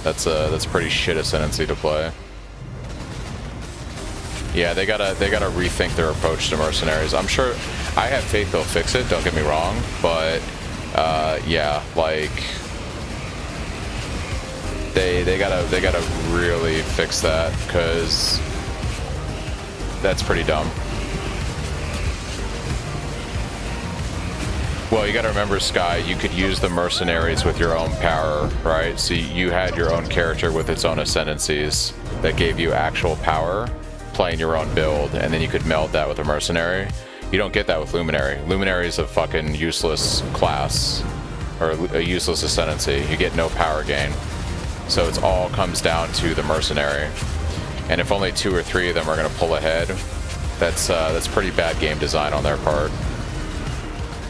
That's pretty shit ascendancy to play. Yeah, they gotta rethink their approach to mercenaries. I'm sure, I have faith they'll fix it, don't get me wrong, but yeah, like they gotta really fix that, because that's pretty dumb. Well, you gotta remember, Sky, you could use the mercenaries with your own power, right? So you had your own character with its own ascendancies that gave you actual power, playing your own build, and then you could meld that with a mercenary. You don't get that with Luminary. Luminary is a fucking useless class, or a useless ascendancy. You get no power gain. So it all comes down to the mercenary. And if only 2 or 3 of them are gonna pull ahead, that's pretty bad game design on their part.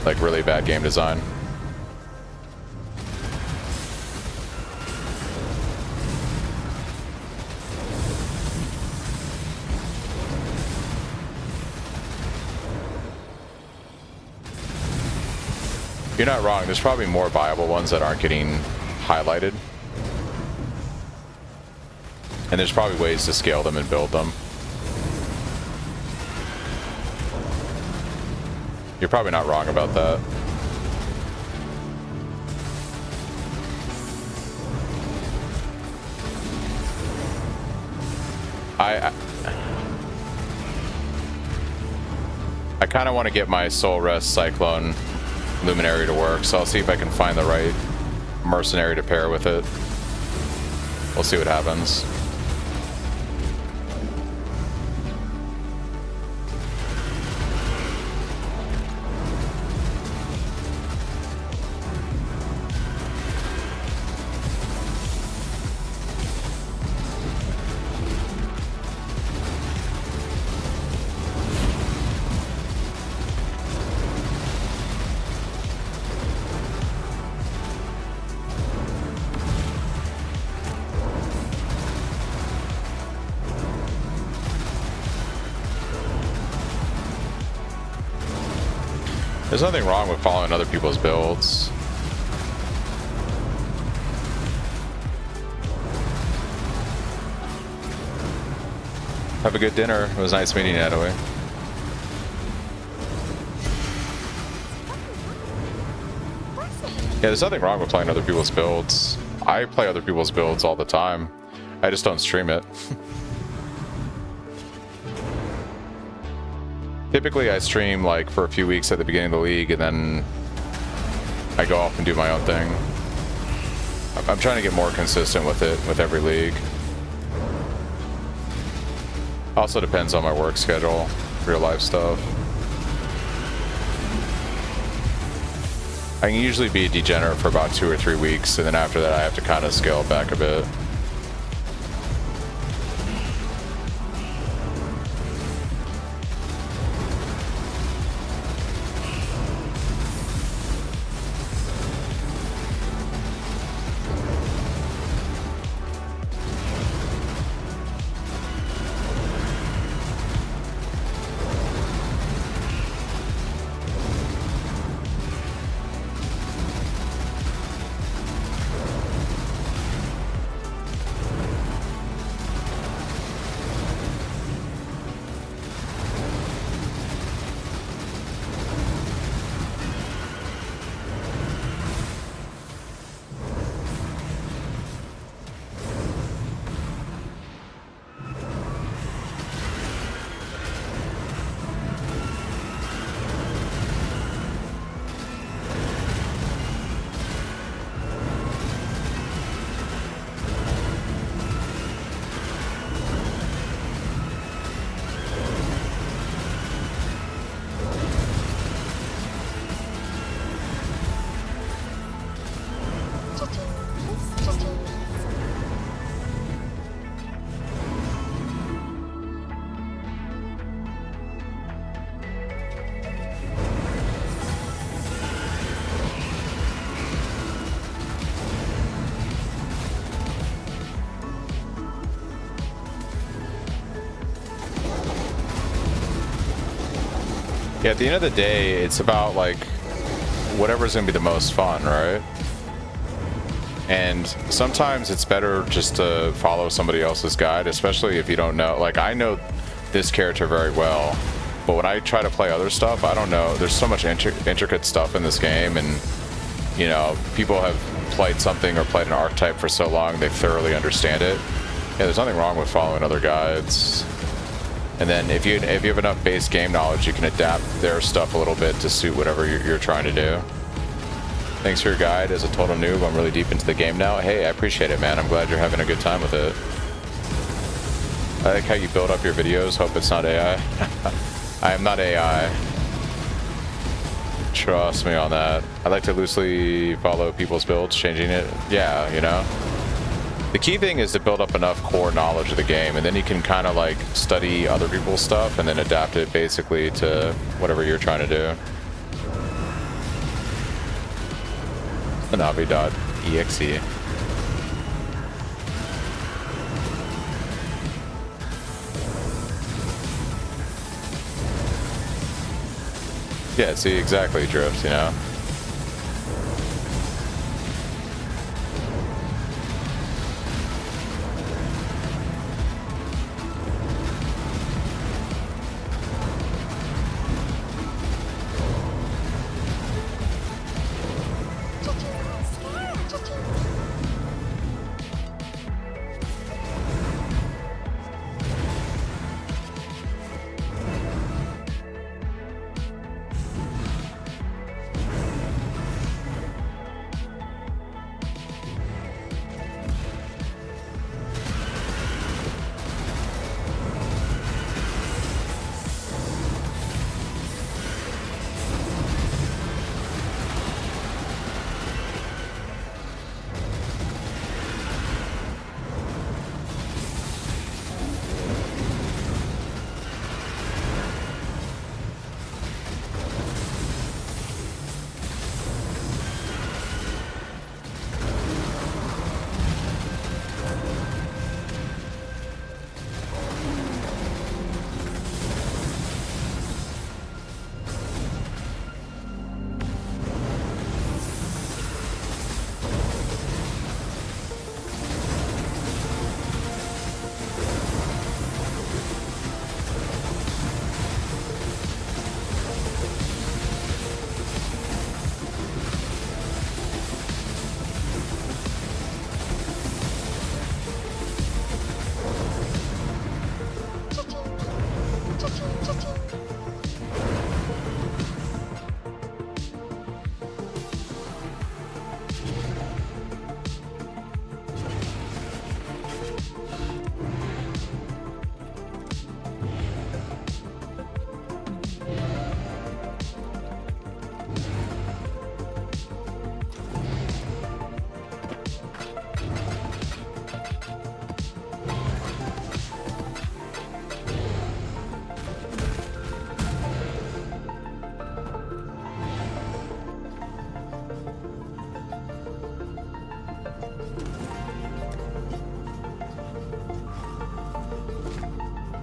Like, really bad game design. You're not wrong, there's probably more viable ones that aren't getting highlighted. And there's probably ways to scale them and build them. You're probably not wrong about that. I kind of want to get my Soul Rest Cyclone Luminary to work, so I'll see if I can find the right mercenary to pair with it. We'll see what happens. There's nothing wrong with following other people's builds. Have a good dinner. It was nice meeting you, Natalie. Yeah, there's nothing wrong with playing other people's builds. I play other people's builds all the time. I just don't stream it. Typically, I stream like for a few weeks at the beginning of the league, and then I go off and do my own thing. I'm trying to get more consistent with it with every league. Also depends on my work schedule, real life stuff. I can usually be a degenerate for about 2 or 3 weeks, and then after that I have to kind of scale it back a bit. Yeah, at the end of the day, it's about like whatever's gonna be the most fun, right? And sometimes it's better just to follow somebody else's guide, especially if you don't know. Like, I know this character very well, but when I try to play other stuff, I don't know. There's so much intricate stuff in this game, and you know, people have played something or played an archetype for so long they thoroughly understand it. Yeah, there's nothing wrong with following other guides. And then if you have enough base game knowledge, you can adapt their stuff a little bit to suit whatever you're trying to do. Thanks for your guide. As a total noob, I'm really deep into the game now. Hey, I appreciate it, man. I'm glad you're having a good time with it. I like how you build up your videos. Hope it's not AI. I am not AI. Trust me on that. I like to loosely follow people's builds, changing it. Yeah, you know. The key thing is to build up enough core knowledge of the game, and then you can kind of like study other people's stuff and then adapt it basically to whatever you're trying to do. Navi.exe. Yeah, see, exactly, Drift, you know?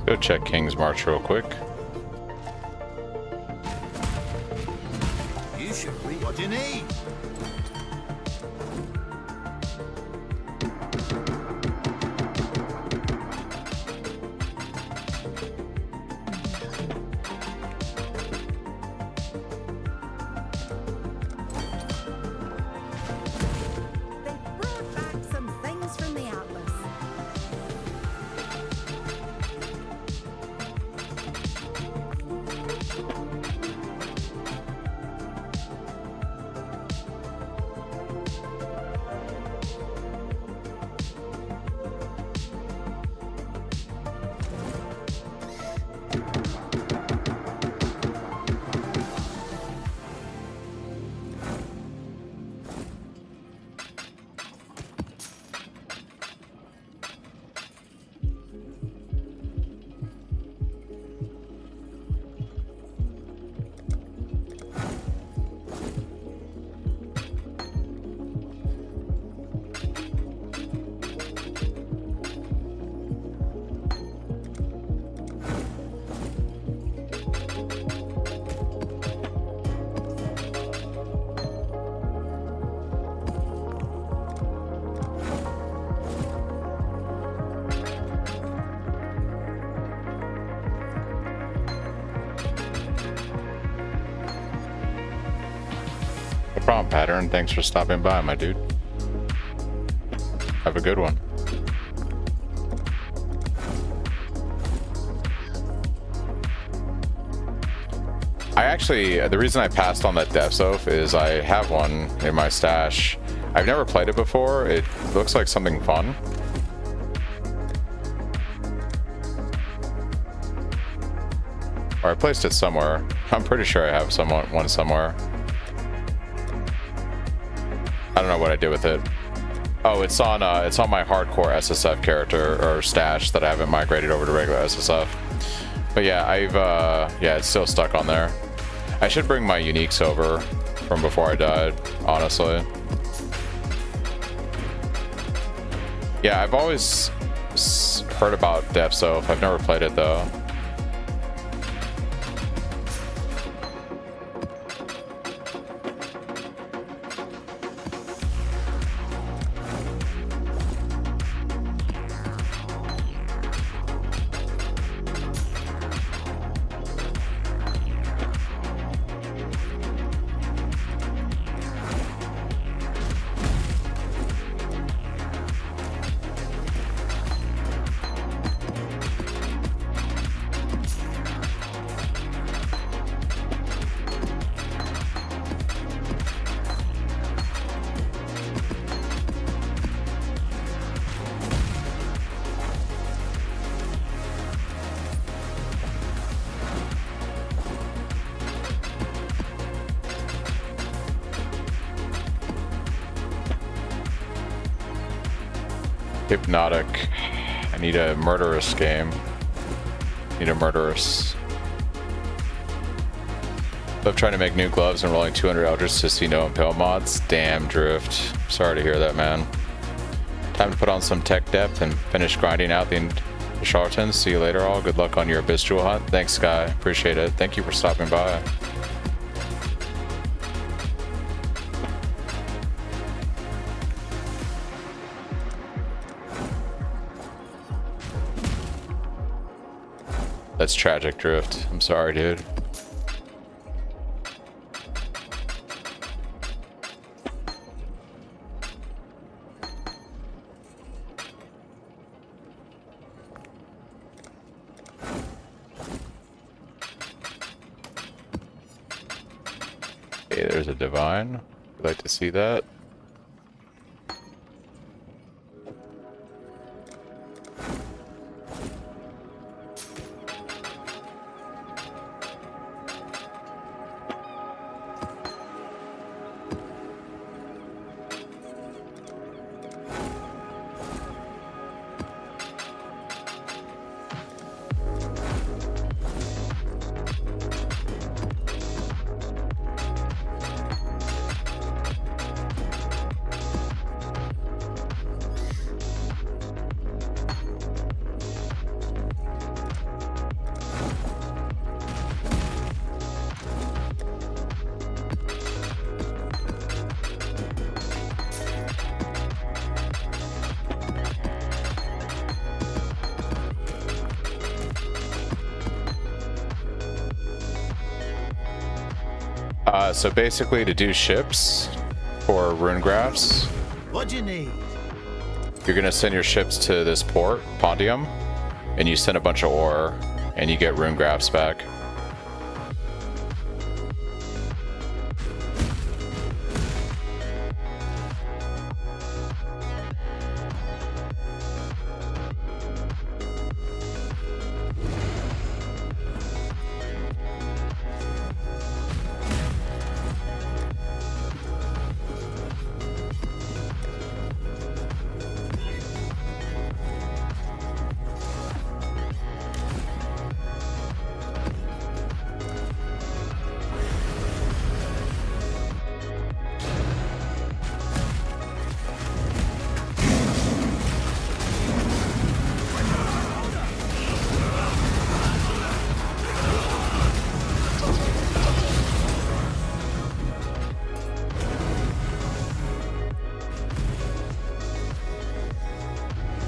Go check King's March real quick. You should read. What do you need? No problem, Pattern. Thanks for stopping by, my dude. Have a good one. I actually, the reason I passed on that DevSoph is I have one in my stash. I've never played it before. It looks like something fun. Or I placed it somewhere. I'm pretty sure I have one somewhere. I don't know what I did with it. Oh, it's on my hardcore SSF character or stash that I haven't migrated over to regular SSF. But yeah, yeah, it's still stuck on there. I should bring my uniques over from before I died, honestly. Yeah, I've always heard about DevSoph. I've never played it though. Hypnotic. I need a murderous game. Need a murderous. Love trying to make new gloves and rolling 200 Eldritch to see no impale mods. Damn, Drift. Sorry to hear that, man. Time to put on some tech depth and finish grinding out the charlatans. See you later, all. Good luck on your abyss jewel hunt. Thanks, Sky. Appreciate it. Thank you for stopping by. That's tragic, Drift. I'm sorry, dude. Okay, there's a divine. I'd like to see that. So basically to do ships for rune graphs, what do you need? You're gonna send your ships to this port, Pondium, and you send a bunch of ore and you get rune graphs back.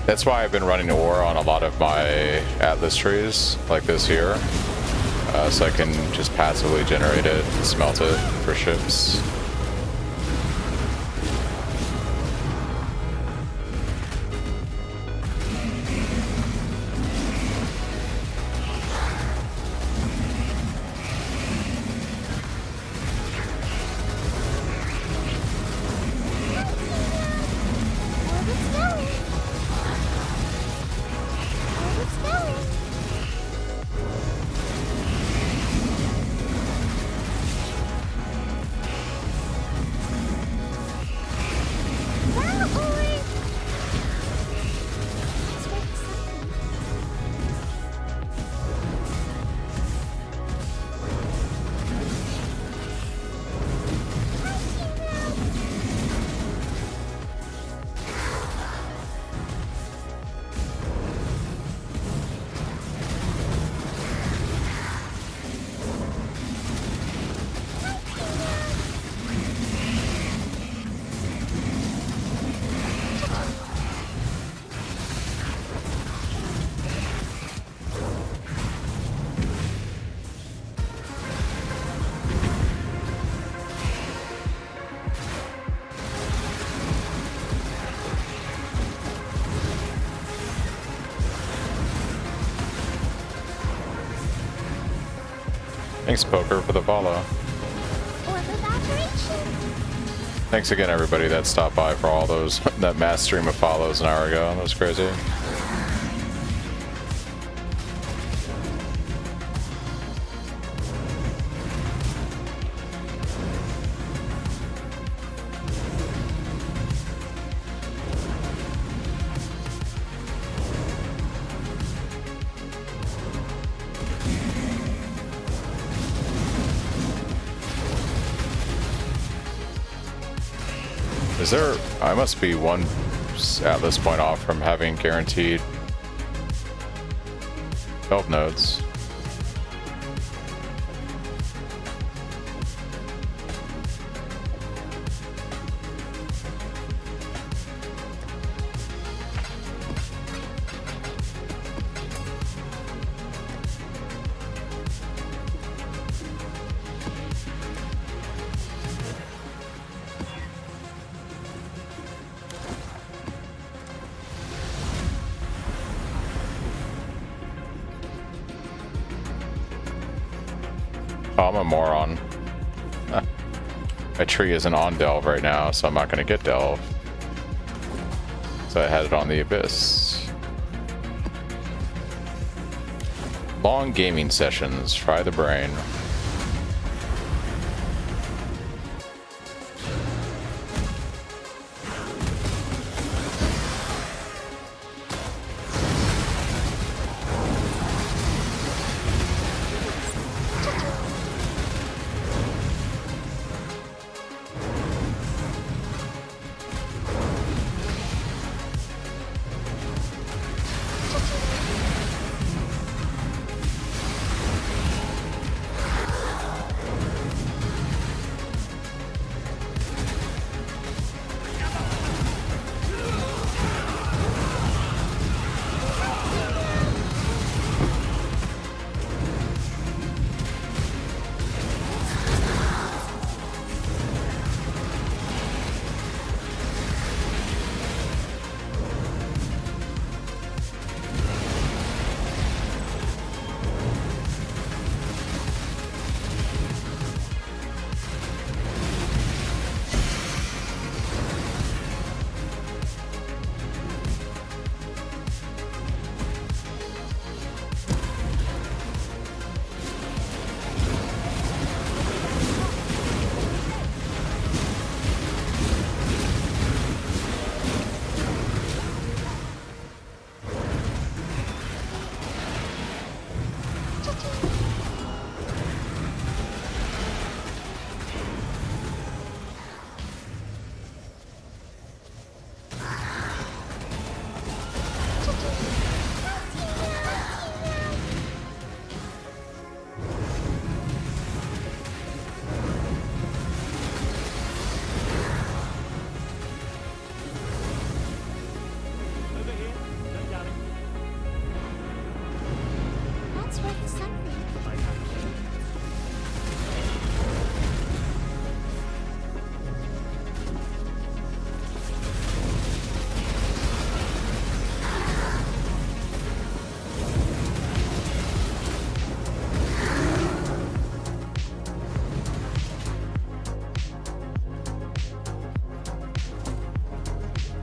That's why I've been running ore on a lot of my Atlas trees, like this here, so I can just passively generate it and smelt it for ships. Thanks, Poker, for the follow. Thanks again, everybody that stopped by for all those that mass stream of follows an hour ago. That was crazy. Is there... I must be one Atlas point off from having guaranteed delve nodes. Oh, I'm a moron. My tree isn't on delve right now, so I'm not going to get delve. So I had it on the abyss. Long gaming sessions. Fry the brain.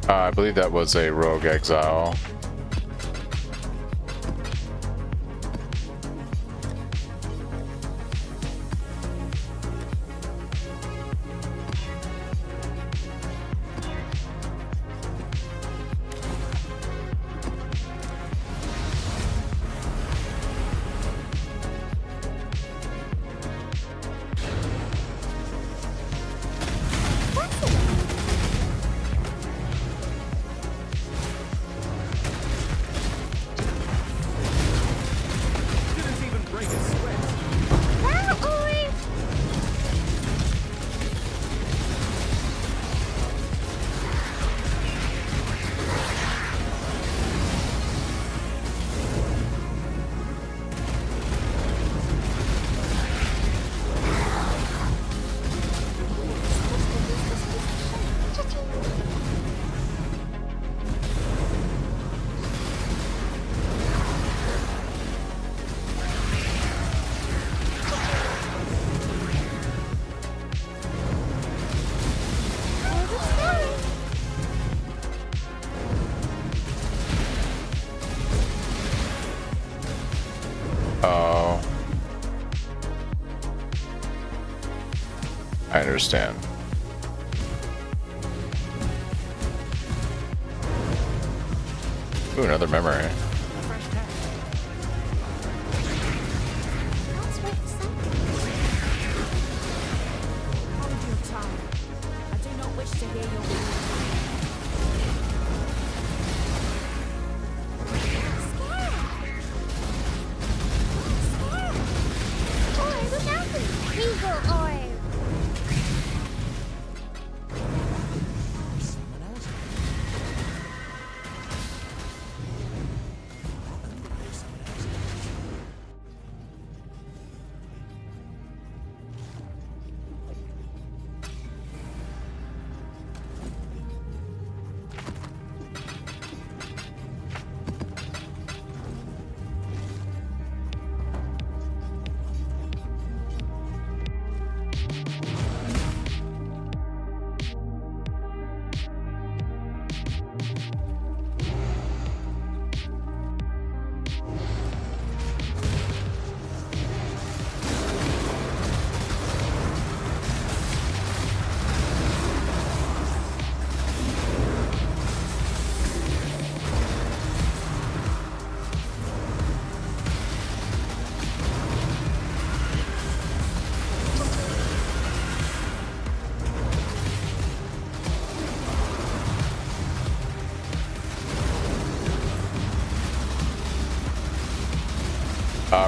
I believe that was a rogue exile. I understand. Ooh, another memory.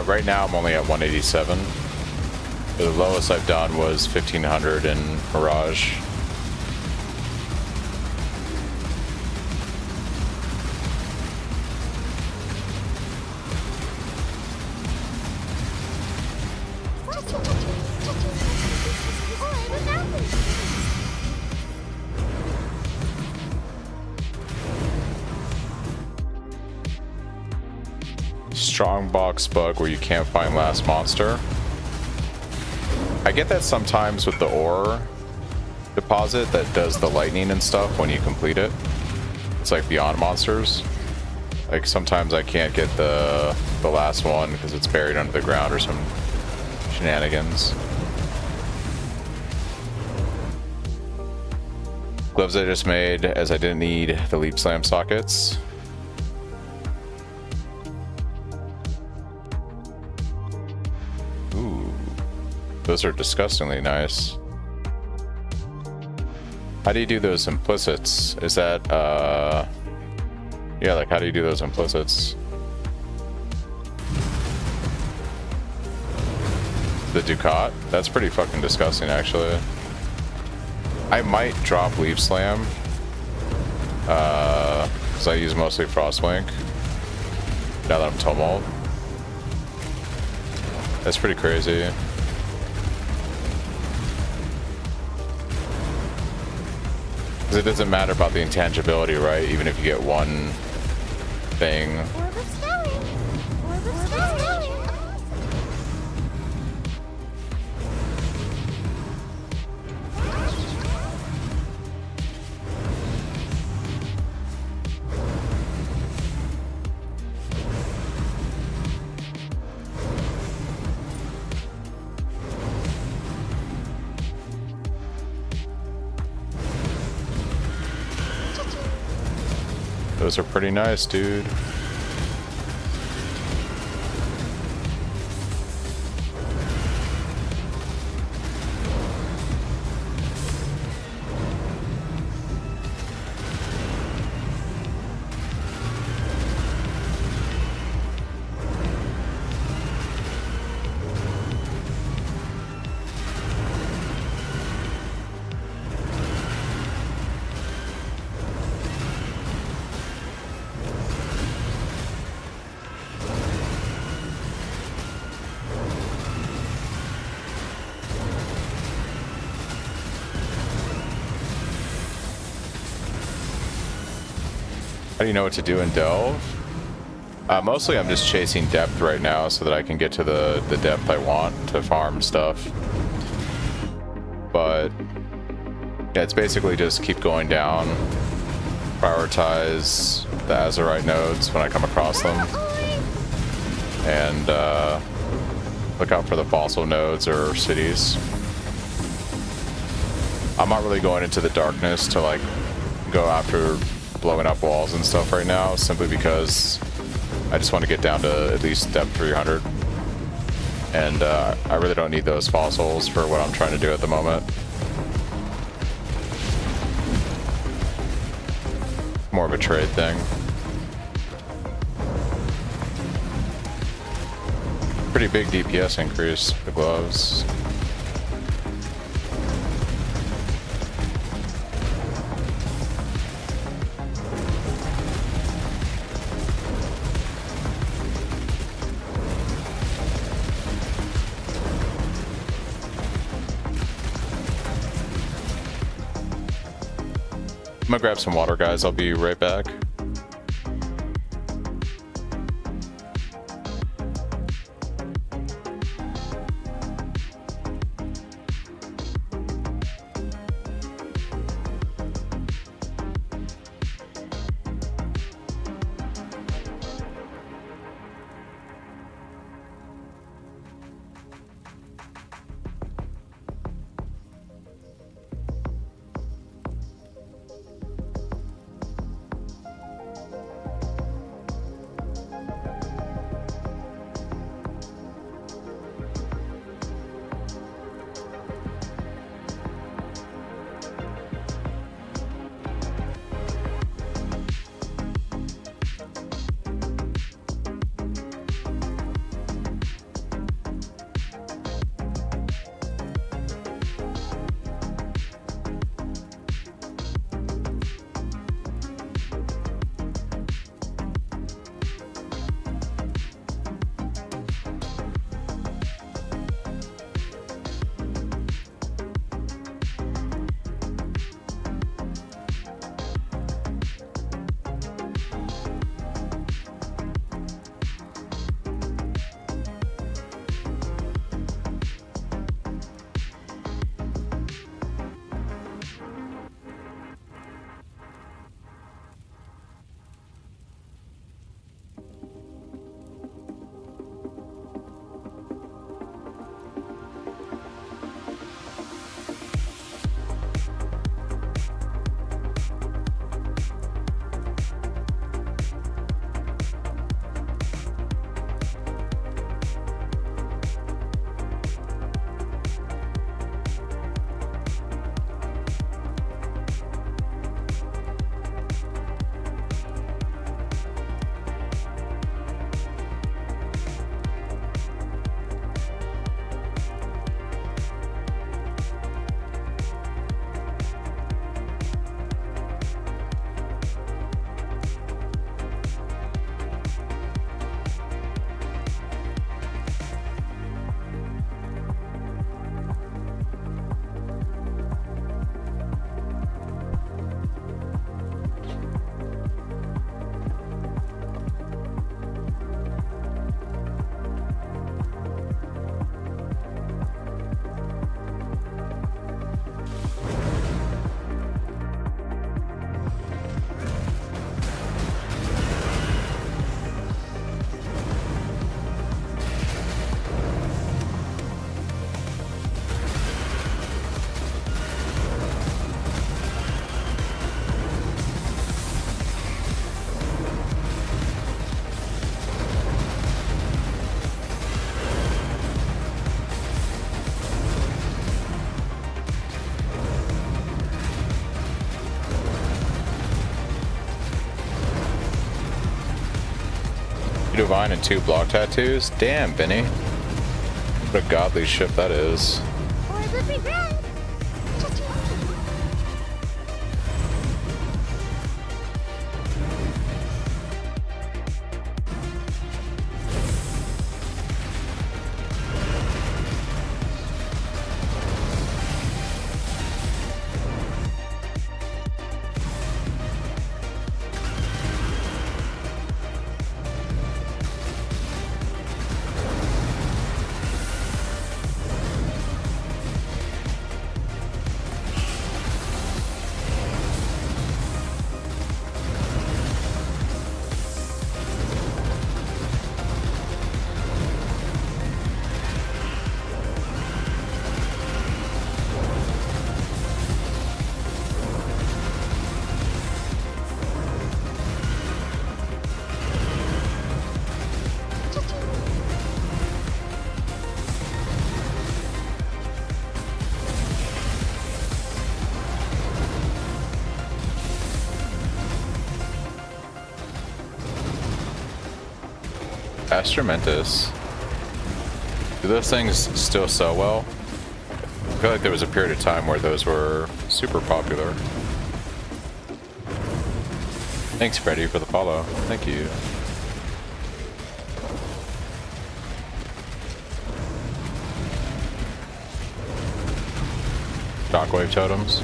Right now I'm only at 187. The lowest I've done was 1500 in Mirage. Strong box bug where you can't find last monster. I get that sometimes with the ore deposit that does the lightning and stuff when you complete it. It's like beyond monsters. Like sometimes I can't get the last one because it's buried under the ground or some shenanigans. Gloves I just made as I didn't need the leap slam sockets. Those are disgustingly nice. How do you do those implicits? Is that, yeah, like how do you do those implicits? The Ducat? That's pretty fucking disgusting, actually. I might drop Leaf Slam. Because I use mostly Frostwink. Now that I'm Tumult. That's pretty crazy. It doesn't matter about the intangibility, right? Even if you get one thing. Those are pretty nice, dude. How do you know what to do in Delve? Mostly I'm just chasing depth right now so that I can get to the depth I want to farm stuff. But yeah, it's basically just keep going down, prioritize the Azurite nodes when I come across them, and look out for the fossil nodes or cities. I'm not really going into the darkness to like go after blowing up walls and stuff right now, simply because I just want to get down to at least depth 300. And I really don't need those fossils for what I'm trying to do at the moment. More of a trade thing. Pretty big DPS increase for the gloves. I'm gonna grab some water, guys. I'll be right back. Divine and 2 block tattoos? Damn, Benny. What a godly ship that is. Astramentus. Do those things still sell well? I feel like there was a period of time where those were super popular. Thanks, Freddy, for the follow. Thank you. Shockwave totems.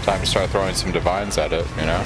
Time to start throwing some divines at it, you know?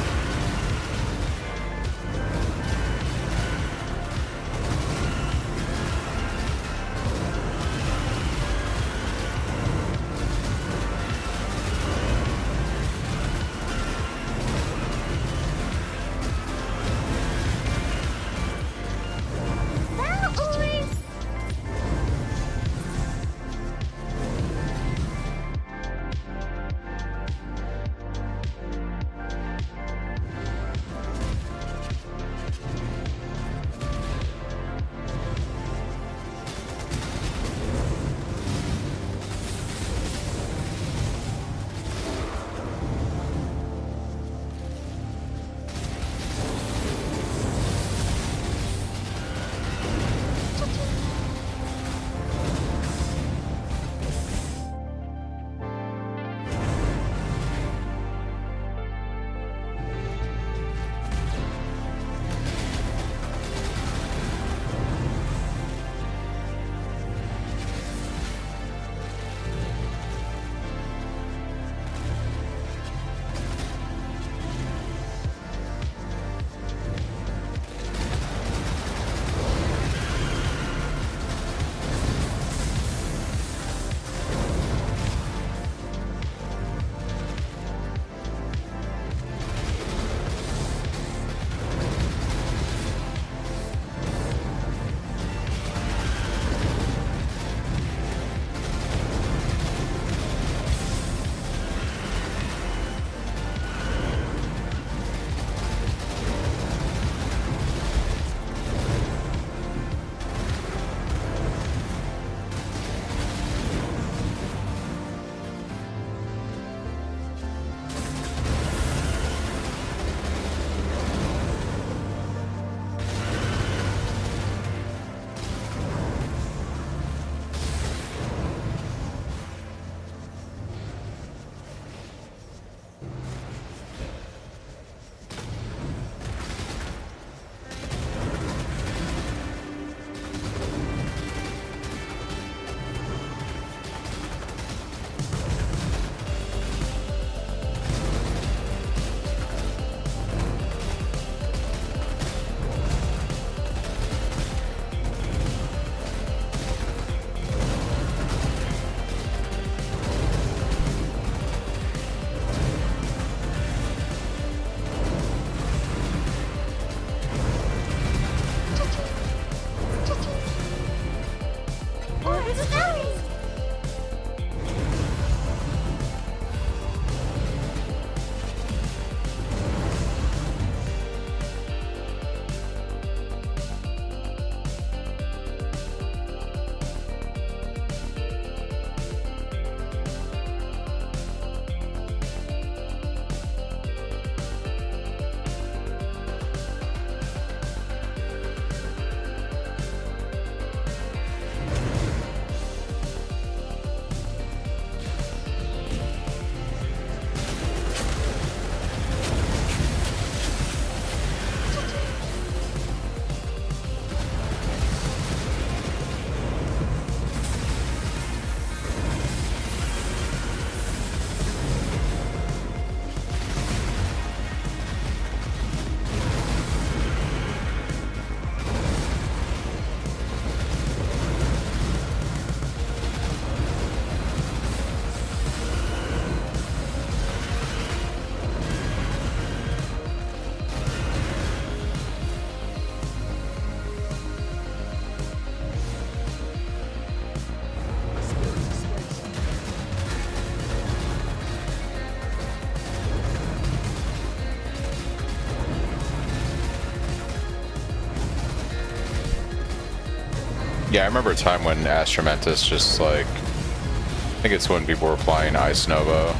Yeah, I remember a time when Astromentus just like, I think it's when people were playing Ice Nova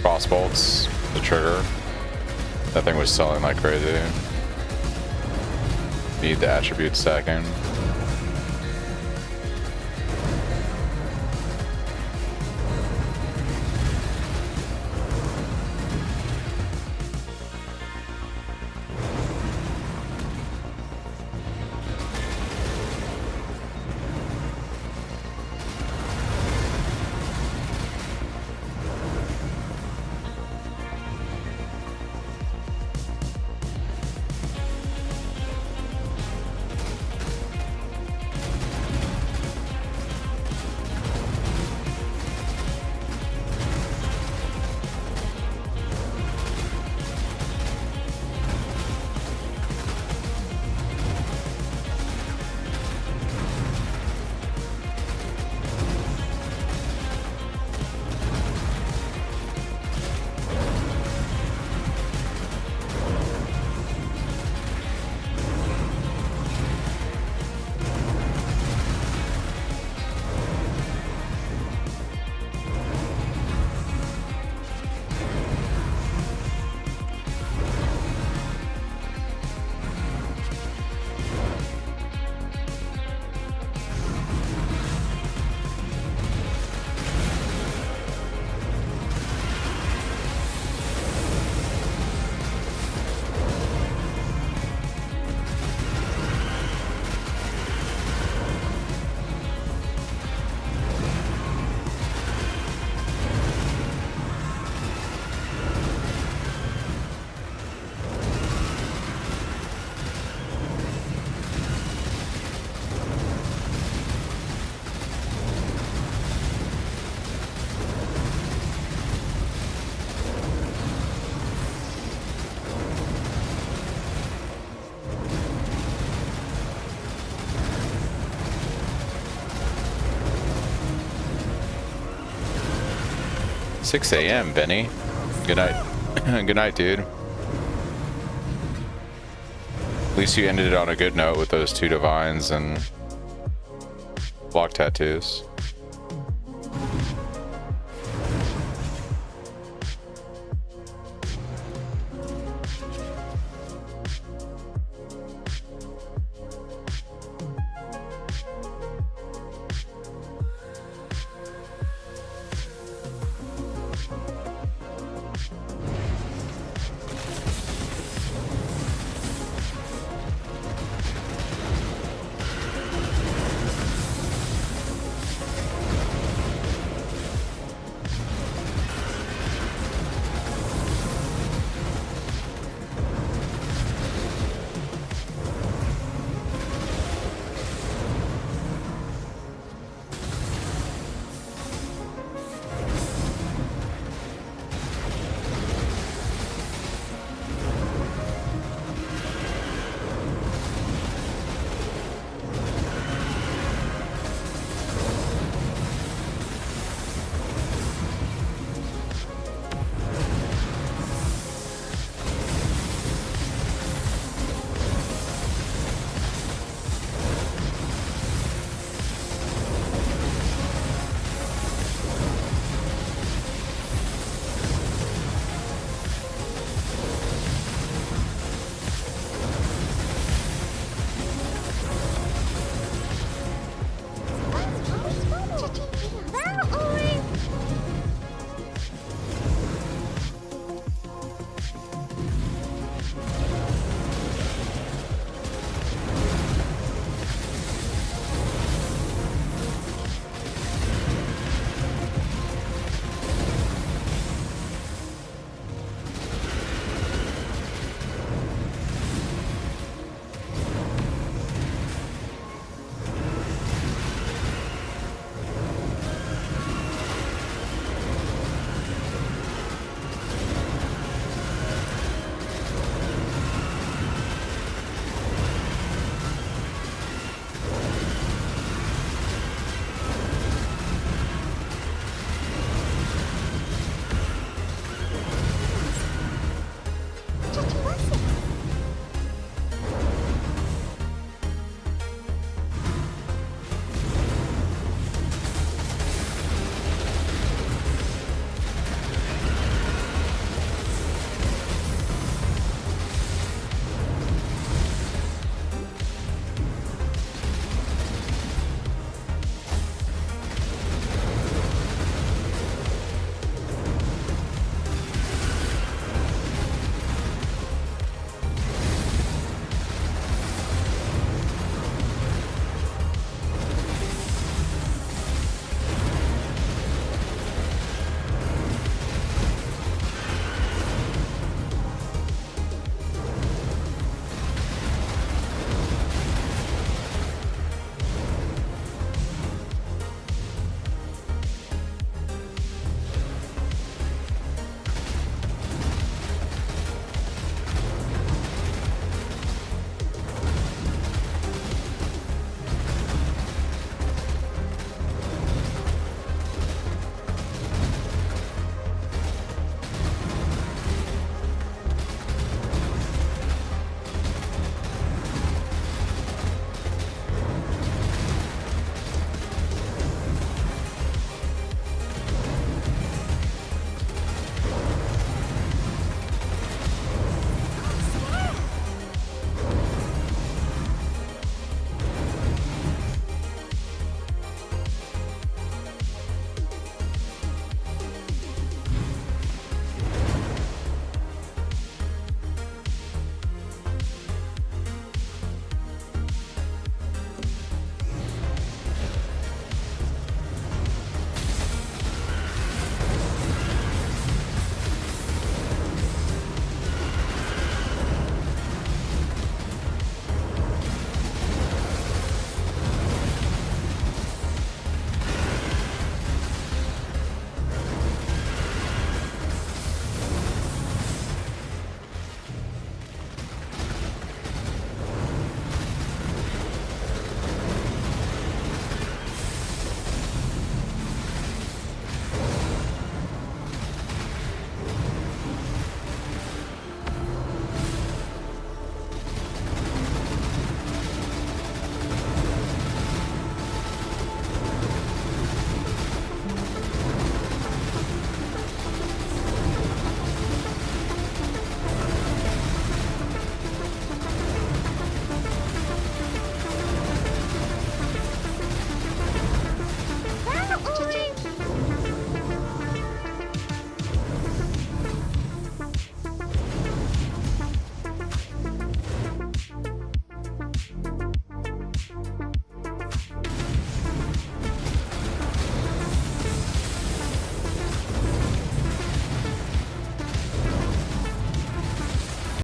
crossbolts, the trigger. That thing was selling like crazy. Need the attribute stacking. $6 a.m. Benny. Good night. Good night, dude. At least you ended it on a good note with those 2 divines and block tattoos.